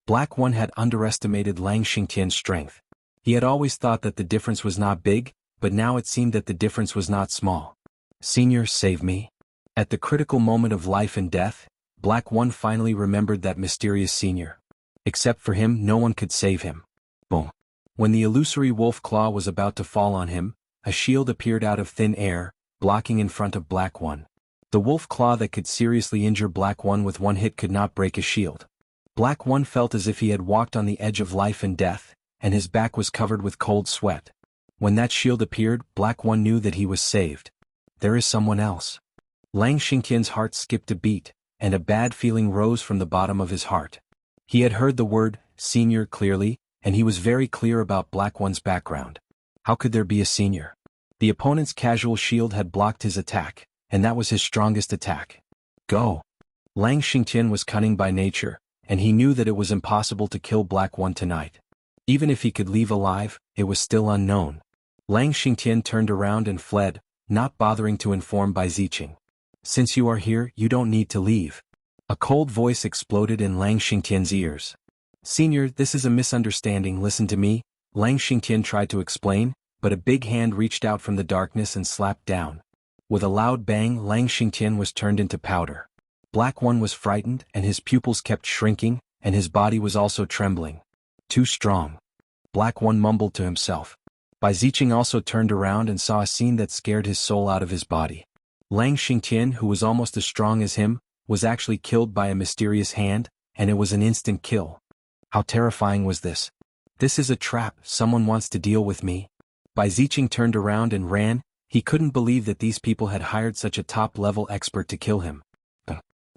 Black One had underestimated Lang Xingtian's strength. He had always thought that the difference was not big, but now it seemed that the difference was not small. Senior, save me. At the critical moment of life and death, Black One finally remembered that mysterious senior. Except for him, no one could save him. Boom. When the illusory wolf claw was about to fall on him, a shield appeared out of thin air, blocking in front of Black One. The wolf claw that could seriously injure Black One with one hit could not break a shield. Black One felt as if he had walked on the edge of life and death, and his back was covered with cold sweat. When that shield appeared, Black One knew that he was saved. There is someone else. Lang Xingtian's heart skipped a beat, and a bad feeling rose from the bottom of his heart. He had heard the word, senior, clearly, and he was very clear about Black One's background. How could there be a senior? The opponent's casual shield had blocked his attack, and that was his strongest attack. Go! Lang Xingtian was cunning by nature, and he knew that it was impossible to kill Black One tonight. Even if he could leave alive, it was still unknown. Lang Xingtian turned around and fled, not bothering to inform Bai Ziqing. Since you are here, you don't need to leave. A cold voice exploded in Lang Xingtian's ears. "Senior, this is a misunderstanding, listen to me," Lang Xingtian tried to explain, but a big hand reached out from the darkness and slapped down. With a loud bang, Lang Xingtian was turned into powder. Black One was frightened, and his pupils kept shrinking, and his body was also trembling. "Too strong," Black One mumbled to himself. Bai Ziqing also turned around and saw a scene that scared his soul out of his body. Lang Xingtian, who was almost as strong as him, was actually killed by a mysterious hand, and it was an instant kill. How terrifying was this? "This is a trap, someone wants to deal with me." Bai Ziqing turned around and ran. He couldn't believe that these people had hired such a top-level expert to kill him.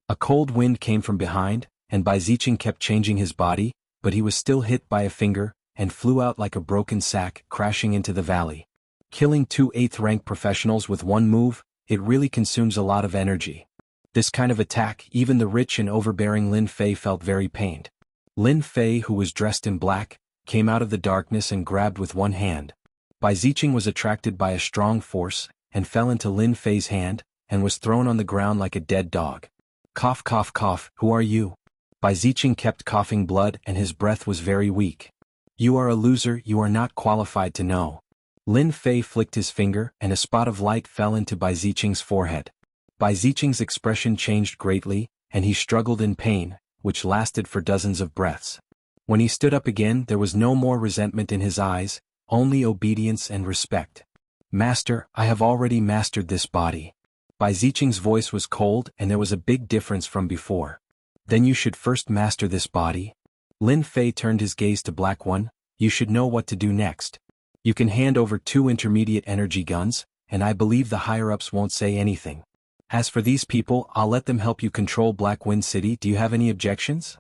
A cold wind came from behind, and Bai Ziqing kept changing his body, but he was still hit by a finger, and flew out like a broken sack, crashing into the valley. Killing 2 8th-rank professionals with one move, it really consumes a lot of energy. This kind of attack, even the rich and overbearing Lin Fei felt very pained. Lin Fei, who was dressed in black, came out of the darkness and grabbed with one hand. Bai Ziqing was attracted by a strong force, and fell into Lin Fei's hand, and was thrown on the ground like a dead dog. Cough cough cough, who are you? Bai Ziqing kept coughing blood and his breath was very weak. "You are a loser, you are not qualified to know." Lin Fei flicked his finger and a spot of light fell into Bai Ziqing's forehead. Bai Ziqing's expression changed greatly, and he struggled in pain, which lasted for dozens of breaths. When he stood up again, there was no more resentment in his eyes, only obedience and respect. "Master, I have already mastered this body." Bai Ziqing's voice was cold and there was a big difference from before. "Then you should first master this body." Lin Fei turned his gaze to Black One. "You should know what to do next. You can hand over 2 intermediate energy guns, and I believe the higher-ups won't say anything. As for these people, I'll let them help you control Black Wind City. Do you have any objections?"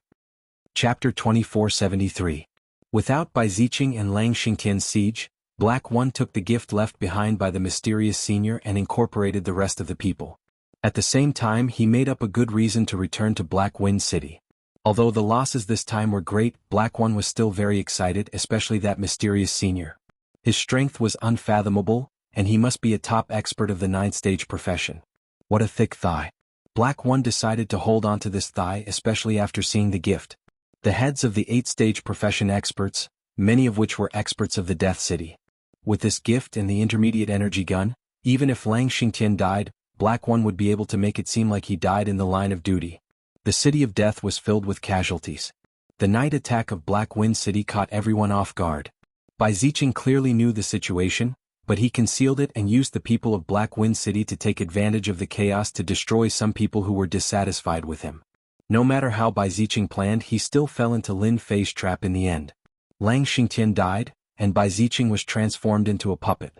Chapter 2473. Without Bai Ziqing and Lang Xingtian's siege, Black One took the gift left behind by the mysterious senior and incorporated the rest of the people. At the same time, he made up a good reason to return to Black Wind City. Although the losses this time were great, Black One was still very excited, especially that mysterious senior. His strength was unfathomable, and he must be a top expert of the 9th-stage profession. What a thick thigh. Black One decided to hold on to this thigh, especially after seeing the gift. The heads of the 8th-stage profession experts, many of which were experts of the Death City. With this gift and the intermediate energy gun, even if Lang Xingtian died, Black One would be able to make it seem like he died in the line of duty. The City of Death was filled with casualties. The night attack of Black Wind City caught everyone off guard. Bai Ziqing clearly knew the situation, but he concealed it and used the people of Black Wind City to take advantage of the chaos to destroy some people who were dissatisfied with him. No matter how Bai Ziqing planned, he still fell into Lin Fei's trap in the end. Lang Xingtian died, and Bai Ziqing was transformed into a puppet.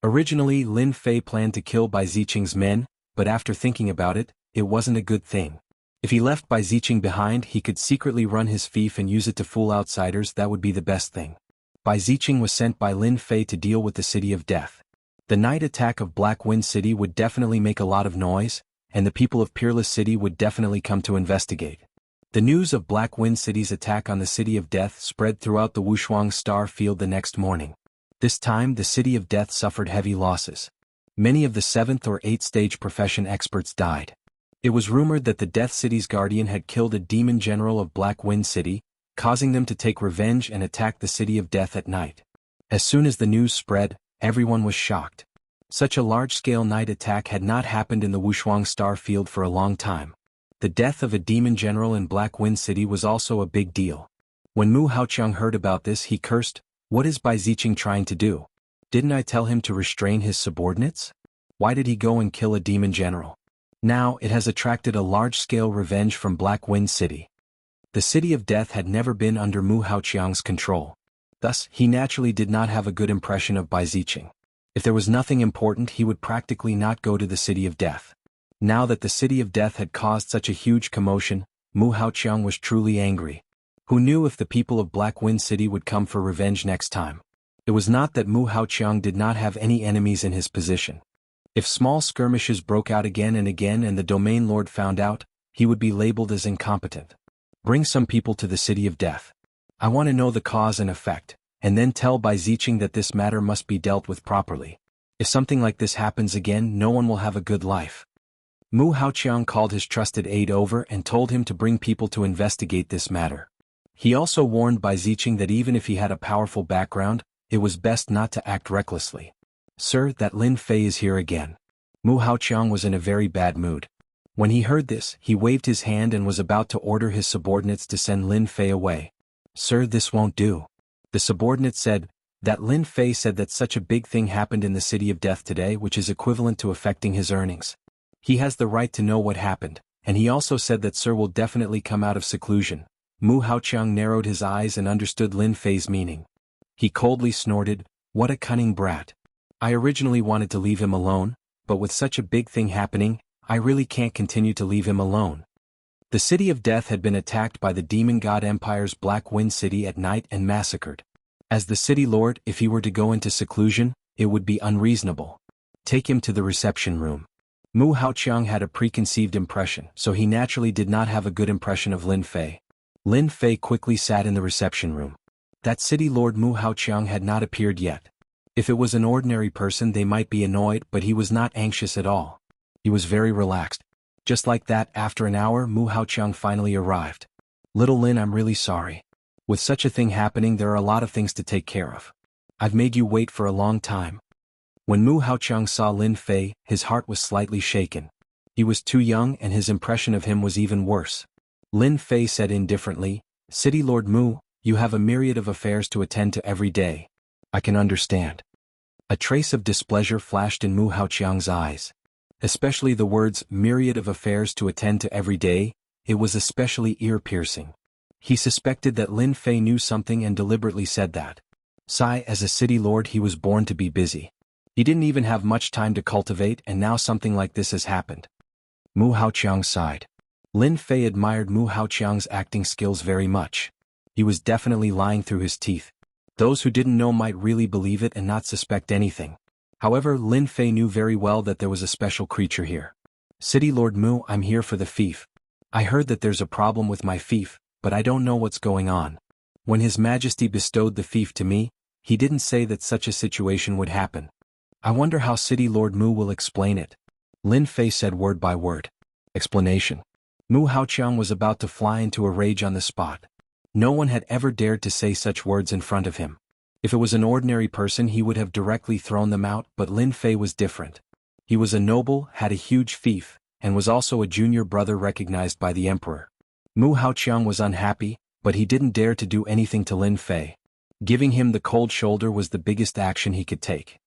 Originally, Lin Fei planned to kill Bai Ziqing's men, but after thinking about it, it wasn't a good thing. If he left Bai Ziqing behind, he could secretly run his fief and use it to fool outsiders. That would be the best thing. Bai Ziqing was sent by Lin Fei to deal with the City of Death. The night attack of Black Wind City would definitely make a lot of noise, and the people of Peerless City would definitely come to investigate. The news of Black Wind City's attack on the City of Death spread throughout the Wuxia Star Field the next morning. This time, the City of Death suffered heavy losses. Many of the 7th or 8th stage profession experts died. It was rumored that the Death City's guardian had killed a demon general of Black Wind City, causing them to take revenge and attack the City of Death at night. As soon as the news spread, everyone was shocked. Such a large-scale night attack had not happened in the Wuxia Star Field for a long time. The death of a demon general in Black Wind City was also a big deal. When Mu Haoqiang heard about this, he cursed, "What is Bai Ziqing trying to do? Didn't I tell him to restrain his subordinates? Why did he go and kill a demon general? Now it has attracted a large-scale revenge from Black Wind City." The City of Death had never been under Mu Haoqiang's control. Thus, he naturally did not have a good impression of Bai Ziqing. If there was nothing important, he would practically not go to the City of Death. Now that the City of Death had caused such a huge commotion, Mu Haoqiang was truly angry. Who knew if the people of Black Wind City would come for revenge next time? It was not that Mu Haoqiang did not have any enemies in his position. If small skirmishes broke out again and again and the Domain Lord found out, he would be labeled as incompetent. Bring some people to the City of Death. I want to know the cause and effect, and then tell Bai Ziqing that this matter must be dealt with properly. If something like this happens again, no one will have a good life. Mu Haoqiang called his trusted aide over and told him to bring people to investigate this matter. He also warned Bai Ziqing that even if he had a powerful background, it was best not to act recklessly. "Sir, that Lin Fei is here again." Mu Haoqiang was in a very bad mood. When he heard this, he waved his hand and was about to order his subordinates to send Lin Fei away. "Sir, this won't do." The subordinate said, "That Lin Fei said that such a big thing happened in the City of Death today, which is equivalent to affecting his earnings. He has the right to know what happened, and he also said that Sir will definitely come out of seclusion." Mu Haoqiang narrowed his eyes and understood Lin Fei's meaning. He coldly snorted, "What a cunning brat. I originally wanted to leave him alone, but with such a big thing happening, I really can't continue to leave him alone." The City of Death had been attacked by the Demon God Empire's Black Wind City at night and massacred. As the city lord, if he were to go into seclusion, it would be unreasonable. "Take him to the reception room." Mu Haoqiang had a preconceived impression, so he naturally did not have a good impression of Lin Fei. Lin Fei quickly sat in the reception room. That city lord Mu Haoqiang had not appeared yet. If it was an ordinary person they might be annoyed, but he was not anxious at all. He was very relaxed. Just like that, after an hour, Mu Haoqiang finally arrived. "Little Lin, I'm really sorry. With such a thing happening, there are a lot of things to take care of. I've made you wait for a long time." When Mu Haoqiang saw Lin Fei, his heart was slightly shaken. He was too young and his impression of him was even worse. Lin Fei said indifferently, "City Lord Mu, you have a myriad of affairs to attend to every day. I can understand." A trace of displeasure flashed in Mu Haoqiang's eyes. Especially the words "myriad of affairs to attend to every day," it was especially ear-piercing. He suspected that Lin Fei knew something and deliberately said that. As a city lord he was born to be busy. He didn't even have much time to cultivate, and now something like this has happened. Mu Haoqiang sighed. Lin Fei admired Mu Haoqiang's acting skills very much. He was definitely lying through his teeth. Those who didn't know might really believe it and not suspect anything. However, Lin Fei knew very well that there was a special creature here. "City Lord Mu, I'm here for the fief. I heard that there's a problem with my fief, but I don't know what's going on. When His Majesty bestowed the fief to me, he didn't say that such a situation would happen. I wonder how City Lord Mu will explain it." Lin Fei said word by word. Explanation. Mu Haoqiang was about to fly into a rage on the spot. No one had ever dared to say such words in front of him. If it was an ordinary person he would have directly thrown them out, but Lin Fei was different. He was a noble, had a huge fief, and was also a junior brother recognized by the emperor. Mu Haoqiang was unhappy, but he didn't dare to do anything to Lin Fei. Giving him the cold shoulder was the biggest action he could take.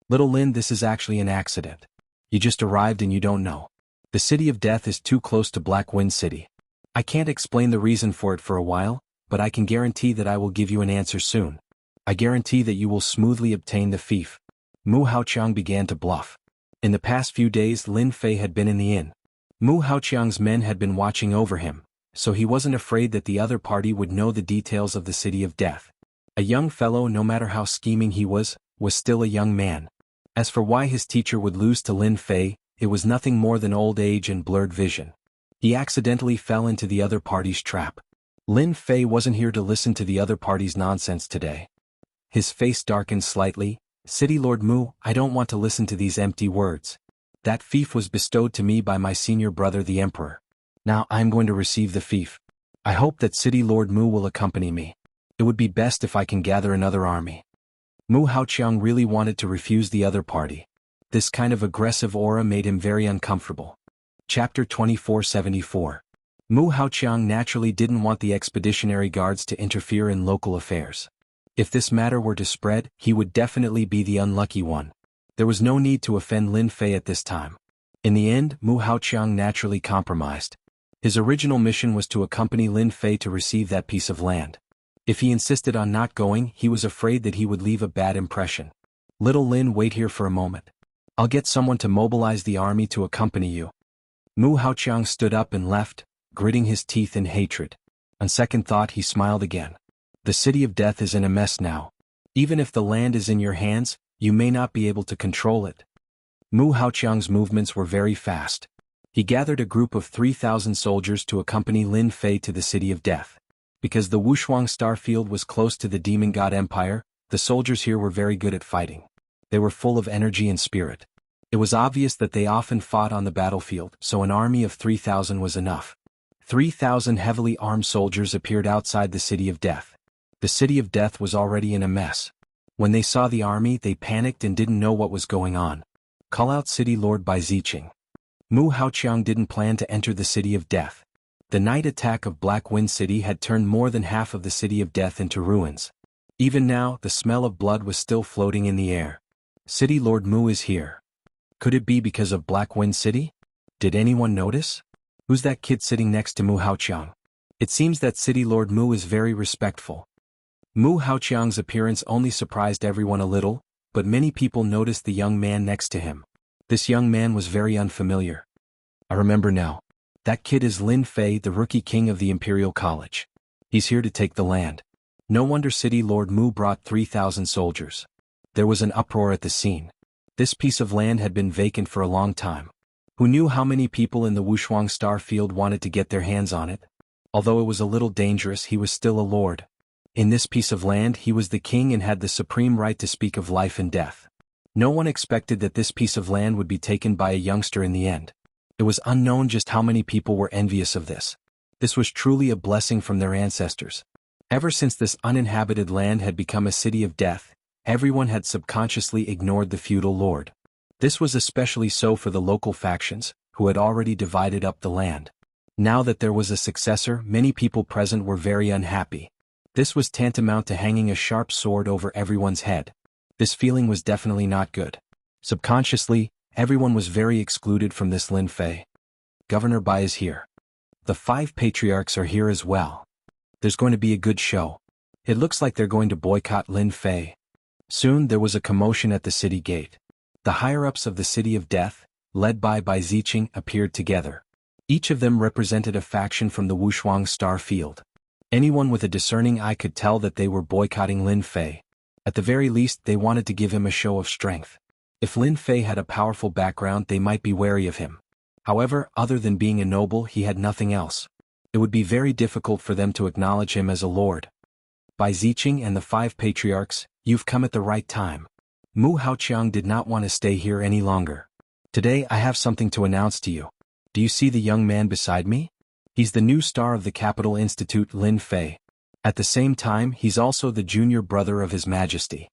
"Little Lin, this is actually an accident. You just arrived and you don't know. The City of Death is too close to Black Wind City. I can't explain the reason for it for a while, but I can guarantee that I will give you an answer soon. I guarantee that you will smoothly obtain the fief." Mu Haoqiang began to bluff. In the past few days Lin Fei had been in the inn. Mu Haoqiang's men had been watching over him, so he wasn't afraid that the other party would know the details of the City of Death. A young fellow, no matter how scheming he was still a young man. As for why his teacher would lose to Lin Fei, it was nothing more than old age and blurred vision. He accidentally fell into the other party's trap. Lin Fei wasn't here to listen to the other party's nonsense today. His face darkened slightly. "City Lord Mu, I don't want to listen to these empty words. That fief was bestowed to me by my senior brother the Emperor. Now I'm going to receive the fief. I hope that City Lord Mu will accompany me. It would be best if I can gather another army." Mu Haoqiang really wanted to refuse the other party. This kind of aggressive aura made him very uncomfortable. Chapter 2474. Mu Haoqiang naturally didn't want the expeditionary guards to interfere in local affairs. If this matter were to spread, he would definitely be the unlucky one. There was no need to offend Lin Fei at this time. In the end, Mu Haoqiang naturally compromised. His original mission was to accompany Lin Fei to receive that piece of land. If he insisted on not going, he was afraid that he would leave a bad impression. "Little Lin, wait here for a moment. I'll get someone to mobilize the army to accompany you." Mu Haoqiang stood up and left, gritting his teeth in hatred. On second thought he smiled again. The City of Death is in a mess now. Even if the land is in your hands, you may not be able to control it. Mu Haoqiang's movements were very fast. He gathered a group of 3,000 soldiers to accompany Lin Fei to the City of Death. Because the Wushuang Starfield was close to the Demon God Empire, the soldiers here were very good at fighting. They were full of energy and spirit. It was obvious that they often fought on the battlefield, so an army of 3,000 was enough. 3,000 heavily armed soldiers appeared outside the City of Death. The City of Death was already in a mess. When they saw the army, they panicked and didn't know what was going on. Call out City Lord Bai Ziqing. Mu Haoqiang didn't plan to enter the City of Death. The night attack of Black Wind City had turned more than half of the City of Death into ruins. Even now, the smell of blood was still floating in the air. City Lord Mu is here. Could it be because of Black Wind City? Did anyone notice? Who's that kid sitting next to Mu Haoqiang? It seems that City Lord Mu is very respectful. Mu Haoqiang's appearance only surprised everyone a little, but many people noticed the young man next to him. This young man was very unfamiliar. I remember now. That kid is Lin Fei, the rookie king of the Imperial College. He's here to take the land. No wonder City Lord Mu brought 3,000 soldiers. There was an uproar at the scene. This piece of land had been vacant for a long time. Who knew how many people in the Wushuang Star Field wanted to get their hands on it? Although it was a little dangerous, he was still a lord. In this piece of land he was the king and had the supreme right to speak of life and death. No one expected that this piece of land would be taken by a youngster in the end. It was unknown just how many people were envious of this. This was truly a blessing from their ancestors. Ever since this uninhabited land had become a city of death, everyone had subconsciously ignored the feudal lord. This was especially so for the local factions, who had already divided up the land. Now that there was a successor, many people present were very unhappy. This was tantamount to hanging a sharp sword over everyone's head. This feeling was definitely not good. Subconsciously, everyone was very excluded from this Lin Fei. Governor Bai is here. The 5 patriarchs are here as well. There's going to be a good show. It looks like they're going to boycott Lin Fei. Soon there was a commotion at the city gate. The higher-ups of the City of Death, led by Bai Ziqing, appeared together. Each of them represented a faction from the Wushuang Star Field. Anyone with a discerning eye could tell that they were boycotting Lin Fei. At the very least, they wanted to give him a show of strength. If Lin Fei had a powerful background, they might be wary of him. However, other than being a noble, he had nothing else. It would be very difficult for them to acknowledge him as a lord. Bai Ziqing and the 5 patriarchs, you've come at the right time. Mu Haoqiang did not want to stay here any longer. Today I have something to announce to you. Do you see the young man beside me? He's the new star of the Capital Institute, Lin Fei. At the same time, he's also the junior brother of His Majesty.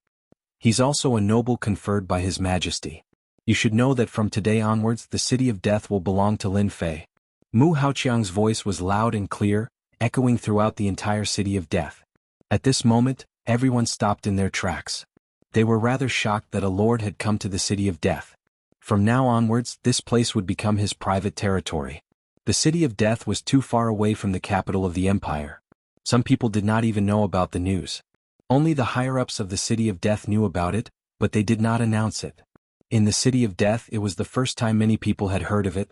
He's also a noble conferred by His Majesty. You should know that from today onwards the City of Death will belong to Lin Fei. Mu Haoqiang's voice was loud and clear, echoing throughout the entire City of Death. At this moment, everyone stopped in their tracks. They were rather shocked that a lord had come to the City of Death. From now onwards, this place would become his private territory. The City of Death was too far away from the capital of the empire. Some people did not even know about the news. Only the higher-ups of the City of Death knew about it, but they did not announce it. In the City of Death, it was the first time many people had heard of it.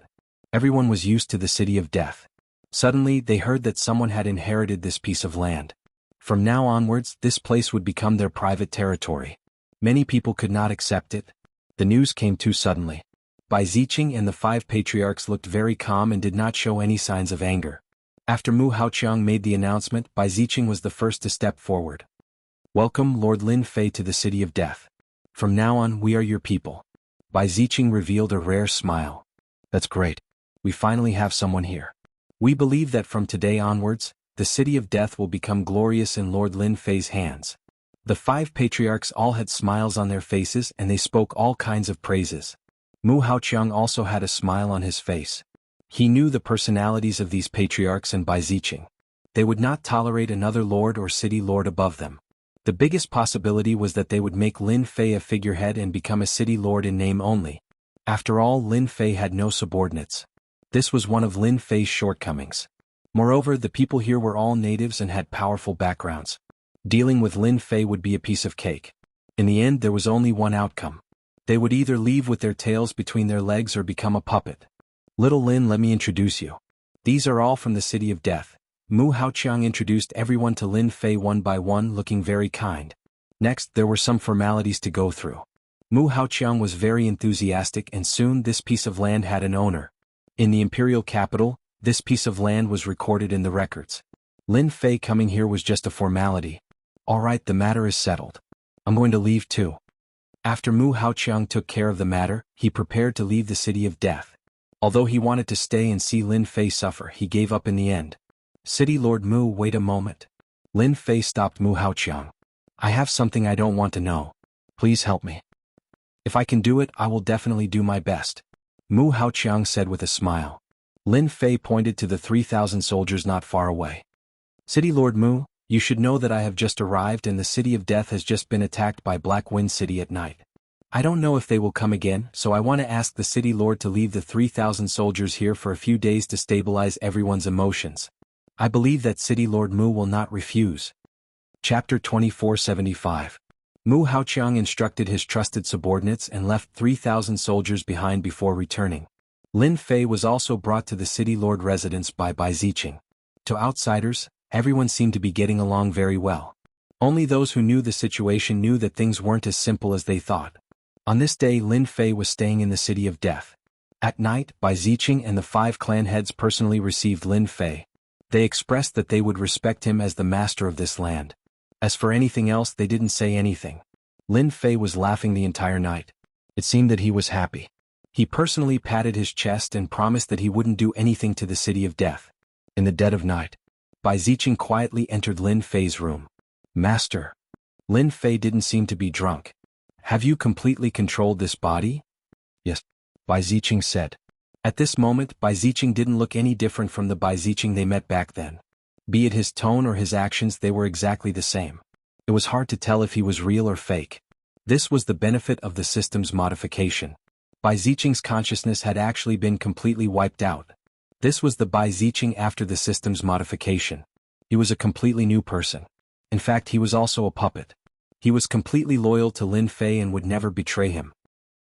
Everyone was used to the City of Death. Suddenly, they heard that someone had inherited this piece of land. From now onwards, this place would become their private territory. Many people could not accept it. The news came too suddenly. Bai Ziqing and the 5 patriarchs looked very calm and did not show any signs of anger. After Mu Haoqiang made the announcement, Bai Ziqing was the first to step forward. Welcome, Lord Lin Fei, to the City of Death. From now on, we are your people. Bai Ziqing revealed a rare smile. That's great. We finally have someone here. We believe that from today onwards, the City of Death will become glorious in Lord Lin Fei's hands. The 5 patriarchs all had smiles on their faces and they spoke all kinds of praises. Mu Haoqiang also had a smile on his face. He knew the personalities of these patriarchs and Bai Ziqing. They would not tolerate another lord or city lord above them. The biggest possibility was that they would make Lin Fei a figurehead and become a city lord in name only. After all, Lin Fei had no subordinates. This was one of Lin Fei's shortcomings. Moreover, the people here were all natives and had powerful backgrounds. Dealing with Lin Fei would be a piece of cake. In the end, there was only one outcome. They would either leave with their tails between their legs or become a puppet. Little Lin, let me introduce you. These are all from the City of Death. Mu Haoqiang introduced everyone to Lin Fei one by one, looking very kind. Next, there were some formalities to go through. Mu Haoqiang was very enthusiastic and soon this piece of land had an owner. In the imperial capital, this piece of land was recorded in the records. Lin Fei coming here was just a formality. All right, the matter is settled. I'm going to leave too. After Mu Haoqiang took care of the matter, he prepared to leave the city of death. Although he wanted to stay and see Lin Fei suffer, he gave up in the end. City Lord Mu, wait a moment. Lin Fei stopped Mu Haoqiang. I have something I don't want to know. Please help me. If I can do it, I will definitely do my best. Mu Haoqiang said with a smile. Lin Fei pointed to the 3,000 soldiers not far away. City Lord Mu, you should know that I have just arrived and the city of death has just been attacked by Black Wind City at night. I don't know if they will come again, so I want to ask the city lord to leave the 3,000 soldiers here for a few days to stabilize everyone's emotions. I believe that City Lord Mu will not refuse. Chapter 2475. Mu Haoqiang instructed his trusted subordinates and left 3,000 soldiers behind before returning. Lin Fei was also brought to the city lord residence by Bai Ziqing. To outsiders, everyone seemed to be getting along very well. Only those who knew the situation knew that things weren't as simple as they thought. On this day, Lin Fei was staying in the city of death. At night, Bai Ziqing and the 5 clan heads personally received Lin Fei. They expressed that they would respect him as the master of this land. As for anything else, they didn't say anything. Lin Fei was laughing the entire night. It seemed that he was happy. He personally patted his chest and promised that he wouldn't do anything to the city of death. In the dead of night, Bai Ziqing quietly entered Lin Fei's room. Master. Lin Fei didn't seem to be drunk. Have you completely controlled this body? Yes, Bai Ziqing said. At this moment, Bai Ziqing didn't look any different from the Bai Ziqing they met back then. Be it his tone or his actions, they were exactly the same. It was hard to tell if he was real or fake. This was the benefit of the system's modification. Bai Ziqing's consciousness had actually been completely wiped out. This was the Bai Ziqing after the system's modification. He was a completely new person. In fact, he was also a puppet. He was completely loyal to Lin Fei and would never betray him.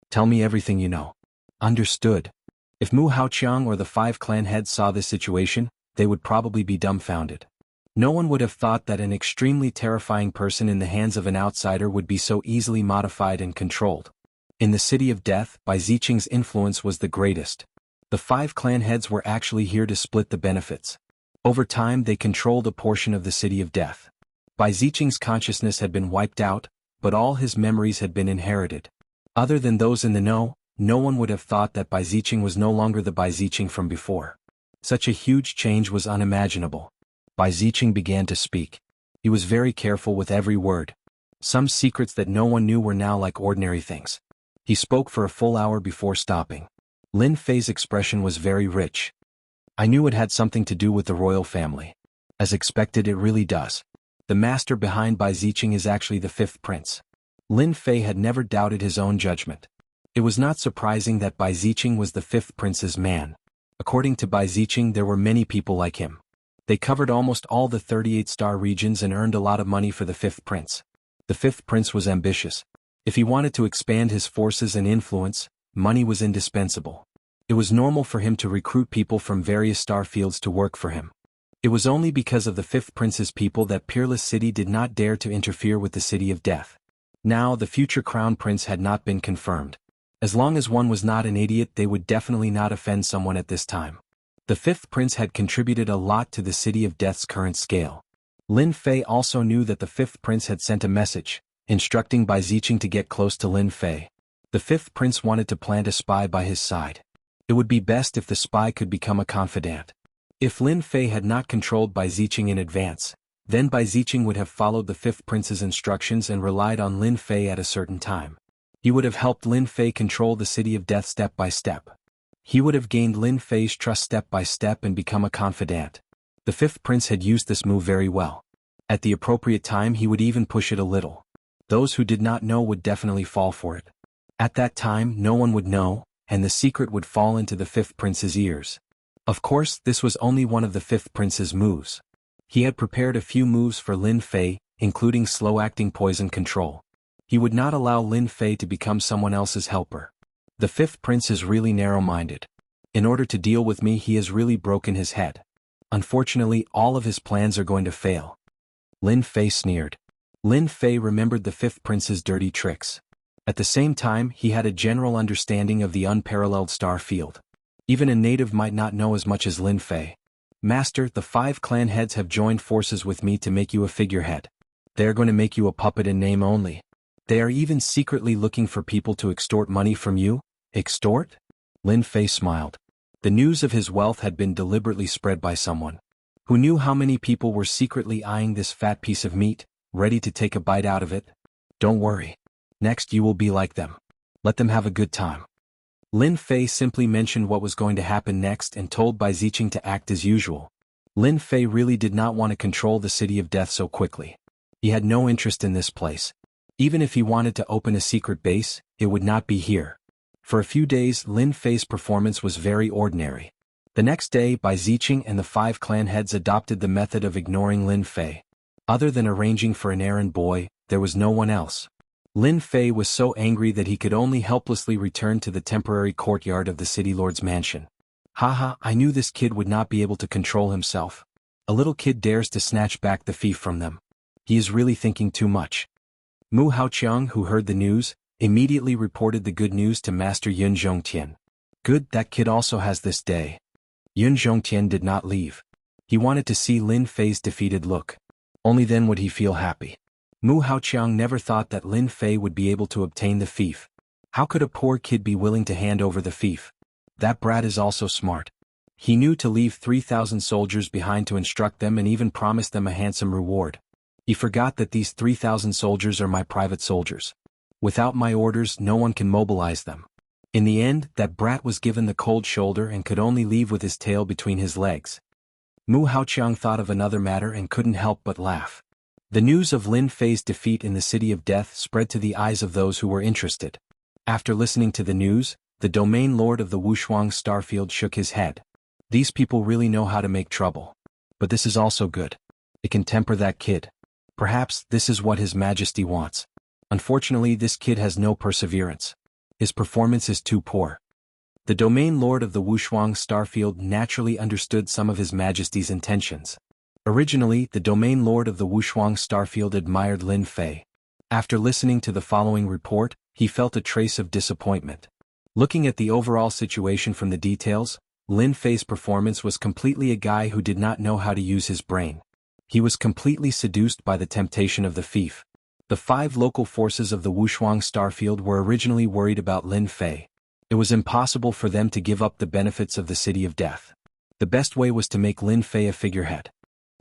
Tell me everything you know. Understood. If Mu Haoqiang or the 5 clan heads saw this situation, they would probably be dumbfounded. No one would have thought that an extremely terrifying person in the hands of an outsider would be so easily modified and controlled. In the city of death, Bai Ziqing's influence was the greatest. The 5 clan heads were actually here to split the benefits. Over time, they controlled a portion of the city of death. Bai Ziqing's consciousness had been wiped out, but all his memories had been inherited. Other than those in the know, no one would have thought that Bai Ziqing was no longer the Bai Ziqing from before. Such a huge change was unimaginable. Bai Ziqing began to speak. He was very careful with every word. Some secrets that no one knew were now like ordinary things. He spoke for a full hour before stopping. Lin Fei's expression was very rich. I knew it had something to do with the royal family. As expected, it really does. The master behind Bai Ziqing is actually the 5th prince. Lin Fei had never doubted his own judgment. It was not surprising that Bai Ziqing was the 5th prince's man. According to Bai Ziqing, there were many people like him. They covered almost all the 38-star regions and earned a lot of money for the 5th prince. The 5th prince was ambitious. If he wanted to expand his forces and influence, money was indispensable. It was normal for him to recruit people from various star fields to work for him. It was only because of the 5th prince's people that Peerless City did not dare to interfere with the city of death. Now, the future crown prince had not been confirmed. As long as one was not an idiot, they would definitely not offend someone at this time. The 5th prince had contributed a lot to the city of death's current scale. Lin Fei also knew that the 5th prince had sent a message, instructing Bai Ziqing to get close to Lin Fei. The 5th prince wanted to plant a spy by his side. It would be best if the spy could become a confidant. If Lin Fei had not controlled Bai Ziqing in advance, then Bai Ziqing would have followed the 5th prince's instructions and relied on Lin Fei at a certain time. He would have helped Lin Fei control the city of death step by step. He would have gained Lin Fei's trust step by step and become a confidant. The 5th prince had used this move very well. At the appropriate time, he would even push it a little. Those who did not know would definitely fall for it. At that time, no one would know, and the secret would fall into the 5th prince's ears. Of course, this was only one of the 5th prince's moves. He had prepared a few moves for Lin Fei, including slow-acting poison control. He would not allow Lin Fei to become someone else's helper. The 5th prince is really narrow-minded. In order to deal with me, he has really broken his head. Unfortunately, all of his plans are going to fail. Lin Fei sneered. Lin Fei remembered the 5th prince's dirty tricks. At the same time, he had a general understanding of the unparalleled star field. Even a native might not know as much as Lin Fei. Master, the 5 clan heads have joined forces with me to make you a figurehead. They are going to make you a puppet in name only. They are even secretly looking for people to extort money from you? Extort? Lin Fei smiled. The news of his wealth had been deliberately spread by someone who knew how many people were secretly eyeing this fat piece of meat, ready to take a bite out of it. Don't worry. Next you will be like them. Let them have a good time. Lin Fei simply mentioned what was going to happen next and told Bai Ziqing to act as usual. Lin Fei really did not want to control the City of Death so quickly. He had no interest in this place. Even if he wanted to open a secret base, it would not be here. For a few days Lin Fei's performance was very ordinary. The next day Bai Ziqing and the 5 clan heads adopted the method of ignoring Lin Fei. Other than arranging for an errand boy, there was no one else. Lin Fei was so angry that he could only helplessly return to the temporary courtyard of the city lord's mansion. Haha, I knew this kid would not be able to control himself. A little kid dares to snatch back the fief from them. He is really thinking too much. Mu Haoqiang, who heard the news, immediately reported the good news to Master Yun Zhongtian. Good, that kid also has this day. Yun Zhongtian did not leave. He wanted to see Lin Fei's defeated look. Only then would he feel happy. Mu Haoqiang never thought that Lin Fei would be able to obtain the fief. How could a poor kid be willing to hand over the fief? That brat is also smart. He knew to leave 3,000 soldiers behind to instruct them and even promised them a handsome reward. He forgot that these 3,000 soldiers are my private soldiers. Without my orders no one can mobilize them. In the end, that brat was given the cold shoulder and could only leave with his tail between his legs. Mu Haoqiang thought of another matter and couldn't help but laugh. The news of Lin Fei's defeat in the City of Death spread to the eyes of those who were interested. After listening to the news, the domain lord of the Wushuang Starfield shook his head. These people really know how to make trouble. But this is also good. It can temper that kid. Perhaps this is what His Majesty wants. Unfortunately, this kid has no perseverance. His performance is too poor. The domain lord of the Wushuang Starfield naturally understood some of His Majesty's intentions. Originally, the domain lord of the Wushuang Starfield admired Lin Fei. After listening to the following report, he felt a trace of disappointment. Looking at the overall situation from the details, Lin Fei's performance was completely a guy who did not know how to use his brain. He was completely seduced by the temptation of the fief. The 5 local forces of the Wushuang Starfield were originally worried about Lin Fei. It was impossible for them to give up the benefits of the City of Death. The best way was to make Lin Fei a figurehead.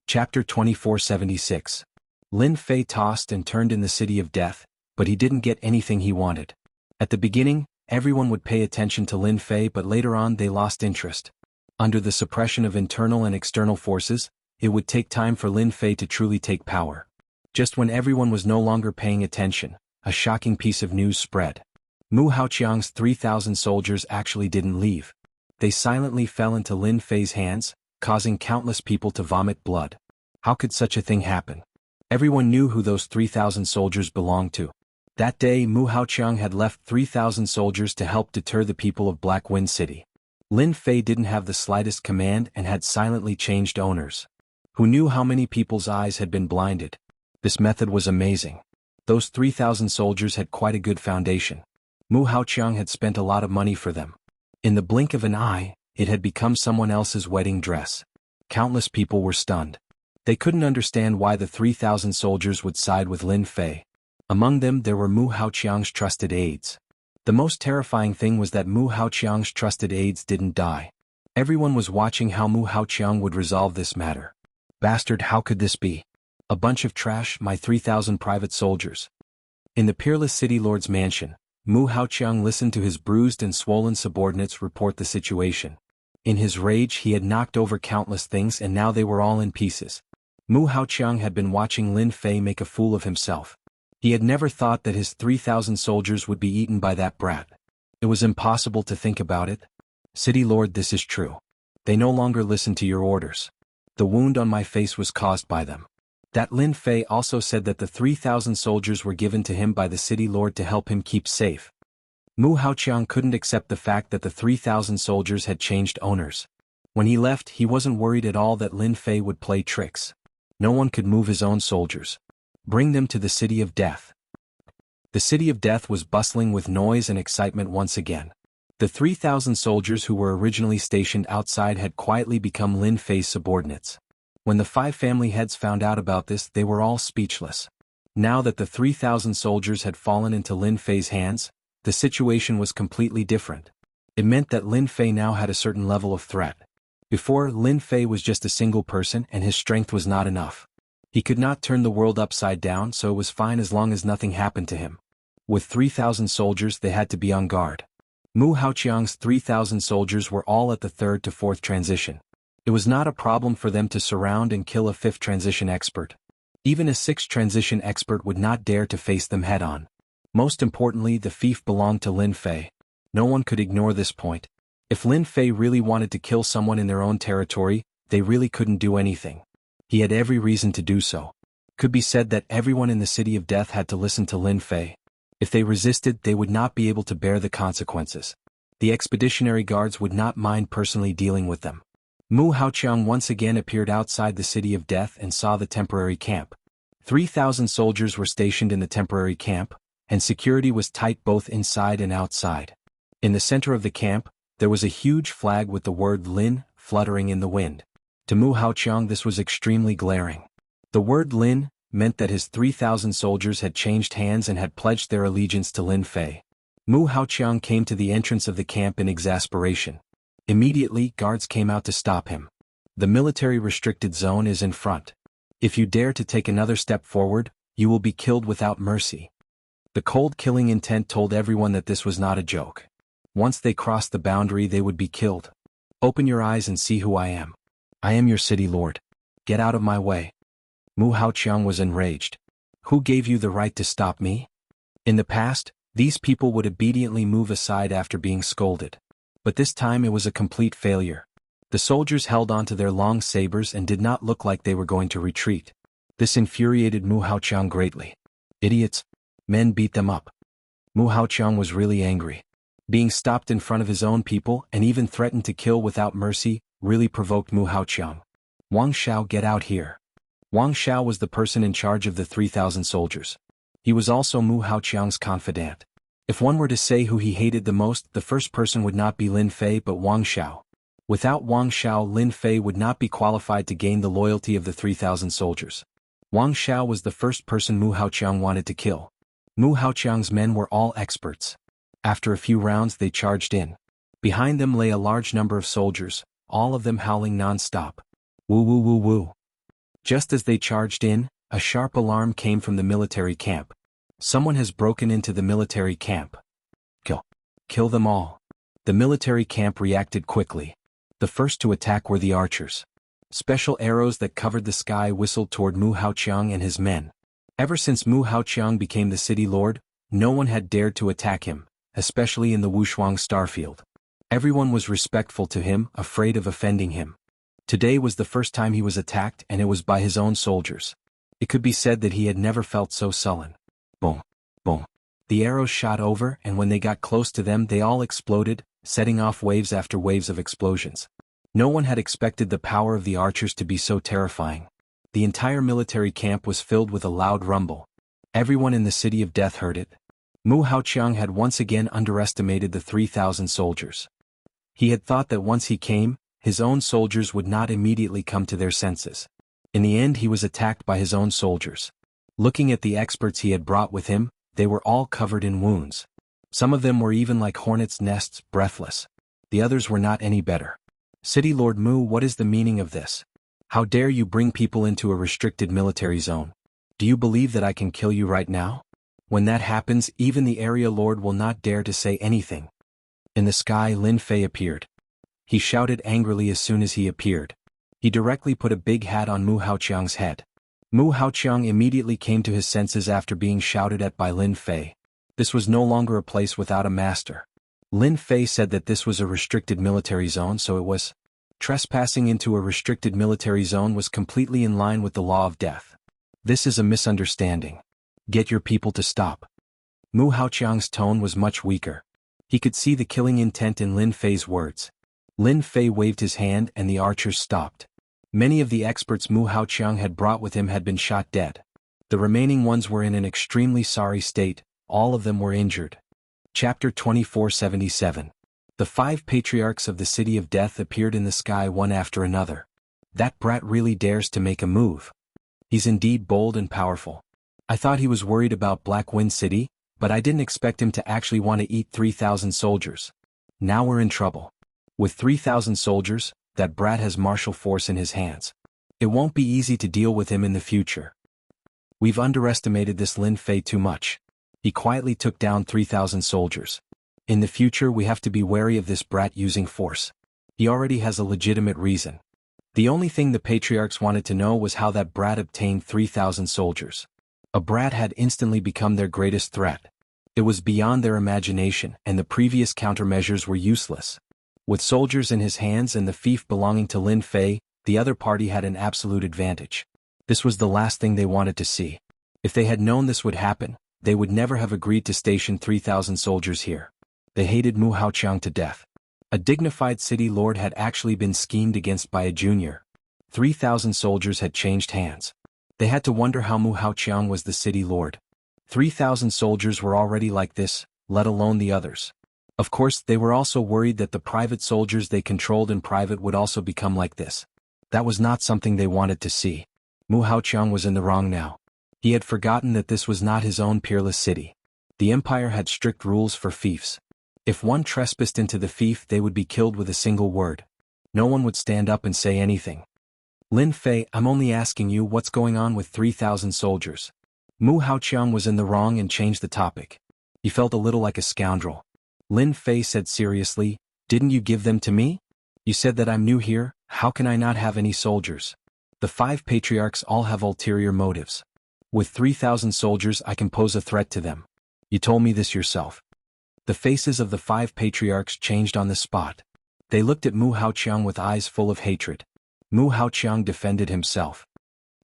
Chapter 2476. Lin Fei tossed and turned in the City of Death, but he didn't get anything he wanted. At the beginning, everyone would pay attention to Lin Fei, but later on they lost interest. Under the suppression of internal and external forces, it would take time for Lin Fei to truly take power. Just when everyone was no longer paying attention, a shocking piece of news spread. Mu Haoqiang's 3,000 soldiers actually didn't leave. They silently fell into Lin Fei's hands, causing countless people to vomit blood. How could such a thing happen? Everyone knew who those 3,000 soldiers belonged to. That day Mu Haoqiang had left 3,000 soldiers to help deter the people of Black Wind City. Lin Fei didn't have the slightest command and had silently changed owners. Who knew how many people's eyes had been blinded? This method was amazing. Those 3,000 soldiers had quite a good foundation. Mu Haoqiang had spent a lot of money for them. In the blink of an eye, it had become someone else's wedding dress. Countless people were stunned. They couldn't understand why the 3,000 soldiers would side with Lin Fei. Among them there were Mu Haoqiang's trusted aides. The most terrifying thing was that Mu Haoqiang's trusted aides didn't die. Everyone was watching how Mu Haoqiang would resolve this matter. Bastard, how could this be? A bunch of trash, my 3,000 private soldiers. In the peerless city lord's mansion, Mu Haoqiang listened to his bruised and swollen subordinates report the situation. In his rage he had knocked over countless things and now they were all in pieces. Mu Haoqiang had been watching Lin Fei make a fool of himself. He had never thought that his 3,000 soldiers would be eaten by that brat. It was impossible to think about it. City Lord, this is true. They no longer listen to your orders. The wound on my face was caused by them. That Lin Fei also said that the 3,000 soldiers were given to him by the City Lord to help him keep safe. Mu Haoqiang couldn't accept the fact that the 3,000 soldiers had changed owners. When he left, he wasn't worried at all that Lin Fei would play tricks. No one could move his own soldiers. Bring them to the City of Death. The City of Death was bustling with noise and excitement once again. The 3,000 soldiers who were originally stationed outside had quietly become Lin Fei's subordinates. When the 5 family heads found out about this, they were all speechless. Now that the 3,000 soldiers had fallen into Lin Fei's hands, the situation was completely different. It meant that Lin Fei now had a certain level of threat. Before, Lin Fei was just a single person and his strength was not enough. He could not turn the world upside down, so it was fine as long as nothing happened to him. With 3,000 soldiers, they had to be on guard. Mu Haoqiang's 3,000 soldiers were all at the 3rd to 4th transition. It was not a problem for them to surround and kill a 5th transition expert. Even a 6th transition expert would not dare to face them head-on. Most importantly, the fief belonged to Lin Fei. No one could ignore this point. If Lin Fei really wanted to kill someone in their own territory, they really couldn't do anything. He had every reason to do so. Could be said that everyone in the City of Death had to listen to Lin Fei. If they resisted, they would not be able to bear the consequences. The expeditionary guards would not mind personally dealing with them. Mu Haoqiang once again appeared outside the City of Death and saw the temporary camp. 3,000 soldiers were stationed in the temporary camp, and security was tight both inside and outside. In the center of the camp, there was a huge flag with the word Lin fluttering in the wind. To Mu Haoqiang this was extremely glaring. The word Lin meant that his 3,000 soldiers had changed hands and had pledged their allegiance to Lin Fei. Mu Haoqiang came to the entrance of the camp in exasperation. Immediately, guards came out to stop him. The military restricted zone is in front. If you dare to take another step forward, you will be killed without mercy. The cold killing intent told everyone that this was not a joke. Once they crossed the boundary, they would be killed. Open your eyes and see who I am. I am your city lord. Get out of my way. Mu Haoqiang was enraged. Who gave you the right to stop me? In the past, these people would obediently move aside after being scolded. But this time it was a complete failure. The soldiers held on to their long sabers and did not look like they were going to retreat. This infuriated Mu Haoqiang greatly. Idiots! Men beat them up. Mu Haoqiang was really angry. Being stopped in front of his own people and even threatened to kill without mercy really provoked Mu Haoqiang. Wang Shao, get out here. Wang Shao was the person in charge of the 3,000 soldiers. He was also Mu Haoqiang's confidant. If one were to say who he hated the most, the first person would not be Lin Fei but Wang Shao. Without Wang Shao, Lin Fei would not be qualified to gain the loyalty of the 3,000 soldiers. Wang Shao was the first person Mu Haoqiang wanted to kill. Mu Haoqiang's men were all experts. After a few rounds they charged in. Behind them lay a large number of soldiers, all of them howling non-stop. Woo woo woo woo. Just as they charged in, a sharp alarm came from the military camp. Someone has broken into the military camp. Kill. Kill them all. The military camp reacted quickly. The first to attack were the archers. Special arrows that covered the sky whistled toward Mu Haoqiang and his men. Ever since Mu Haoqiang became the city lord, no one had dared to attack him, especially in the Wushuang starfield. Everyone was respectful to him, afraid of offending him. Today was the first time he was attacked, and it was by his own soldiers. It could be said that he had never felt so sullen. Boom, boom. The arrows shot over, and when they got close to them they all exploded, setting off waves after waves of explosions. No one had expected the power of the archers to be so terrifying. The entire military camp was filled with a loud rumble. Everyone in the City of Death heard it. Mu Haoqiang had once again underestimated the 3,000 soldiers. He had thought that once he came, his own soldiers would not immediately come to their senses. In the end he was attacked by his own soldiers. Looking at the experts he had brought with him, they were all covered in wounds. Some of them were even like hornets' nests, breathless. The others were not any better. City Lord Mu, what is the meaning of this? How dare you bring people into a restricted military zone? Do you believe that I can kill you right now? When that happens, even the area lord will not dare to say anything. In the sky, Lin Fei appeared. He shouted angrily as soon as he appeared. He directly put a big hat on Mu Haoqiang's head. Mu Haoqiang immediately came to his senses after being shouted at by Lin Fei. This was no longer a place without a master. Lin Fei said that this was a restricted military zone, so it was. Trespassing into a restricted military zone was completely in line with the law of death. This is a misunderstanding. Get your people to stop. Mu Haoqiang's tone was much weaker. He could see the killing intent in Lin Fei's words. Lin Fei waved his hand and the archers stopped. Many of the experts Mu Haoqiang had brought with him had been shot dead. The remaining ones were in an extremely sorry state, all of them were injured. Chapter 2477. The 5 patriarchs of the City of Death appeared in the sky one after another. That brat really dares to make a move. He's indeed bold and powerful. I thought he was worried about Black Wind City, but I didn't expect him to actually want to eat 3,000 soldiers. Now we're in trouble. With 3,000 soldiers, that brat has martial force in his hands. It won't be easy to deal with him in the future. We've underestimated this Lin Fei too much. He quietly took down 3,000 soldiers. In the future we have to be wary of this brat using force. He already has a legitimate reason. The only thing the patriarchs wanted to know was how that brat obtained 3,000 soldiers. A brat had instantly become their greatest threat. It was beyond their imagination, and the previous countermeasures were useless. With soldiers in his hands and the fief belonging to Lin Fei, the other party had an absolute advantage. This was the last thing they wanted to see. If they had known this would happen, they would never have agreed to station 3,000 soldiers here. They hated Mu Haoqiang to death. A dignified city lord had actually been schemed against by a junior. 3,000 soldiers had changed hands. They had to wonder how Mu Haoqiang was the city lord. 3,000 soldiers were already like this, let alone the others. Of course, they were also worried that the private soldiers they controlled in private would also become like this. That was not something they wanted to see. Mu Haoqiang was in the wrong now. He had forgotten that this was not his own peerless city. The empire had strict rules for fiefs. If one trespassed into the fief, they would be killed with a single word. No one would stand up and say anything. Lin Fei, I'm only asking you what's going on with 3,000 soldiers. Mu Haoqiang was in the wrong and changed the topic. He felt a little like a scoundrel. Lin Fei said seriously, didn't you give them to me? You said that I'm new here, how can I not have any soldiers? The 5 patriarchs all have ulterior motives. With 3,000 soldiers I can pose a threat to them. You told me this yourself. The faces of the 5 patriarchs changed on the spot. They looked at Mu Haoqiang with eyes full of hatred. Mu Haoqiang defended himself.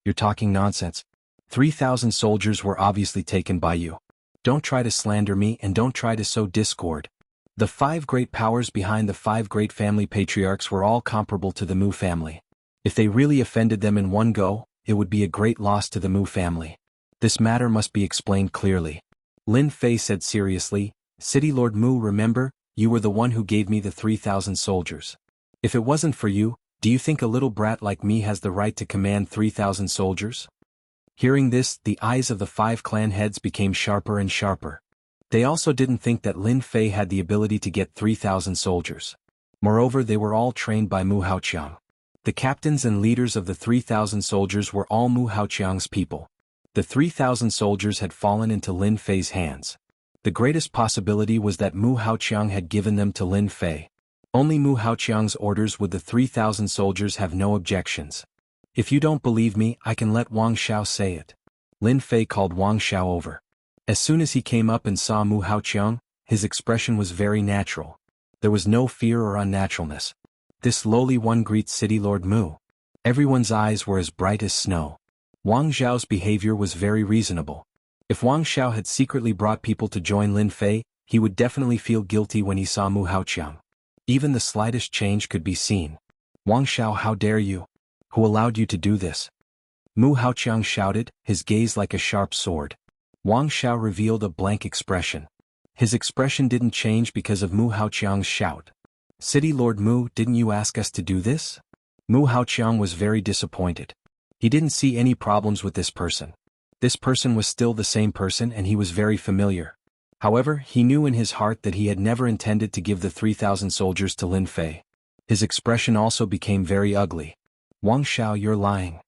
You're talking nonsense. 3,000 soldiers were obviously taken by you. Don't try to slander me and don't try to sow discord. The 5 great powers behind the 5 great family patriarchs were all comparable to the Mu family. If they really offended them in one go, it would be a great loss to the Mu family. This matter must be explained clearly. Lin Fei said seriously, City Lord Mu, remember, you were the one who gave me the 3,000 soldiers. If it wasn't for you, do you think a little brat like me has the right to command 3,000 soldiers? Hearing this, the eyes of the 5 clan heads became sharper and sharper. They also didn't think that Lin Fei had the ability to get 3,000 soldiers. Moreover, they were all trained by Mu Haoqiang. The captains and leaders of the 3,000 soldiers were all Mu Haoqiang's people. The 3,000 soldiers had fallen into Lin Fei's hands. The greatest possibility was that Mu Haoqiang had given them to Lin Fei. Only Mu Haoqiang's orders would the 3,000 soldiers have no objections. If you don't believe me, I can let Wang Xiao say it. Lin Fei called Wang Xiao over. As soon as he came up and saw Mu Haoqiang, his expression was very natural. There was no fear or unnaturalness. This lowly one greets City Lord Mu. Everyone's eyes were as bright as snow. Wang Xiao's behavior was very reasonable. If Wang Xiao had secretly brought people to join Lin Fei, he would definitely feel guilty when he saw Mu Haoqiang. Even the slightest change could be seen. Wang Xiao, how dare you? Who allowed you to do this? Mu Haoqiang shouted, his gaze like a sharp sword. Wang Xiao revealed a blank expression. His expression didn't change because of Mu Haoqiang's shout. City Lord Mu, didn't you ask us to do this? Mu Haoqiang was very disappointed. He didn't see any problems with this person. This person was still the same person and he was very familiar. However, he knew in his heart that he had never intended to give the 3,000 soldiers to Lin Fei. His expression also became very ugly. Wang Xiao, you're lying.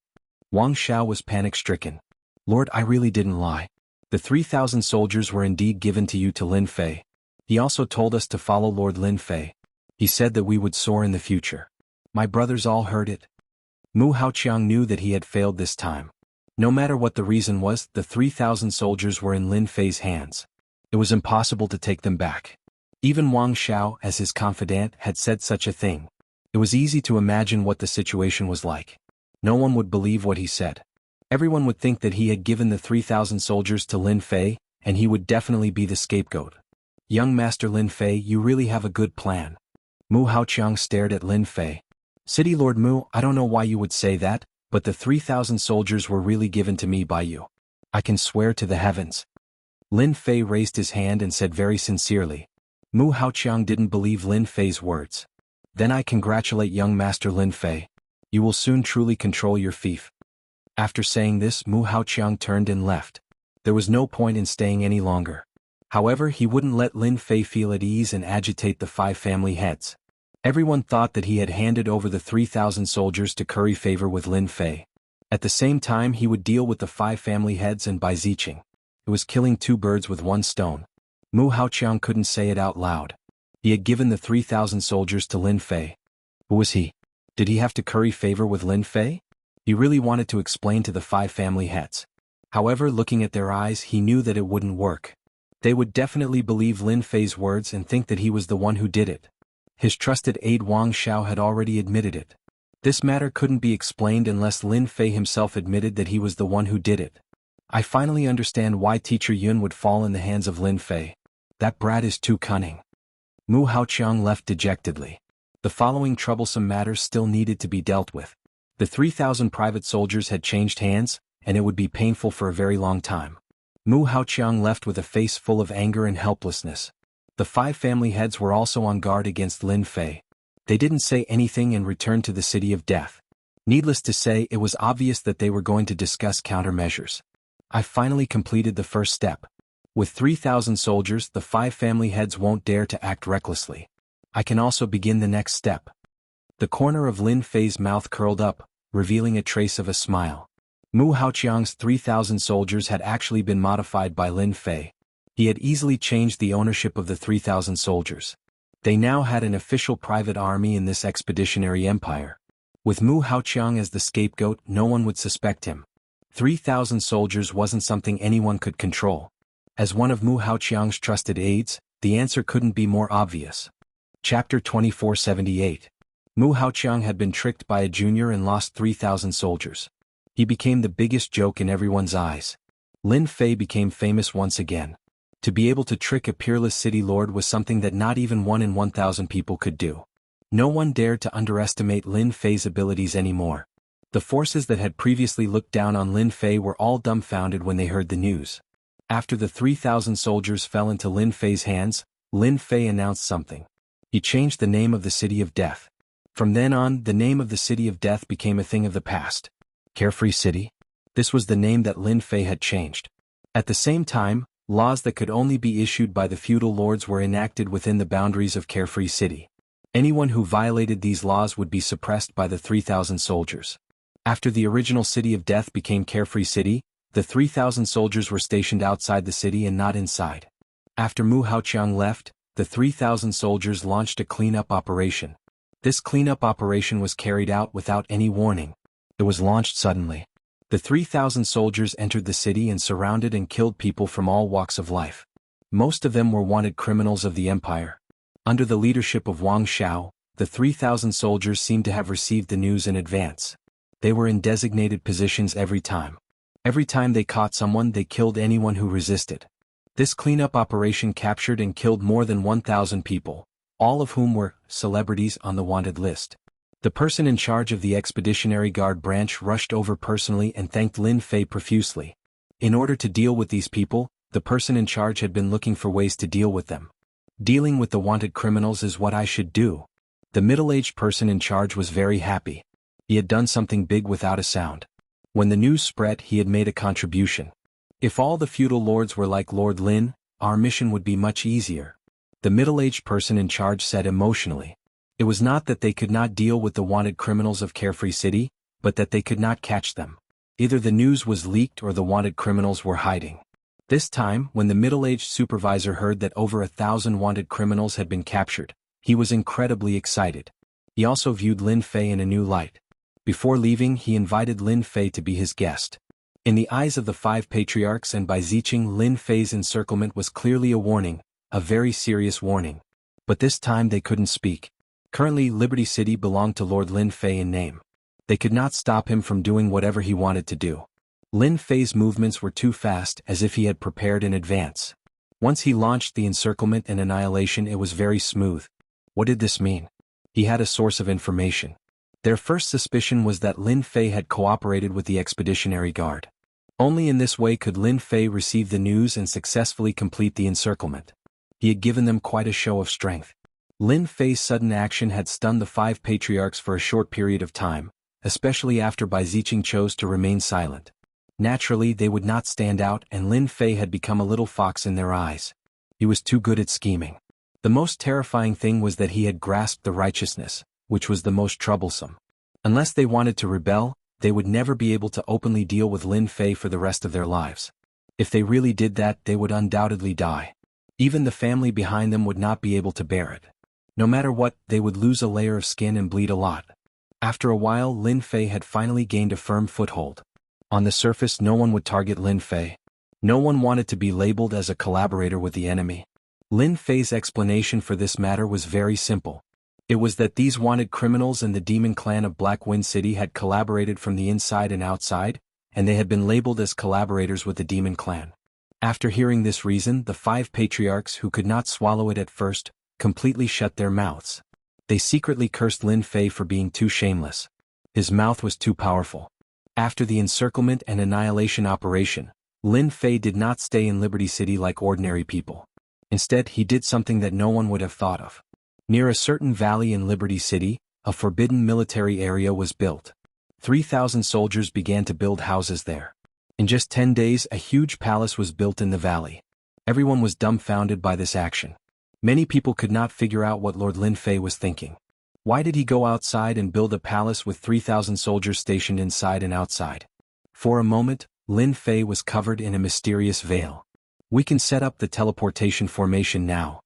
Wang Xiao was panic-stricken. Lord, I really didn't lie. The 3,000 soldiers were indeed given to you to Lin Fei. He also told us to follow Lord Lin Fei. He said that we would soar in the future. My brothers all heard it. Mu Haoqiang knew that he had failed this time. No matter what the reason was, the 3,000 soldiers were in Lin Fei's hands. It was impossible to take them back. Even Wang Xiao, as his confidant, had said such a thing. It was easy to imagine what the situation was like. No one would believe what he said. Everyone would think that he had given the 3,000 soldiers to Lin Fei, and he would definitely be the scapegoat. Young Master Lin Fei, you really have a good plan. Mu Haoqiang stared at Lin Fei. City Lord Mu, I don't know why you would say that, but the 3,000 soldiers were really given to me by you. I can swear to the heavens. Lin Fei raised his hand and said very sincerely. Mu Haoqiang didn't believe Lin Fei's words. Then I congratulate young Master Lin Fei. You will soon truly control your fief. After saying this, Mu Haoqiang turned and left. There was no point in staying any longer. However, he wouldn't let Lin Fei feel at ease and agitate the 5 family heads. Everyone thought that he had handed over the 3,000 soldiers to curry favor with Lin Fei. At the same time, he would deal with the 5 family heads and Bai Ziqing. It was killing 2 birds with 1 stone. Mu Haoqiang couldn't say it out loud. He had given the 3,000 soldiers to Lin Fei. Who was he? Did he have to curry favor with Lin Fei? He really wanted to explain to the 5 family heads. However, looking at their eyes, he knew that it wouldn't work. They would definitely believe Lin Fei's words and think that he was the one who did it. His trusted aide Wang Xiao had already admitted it. This matter couldn't be explained unless Lin Fei himself admitted that he was the one who did it. I finally understand why Teacher Yun would fall in the hands of Lin Fei. That brat is too cunning. Mu Haoqiang left dejectedly. The following troublesome matters still needed to be dealt with. The 3,000 private soldiers had changed hands, and it would be painful for a very long time. Mu Haoqiang left with a face full of anger and helplessness. The 5 family heads were also on guard against Lin Fei. They didn't say anything and returned to the City of Death. Needless to say, it was obvious that they were going to discuss countermeasures. I finally completed the first step. With 3,000 soldiers, the 5 family heads won't dare to act recklessly. I can also begin the next step. The corner of Lin Fei's mouth curled up, revealing a trace of a smile. Mu Haoqiang's 3,000 soldiers had actually been modified by Lin Fei. He had easily changed the ownership of the 3,000 soldiers. They now had an official private army in this expeditionary empire. With Mu Haoqiang as the scapegoat, no one would suspect him. 3,000 soldiers wasn't something anyone could control. As one of Mu Haoqiang's trusted aides, the answer couldn't be more obvious. Chapter 2478. Mu Haoqiang had been tricked by a junior and lost 3,000 soldiers. He became the biggest joke in everyone's eyes. Lin Fei became famous once again. To be able to trick a peerless city lord was something that not even 1 in 1,000 people could do. No one dared to underestimate Lin Fei's abilities anymore. The forces that had previously looked down on Lin Fei were all dumbfounded when they heard the news. After the 3,000 soldiers fell into Lin Fei's hands, Lin Fei announced something. He changed the name of the City of Death. From then on, the name of the City of Death became a thing of the past. Carefree City? This was the name that Lin Fei had changed. At the same time, laws that could only be issued by the feudal lords were enacted within the boundaries of Carefree City. Anyone who violated these laws would be suppressed by the 3,000 soldiers. After the original City of Death became Carefree City, the 3,000 soldiers were stationed outside the city and not inside. After Mu Haoqiang left, the 3,000 soldiers launched a cleanup operation. This cleanup operation was carried out without any warning. It was launched suddenly. The 3,000 soldiers entered the city and surrounded and killed people from all walks of life. Most of them were wanted criminals of the empire. Under the leadership of Wang Xiao, the 3,000 soldiers seemed to have received the news in advance. They were in designated positions every time. Every time they caught someone, they killed anyone who resisted. This cleanup operation captured and killed more than 1,000 people, all of whom were celebrities on the wanted list. The person in charge of the Expeditionary Guard branch rushed over personally and thanked Lin Fei profusely. In order to deal with these people, the person in charge had been looking for ways to deal with them. Dealing with the wanted criminals is what I should do. The middle-aged person in charge was very happy. He had done something big without a sound. When the news spread, he had made a contribution. If all the feudal lords were like Lord Lin, our mission would be much easier. The middle-aged person in charge said emotionally. It was not that they could not deal with the wanted criminals of Carefree City, but that they could not catch them. Either the news was leaked or the wanted criminals were hiding. This time, when the middle-aged supervisor heard that over 1,000 wanted criminals had been captured, he was incredibly excited. He also viewed Lin Fei in a new light. Before leaving, he invited Lin Fei to be his guest. In the eyes of the 5 patriarchs and Bai Ziqing, Lin Fei's encirclement was clearly a warning, a very serious warning. But this time they couldn't speak. Currently, Liberty City belonged to Lord Lin Fei in name. They could not stop him from doing whatever he wanted to do. Lin Fei's movements were too fast, as if he had prepared in advance. Once he launched the encirclement and annihilation, it was very smooth. What did this mean? He had a source of information. Their first suspicion was that Lin Fei had cooperated with the Expeditionary Guard. Only in this way could Lin Fei receive the news and successfully complete the encirclement. He had given them quite a show of strength. Lin Fei's sudden action had stunned the 5 patriarchs for a short period of time, especially after Bai Ziqing chose to remain silent. Naturally, they would not stand out, and Lin Fei had become a little fox in their eyes. He was too good at scheming. The most terrifying thing was that he had grasped the righteousness, which was the most troublesome. Unless they wanted to rebel, they would never be able to openly deal with Lin Fei for the rest of their lives. If they really did that, they would undoubtedly die. Even the family behind them would not be able to bear it. No matter what, they would lose a layer of skin and bleed a lot. After a while, Lin Fei had finally gained a firm foothold. On the surface, no one would target Lin Fei. No one wanted to be labeled as a collaborator with the enemy. Lin Fei's explanation for this matter was very simple. It was that these wanted criminals and the demon clan of Black Wind City had collaborated from the inside and outside, and they had been labeled as collaborators with the demon clan. After hearing this reason, the 5 patriarchs, who could not swallow it at first, completely shut their mouths. They secretly cursed Lin Fei for being too shameless. His mouth was too powerful. After the encirclement and annihilation operation, Lin Fei did not stay in Liberty City like ordinary people. Instead, he did something that no one would have thought of. Near a certain valley in Liberty City, a forbidden military area was built. 3,000 soldiers began to build houses there. In just 10 days, a huge palace was built in the valley. Everyone was dumbfounded by this action. Many people could not figure out what Lord Lin Fei was thinking. Why did he go outside and build a palace with 3,000 soldiers stationed inside and outside? For a moment, Lin Fei was covered in a mysterious veil. We can set up the teleportation formation now.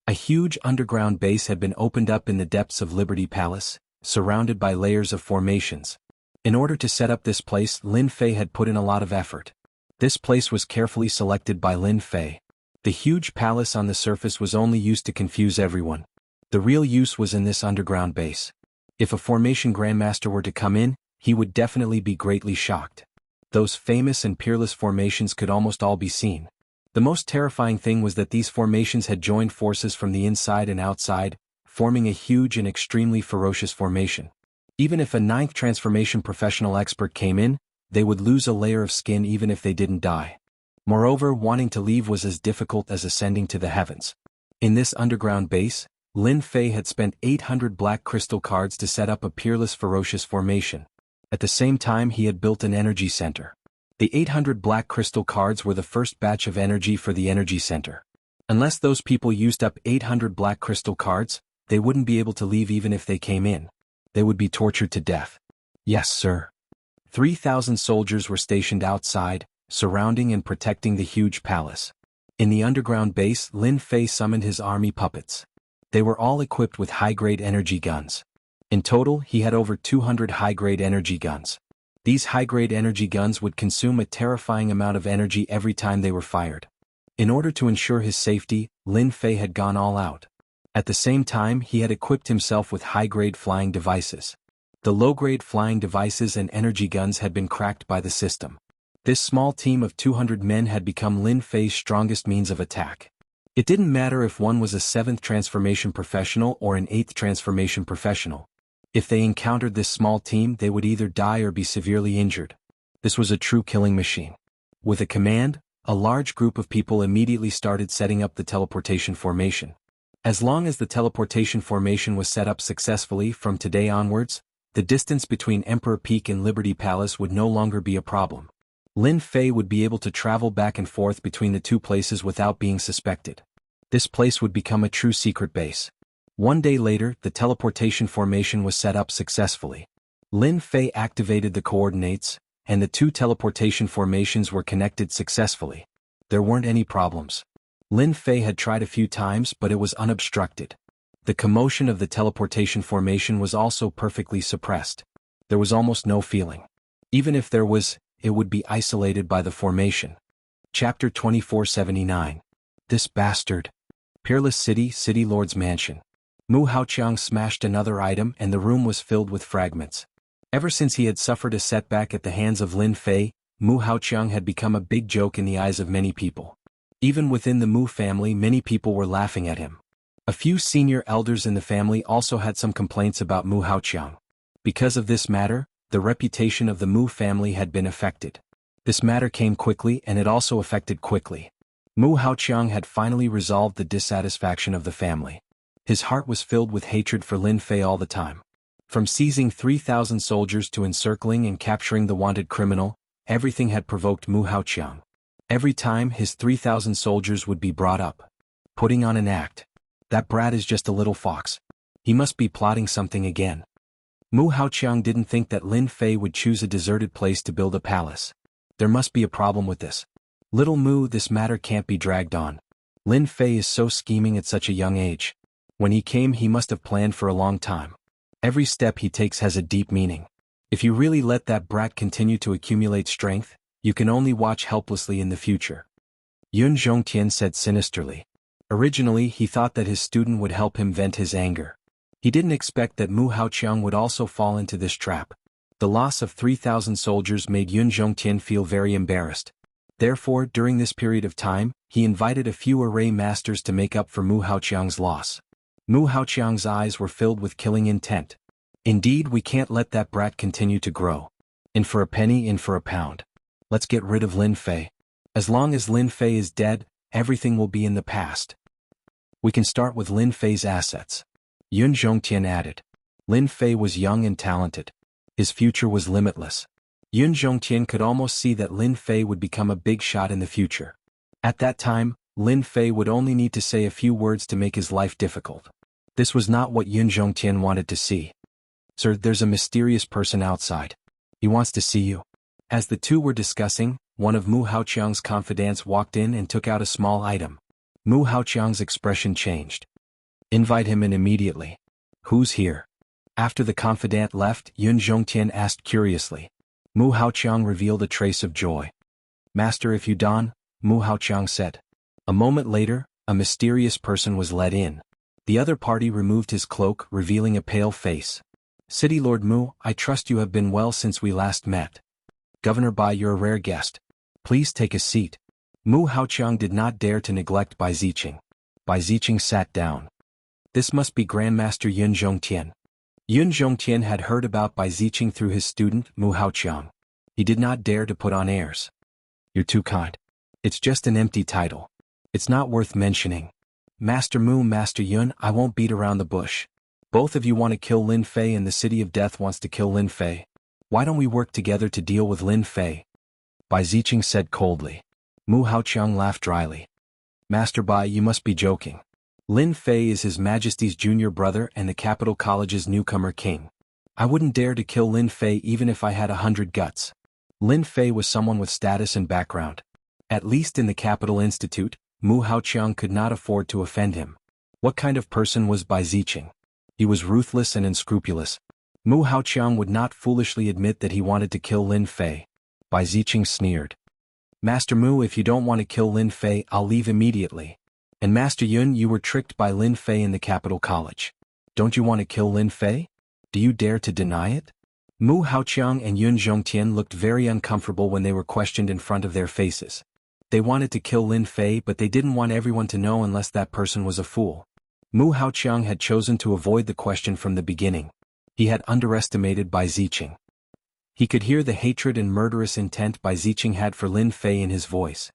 A huge underground base had been opened up in the depths of Liberty Palace, surrounded by layers of formations. In order to set up this place, Lin Fei had put in a lot of effort. This place was carefully selected by Lin Fei. The huge palace on the surface was only used to confuse everyone. The real use was in this underground base. If a formation grandmaster were to come in, he would definitely be greatly shocked. Those famous and peerless formations could almost all be seen. The most terrifying thing was that these formations had joined forces from the inside and outside, forming a huge and extremely ferocious formation. Even if a 9th transformation professional expert came in, they would lose a layer of skin even if they didn't die. Moreover, wanting to leave was as difficult as ascending to the heavens. In this underground base, Lin Fei had spent 800 black crystal cards to set up a peerless ferocious formation. At the same time, he had built an energy center. The 800 black crystal cards were the first batch of energy for the energy center. Unless those people used up 800 black crystal cards, they wouldn't be able to leave even if they came in. They would be tortured to death. Yes, sir. 3,000 soldiers were stationed outside, surrounding and protecting the huge palace. In the underground base, Lin Fei summoned his army puppets. They were all equipped with high-grade energy guns. In total, he had over 200 high-grade energy guns. These high-grade energy guns would consume a terrifying amount of energy every time they were fired. In order to ensure his safety, Lin Fei had gone all out. At the same time, he had equipped himself with high-grade flying devices. The low-grade flying devices and energy guns had been cracked by the system. This small team of 200 men had become Lin Fei's strongest means of attack. It didn't matter if one was a 7th transformation professional or an 8th transformation professional. If they encountered this small team, they would either die or be severely injured. This was a true killing machine. With a command, a large group of people immediately started setting up the teleportation formation. As long as the teleportation formation was set up successfully from today onwards, the distance between Emperor Peak and Liberty Palace would no longer be a problem. Lin Fei would be able to travel back and forth between the two places without being suspected. This place would become a true secret base. One day later, the teleportation formation was set up successfully. Lin Fei activated the coordinates, and the 2 teleportation formations were connected successfully. There weren't any problems. Lin Fei had tried a few times, but it was unobstructed. The commotion of the teleportation formation was also perfectly suppressed. There was almost no feeling. Even if there was, it would be isolated by the formation. Chapter 2479. This bastard. Peerless City, City Lord's Mansion. Mu Haoqiang smashed another item and the room was filled with fragments. Ever since he had suffered a setback at the hands of Lin Fei, Mu Haoqiang had become a big joke in the eyes of many people. Even within the Mu family, many people were laughing at him. A few senior elders in the family also had some complaints about Mu Haoqiang. Because of this matter, the reputation of the Mu family had been affected. This matter came quickly and it also affected quickly. Mu Haoqiang had finally resolved the dissatisfaction of the family. His heart was filled with hatred for Lin Fei all the time. From seizing 3,000 soldiers to encircling and capturing the wanted criminal, everything had provoked Mu Haoqiang. Every time his 3,000 soldiers would be brought up, putting on an act. That brat is just a little fox. He must be plotting something again. Mu Haoqiang didn't think that Lin Fei would choose a deserted place to build a palace. There must be a problem with this. Little Mu, this matter can't be dragged on. Lin Fei is so scheming at such a young age. When he came, he must have planned for a long time. Every step he takes has a deep meaning. If you really let that brat continue to accumulate strength, you can only watch helplessly in the future. Yun Zhongtian said sinisterly. Originally, he thought that his student would help him vent his anger. He didn't expect that Mu Haoqiang would also fall into this trap. The loss of 3,000 soldiers made Yun Zhongtian feel very embarrassed. Therefore, during this period of time, he invited a few array masters to make up for Mu Haoqiang's loss. Mu Haoqiang's eyes were filled with killing intent. Indeed, we can't let that brat continue to grow. In for a penny, in for a pound. Let's get rid of Lin Fei. As long as Lin Fei is dead, everything will be in the past. We can start with Lin Fei's assets. Yun Zhongtian added. Lin Fei was young and talented. His future was limitless. Yun Zhongtian could almost see that Lin Fei would become a big shot in the future. At that time, Lin Fei would only need to say a few words to make his life difficult. This was not what Yun Zhongtian wanted to see. Sir, there's a mysterious person outside. He wants to see you. As the two were discussing, one of Mu Haoqiang's confidants walked in and took out a small item. Mu Haoqiang's expression changed. Invite him in immediately. Who's here? After the confidant left, Yun Zhongtian asked curiously. Mu Haoqiang revealed a trace of joy. Master, if you don, Mu Haoqiang said. A moment later, a mysterious person was led in. The other party removed his cloak, revealing a pale face. City Lord Mu, I trust you have been well since we last met. Governor Bai, you're a rare guest. Please take a seat. Mu Haoqiang did not dare to neglect Bai Ziqing. Bai Ziqing sat down. This must be Grandmaster Yun Zhongtian. Yun Zhongtian had heard about Bai Ziqing through his student, Mu Haoqiang. He did not dare to put on airs. You're too kind. It's just an empty title. It's not worth mentioning. Master Mu, Master Yun, I won't beat around the bush. Both of you want to kill Lin Fei and the City of Death wants to kill Lin Fei. Why don't we work together to deal with Lin Fei? Bai Ziqing said coldly. Mu Haoqiang laughed dryly. Master Bai, you must be joking. Lin Fei is His Majesty's junior brother and the Capital College's newcomer king. I wouldn't dare to kill Lin Fei even if I had 100 guts. Lin Fei was someone with status and background. At least in the Capital Institute, Mu Haoqiang could not afford to offend him. What kind of person was Bai Ziqing? He was ruthless and unscrupulous. Mu Haoqiang would not foolishly admit that he wanted to kill Lin Fei. Bai Ziqing sneered. Master Mu, if you don't want to kill Lin Fei, I'll leave immediately. And Master Yun, you were tricked by Lin Fei in the Capital College. Don't you want to kill Lin Fei? Do you dare to deny it? Mu Haoqiang and Yun Zhongtian looked very uncomfortable when they were questioned in front of their faces. They wanted to kill Lin Fei, but they didn't want everyone to know unless that person was a fool. Mu Haoqiang had chosen to avoid the question from the beginning. He had underestimated Bai Ziqing. He could hear the hatred and murderous intent Bai Ziqing had for Lin Fei in his voice.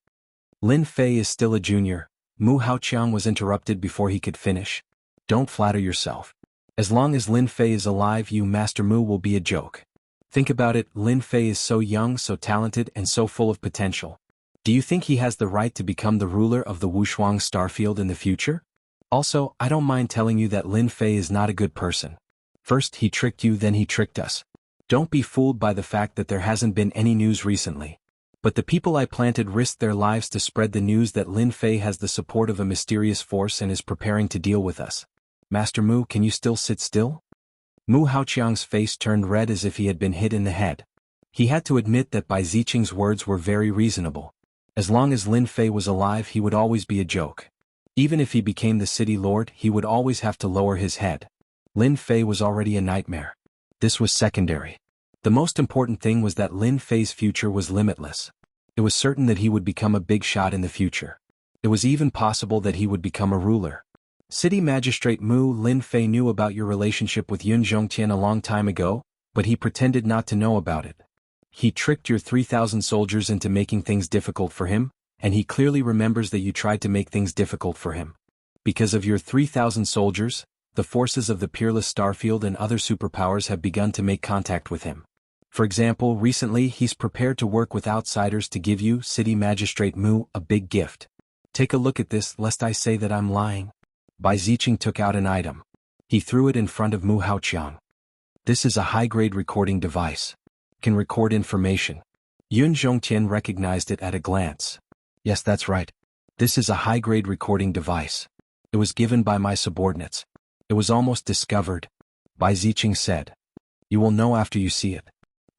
Lin Fei is still a junior. Mu Haoqiang was interrupted before he could finish. Don't flatter yourself. As long as Lin Fei is alive, you, Master Mu, will be a joke. Think about it, Lin Fei is so young, so talented, and so full of potential. Do you think he has the right to become the ruler of the Wushuang Starfield in the future? Also, I don't mind telling you that Lin Fei is not a good person. First he tricked you, then he tricked us. Don't be fooled by the fact that there hasn't been any news recently. But the people I planted risked their lives to spread the news that Lin Fei has the support of a mysterious force and is preparing to deal with us. Master Mu, can you still sit still? Mu Haoqiang's face turned red as if he had been hit in the head. He had to admit that Bai Ziqing's words were very reasonable. As long as Lin Fei was alive, he would always be a joke. Even if he became the city lord, he would always have to lower his head. Lin Fei was already a nightmare. This was secondary. The most important thing was that Lin Fei's future was limitless. It was certain that he would become a big shot in the future. It was even possible that he would become a ruler. City Magistrate Mu, Lin Fei knew about your relationship with Yun Zhongtian a long time ago, but he pretended not to know about it. He tricked your 3,000 soldiers into making things difficult for him, and he clearly remembers that you tried to make things difficult for him. Because of your 3,000 soldiers, the forces of the Peerless Starfield and other superpowers have begun to make contact with him. For example, recently he's prepared to work with outsiders to give you, City Magistrate Mu, a big gift. Take a look at this, lest I say that I'm lying. Bai Ziqing took out an item. He threw it in front of Mu Haoqiang. This is a high-grade recording device. Can record information. Yun Zhongtian recognized it at a glance. Yes, that's right. This is a high-grade recording device. It was given by my subordinates. It was almost discovered. Bai Ziqing said. You will know after you see it.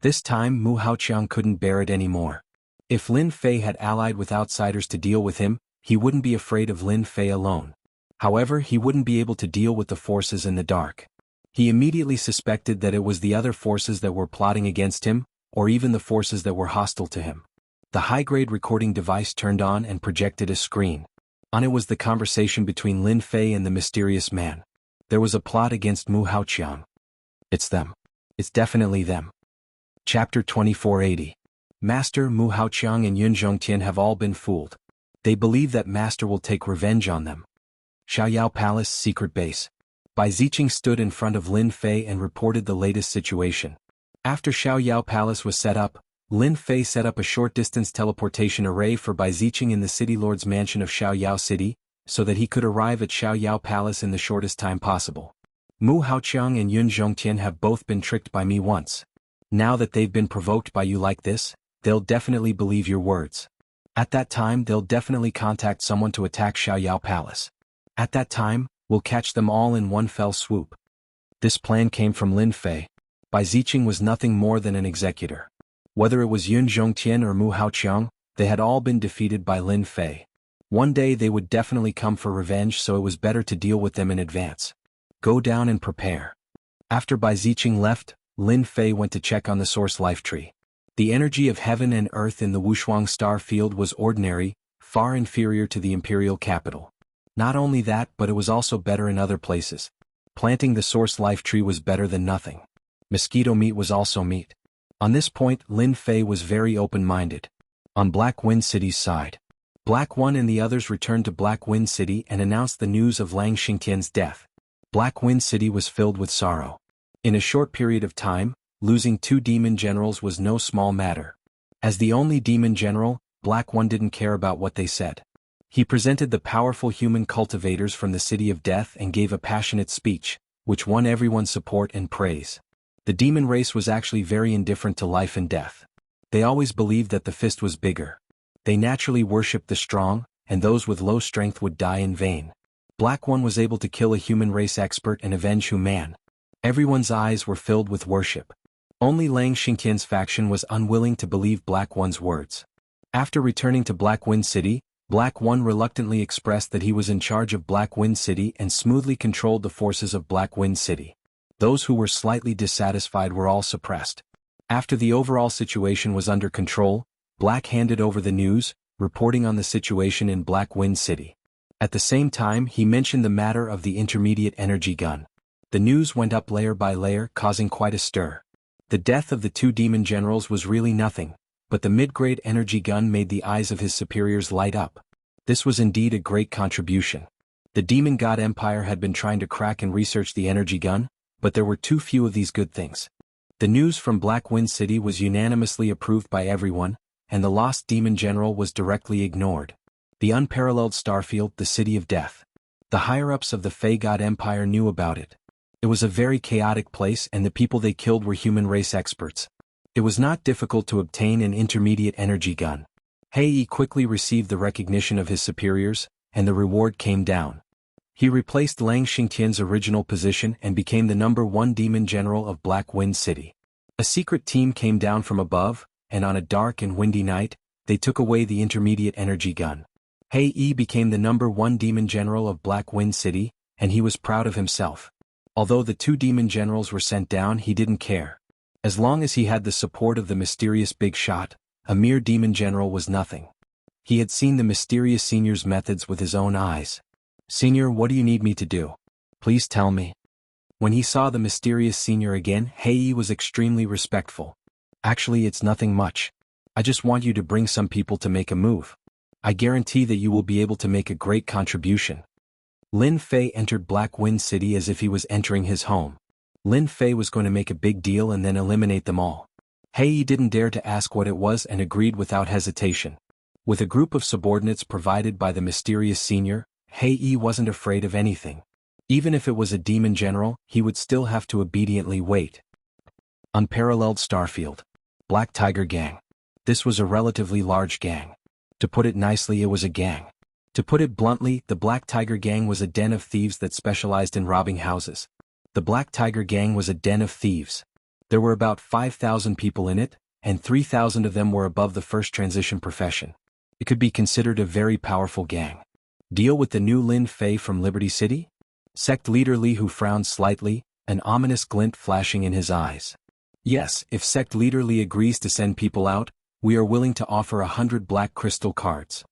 This time Mu Haoqiang couldn't bear it anymore. If Lin Fei had allied with outsiders to deal with him, he wouldn't be afraid of Lin Fei alone. However, he wouldn't be able to deal with the forces in the dark. He immediately suspected that it was the other forces that were plotting against him, or even the forces that were hostile to him. The high-grade recording device turned on and projected a screen. On it was the conversation between Lin Fei and the mysterious man. There was a plot against Mu Haoqiang. It's them. It's definitely them. Chapter 2480. Master Mu Haoqiang and Yun Zhongtian have all been fooled. They believe that Master will take revenge on them. Xiaoyao Palace Secret Base. Bai Ziqing stood in front of Lin Fei and reported the latest situation. After Xiaoyao Palace was set up, Lin Fei set up a short-distance teleportation array for Bai Ziqing in the City Lord's mansion of Xiaoyao City, so that he could arrive at Xiaoyao Palace in the shortest time possible. Mu Haoqiang and Yun Zhongtian have both been tricked by me once. Now that they've been provoked by you like this, they'll definitely believe your words. At that time they'll definitely contact someone to attack Xiaoyao Palace. At that time, we'll catch them all in one fell swoop. This plan came from Lin Fei. Bai Ziqing was nothing more than an executor. Whether it was Yun Zhongtian or Mu Haoqiang, they had all been defeated by Lin Fei. One day they would definitely come for revenge, so it was better to deal with them in advance. Go down and prepare. After Bai Ziqing left, Lin Fei went to check on the source life tree. The energy of heaven and earth in the Wushuang star field was ordinary, far inferior to the imperial capital. Not only that, but it was also better in other places. Planting the source life tree was better than nothing. Mosquito meat was also meat. On this point, Lin Fei was very open-minded. On Black Wind City's side, Black One and the others returned to Black Wind City and announced the news of Lang Xingtian's death. Black Wind City was filled with sorrow. In a short period of time, losing 2 demon generals was no small matter. As the only demon general, Black One didn't care about what they said. He presented the powerful human cultivators from the City of Death and gave a passionate speech, which won everyone's support and praise. The demon race was actually very indifferent to life and death. They always believed that the fist was bigger. They naturally worshipped the strong, and those with low strength would die in vain. Black One was able to kill a human race expert and avenge Human. Everyone's eyes were filled with worship. Only Lang Xingtian's faction was unwilling to believe Black One's words. After returning to Black Wind City, Black One reluctantly expressed that he was in charge of Black Wind City and smoothly controlled the forces of Black Wind City. Those who were slightly dissatisfied were all suppressed. After the overall situation was under control, Black handed over the news, reporting on the situation in Black Wind City. At the same time, he mentioned the matter of the intermediate energy gun. The news went up layer by layer, causing quite a stir. The death of the 2 demon generals was really nothing, but the mid-grade energy gun made the eyes of his superiors light up. This was indeed a great contribution. The Demon God Empire had been trying to crack and research the energy gun, but there were too few of these good things. The news from Black Wind City was unanimously approved by everyone, and the lost demon general was directly ignored. The unparalleled starfield, the City of Death. The higher-ups of the Fey God Empire knew about it. It was a very chaotic place, and the people they killed were human race experts. It was not difficult to obtain an intermediate energy gun. Hei quickly received the recognition of his superiors, and the reward came down. He replaced Lang Xingtian's original position and became the #1 demon general of Black Wind City. A secret team came down from above, and on a dark and windy night, they took away the intermediate energy gun. Hei became the #1 demon general of Black Wind City, and he was proud of himself. Although the 2 demon generals were sent down, he didn't care. As long as he had the support of the mysterious big shot, a mere demon general was nothing. He had seen the mysterious senior's methods with his own eyes. "Senior, what do you need me to do? Please tell me." When he saw the mysterious senior again, Hei was extremely respectful. "Actually, it's nothing much. I just want you to bring some people to make a move. I guarantee that you will be able to make a great contribution." Lin Fei entered Black Wind City as if he was entering his home. Lin Fei was going to make a big deal and then eliminate them all. He didn't dare to ask what it was and agreed without hesitation. With a group of subordinates provided by the mysterious senior, He wasn't afraid of anything. Even if it was a demon general, he would still have to obediently wait. Unparalleled Starfield. Black Tiger Gang. This was a relatively large gang. To put it nicely, it was a gang. To put it bluntly, the Black Tiger Gang was a den of thieves that specialized in robbing houses. The Black Tiger Gang was a den of thieves. There were about 5,000 people in it, and 3,000 of them were above the first transition profession. It could be considered a very powerful gang. Deal with the new Lin Fei from Liberty City? Sect leader Li Hu frowned slightly, an ominous glint flashing in his eyes. Yes, if Sect leader Li agrees to send people out, we are willing to offer 100 black crystal cards.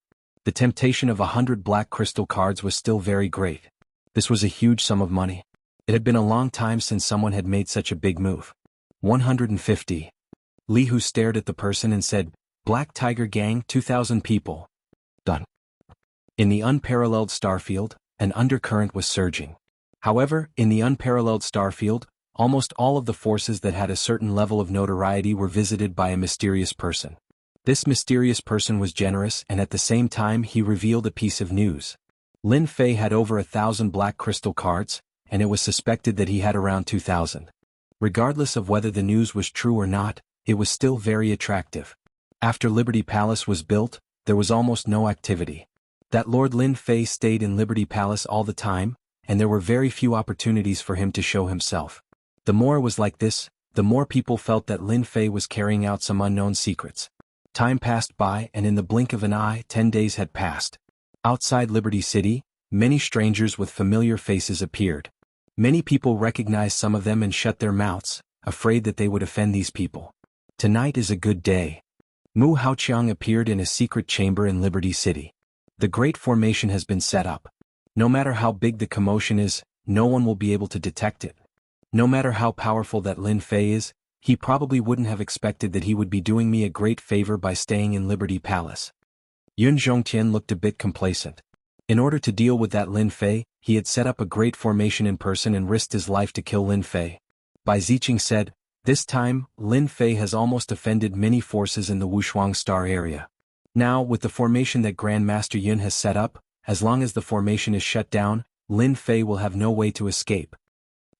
The temptation of 100 black crystal cards was still very great. This was a huge sum of money. It had been a long time since someone had made such a big move. 150. Li Hu stared at the person and said, Black Tiger Gang, 2,000 people. Done. In the unparalleled Starfield, an undercurrent was surging. However, in the unparalleled Starfield, almost all of the forces that had a certain level of notoriety were visited by a mysterious person. This mysterious person was generous, and at the same time he revealed a piece of news. Lin Fei had over 1,000 black crystal cards, and it was suspected that he had around 2,000. Regardless of whether the news was true or not, it was still very attractive. After Liberty Palace was built, there was almost no activity. That Lord Lin Fei stayed in Liberty Palace all the time, and there were very few opportunities for him to show himself. The more it was like this, the more people felt that Lin Fei was carrying out some unknown secrets. Time passed by, and in the blink of an eye, 10 days had passed. Outside Liberty City, many strangers with familiar faces appeared. Many people recognized some of them and shut their mouths, afraid that they would offend these people. Tonight is a good day. Mu Haoqiang appeared in a secret chamber in Liberty City. The Great Formation has been set up. No matter how big the commotion is, no one will be able to detect it. No matter how powerful that Lin Fei is, he probably wouldn't have expected that he would be doing me a great favor by staying in Liberty Palace. Yun Zhongtian looked a bit complacent. In order to deal with that Lin Fei, he had set up a Great Formation in person and risked his life to kill Lin Fei. Bai Ziqing said, this time, Lin Fei has almost offended many forces in the Wushuang Star area. Now, with the formation that Grand Master Yun has set up, as long as the formation is shut down, Lin Fei will have no way to escape.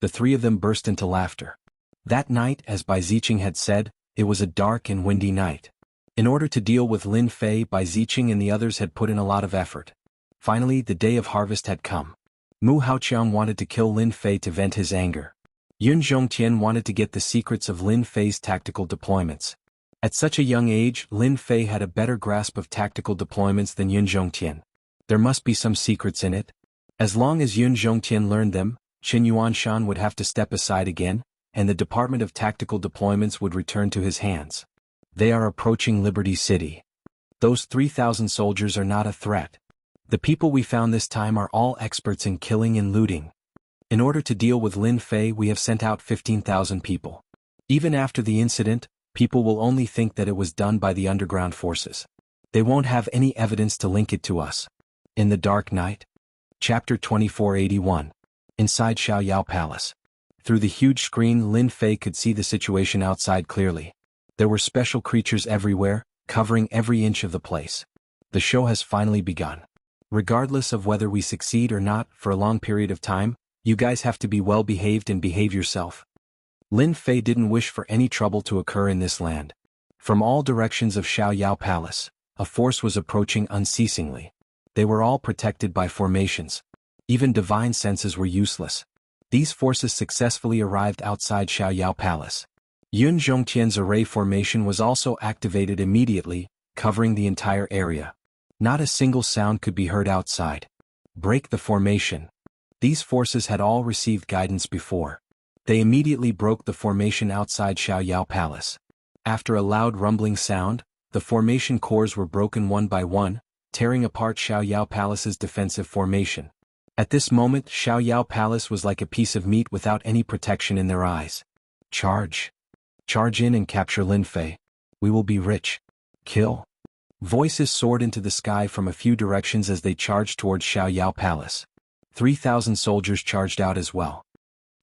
The three of them burst into laughter. That night, as Bai Ziqing had said, it was a dark and windy night. In order to deal with Lin Fei, Bai Ziqing and the others had put in a lot of effort. Finally, the day of harvest had come. Mu Haoqiang wanted to kill Lin Fei to vent his anger. Yun Zhongtian wanted to get the secrets of Lin Fei's tactical deployments. At such a young age, Lin Fei had a better grasp of tactical deployments than Yun Zhongtian. There must be some secrets in it. As long as Yun Zhongtian learned them, Qin Yuanshan would have to step aside again, and the Department of Tactical Deployments would return to his hands. They are approaching Liberty City. Those 3,000 soldiers are not a threat. The people we found this time are all experts in killing and looting. In order to deal with Lin Fei, we have sent out 15,000 people. Even after the incident, people will only think that it was done by the underground forces. They won't have any evidence to link it to us. In the Dark Night. Chapter 2481. Inside Xiaoyao Palace. Through the huge screen, Lin Fei could see the situation outside clearly. There were special creatures everywhere, covering every inch of the place. The show has finally begun. Regardless of whether we succeed or not, for a long period of time, you guys have to be well behaved and behave yourself. Lin Fei didn't wish for any trouble to occur in this land. From all directions of Xiaoyao Palace, a force was approaching unceasingly. They were all protected by formations. Even divine senses were useless. These forces successfully arrived outside Xiaoyao Palace. Yun Zhongtian's array formation was also activated immediately, covering the entire area. Not a single sound could be heard outside. Break the formation. These forces had all received guidance before. They immediately broke the formation outside Xiaoyao Palace. After a loud rumbling sound, the formation cores were broken one by one, tearing apart Xiaoyao Palace's defensive formation. At this moment, Xiaoyao Palace was like a piece of meat without any protection in their eyes. Charge. Charge in and capture Lin Fei. We will be rich. Kill. Voices soared into the sky from a few directions as they charged towards Xiaoyao Palace. 3,000 soldiers charged out as well.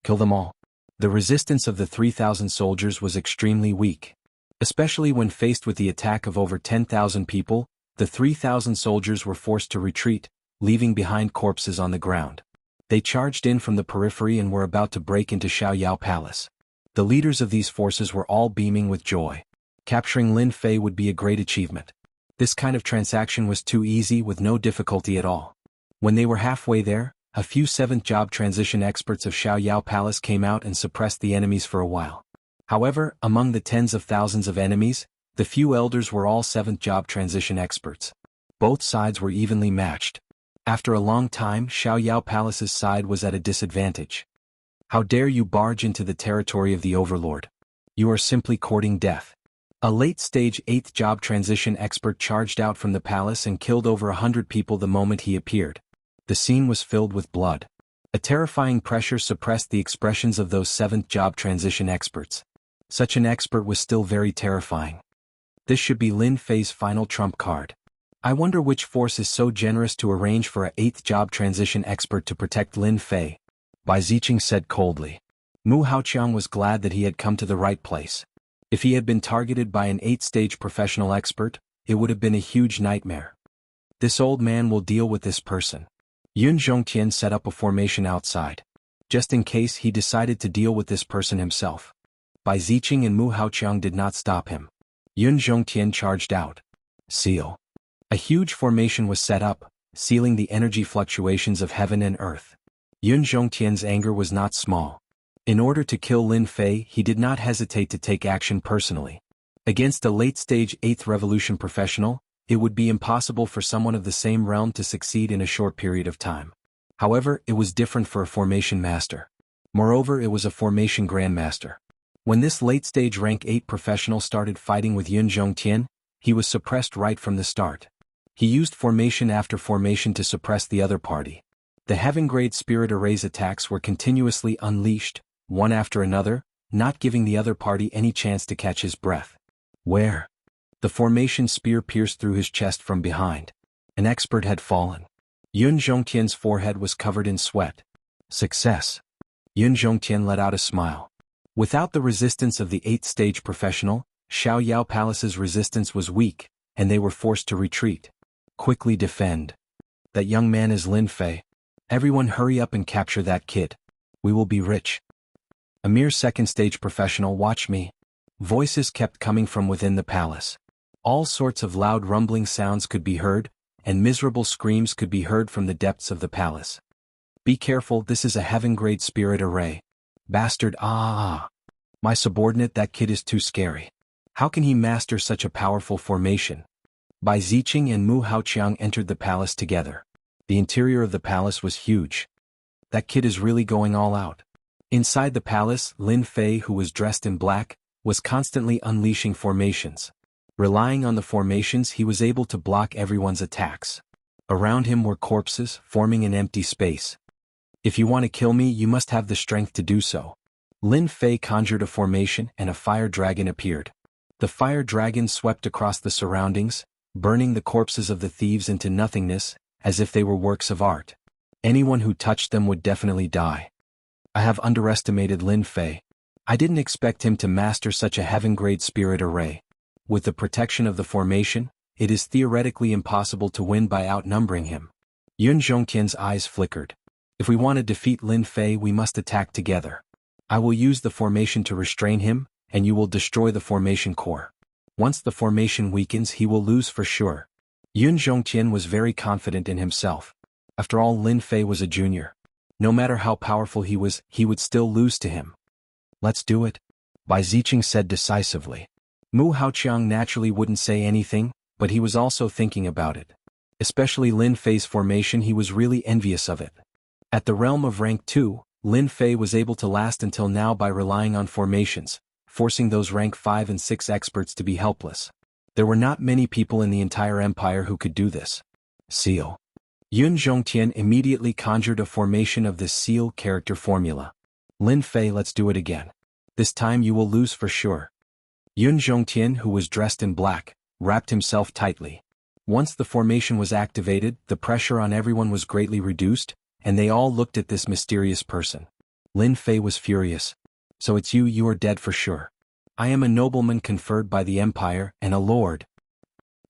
Kill them all. The resistance of the 3,000 soldiers was extremely weak. Especially when faced with the attack of over 10,000 people, the 3,000 soldiers were forced to retreat, leaving behind corpses on the ground. They charged in from the periphery and were about to break into Xiaoyao Palace. The leaders of these forces were all beaming with joy. Capturing Lin Fei would be a great achievement. This kind of transaction was too easy with no difficulty at all. When they were halfway there, a few 7th job transition experts of Xiaoyao Palace came out and suppressed the enemies for a while. However, among the tens of thousands of enemies, the few elders were all 7th job transition experts. Both sides were evenly matched. After a long time, Xiaoyao Palace's side was at a disadvantage. How dare you barge into the territory of the overlord? You are simply courting death. A late-stage 8th job transition expert charged out from the palace and killed over 100 people the moment he appeared. The scene was filled with blood. A terrifying pressure suppressed the expressions of those 7th job transition experts. Such an expert was still very terrifying. This should be Lin Fei's final trump card. I wonder which force is so generous to arrange for a 8th job transition expert to protect Lin Fei. Bai Ziqing said coldly. Mu Haoqiang was glad that he had come to the right place. If he had been targeted by an 8th-stage professional expert, it would have been a huge nightmare. This old man will deal with this person. Yun Zhongtian set up a formation outside. Just in case he decided to deal with this person himself. Bai Ziqing and Mu Haoqiang did not stop him. Yun Zhongtian charged out. Seal. A huge formation was set up, sealing the energy fluctuations of heaven and earth. Yun Zhongtian's anger was not small. In order to kill Lin Fei, he did not hesitate to take action personally. Against a late-stage 8th revolution professional, it would be impossible for someone of the same realm to succeed in a short period of time. However, it was different for a formation master. Moreover, it was a formation grandmaster. When this late-stage rank 8 professional started fighting with Yun Zhongtian, he was suppressed right from the start. He used formation after formation to suppress the other party. The heaven-grade spirit array's attacks were continuously unleashed, one after another, not giving the other party any chance to catch his breath. Where? The formation spear pierced through his chest from behind. An expert had fallen. Yun Zhongtian's forehead was covered in sweat. Success. Yun Zhongtian let out a smile. Without the resistance of the 8th-stage professional, Xiaoyao Palace's resistance was weak, and they were forced to retreat. Quickly defend. That young man is Lin Fei. Everyone hurry up and capture that kid. We will be rich. A mere 2nd-stage professional, watch me. Voices kept coming from within the palace. All sorts of loud rumbling sounds could be heard, and miserable screams could be heard from the depths of the palace. Be careful, this is a heaven-grade spirit array. Bastard, My subordinate, that kid is too scary. How can he master such a powerful formation? Bai Ziqing and Mu Haoqiang entered the palace together. The interior of the palace was huge. That kid is really going all out. Inside the palace, Lin Fei, who was dressed in black, was constantly unleashing formations. Relying on the formations, he was able to block everyone's attacks. Around him were corpses, forming an empty space. If you want to kill me, you must have the strength to do so. Lin Fei conjured a formation and a fire dragon appeared. The fire dragon swept across the surroundings, burning the corpses of the thieves into nothingness, as if they were works of art. Anyone who touched them would definitely die. I have underestimated Lin Fei. I didn't expect him to master such a heaven-grade spirit array. With the protection of the formation, it is theoretically impossible to win by outnumbering him. Yun Zhongtian's eyes flickered. If we want to defeat Lin Fei, we must attack together. I will use the formation to restrain him, and you will destroy the formation core. Once the formation weakens, he will lose for sure. Yun Zhongtian was very confident in himself. After all, Lin Fei was a junior. No matter how powerful he was, he would still lose to him. Let's do it, Bai Ziqing said decisively. Mu Haoqiang naturally wouldn't say anything, but he was also thinking about it. Especially Lin Fei's formation, he was really envious of it. At the realm of rank 2, Lin Fei was able to last until now by relying on formations, forcing those rank 5 and 6 experts to be helpless. There were not many people in the entire empire who could do this. Seal. Yun Zhongtian immediately conjured a formation of this seal character formula. Lin Fei, let's do it again. This time you will lose for sure. Yun Zhongtian, who was dressed in black, wrapped himself tightly. Once the formation was activated, the pressure on everyone was greatly reduced, and they all looked at this mysterious person. Lin Fei was furious. So it's you are dead for sure. I am a nobleman conferred by the Empire and a lord.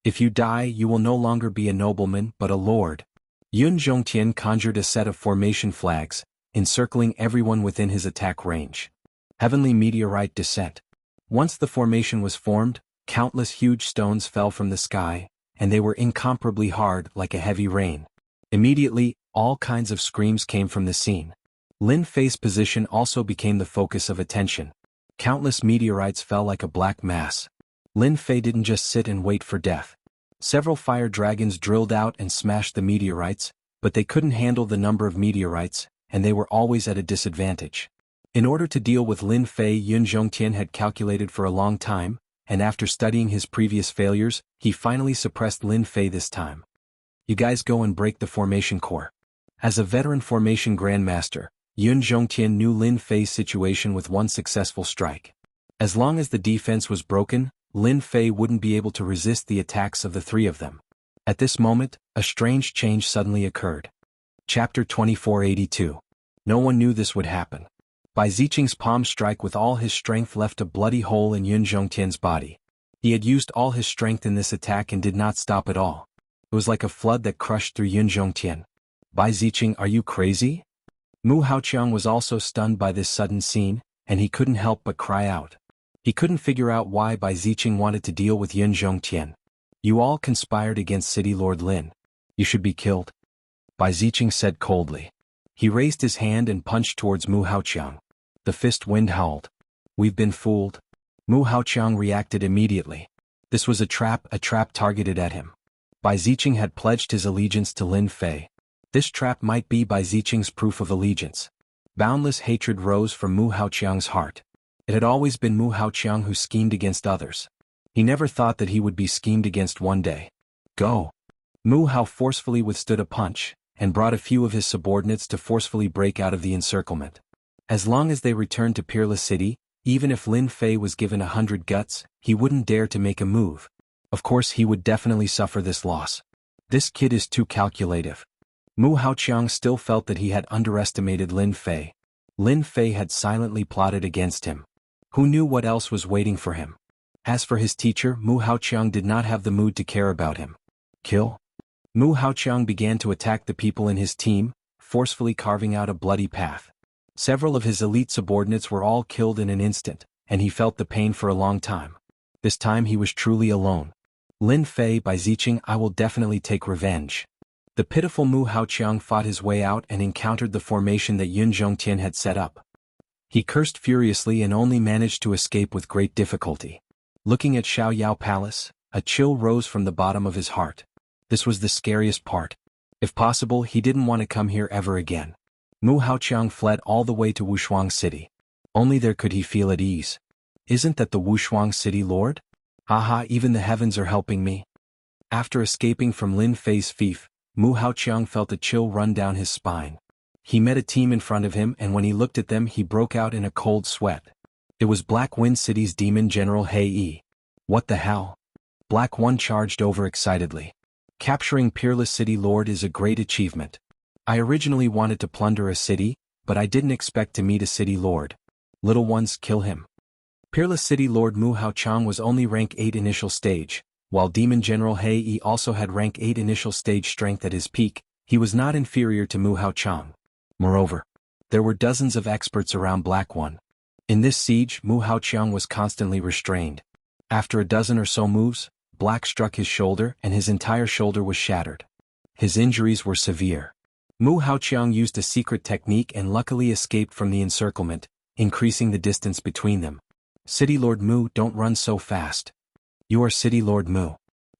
If you die, you will no longer be a nobleman but a lord. Yun Zhongtian conjured a set of formation flags, encircling everyone within his attack range. Heavenly meteorite descent. Once the formation was formed, countless huge stones fell from the sky, and they were incomparably hard like a heavy rain. Immediately, all kinds of screams came from the scene. Lin Fei's position also became the focus of attention. Countless meteorites fell like a black mass. Lin Fei didn't just sit and wait for death. Several fire dragons drilled out and smashed the meteorites, but they couldn't handle the number of meteorites, and they were always at a disadvantage. In order to deal with Lin Fei, Yun Zhongtian had calculated for a long time, and after studying his previous failures, he finally suppressed Lin Fei this time. You guys go and break the formation core. As a veteran formation grandmaster, Yun Zhongtian knew Lin Fei's situation with one successful strike. As long as the defense was broken, Lin Fei wouldn't be able to resist the attacks of the three of them. At this moment, a strange change suddenly occurred. Chapter 2482. No one knew this would happen. Bai Ziqing's palm strike with all his strength left a bloody hole in Yun Zhongtian's body. He had used all his strength in this attack and did not stop at all. It was like a flood that crushed through Yun Zhongtian. Bai Ziqing, are you crazy? Mu Haoqiang was also stunned by this sudden scene, and he couldn't help but cry out. He couldn't figure out why Bai Ziqing wanted to deal with Yun Zhongtian. You all conspired against City Lord Lin. You should be killed. Bai Ziqing said coldly. He raised his hand and punched towards Mu Haoqiang. The fist wind howled. We've been fooled. Mu Haoqiang reacted immediately. This was a trap targeted at him. Bai Ziqing had pledged his allegiance to Lin Fei. This trap might be Bai Ziqing's proof of allegiance. Boundless hatred rose from Mu Haoqiang's heart. It had always been Mu Haoqiang who schemed against others. He never thought that he would be schemed against one day. Go! Mu Hao forcefully withstood a punch, and brought a few of his subordinates to forcefully break out of the encirclement. As long as they returned to Peerless City, even if Lin Fei was given 100 guts, he wouldn't dare to make a move. Of course he would definitely suffer this loss. This kid is too calculative. Mu Haoqiang still felt that he had underestimated Lin Fei. Lin Fei had silently plotted against him. Who knew what else was waiting for him? As for his teacher, Mu Haoqiang did not have the mood to care about him. Kill? Mu Haoqiang began to attack the people in his team, forcefully carving out a bloody path. Several of his elite subordinates were all killed in an instant, and he felt the pain for a long time. This time he was truly alone. Lin Fei, Bai Ziqing, I will definitely take revenge. The pitiful Mu Haoqiang fought his way out and encountered the formation that Yun Zhongtian had set up. He cursed furiously and only managed to escape with great difficulty. Looking at Xiaoyao Palace, a chill rose from the bottom of his heart. This was the scariest part. If possible, he didn't want to come here ever again. Mu Haoqiang fled all the way to Wushuang City. Only there could he feel at ease. Isn't that the Wushuang City Lord? Haha, even the heavens are helping me. After escaping from Lin Fei's fief, Mu Haoqiang felt a chill run down his spine. He met a team in front of him, and when he looked at them he broke out in a cold sweat. It was Black Wind City's Demon General Hei Yi. What the hell? Black One charged over excitedly. Capturing Peerless City Lord is a great achievement. I originally wanted to plunder a city, but I didn't expect to meet a city lord. Little ones, kill him. Peerless City Lord Mu Haoqiang was only rank 8 initial stage, while Demon General Hei Yi also had rank 8 initial stage strength at his peak. He was not inferior to Mu Haoqiang. Moreover, there were dozens of experts around Black One. In this siege, Mu Haoqiang was constantly restrained. After a dozen or so moves, Black struck his shoulder and his entire shoulder was shattered. His injuries were severe. Mu Haoqiang used a secret technique and luckily escaped from the encirclement, increasing the distance between them. City Lord Mu, don't run so fast. You are City Lord Mu.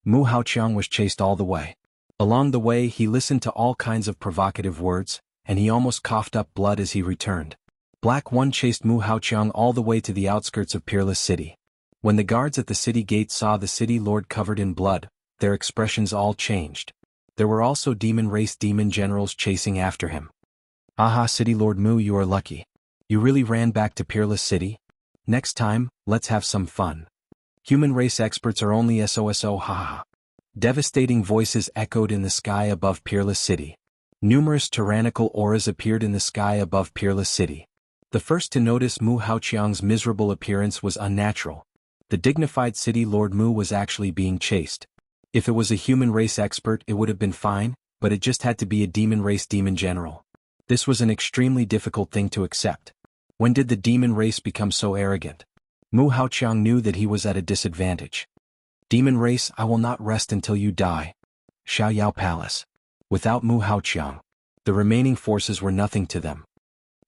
Mu Haoqiang was chased all the way. Along the way he listened to all kinds of provocative words, and he almost coughed up blood as he returned. Black One chased Mu Haoqiang all the way to the outskirts of Peerless City. When the guards at the city gate saw the city lord covered in blood, their expressions all changed. There were also demon race demon generals chasing after him. Aha, City Lord Mu, you are lucky. You really ran back to Peerless City? Next time, let's have some fun. Human race experts are only SOSO, haha. Devastating voices echoed in the sky above Peerless City. Numerous tyrannical auras appeared in the sky above Peerless City. The first to notice Mu Haoqiang's miserable appearance was unnatural. The dignified city lord Mu was actually being chased. If it was a human race expert it would have been fine, but it just had to be a demon race demon general. This was an extremely difficult thing to accept. When did the demon race become so arrogant? Mu Haoqiang knew that he was at a disadvantage. Demon race, I will not rest until you die. Xiaoyao Palace. Without Mu Haoqiang, the remaining forces were nothing to them.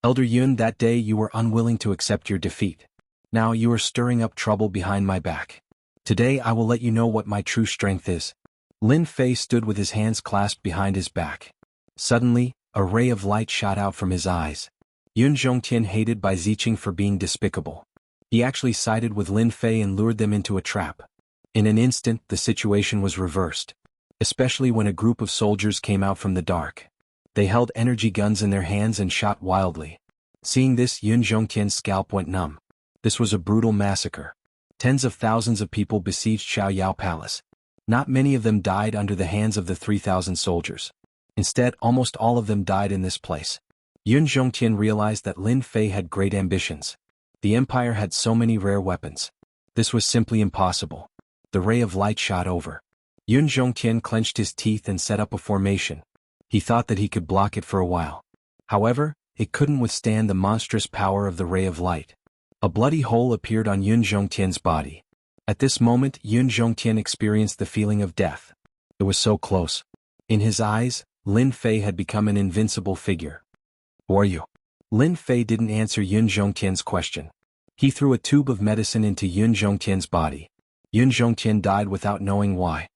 Elder Yun, that day you were unwilling to accept your defeat. Now you are stirring up trouble behind my back. Today I will let you know what my true strength is. Lin Fei stood with his hands clasped behind his back. Suddenly, a ray of light shot out from his eyes. Yun Zhongtian hated by Ziqing for being despicable. He actually sided with Lin Fei and lured them into a trap. In an instant the situation was reversed. Especially when a group of soldiers came out from the dark. They held energy guns in their hands and shot wildly. Seeing this, Yun Zhongtian's scalp went numb. This was a brutal massacre. Tens of thousands of people besieged Xiaoyao Palace. Not many of them died under the hands of the 3,000 soldiers. Instead, almost all of them died in this place. Yun Zhongtian realized that Lin Fei had great ambitions. The empire had so many rare weapons. This was simply impossible. The ray of light shot over. Yun Zhongtian clenched his teeth and set up a formation. He thought that he could block it for a while. However, it couldn't withstand the monstrous power of the ray of light. A bloody hole appeared on Yun Zhongtian's body. At this moment, Yun Zhongtian experienced the feeling of death. It was so close. In his eyes, Lin Fei had become an invincible figure. Who are you? Lin Fei didn't answer Yun Zhongtian's question. He threw a tube of medicine into Yun Zhongtian's body. Yun Zhongtian died without knowing why.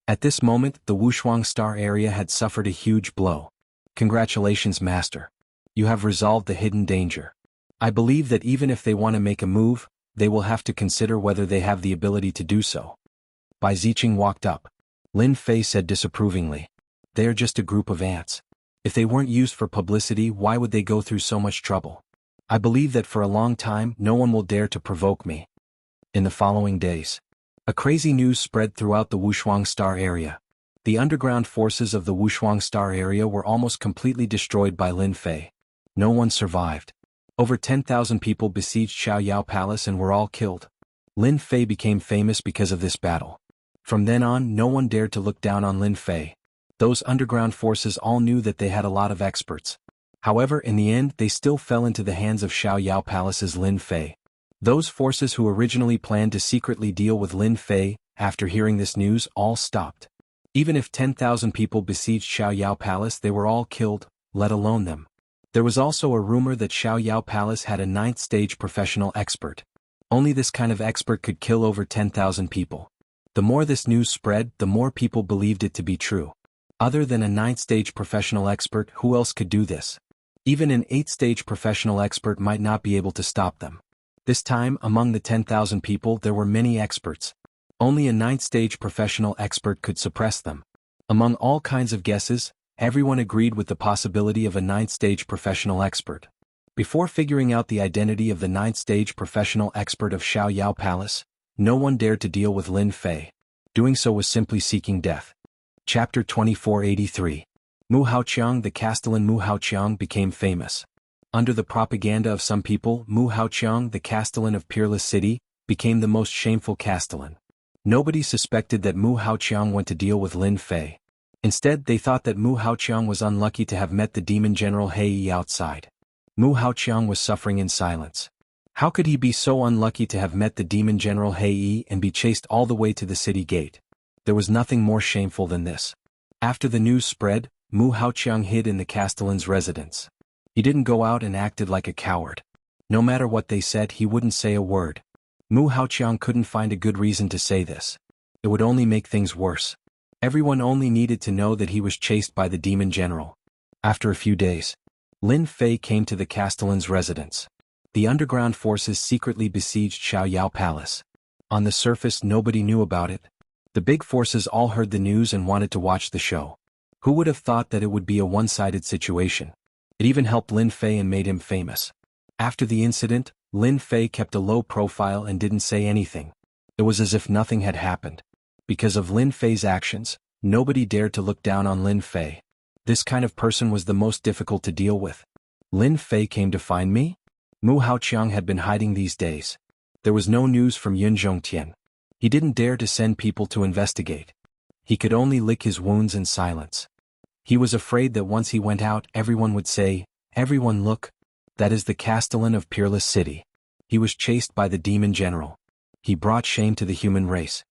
At this moment, the Wushuang Star area had suffered a huge blow. Congratulations, Master. You have resolved the hidden danger. I believe that even if they want to make a move, they will have to consider whether they have the ability to do so. Bai Ziqing walked up. Lin Fei said disapprovingly. They are just a group of ants. If they weren't used for publicity, why would they go through so much trouble? I believe that for a long time, no one will dare to provoke me. In the following days, a crazy news spread throughout the Wushuang Star area. The underground forces of the Wushuang Star area were almost completely destroyed by Lin Fei. No one survived. Over 10,000 people besieged Xiaoyao Palace and were all killed. Lin Fei became famous because of this battle. From then on, no one dared to look down on Lin Fei. Those underground forces all knew that they had a lot of experts. However, in the end, they still fell into the hands of Xiaoyao Palace's Lin Fei. Those forces who originally planned to secretly deal with Lin Fei, after hearing this news, all stopped. Even if 10,000 people besieged Xiaoyao Palace, they were all killed, let alone them. There was also a rumor that Xiaoyao Palace had a 9th-stage professional expert. Only this kind of expert could kill over 10,000 people. The more this news spread, the more people believed it to be true. Other than a 9th-stage professional expert, who else could do this? Even an 8th-stage professional expert might not be able to stop them. This time, among the 10,000 people, there were many experts. Only a 9th-stage professional expert could suppress them. Among all kinds of guesses, everyone agreed with the possibility of a 9th-stage professional expert. Before figuring out the identity of the 9th-stage professional expert of Xiaoyao Palace, no one dared to deal with Lin Fei. Doing so was simply seeking death. Chapter 2483. Mu Haoqiang. The Castellan Mu Haoqiang became famous. Under the propaganda of some people, Mu Haoqiang, the Castellan of Peerless City, became the most shameful Castellan. Nobody suspected that Mu Haoqiang went to deal with Lin Fei. Instead, they thought that Mu Haoqiang was unlucky to have met the demon general He Yi outside. Mu Haoqiang was suffering in silence. How could he be so unlucky to have met the demon general He Yi and be chased all the way to the city gate? There was nothing more shameful than this. After the news spread, Mu Haoqiang hid in the Castellan's residence. He didn't go out and acted like a coward. No matter what they said, he wouldn't say a word. Mu Haoqiang couldn't find a good reason to say this. It would only make things worse. Everyone only needed to know that he was chased by the demon general. After a few days, Lin Fei came to the Castellan's residence. The underground forces secretly besieged Xiaoyao Palace. On the surface, nobody knew about it. The big forces all heard the news and wanted to watch the show. Who would have thought that it would be a one-sided situation? It even helped Lin Fei and made him famous. After the incident, Lin Fei kept a low profile and didn't say anything. It was as if nothing had happened. Because of Lin Fei's actions, nobody dared to look down on Lin Fei. This kind of person was the most difficult to deal with. Lin Fei came to find me? Mu Haoqiang had been hiding these days. There was no news from Yun Zhongtian. He didn't dare to send people to investigate. He could only lick his wounds in silence. He was afraid that once he went out everyone would say, "Everyone look, that is the Castellan of Peerless City." He was chased by the demon general. He brought shame to the human race.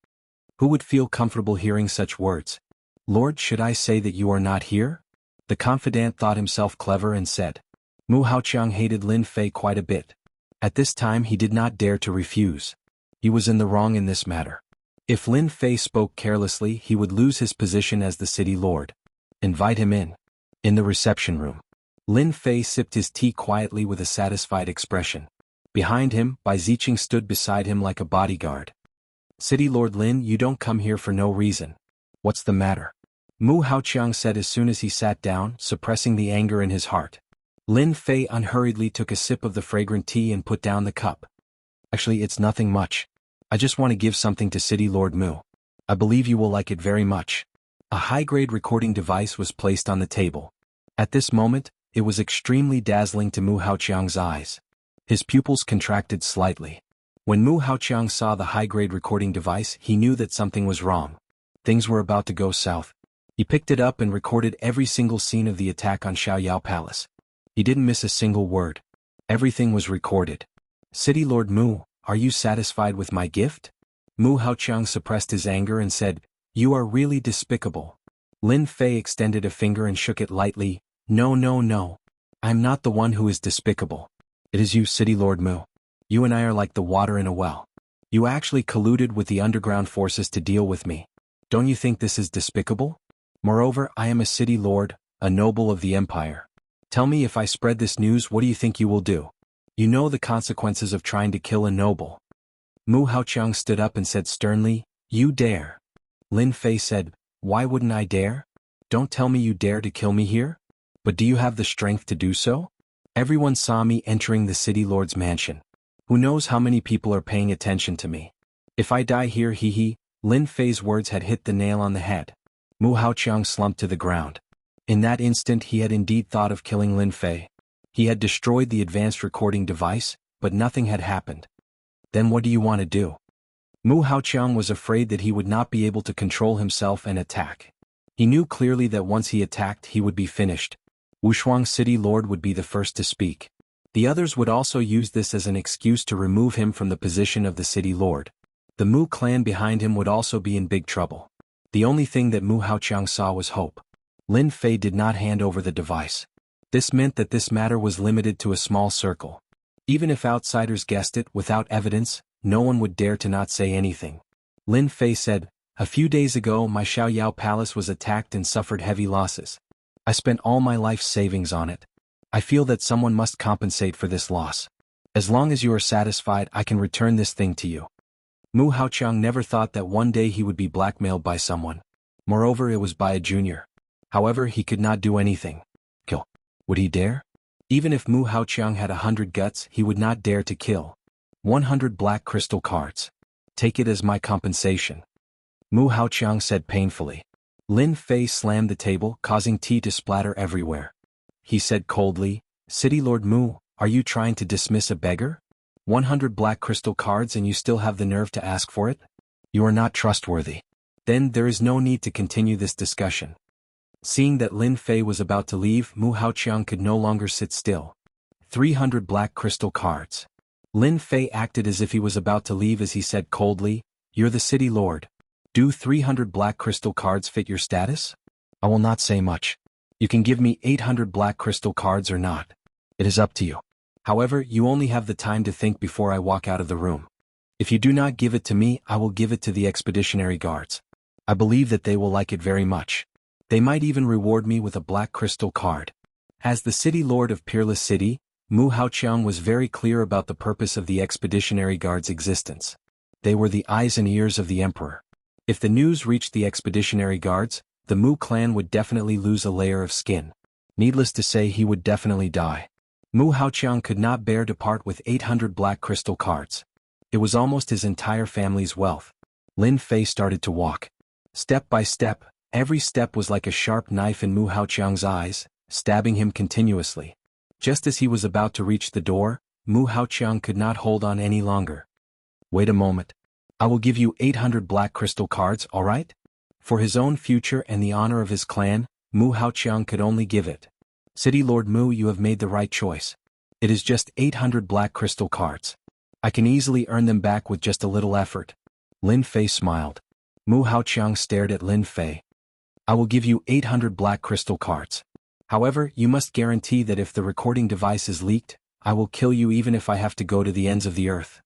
Who would feel comfortable hearing such words? "Lord, should I say that you are not here?" The confidant thought himself clever and said. Mu Haoqiang hated Lin Fei quite a bit. At this time he did not dare to refuse. He was in the wrong in this matter. If Lin Fei spoke carelessly he would lose his position as the city lord. Invite him in. In the reception room. Lin Fei sipped his tea quietly with a satisfied expression. Behind him, Bai Ziqing stood beside him like a bodyguard. "City Lord Lin, you don't come here for no reason. What's the matter?" Mu Haoqiang said as soon as he sat down, suppressing the anger in his heart. Lin Fei unhurriedly took a sip of the fragrant tea and put down the cup. "Actually, it's nothing much. I just want to give something to City Lord Mu. I believe you will like it very much." A high-grade recording device was placed on the table. At this moment, it was extremely dazzling to Mu Haoqiang's eyes. His pupils contracted slightly. When Mu Haoqiang saw the high-grade recording device, he knew that something was wrong. Things were about to go south. He picked it up and recorded every single scene of the attack on Xiaoyao Palace. He didn't miss a single word. Everything was recorded. "City Lord Mu, are you satisfied with my gift?" Mu Haoqiang suppressed his anger and said, "You are really despicable." Lin Fei extended a finger and shook it lightly. "No, no, no. I'm not the one who is despicable. It is you, City Lord Mu. You and I are like the water in a well. You actually colluded with the underground forces to deal with me. Don't you think this is despicable? Moreover, I am a city lord, a noble of the empire. Tell me, if I spread this news, what do you think you will do? You know the consequences of trying to kill a noble." Mu Haoqiang stood up and said sternly, "You dare." Lin Fei said, "Why wouldn't I dare? Don't tell me you dare to kill me here? But do you have the strength to do so? Everyone saw me entering the city lord's mansion. Who knows how many people are paying attention to me? If I die here, he." Lin Fei's words had hit the nail on the head. Mu Haoqiang slumped to the ground. In that instant he had indeed thought of killing Lin Fei. He had destroyed the advanced recording device, but nothing had happened. Then what do you want to do? Mu Haoqiang was afraid that he would not be able to control himself and attack. He knew clearly that once he attacked he would be finished. Wushuang City Lord would be the first to speak. The others would also use this as an excuse to remove him from the position of the city lord. The Mu clan behind him would also be in big trouble. The only thing that Mu Haoqiang saw was hope. Lin Fei did not hand over the device. This meant that this matter was limited to a small circle. Even if outsiders guessed it without evidence, no one would dare to not say anything. Lin Fei said, "A few days ago my Xiaoyao Palace was attacked and suffered heavy losses. I spent all my life savings on it. I feel that someone must compensate for this loss. As long as you are satisfied, I can return this thing to you." Mu Haoqiang never thought that one day he would be blackmailed by someone. Moreover, it was by a junior. However, he could not do anything. Kill. Would he dare? Even if Mu Haoqiang had 100 guts, he would not dare to kill. 100 black crystal cards. Take it as my compensation. Mu Haoqiang said painfully. Lin Fei slammed the table, causing tea to splatter everywhere. He said coldly, "City Lord Mu, are you trying to dismiss a beggar? 100 black crystal cards and you still have the nerve to ask for it? You are not trustworthy. Then there is no need to continue this discussion." Seeing that Lin Fei was about to leave, Mu Haoqiang could no longer sit still. 300 black crystal cards. Lin Fei acted as if he was about to leave as he said coldly, "You're the city lord. Do 300 black crystal cards fit your status? I will not say much. You can give me 800 black crystal cards or not. It is up to you. However, you only have the time to think before I walk out of the room. If you do not give it to me, I will give it to the expeditionary guards. I believe that they will like it very much. They might even reward me with a black crystal card." As the city lord of Peerless City, Mu Haoqiang was very clear about the purpose of the expeditionary guards' existence. They were the eyes and ears of the emperor. If the news reached the expeditionary guards, the Mu clan would definitely lose a layer of skin. Needless to say, he would definitely die. Mu Haoqiang could not bear to part with 800 black crystal cards. It was almost his entire family's wealth. Lin Fei started to walk. Step by step, every step was like a sharp knife in Mu Haoqiang's eyes, stabbing him continuously. Just as he was about to reach the door, Mu Haoqiang could not hold on any longer. Wait a moment. I will give you 800 black crystal cards, alright? For his own future and the honor of his clan, Mu Haoqiang could only give it. City Lord Mu, you have made the right choice. It is just 800 black crystal cards. I can easily earn them back with just a little effort. Lin Fei smiled. Mu Haoqiang stared at Lin Fei. I will give you 800 black crystal cards. However, you must guarantee that if the recording device is leaked, I will kill you even if I have to go to the ends of the earth.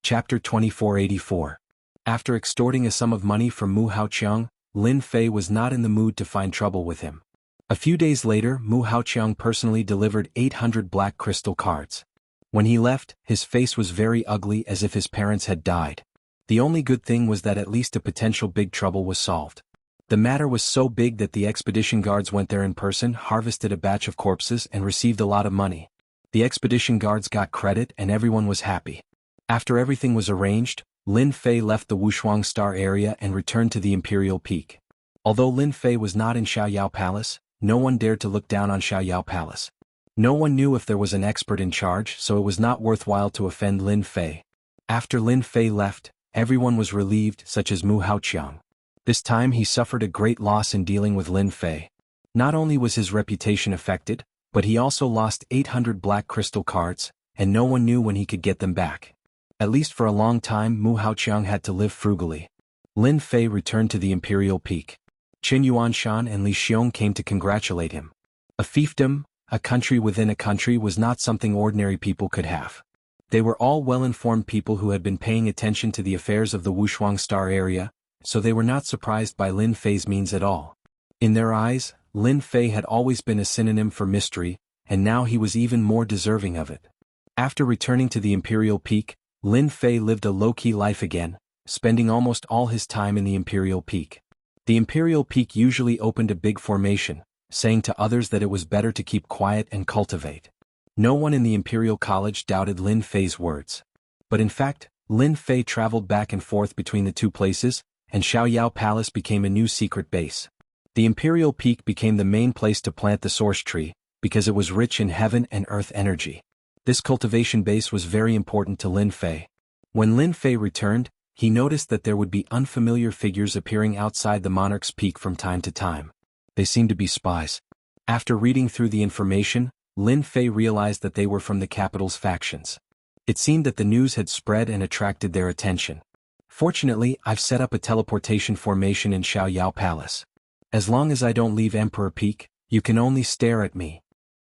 Chapter 2484. After extorting a sum of money from Mu Haoqiang, Lin Fei was not in the mood to find trouble with him. A few days later, Mu Haoqiang personally delivered 800 black crystal cards. When he left, his face was very ugly as if his parents had died. The only good thing was that at least a potential big trouble was solved. The matter was so big that the expedition guards went there in person, harvested a batch of corpses and received a lot of money. The expedition guards got credit and everyone was happy. After everything was arranged, Lin Fei left the Wushuang Star area and returned to the Imperial Peak. Although Lin Fei was not in Xiaoyao Palace, no one dared to look down on Xiaoyao Palace. No one knew if there was an expert in charge, so it was not worthwhile to offend Lin Fei. After Lin Fei left, everyone was relieved, such as Mu Haoqiang. This time he suffered a great loss in dealing with Lin Fei. Not only was his reputation affected, but he also lost 800 black crystal cards, and no one knew when he could get them back. At least for a long time Mu Haoqiang had to live frugally. Lin Fei returned to the Imperial Peak. Qin Yuanshan and Li Xiong came to congratulate him. A fiefdom, a country within a country, was not something ordinary people could have. They were all well-informed people who had been paying attention to the affairs of the Wushuang Star area, so they were not surprised by Lin Fei's means at all. In their eyes, Lin Fei had always been a synonym for mystery, and now he was even more deserving of it. After returning to the Imperial Peak, Lin Fei lived a low-key life again, spending almost all his time in the Imperial Peak. The Imperial Peak usually opened a big formation, saying to others that it was better to keep quiet and cultivate. No one in the Imperial College doubted Lin Fei's words. But in fact, Lin Fei traveled back and forth between the two places, and Xiaoyao Palace became a new secret base. The Imperial Peak became the main place to plant the source tree, because it was rich in heaven and earth energy. This cultivation base was very important to Lin Fei. When Lin Fei returned, he noticed that there would be unfamiliar figures appearing outside the monarch's peak from time to time. They seemed to be spies. After reading through the information, Lin Fei realized that they were from the capital's factions. It seemed that the news had spread and attracted their attention. Fortunately, I've set up a teleportation formation in Xiaoyao Palace. As long as I don't leave Emperor Peak, you can only stare at me.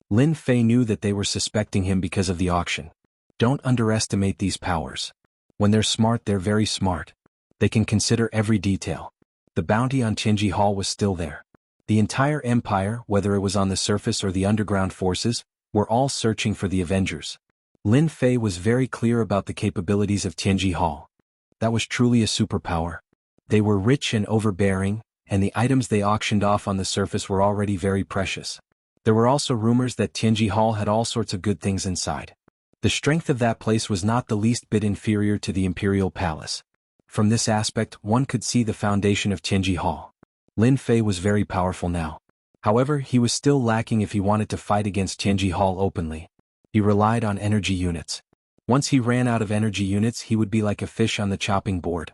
Lin Fei knew that they were suspecting him because of the auction. Don't underestimate these powers. When they're smart, they're very smart. They can consider every detail. The bounty on Tianji Hall was still there. The entire empire, whether it was on the surface or the underground forces, were all searching for the Avengers. Lin Fei was very clear about the capabilities of Tianji Hall. That was truly a superpower. They were rich and overbearing, and the items they auctioned off on the surface were already very precious. There were also rumors that Tianji Hall had all sorts of good things inside. The strength of that place was not the least bit inferior to the Imperial Palace. From this aspect, one could see the foundation of Tianji Hall. Lin Fei was very powerful now. However, he was still lacking if he wanted to fight against Tianji Hall openly. He relied on energy units. Once he ran out of energy units, he would be like a fish on the chopping board.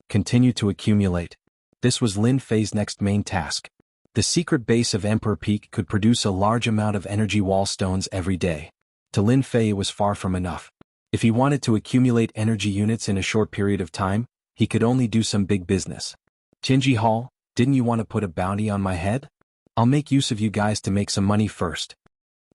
Continue to accumulate. This was Lin Fei's next main task. The secret base of Emperor Peak could produce a large amount of energy wall stones every day. To Lin Fei it was far from enough. If he wanted to accumulate energy units in a short period of time, he could only do some big business. Tianji Hall, didn't you want to put a bounty on my head? I'll make use of you guys to make some money first.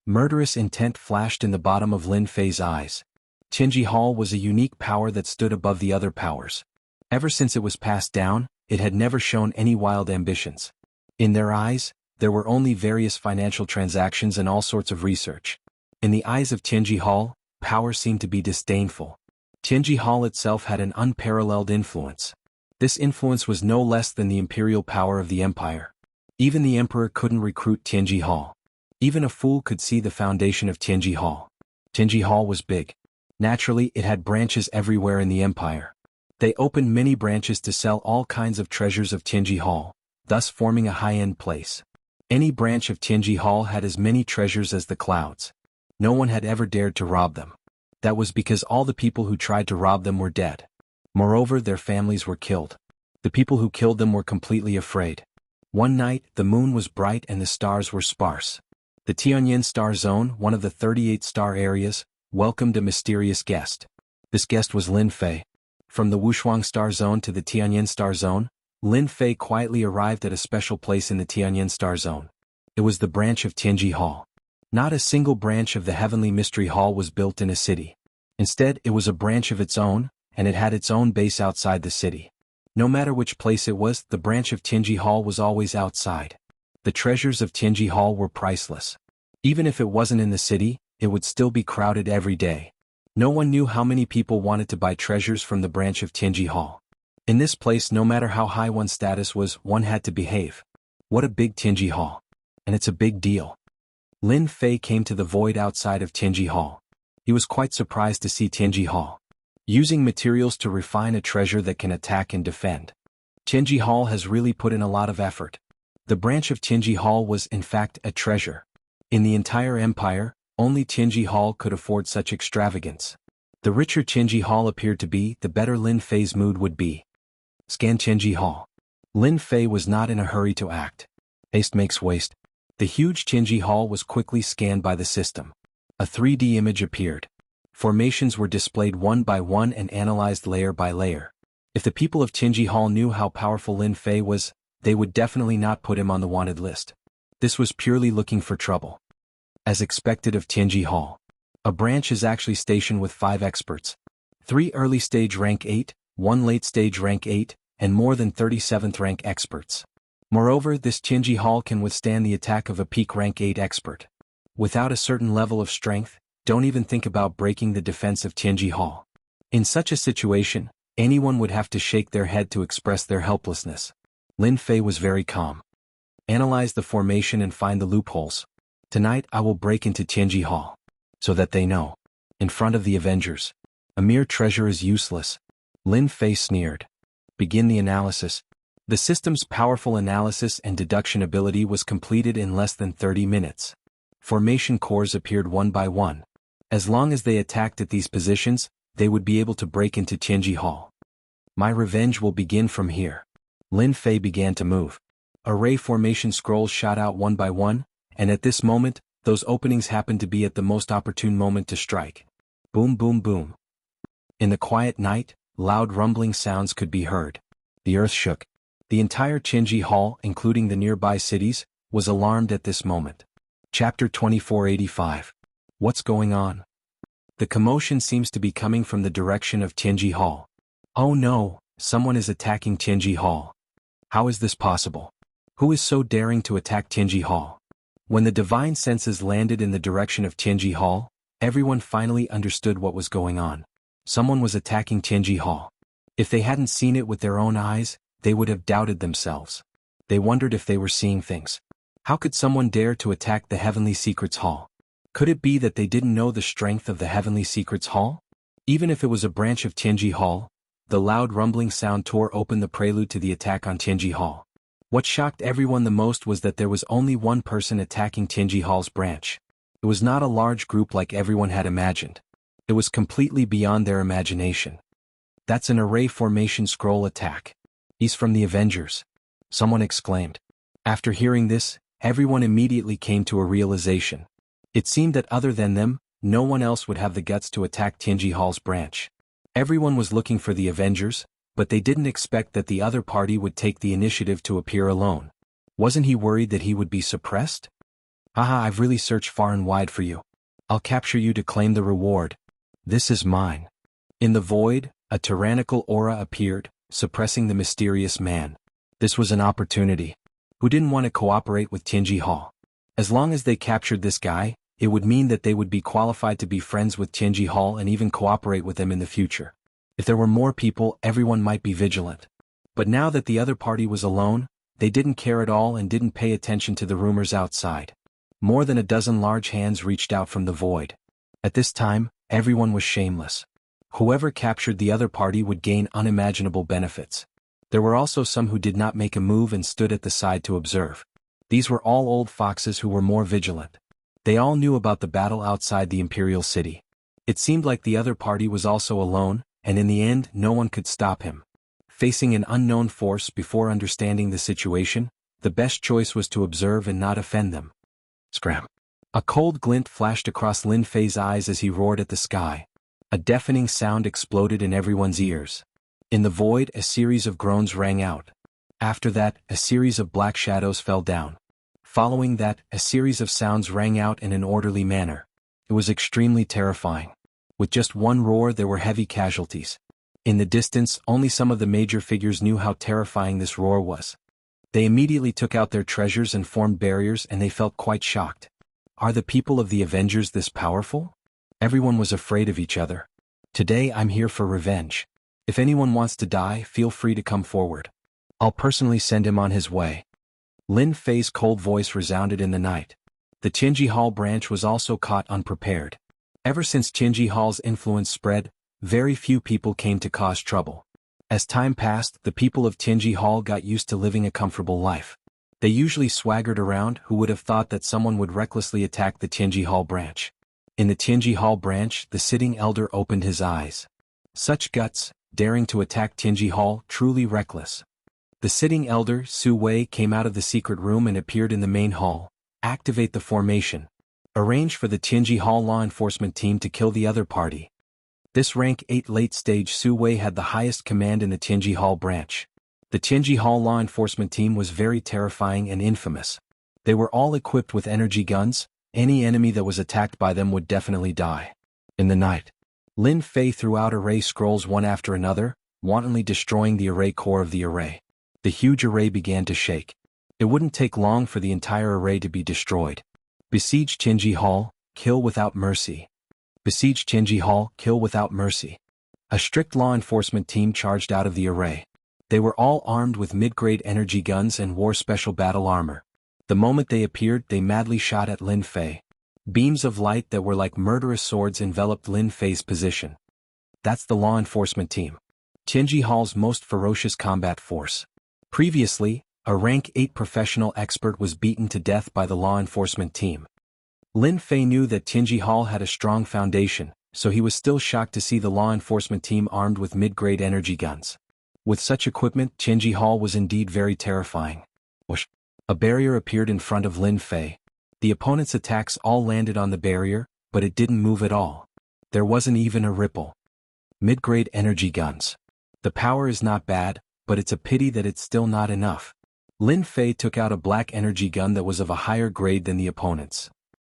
Murderous intent flashed in the bottom of Lin Fei's eyes. Tianji Hall was a unique power that stood above the other powers. Ever since it was passed down, it had never shown any wild ambitions. In their eyes, there were only various financial transactions and all sorts of research. In the eyes of Tianji Hall, power seemed to be disdainful. Tianji Hall itself had an unparalleled influence. This influence was no less than the imperial power of the empire. Even the emperor couldn't recruit Tianji Hall. Even a fool could see the foundation of Tianji Hall. Tianji Hall was big. Naturally, it had branches everywhere in the empire. They opened many branches to sell all kinds of treasures of Tianji Hall, thus forming a high-end place. Any branch of Tianji Hall had as many treasures as the clouds. No one had ever dared to rob them. That was because all the people who tried to rob them were dead. Moreover, their families were killed. The people who killed them were completely afraid. One night, the moon was bright and the stars were sparse. The Tianyin Star Zone, one of the 38 star areas, welcomed a mysterious guest. This guest was Lin Fei. From the Wuxia Star Zone to the Tianyin Star Zone, Lin Fei quietly arrived at a special place in the Tianyin Star Zone. It was the branch of Tianji Hall. Not a single branch of the Heavenly Mystery Hall was built in a city. Instead, it was a branch of its own, and it had its own base outside the city. No matter which place it was, the branch of Tianji Hall was always outside. The treasures of Tianji Hall were priceless. Even if it wasn't in the city, it would still be crowded every day. No one knew how many people wanted to buy treasures from the branch of Tianji Hall. In this place, no matter how high one's status was, one had to behave. What a big Tianji Hall. And it's a big deal. Lin Fei came to the void outside of Tianji Hall. He was quite surprised to see Tianji Hall. Using materials to refine a treasure that can attack and defend. Tianji Hall has really put in a lot of effort. The branch of Tianji Hall was, in fact, a treasure. In the entire empire, only Tianji Hall could afford such extravagance. The richer Tianji Hall appeared to be, the better Lin Fei's mood would be. Scan Tianji Hall. Lin Fei was not in a hurry to act. Haste makes waste. The huge Tianji Hall was quickly scanned by the system. A 3D image appeared. Formations were displayed one by one and analyzed layer by layer. If the people of Tianji Hall knew how powerful Lin Fei was, they would definitely not put him on the wanted list. This was purely looking for trouble. As expected of Tianji Hall. A branch is actually stationed with 5 experts. 3 early stage rank 8, 1 late stage rank 8, and more than 37th rank experts. Moreover, this Tianji Hall can withstand the attack of a peak rank 8 expert. Without a certain level of strength, don't even think about breaking the defense of Tianji Hall. In such a situation, anyone would have to shake their head to express their helplessness. Lin Fei was very calm. Analyze the formation and find the loopholes. Tonight I will break into Tianji Hall. So that they know. In front of the Avengers. A mere treasure is useless. Lin Fei sneered. Begin the analysis. The system's powerful analysis and deduction ability was completed in less than 30 minutes. Formation cores appeared one by one. As long as they attacked at these positions, they would be able to break into Tianji Hall. My revenge will begin from here. Lin Fei began to move. Array formation scrolls shot out one by one, and at this moment, those openings happened to be at the most opportune moment to strike. Boom boom boom. In the quiet night, loud rumbling sounds could be heard. The earth shook. The entire Tianji Hall, including the nearby cities, was alarmed at this moment. Chapter 2485. What's going on? The commotion seems to be coming from the direction of Tianji Hall. Oh no, someone is attacking Tianji Hall. How is this possible? Who is so daring to attack Tianji Hall? When the divine senses landed in the direction of Tianji Hall, everyone finally understood what was going on. Someone was attacking Tianji Hall. If they hadn't seen it with their own eyes, they would have doubted themselves. They wondered if they were seeing things. How could someone dare to attack the Heavenly Secrets Hall? Could it be that they didn't know the strength of the Heavenly Secrets Hall? Even if it was a branch of Tianji Hall, the loud rumbling sound tore open the prelude to the attack on Tianji Hall. What shocked everyone the most was that there was only one person attacking Tianji Hall's branch. It was not a large group like everyone had imagined. It was completely beyond their imagination. That's an array formation scroll attack. He's from the Avengers. Someone exclaimed. After hearing this, everyone immediately came to a realization. It seemed that other than them, no one else would have the guts to attack Tianji Hall's branch. Everyone was looking for the Avengers, but they didn't expect that the other party would take the initiative to appear alone. Wasn't he worried that he would be suppressed? Haha, I've really searched far and wide for you. I'll capture you to claim the reward. This is mine. In the void, a tyrannical aura appeared, suppressing the mysterious man. This was an opportunity. Who didn't want to cooperate with Tianji Hall? As long as they captured this guy, it would mean that they would be qualified to be friends with Tianji Hall and even cooperate with them in the future. If there were more people, everyone might be vigilant. But now that the other party was alone, they didn't care at all and didn't pay attention to the rumors outside. More than a dozen large hands reached out from the void. At this time, everyone was shameless. Whoever captured the other party would gain unimaginable benefits. There were also some who did not make a move and stood at the side to observe. These were all old foxes who were more vigilant. They all knew about the battle outside the imperial city. It seemed like the other party was also alone, and in the end no one could stop him. Facing an unknown force before understanding the situation, the best choice was to observe and not offend them. Scram. A cold glint flashed across Lin Fei's eyes as he roared at the sky. A deafening sound exploded in everyone's ears. In the void, a series of groans rang out. After that, a series of black shadows fell down. Following that, a series of sounds rang out in an orderly manner. It was extremely terrifying. With just one roar, there were heavy casualties. In the distance, only some of the major figures knew how terrifying this roar was. They immediately took out their treasures and formed barriers, and they felt quite shocked. Are the people of the Avengers this powerful? Everyone was afraid of each other. Today I'm here for revenge. If anyone wants to die, feel free to come forward. I'll personally send him on his way. Lin Fei's cold voice resounded in the night. The Qinji Hall branch was also caught unprepared. Ever since Qinji Hall's influence spread, very few people came to cause trouble. As time passed, the people of Qinji Hall got used to living a comfortable life. They usually swaggered around. Who would have thought that someone would recklessly attack the Qinji Hall branch? In the Qinji Hall branch, the sitting elder opened his eyes. Such guts, daring to attack Qinji Hall, truly reckless. The sitting elder, Su Wei, came out of the secret room and appeared in the main hall. Activate the formation. Arrange for the Qinji Hall law enforcement team to kill the other party. This rank 8 late-stage Su Wei had the highest command in the Qinji Hall branch. The Qinji Hall law enforcement team was very terrifying and infamous. They were all equipped with energy guns. Any enemy that was attacked by them would definitely die. In the night, Lin Fei threw out array scrolls one after another, wantonly destroying the array core of the array. The huge array began to shake. It wouldn't take long for the entire array to be destroyed. Besiege Qinji Hall, kill without mercy. Besiege Qinji Hall, kill without mercy. A strict law enforcement team charged out of the array. They were all armed with mid-grade energy guns and wore special battle armor. The moment they appeared, they madly shot at Lin Fei. Beams of light that were like murderous swords enveloped Lin Fei's position. That's the law enforcement team. Qinji Hall's most ferocious combat force. Previously, a rank 8 professional expert was beaten to death by the law enforcement team. Lin Fei knew that Qinji Hall had a strong foundation, so he was still shocked to see the law enforcement team armed with mid-grade energy guns. With such equipment, Qinji Hall was indeed very terrifying. Whoosh! A barrier appeared in front of Lin Fei. The opponent's attacks all landed on the barrier, but it didn't move at all. There wasn't even a ripple. Mid-grade energy guns. The power is not bad, but it's a pity that it's still not enough. Lin Fei took out a black energy gun that was of a higher grade than the opponent's.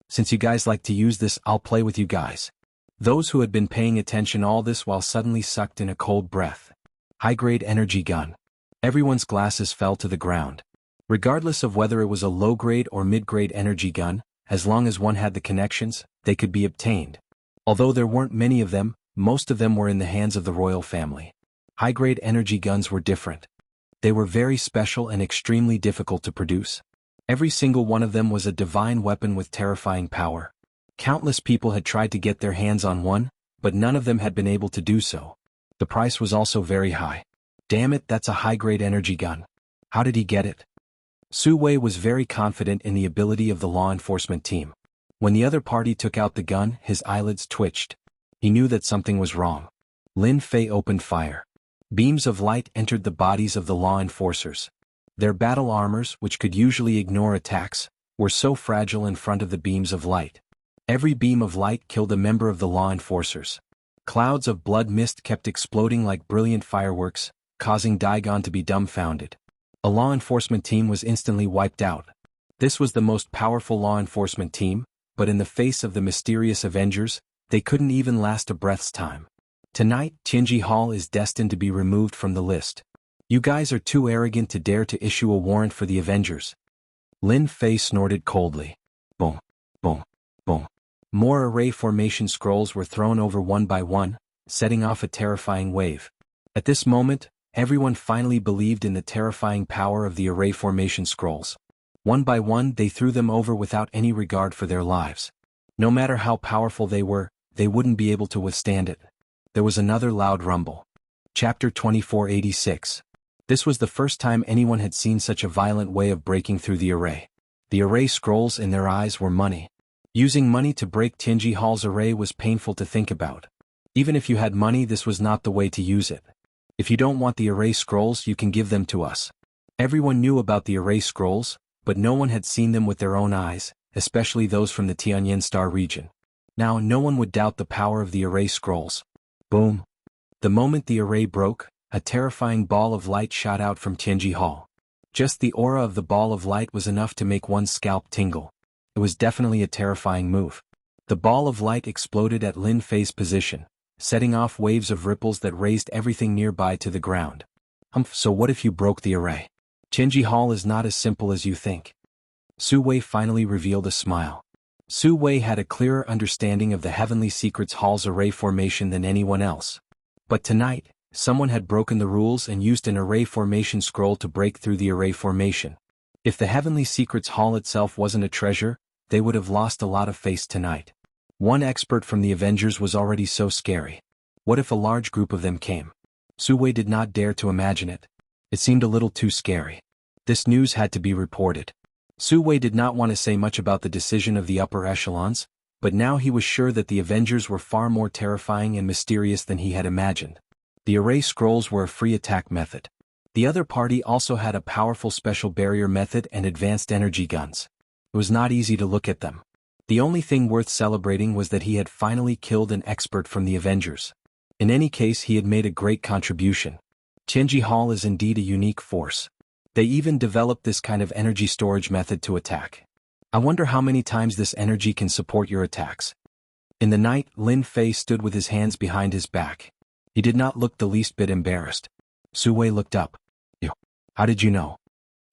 Since you guys like to use this, I'll play with you guys. Those who had been paying attention all this while suddenly sucked in a cold breath. High-grade energy gun. Everyone's glasses fell to the ground. Regardless of whether it was a low-grade or mid-grade energy gun, as long as one had the connections, they could be obtained. Although there weren't many of them, most of them were in the hands of the royal family. High-grade energy guns were different. They were very special and extremely difficult to produce. Every single one of them was a divine weapon with terrifying power. Countless people had tried to get their hands on one, but none of them had been able to do so. The price was also very high. Damn it, that's a high-grade energy gun. How did he get it? Su Wei was very confident in the ability of the law enforcement team. When the other party took out the gun, his eyelids twitched. He knew that something was wrong. Lin Fei opened fire. Beams of light entered the bodies of the law enforcers. Their battle armors, which could usually ignore attacks, were so fragile in front of the beams of light. Every beam of light killed a member of the law enforcers. Clouds of blood mist kept exploding like brilliant fireworks, causing Daigon to be dumbfounded. A law enforcement team was instantly wiped out. This was the most powerful law enforcement team, but in the face of the mysterious Avengers, they couldn't even last a breath's time. Tonight, Qinji Hall is destined to be removed from the list. You guys are too arrogant to dare to issue a warrant for the Avengers. Lin Fei snorted coldly. Boom, boom, boom. More array formation scrolls were thrown over one by one, setting off a terrifying wave. At this moment, everyone finally believed in the terrifying power of the array formation scrolls. One by one, they threw them over without any regard for their lives. No matter how powerful they were, they wouldn't be able to withstand it. There was another loud rumble. Chapter 2486. This was the first time anyone had seen such a violent way of breaking through the array. The array scrolls in their eyes were money. Using money to break Tianji Hall's array was painful to think about. Even if you had money, this was not the way to use it. If you don't want the array scrolls, you can give them to us. Everyone knew about the array scrolls, but no one had seen them with their own eyes, especially those from the Tianyan Star region. Now no one would doubt the power of the array scrolls. Boom. The moment the array broke, a terrifying ball of light shot out from Tianji Hall. Just the aura of the ball of light was enough to make one's scalp tingle. It was definitely a terrifying move. The ball of light exploded at Lin Fei's position, setting off waves of ripples that raised everything nearby to the ground. So what if you broke the array? Tianji Hall is not as simple as you think. Su Wei finally revealed a smile. Su Wei had a clearer understanding of the Heavenly Secrets Hall's array formation than anyone else. But tonight, someone had broken the rules and used an array formation scroll to break through the array formation. If the Heavenly Secrets Hall itself wasn't a treasure, they would have lost a lot of face tonight. One expert from the Avengers was already so scary. What if a large group of them came? Su Wei did not dare to imagine it. It seemed a little too scary. This news had to be reported. Su Wei did not want to say much about the decision of the upper echelons, but now he was sure that the Avengers were far more terrifying and mysterious than he had imagined. The array scrolls were a free attack method. The other party also had a powerful special barrier method and advanced energy guns. It was not easy to look at them. The only thing worth celebrating was that he had finally killed an expert from the Avengers. In any case, he had made a great contribution. Tianji Hall is indeed a unique force. They even developed this kind of energy storage method to attack. I wonder how many times this energy can support your attacks. In the night, Lin Fei stood with his hands behind his back. He did not look the least bit embarrassed. Su Wei looked up. How did you know?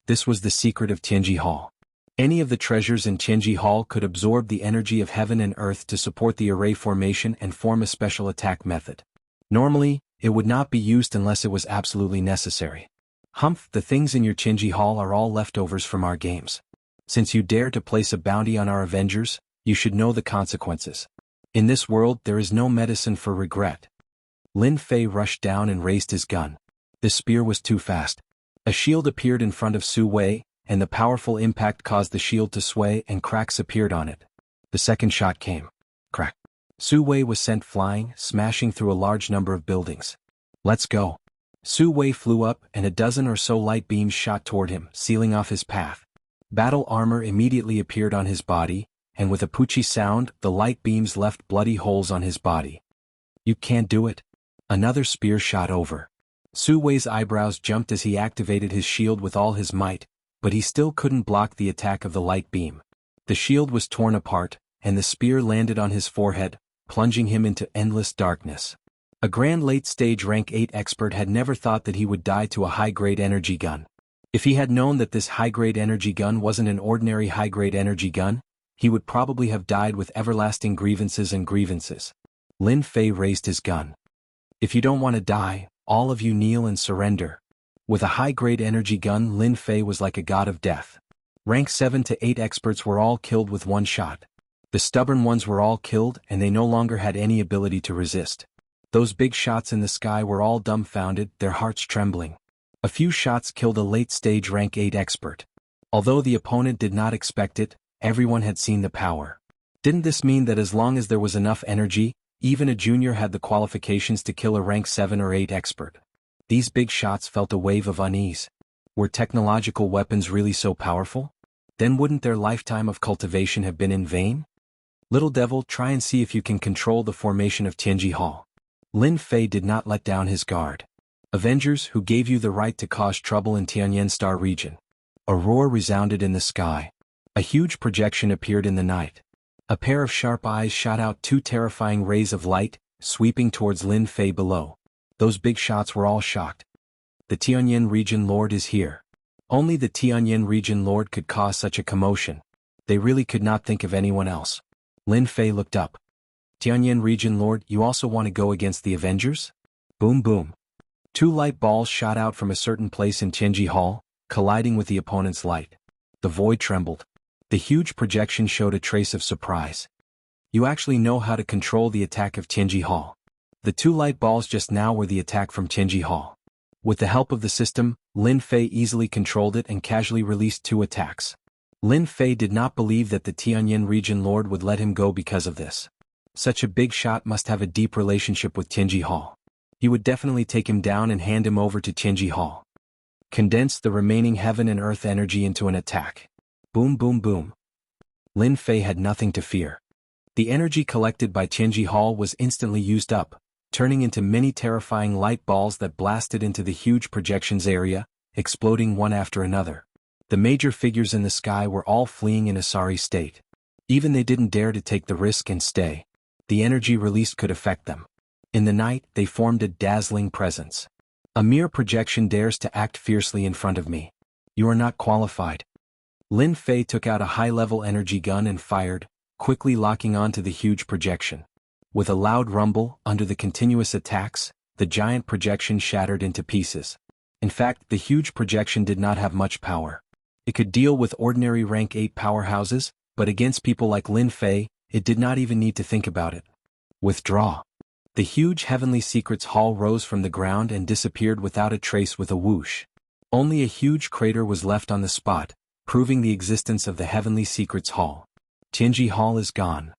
This was the secret of Tianji Hall. Any of the treasures in Tianji Hall could absorb the energy of heaven and earth to support the array formation and form a special attack method. Normally, it would not be used unless it was absolutely necessary. The things in your Tianji Hall are all leftovers from our games. Since you dare to place a bounty on our Avengers, you should know the consequences. In this world, there is no medicine for regret. Lin Fei rushed down and raised his gun. The spear was too fast. A shield appeared in front of Su Wei, and the powerful impact caused the shield to sway and cracks appeared on it. The second shot came. Crack. Su Wei was sent flying, smashing through a large number of buildings. Let's go. Su Wei flew up and a dozen or so light beams shot toward him, sealing off his path. Battle armor immediately appeared on his body, and with a poochie sound, the light beams left bloody holes on his body. You can't do it. Another spear shot over. Su Wei's eyebrows jumped as he activated his shield with all his might, but he still couldn't block the attack of the light beam. The shield was torn apart, and the spear landed on his forehead, plunging him into endless darkness. A grand late-stage rank 8 expert had never thought that he would die to a high-grade energy gun. If he had known that this high-grade energy gun wasn't an ordinary high-grade energy gun, he would probably have died with everlasting grievances and grievances. Lin Fei raised his gun. If you don't want to die, all of you kneel and surrender. With a high-grade energy gun, Lin Fei was like a god of death. Rank 7 to 8 experts were all killed with one shot. The stubborn ones were all killed and they no longer had any ability to resist. Those big shots in the sky were all dumbfounded, their hearts trembling. A few shots killed a late-stage rank 8 expert. Although the opponent did not expect it, everyone had seen the power. Didn't this mean that as long as there was enough energy, even a junior had the qualifications to kill a rank 7 or 8 expert? These big shots felt a wave of unease. Were technological weapons really so powerful? Then wouldn't their lifetime of cultivation have been in vain? Little devil, try and see if you can control the formation of Tianji Hall. Lin Fei did not let down his guard. Avengers, who gave you the right to cause trouble in Tianyan Star region? A roar resounded in the sky. A huge projection appeared in the night. A pair of sharp eyes shot out 2 terrifying rays of light, sweeping towards Lin Fei below. Those big shots were all shocked. The Tianyan region lord is here. Only the Tianyan region lord could cause such a commotion. They really could not think of anyone else. Lin Fei looked up. Tianyan region lord, you also want to go against the Avengers? Boom boom. 2 light balls shot out from a certain place in Tianji Hall, colliding with the opponent's light. The void trembled. The huge projection showed a trace of surprise. You actually know how to control the attack of Tianji Hall. The 2 light balls just now were the attack from Tianji Hall. With the help of the system, Lin Fei easily controlled it and casually released 2 attacks. Lin Fei did not believe that the Tianyin region lord would let him go because of this. Such a big shot must have a deep relationship with Tianji Hall. He would definitely take him down and hand him over to Tianji Hall. Condense the remaining heaven and earth energy into an attack. Boom boom boom. Lin Fei had nothing to fear. The energy collected by Tianji Hall was instantly used up, turning into many terrifying light balls that blasted into the huge projections area, exploding one after another. The major figures in the sky were all fleeing in a sorry state. Even they didn't dare to take the risk and stay. The energy released could affect them. In the night, they formed a dazzling presence. A mere projection dares to act fiercely in front of me. You are not qualified. Lin Fei took out a high-level energy gun and fired, quickly locking onto the huge projection. With a loud rumble, under the continuous attacks, the giant projection shattered into pieces. In fact, the huge projection did not have much power. It could deal with ordinary rank 8 powerhouses, but against people like Lin Fei, it did not even need to think about it. Withdraw. The huge Heavenly Secrets Hall rose from the ground and disappeared without a trace with a whoosh. Only a huge crater was left on the spot, proving the existence of the Heavenly Secrets Hall. Tianji Hall is gone.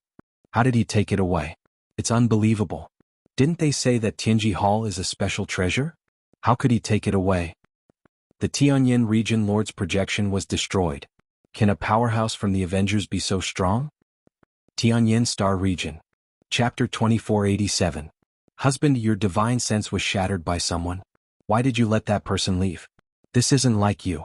How did he take it away? It's unbelievable. Didn't they say that Tianji Hall is a special treasure? How could he take it away? The Tianyin region lord's projection was destroyed. Can a powerhouse from the Avengers be so strong? Tianyin Star Region. Chapter 2487. Husband, your divine sense was shattered by someone. Why did you let that person leave? This isn't like you.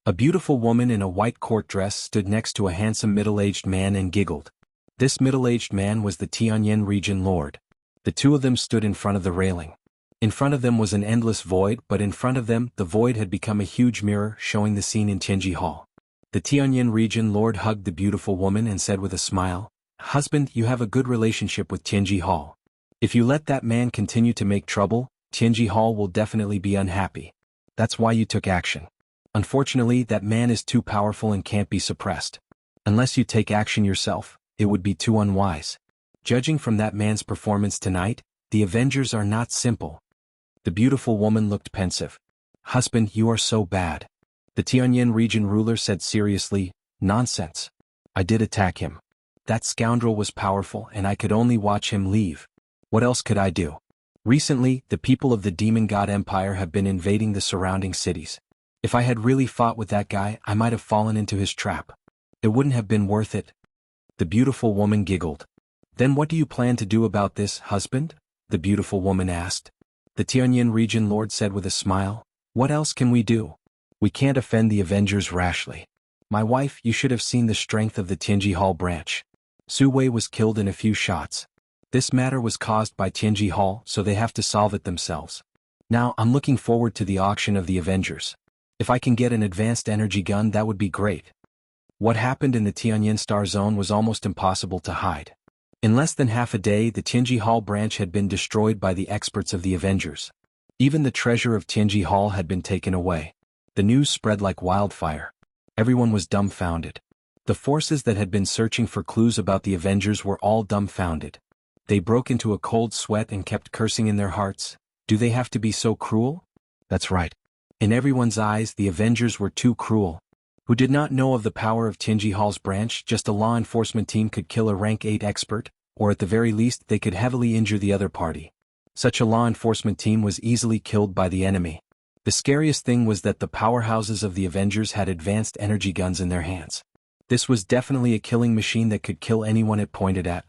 A beautiful woman in a white court dress stood next to a handsome middle-aged man and giggled. This middle-aged man was the Tianyin region lord. The two of them stood in front of the railing. In front of them was an endless void, but in front of them, the void had become a huge mirror showing the scene in Tianji Hall. The Tianyin region lord hugged the beautiful woman and said with a smile, "Husband, you have a good relationship with Tianji Hall. If you let that man continue to make trouble, Tianji Hall will definitely be unhappy. That's why you took action. Unfortunately, that man is too powerful and can't be suppressed. Unless you take action yourself, it would be too unwise. Judging from that man's performance tonight, the Avengers are not simple." The beautiful woman looked pensive. "Husband, you are so bad." The Tianyin region ruler said seriously, "Nonsense. I did attack him. That scoundrel was powerful and I could only watch him leave. What else could I do? Recently, the people of the Demon God Empire have been invading the surrounding cities. If I had really fought with that guy, I might have fallen into his trap. It wouldn't have been worth it." The beautiful woman giggled. "Then what do you plan to do about this, husband?" the beautiful woman asked. The Tianyin region lord said with a smile, "What else can we do? We can't offend the Avengers rashly. My wife, you should have seen the strength of the Tianji Hall branch. Su Wei was killed in a few shots. This matter was caused by Tianji Hall, so they have to solve it themselves. Now, I'm looking forward to the auction of the Avengers. If I can get an advanced energy gun, that would be great." What happened in the Tianyin Star Zone was almost impossible to hide. In less than half a day, the Tianji Hall branch had been destroyed by the experts of the Avengers. Even the treasure of Tianji Hall had been taken away. The news spread like wildfire. Everyone was dumbfounded. The forces that had been searching for clues about the Avengers were all dumbfounded. They broke into a cold sweat and kept cursing in their hearts. Do they have to be so cruel? That's right. In everyone's eyes, the Avengers were too cruel. Who did not know of the power of Tianji Hall's branch? Just a law enforcement team could kill a rank 8 expert, or at the very least they could heavily injure the other party. Such a law enforcement team was easily killed by the enemy. The scariest thing was that the powerhouses of the Avengers had advanced energy guns in their hands. This was definitely a killing machine that could kill anyone it pointed at.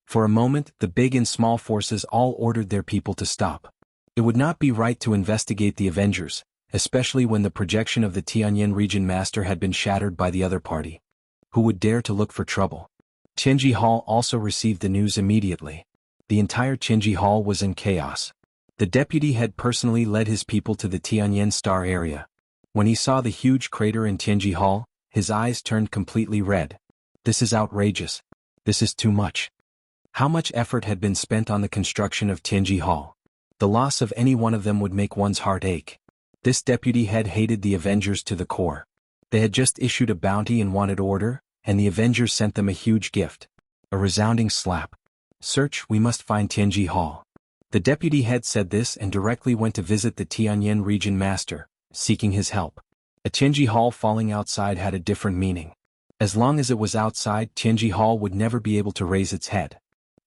For a moment, the big and small forces all ordered their people to stop. It would not be right to investigate the Avengers, especially when the projection of the Tianyin region master had been shattered by the other party. Who would dare to look for trouble? Tianji Hall also received the news immediately. The entire Tianji Hall was in chaos. The deputy had personally led his people to the Tianyin Star area. When he saw the huge crater in Tianji Hall, his eyes turned completely red. This is outrageous. This is too much. How much effort had been spent on the construction of Tianji Hall? The loss of any one of them would make one's heart ache. This deputy head hated the Avengers to the core. They had just issued a bounty and wanted order, and the Avengers sent them a huge gift. A resounding slap. "Search, we must find Tianji Hall." The deputy head said this and directly went to visit the Tianyin region master, seeking his help. A Tianji Hall falling outside had a different meaning. As long as it was outside, Tianji Hall would never be able to raise its head.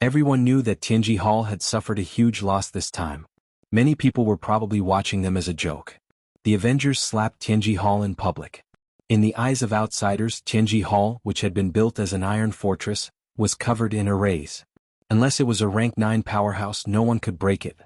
Everyone knew that Tianji Hall had suffered a huge loss this time. Many people were probably watching them as a joke. The Avengers slapped Tianji Hall in public. In the eyes of outsiders, Tianji Hall, which had been built as an iron fortress, was covered in arrays. Unless it was a rank 9 powerhouse, no one could break it.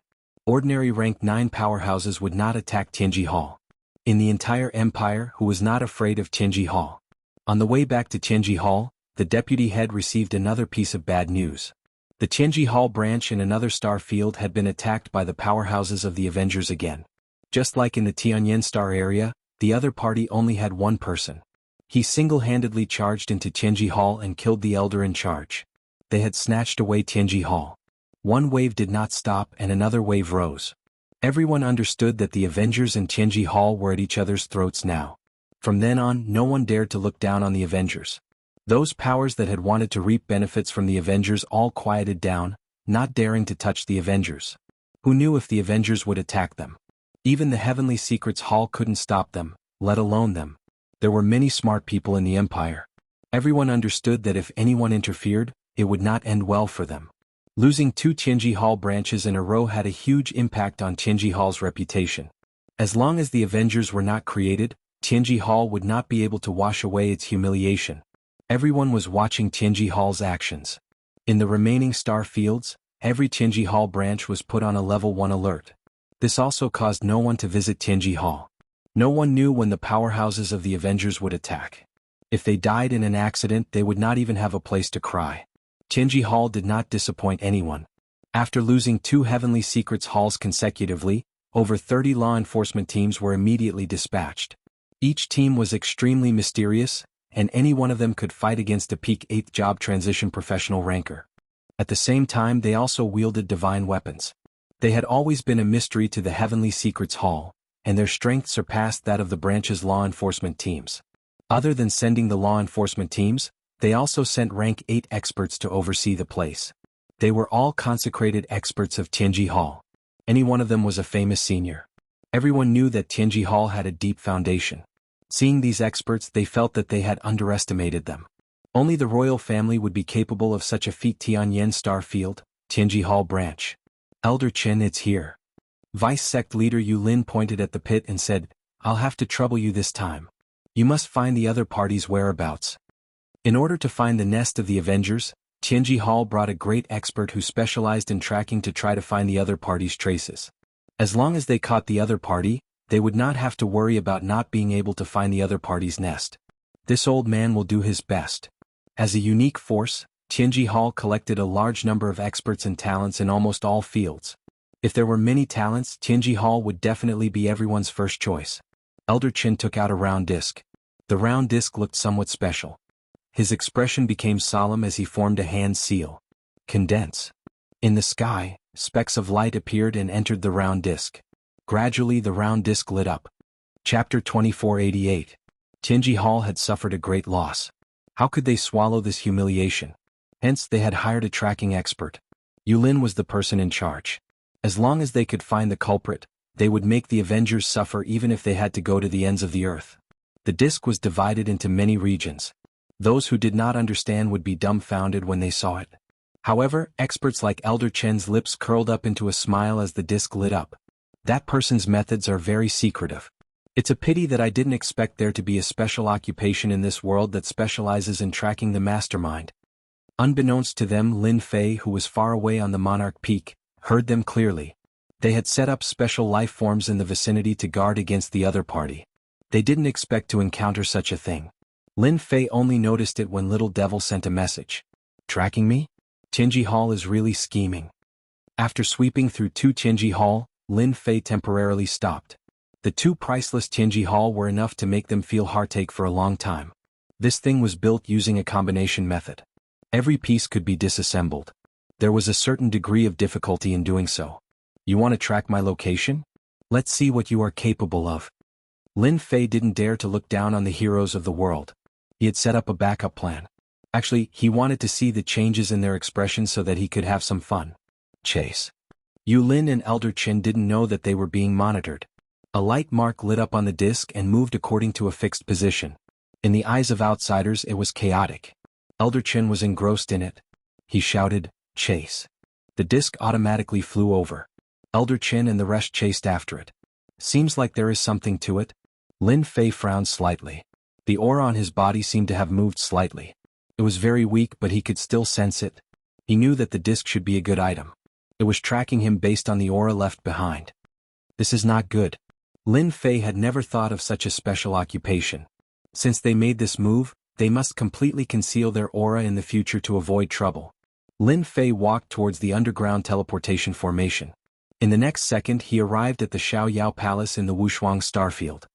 Ordinary rank 9 powerhouses would not attack Tianji Hall. In the entire empire, who was not afraid of Tianji Hall? On the way back to Tianji Hall, the deputy head received another piece of bad news. The Tianji Hall branch in another star field had been attacked by the powerhouses of the Avengers again. Just like in the Tianyan star area, the other party only had one person. He single-handedly charged into Tianji Hall and killed the elder in charge. They had snatched away Tianji Hall. One wave did not stop and another wave rose. Everyone understood that the Avengers and Tianji Hall were at each other's throats now. From then on, no one dared to look down on the Avengers. Those powers that had wanted to reap benefits from the Avengers all quieted down, not daring to touch the Avengers. Who knew if the Avengers would attack them? Even the Heavenly Secrets Hall couldn't stop them, let alone them. There were many smart people in the Empire. Everyone understood that if anyone interfered, it would not end well for them. Losing 2 Tianji Hall branches in a row had a huge impact on Tianji Hall's reputation. As long as the Avengers were not created, Tianji Hall would not be able to wash away its humiliation. Everyone was watching Tianji Hall's actions. In the remaining star fields, every Tianji Hall branch was put on a level 1 alert. This also caused no one to visit Tianji Hall. No one knew when the powerhouses of the Avengers would attack. If they died in an accident, they would not even have a place to cry. Tianji Hall did not disappoint anyone. After losing 2 Heavenly Secrets Halls consecutively, over 30 law enforcement teams were immediately dispatched. Each team was extremely mysterious, and any one of them could fight against a peak 8th job transition professional ranker. At the same time, they also wielded divine weapons. They had always been a mystery to the Heavenly Secrets Hall, and their strength surpassed that of the branch's law enforcement teams. Other than sending the law enforcement teams, they also sent rank 8 experts to oversee the place. They were all consecrated experts of Tianji Hall. Any one of them was a famous senior. Everyone knew that Tianji Hall had a deep foundation. Seeing these experts, they felt that they had underestimated them. Only the royal family would be capable of such a feat. Tianyan Star Field, Tianji Hall Branch. Elder Chen, it's here. Vice Sect Leader Yu Lin pointed at the pit and said, I'll have to trouble you this time. You must find the other party's whereabouts. In order to find the nest of the Avengers, Tianji Hall brought a great expert who specialized in tracking to try to find the other party's traces. As long as they caught the other party, they would not have to worry about not being able to find the other party's nest. This old man will do his best. As a unique force, Tianji Hall collected a large number of experts and talents in almost all fields. If there were many talents, Tianji Hall would definitely be everyone's first choice. Elder Chen took out a round disc. The round disc looked somewhat special. His expression became solemn as he formed a hand seal. Condense. In the sky, specks of light appeared and entered the round disc. Gradually the round disc lit up. Chapter 2488. Tianji Hall had suffered a great loss. How could they swallow this humiliation? Hence they had hired a tracking expert. Yulin was the person in charge. As long as they could find the culprit, they would make the Avengers suffer even if they had to go to the ends of the earth. The disc was divided into many regions. Those who did not understand would be dumbfounded when they saw it. However, experts like Elder Chen's lips curled up into a smile as the disc lit up. That person's methods are very secretive. It's a pity that I didn't expect there to be a special occupation in this world that specializes in tracking the mastermind. Unbeknownst to them, Lin Fei, who was far away on the Monarch Peak, heard them clearly. They had set up special life forms in the vicinity to guard against the other party. They didn't expect to encounter such a thing. Lin Fei only noticed it when Little Devil sent a message. Tracking me? Tianji Hall is really scheming. After sweeping through 2 Tianji Hall, Lin Fei temporarily stopped. The 2 priceless Tianji Hall were enough to make them feel heartache for a long time. This thing was built using a combination method. Every piece could be disassembled. There was a certain degree of difficulty in doing so. You want to track my location? Let's see what you are capable of. Lin Fei didn't dare to look down on the heroes of the world. He had set up a backup plan. Actually, he wanted to see the changes in their expressions so that he could have some fun. Chase. Yu Lin and Elder Chen didn't know that they were being monitored. A light mark lit up on the disc and moved according to a fixed position. In the eyes of outsiders it was chaotic. Elder Chen was engrossed in it. He shouted, "Chase." The disc automatically flew over. Elder Chen and the rest chased after it. Seems like there is something to it. Lin Fei frowned slightly. The aura on his body seemed to have moved slightly. It was very weak, but he could still sense it. He knew that the disc should be a good item. It was tracking him based on the aura left behind. This is not good. Lin Fei had never thought of such a special occupation. Since they made this move, they must completely conceal their aura in the future to avoid trouble. Lin Fei walked towards the underground teleportation formation. In the next second he arrived at the Xiaoyao Palace in the Wushuang Starfield.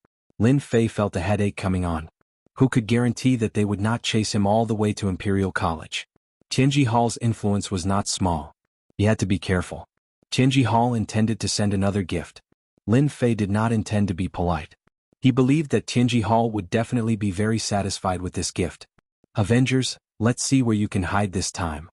Lin Fei felt a headache coming on. Who could guarantee that they would not chase him all the way to Imperial College? Tianji Hall's influence was not small. He had to be careful. Tianji Hall intended to send another gift. Lin Fei did not intend to be polite. He believed that Tianji Hall would definitely be very satisfied with this gift. Avengers, let's see where you can hide this time.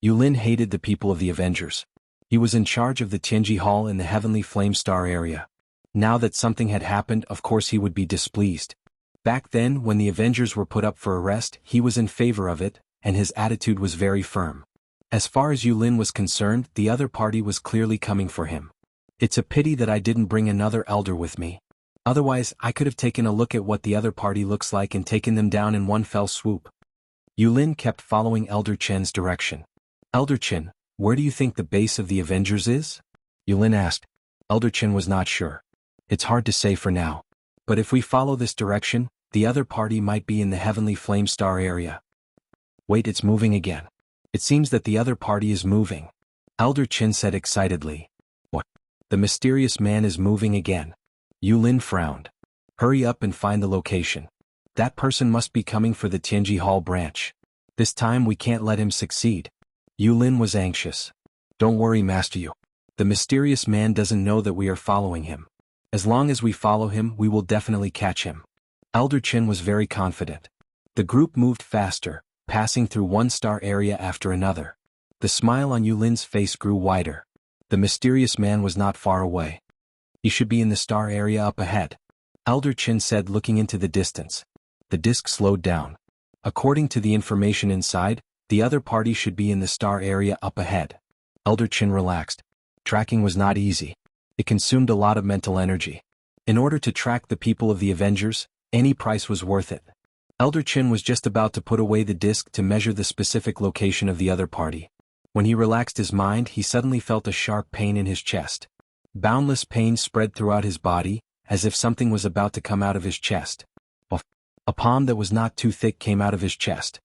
Yulin hated the people of the Avengers. He was in charge of the Tianji Hall in the Heavenly Flame Star area. Now that something had happened, of course he would be displeased. Back then, when the Avengers were put up for arrest, he was in favor of it, and his attitude was very firm. As far as Yulin was concerned, the other party was clearly coming for him. It's a pity that I didn't bring another elder with me. Otherwise, I could have taken a look at what the other party looks like and taken them down in one fell swoop. Yulin kept following Elder Chen's direction. Elder Chen, where do you think the base of the Avengers is? Yulin asked. Elder Chen was not sure. It's hard to say for now. But if we follow this direction, the other party might be in the Heavenly Flame Star area. Wait, it's moving again. It seems that the other party is moving. Elder Chen said excitedly. What? The mysterious man is moving again. Yulin frowned. Hurry up and find the location. That person must be coming for the Tianji Hall branch. This time we can't let him succeed. Yulin was anxious. Don't worry, Master Yu. The mysterious man doesn't know that we are following him. As long as we follow him, we will definitely catch him. Elder Chen was very confident. The group moved faster, passing through one star area after another. The smile on Yulin's face grew wider. The mysterious man was not far away. He should be in the star area up ahead. Elder Chen said, looking into the distance. The disc slowed down. According to the information inside, the other party should be in the star area up ahead. Elder Chen relaxed. Tracking was not easy. It consumed a lot of mental energy. In order to track the people of the Avengers, any price was worth it. Elder Chen was just about to put away the disc to measure the specific location of the other party. When he relaxed his mind, he suddenly felt a sharp pain in his chest. Boundless pain spread throughout his body, as if something was about to come out of his chest. A palm that was not too thick came out of his chest.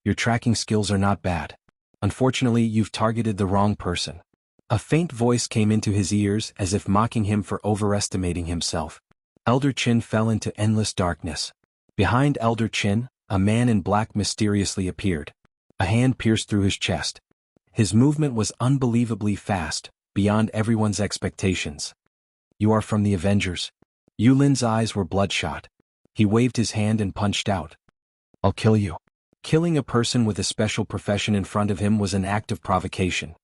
Your tracking skills are not bad. Unfortunately, you've targeted the wrong person. A faint voice came into his ears as if mocking him for overestimating himself. Elder Chen fell into endless darkness. Behind Elder Chen, a man in black mysteriously appeared. A hand pierced through his chest. His movement was unbelievably fast, beyond everyone's expectations. You are from the Avengers. Yulin's eyes were bloodshot. He waved his hand and punched out. I'll kill you. Killing a person with a special profession in front of him was an act of provocation.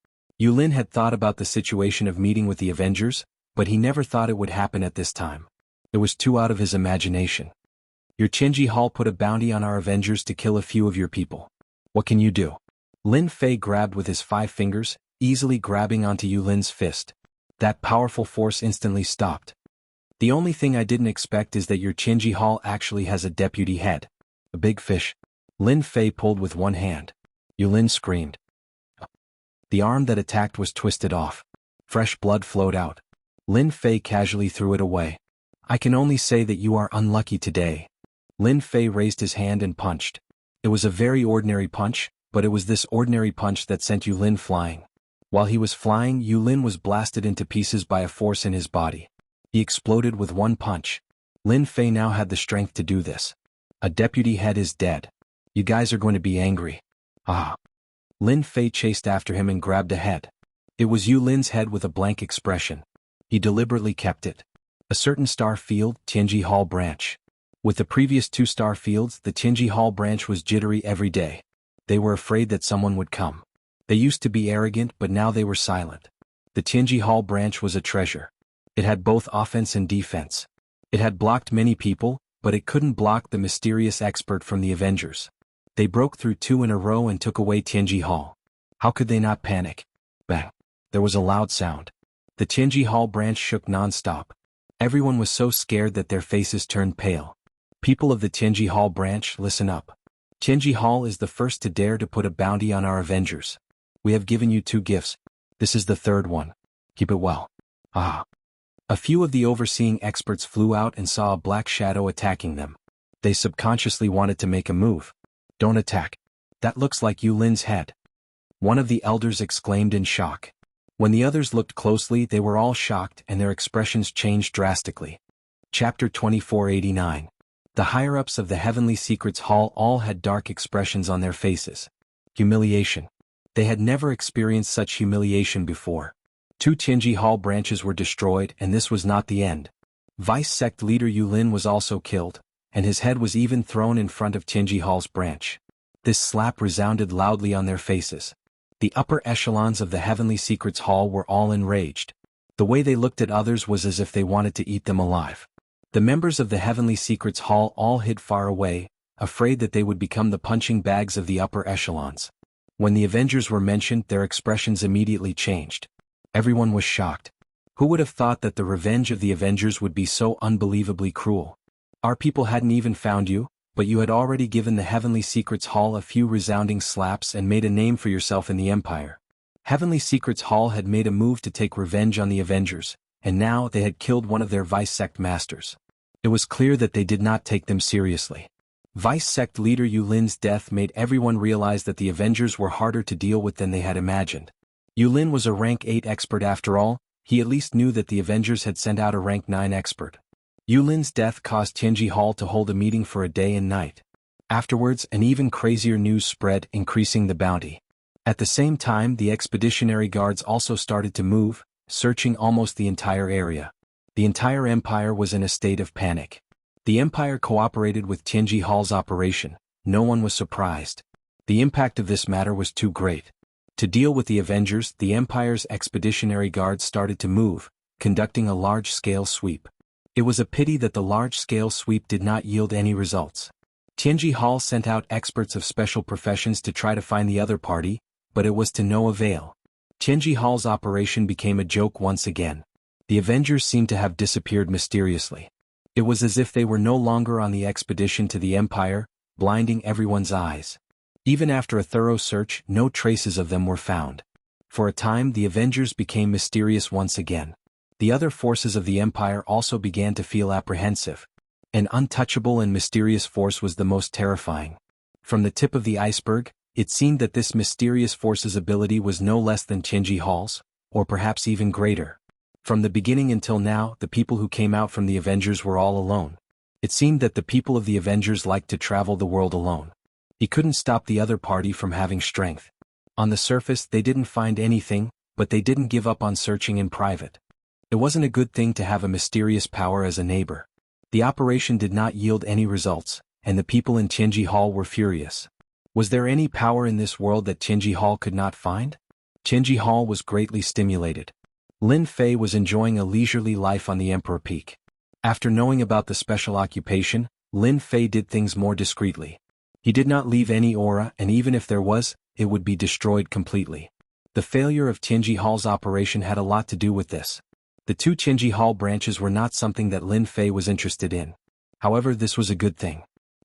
Yulin had thought about the situation of meeting with the Avengers, but he never thought it would happen at this time. It was too out of his imagination. Your Tianji Hall put a bounty on our Avengers to kill a few of your people. What can you do? Lin Fei grabbed with his 5 fingers, easily grabbing onto Yulin's fist. That powerful force instantly stopped. The only thing I didn't expect is that your Tianji Hall actually has a deputy head. A big fish. Lin Fei pulled with one hand. Yulin screamed. The arm that attacked was twisted off. Fresh blood flowed out. Lin Fei casually threw it away. I can only say that you are unlucky today. Lin Fei raised his hand and punched. It was a very ordinary punch, but it was this ordinary punch that sent Yulin flying. While he was flying, Yulin was blasted into pieces by a force in his body. He exploded with one punch. Lin Fei now had the strength to do this. A deputy head is dead. You guys are going to be angry. Ah. Lin Fei chased after him and grabbed a head. It was Yulin's head with a blank expression. He deliberately kept it. A certain star field, Tianji Hall branch. With the previous 2 star fields, the Tianji Hall branch was jittery every day. They were afraid that someone would come. They used to be arrogant, but now they were silent. The Tianji Hall branch was a treasure. It had both offense and defense. It had blocked many people, but it couldn't block the mysterious expert from the Avengers. They broke through 2 in a row and took away Tianji Hall. How could they not panic? Bang! There was a loud sound. The Tianji Hall branch shook non-stop. Everyone was so scared that their faces turned pale. People of the Tianji Hall branch, listen up. Tianji Hall is the first to dare to put a bounty on our Avengers. We have given you 2 gifts. This is the 3rd one. Keep it well. Ah. A few of the overseeing experts flew out and saw a black shadow attacking them. They subconsciously wanted to make a move. Don't attack. That looks like Yulin's head. One of the elders exclaimed in shock. When the others looked closely, they were all shocked and their expressions changed drastically. Chapter 2489. The higher-ups of the Heavenly Secrets Hall all had dark expressions on their faces. Humiliation. They had never experienced such humiliation before. 2 Tianji Hall branches were destroyed, and this was not the end. Vice Sect leader Yulin was also killed, and his head was even thrown in front of Tianji Hall's branch. This slap resounded loudly on their faces. The upper echelons of the Heavenly Secrets Hall were all enraged. The way they looked at others was as if they wanted to eat them alive. The members of the Heavenly Secrets Hall all hid far away, afraid that they would become the punching bags of the upper echelons. When the Avengers were mentioned, their expressions immediately changed. Everyone was shocked. Who would have thought that the revenge of the Avengers would be so unbelievably cruel? Our people hadn't even found you, but you had already given the Heavenly Secrets Hall a few resounding slaps and made a name for yourself in the Empire. Heavenly Secrets Hall had made a move to take revenge on the Avengers, and now they had killed one of their Vice Sect masters. It was clear that they did not take them seriously. Vice Sect leader Yulin's death made everyone realize that the Avengers were harder to deal with than they had imagined. Yulin was a rank 8 expert after all. He at least knew that the Avengers had sent out a rank 9 expert. Yulin's death caused Tianji Hall to hold a meeting for a day and night. Afterwards, an even crazier news spread, increasing the bounty. At the same time, the expeditionary guards also started to move, searching almost the entire area. The entire Empire was in a state of panic. The Empire cooperated with Tianji Hall's operation. No one was surprised. The impact of this matter was too great. To deal with the Avengers, the Empire's expeditionary guards started to move, conducting a large-scale sweep. It was a pity that the large-scale sweep did not yield any results. Tianji Hall sent out experts of special professions to try to find the other party, but it was to no avail. Tianji Hall's operation became a joke once again. The Avengers seemed to have disappeared mysteriously. It was as if they were no longer on the expedition to the Empire, blinding everyone's eyes. Even after a thorough search, no traces of them were found. For a time, the Avengers became mysterious once again. The other forces of the Empire also began to feel apprehensive. An untouchable and mysterious force was the most terrifying. From the tip of the iceberg, it seemed that this mysterious force's ability was no less than Tianji Hall's, or perhaps even greater. From the beginning until now, the people who came out from the Avengers were all alone. It seemed that the people of the Avengers liked to travel the world alone. He couldn't stop the other party from having strength. On the surface, they didn't find anything, but they didn't give up on searching in private. It wasn't a good thing to have a mysterious power as a neighbor. The operation did not yield any results, and the people in Tianji Hall were furious. Was there any power in this world that Tianji Hall could not find? Tianji Hall was greatly stimulated. Lin Fei was enjoying a leisurely life on the Emperor Peak. After knowing about the special occupation, Lin Fei did things more discreetly. He did not leave any aura, and even if there was, it would be destroyed completely. The failure of Tianji Hall's operation had a lot to do with this. The 2 Tianji Hall branches were not something that Lin Fei was interested in. However, this was a good thing.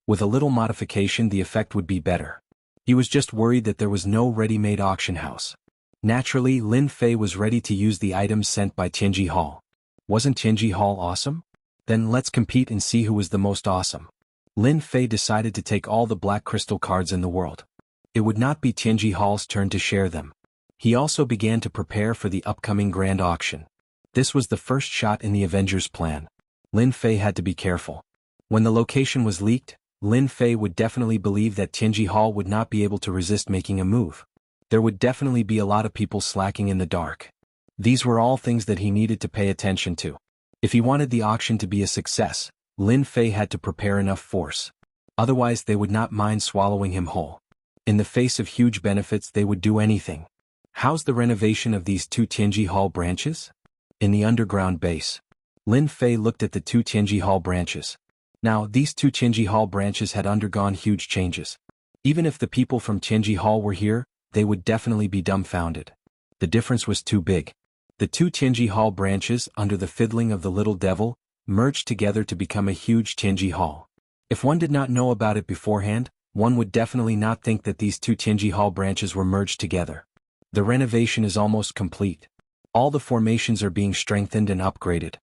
With a little modification, the effect would be better. He was just worried that there was no ready-made auction house. Naturally, Lin Fei was ready to use the items sent by Tianji Hall. Wasn't Tianji Hall awesome? Then let's compete and see who was the most awesome. Lin Fei decided to take all the black crystal cards in the world. It would not be Tianji Hall's turn to share them. He also began to prepare for the upcoming grand auction. This was the first shot in the Avengers' plan. Lin Fei had to be careful. When the location was leaked, Lin Fei would definitely believe that Tianji Hall would not be able to resist making a move. There would definitely be a lot of people slacking in the dark. These were all things that he needed to pay attention to. If he wanted the auction to be a success, Lin Fei had to prepare enough force. Otherwise they would not mind swallowing him whole. In the face of huge benefits, they would do anything. How's the renovation of these 2 Tianji Hall branches? In the underground base. Lin Fei looked at the 2 Tianji Hall branches. Now, these two Qinji Hall branches had undergone huge changes. Even if the people from Qinji Hall were here, they would definitely be dumbfounded. The difference was too big. The two Qinji Hall branches, under the fiddling of the little devil, merged together to become a huge Qinji Hall. If one did not know about it beforehand, one would definitely not think that these two Qinji Hall branches were merged together. The renovation is almost complete. All the formations are being strengthened and upgraded.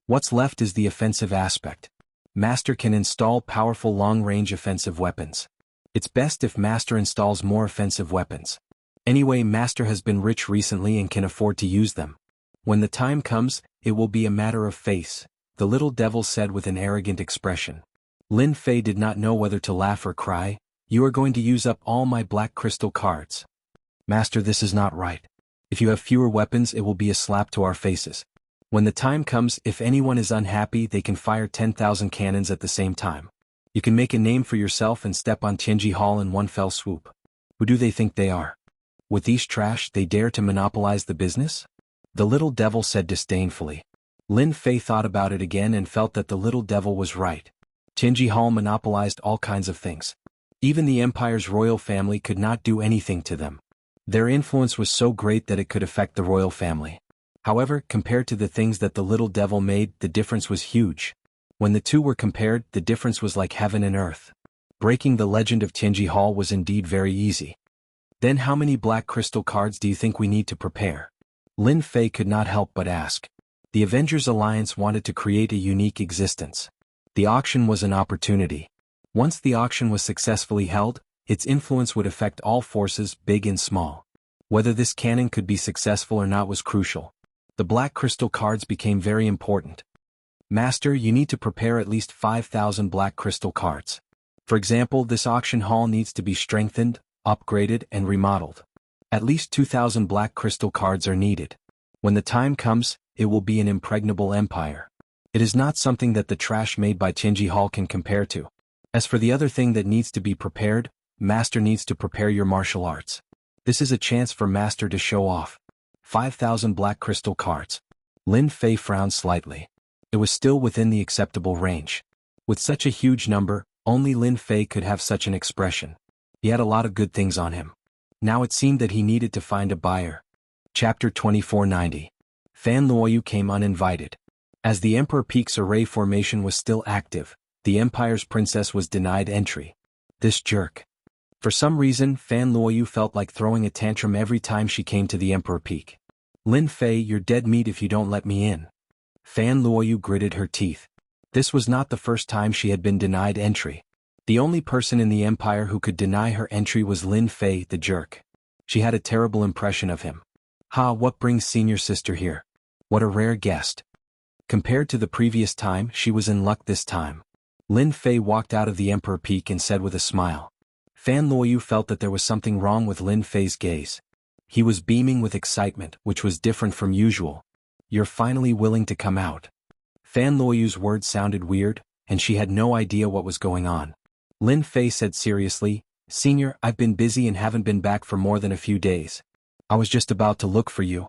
What's left is the offensive aspect. Master can install powerful long-range offensive weapons. It's best if Master installs more offensive weapons. Anyway, Master has been rich recently and can afford to use them. When the time comes, it will be a matter of face, the little devil said with an arrogant expression. Lin Fei did not know whether to laugh or cry. You are going to use up all my black crystal cards. Master, this is not right. If you have fewer weapons, it will be a slap to our faces. When the time comes, if anyone is unhappy, they can fire 10,000 cannons at the same time. You can make a name for yourself and step on Qinji Hall in one fell swoop. Who do they think they are? With these trash, they dare to monopolize the business? The little devil said disdainfully. Lin Fei thought about it again and felt that the little devil was right. Qinji Hall monopolized all kinds of things. Even the Empire's royal family could not do anything to them. Their influence was so great that it could affect the royal family. However, compared to the things that the little devil made, the difference was huge. When the two were compared, the difference was like heaven and earth. Breaking the legend of Qinji Hall was indeed very easy. Then how many black crystal cards do you think we need to prepare? Lin Fei could not help but ask. The Avengers Alliance wanted to create a unique existence. The auction was an opportunity. Once the auction was successfully held, its influence would affect all forces, big and small. Whether this cannon could be successful or not was crucial. The black crystal cards became very important. Master, you need to prepare at least 5,000 black crystal cards. For example, this auction hall needs to be strengthened, upgraded, and remodeled. At least 2,000 black crystal cards are needed. When the time comes, it will be an impregnable empire. It is not something that the trash made by Qinji Hall can compare to. As for the other thing that needs to be prepared, Master needs to prepare your martial arts. This is a chance for Master to show off. 5,000 black crystal cards. Lin Fei frowned slightly. It was still within the acceptable range. With such a huge number, only Lin Fei could have such an expression. He had a lot of good things on him. Now it seemed that he needed to find a buyer. Chapter 2490. Fan Luoyu came uninvited. As the Emperor Peak's array formation was still active, the Empire's princess was denied entry. This jerk. For some reason, Fan Luoyu felt like throwing a tantrum every time she came to the Emperor Peak. Lin Fei, you're dead meat if you don't let me in. Fan Luoyu gritted her teeth. This was not the first time she had been denied entry. The only person in the Empire who could deny her entry was Lin Fei, the jerk. She had a terrible impression of him. Ha, what brings senior sister here? What a rare guest. Compared to the previous time, she was in luck this time. Lin Fei walked out of the Emperor Peak and said with a smile. Fan Luoyu felt that there was something wrong with Lin Fei's gaze. He was beaming with excitement, which was different from usual. You're finally willing to come out. Fan Luoyu's words sounded weird, and she had no idea what was going on. Lin Fei said seriously, Senior, I've been busy and haven't been back for more than a few days. I was just about to look for you.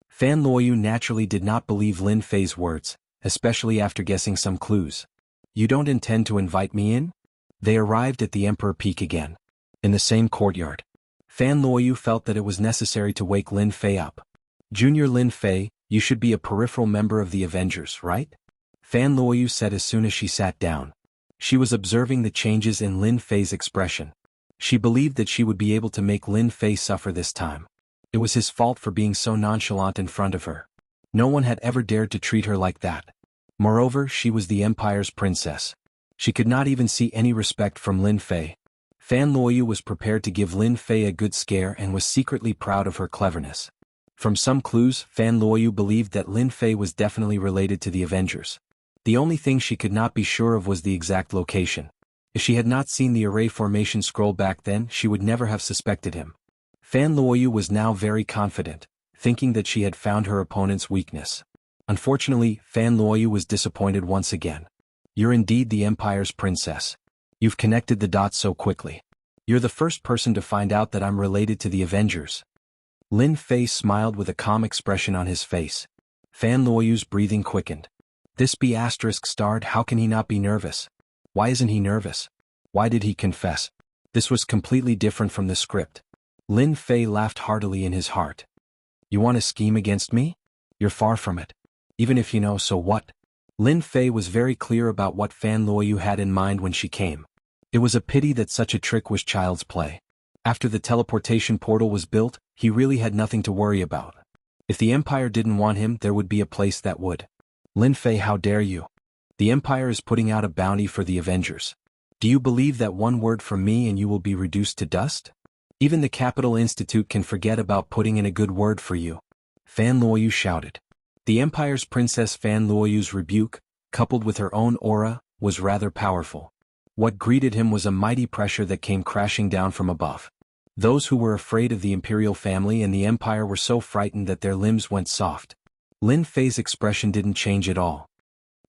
Fan Luoyu naturally did not believe Lin Fei's words, especially after guessing some clues. You don't intend to invite me in? They arrived at the Emperor Peak again. In the same courtyard. Fan Luoyu felt that it was necessary to wake Lin Fei up. Junior Lin Fei, you should be a peripheral member of the Avengers, right? Fan Luoyu said as soon as she sat down. She was observing the changes in Lin Fei's expression. She believed that she would be able to make Lin Fei suffer this time. It was his fault for being so nonchalant in front of her. No one had ever dared to treat her like that. Moreover, she was the Empire's princess. She could not even see any respect from Lin Fei. Fan Luoyu was prepared to give Lin Fei a good scare and was secretly proud of her cleverness. From some clues, Fan Luoyu believed that Lin Fei was definitely related to the Avengers. The only thing she could not be sure of was the exact location. If she had not seen the array formation scroll back then, she would never have suspected him. Fan Luoyu was now very confident, thinking that she had found her opponent's weakness. Unfortunately, Fan Luoyu was disappointed once again. You're indeed the Empire's princess. You've connected the dots so quickly. You're the first person to find out that I'm related to the Avengers. Lin Fei smiled with a calm expression on his face. Fan Luoyu's breathing quickened. This B** starred, how can he not be nervous? Why isn't he nervous? Why did he confess? This was completely different from the script. Lin Fei laughed heartily in his heart. You want to scheme against me? You're far from it. Even if you know, so what? Lin Fei was very clear about what Fan Luoyu had in mind when she came. It was a pity that such a trick was child's play. After the teleportation portal was built, he really had nothing to worry about. If the Empire didn't want him, there would be a place that would. Lin Fei, how dare you? The Empire is putting out a bounty for the Avengers. Do you believe that one word from me and you will be reduced to dust? Even the Capital Institute can forget about putting in a good word for you. Fan Luoyu shouted. The Empire's Princess Fan Luoyu's rebuke, coupled with her own aura, was rather powerful. What greeted him was a mighty pressure that came crashing down from above. Those who were afraid of the imperial family and the Empire were so frightened that their limbs went soft. Lin Fei's expression didn't change at all.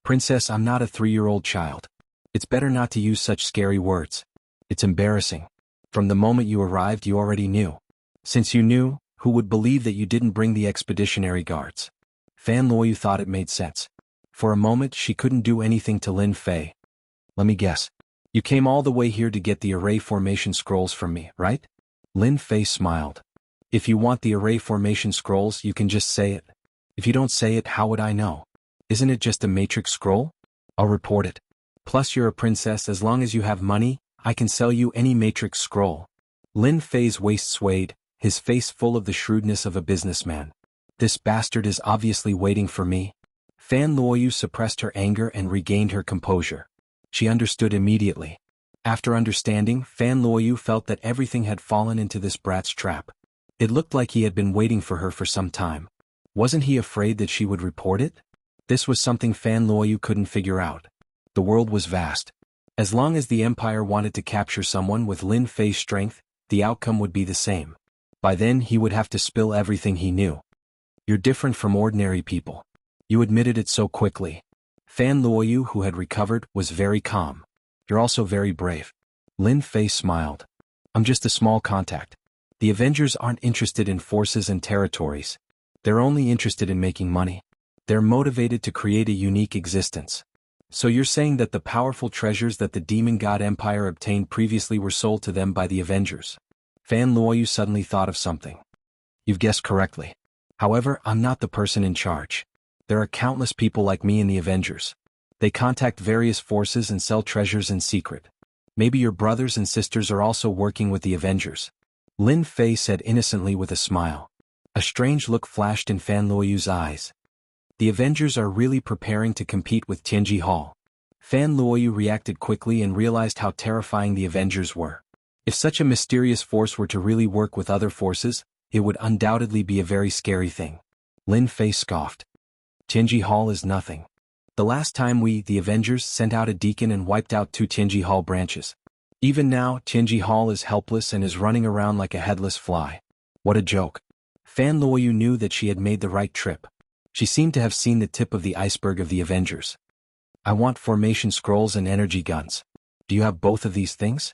Princess, I'm not a 3-year-old child. It's better not to use such scary words. It's embarrassing. From the moment you arrived, you already knew. Since you knew, who would believe that you didn't bring the expeditionary guards? Fan Luoyu thought it made sense. For a moment, she couldn't do anything to Lin Fei. Let me guess. You came all the way here to get the array formation scrolls from me, right? Lin Fei smiled. If you want the array formation scrolls, you can just say it. If you don't say it, how would I know? Isn't it just a matrix scroll? I'll report it. Plus you're a princess. As long as you have money, I can sell you any matrix scroll. Lin Fei's waist swayed, his face full of the shrewdness of a businessman. This bastard is obviously waiting for me. Fan Luoyu suppressed her anger and regained her composure. She understood immediately. After understanding, Fan Luoyu felt that everything had fallen into this brat's trap. It looked like he had been waiting for her for some time. Wasn't he afraid that she would report it? This was something Fan Luoyu couldn't figure out. The world was vast. As long as the Empire wanted to capture someone with Lin Fei's strength, the outcome would be the same. By then he would have to spill everything he knew. You're different from ordinary people. You admitted it so quickly. Fan Luoyu, who had recovered, was very calm. You're also very brave. Lin Fei smiled. I'm just a small contact. The Avengers aren't interested in forces and territories. They're only interested in making money. They're motivated to create a unique existence. So you're saying that the powerful treasures that the Demon God Empire obtained previously were sold to them by the Avengers? Fan Luoyu suddenly thought of something. You've guessed correctly. However, I'm not the person in charge. There are countless people like me in the Avengers. They contact various forces and sell treasures in secret. Maybe your brothers and sisters are also working with the Avengers. Lin Fei said innocently with a smile. A strange look flashed in Fan Luoyu's eyes. The Avengers are really preparing to compete with Tianji Hall. Fan Luoyu reacted quickly and realized how terrifying the Avengers were. If such a mysterious force were to really work with other forces, it would undoubtedly be a very scary thing. Lin Fei scoffed. Tianji Hall is nothing. The last time we, the Avengers, sent out a deacon and wiped out 2 Tianji Hall branches. Even now, Tianji Hall is helpless and is running around like a headless fly. What a joke. Fan Luoyu knew that she had made the right trip. She seemed to have seen the tip of the iceberg of the Avengers. I want formation scrolls and energy guns. Do you have both of these things?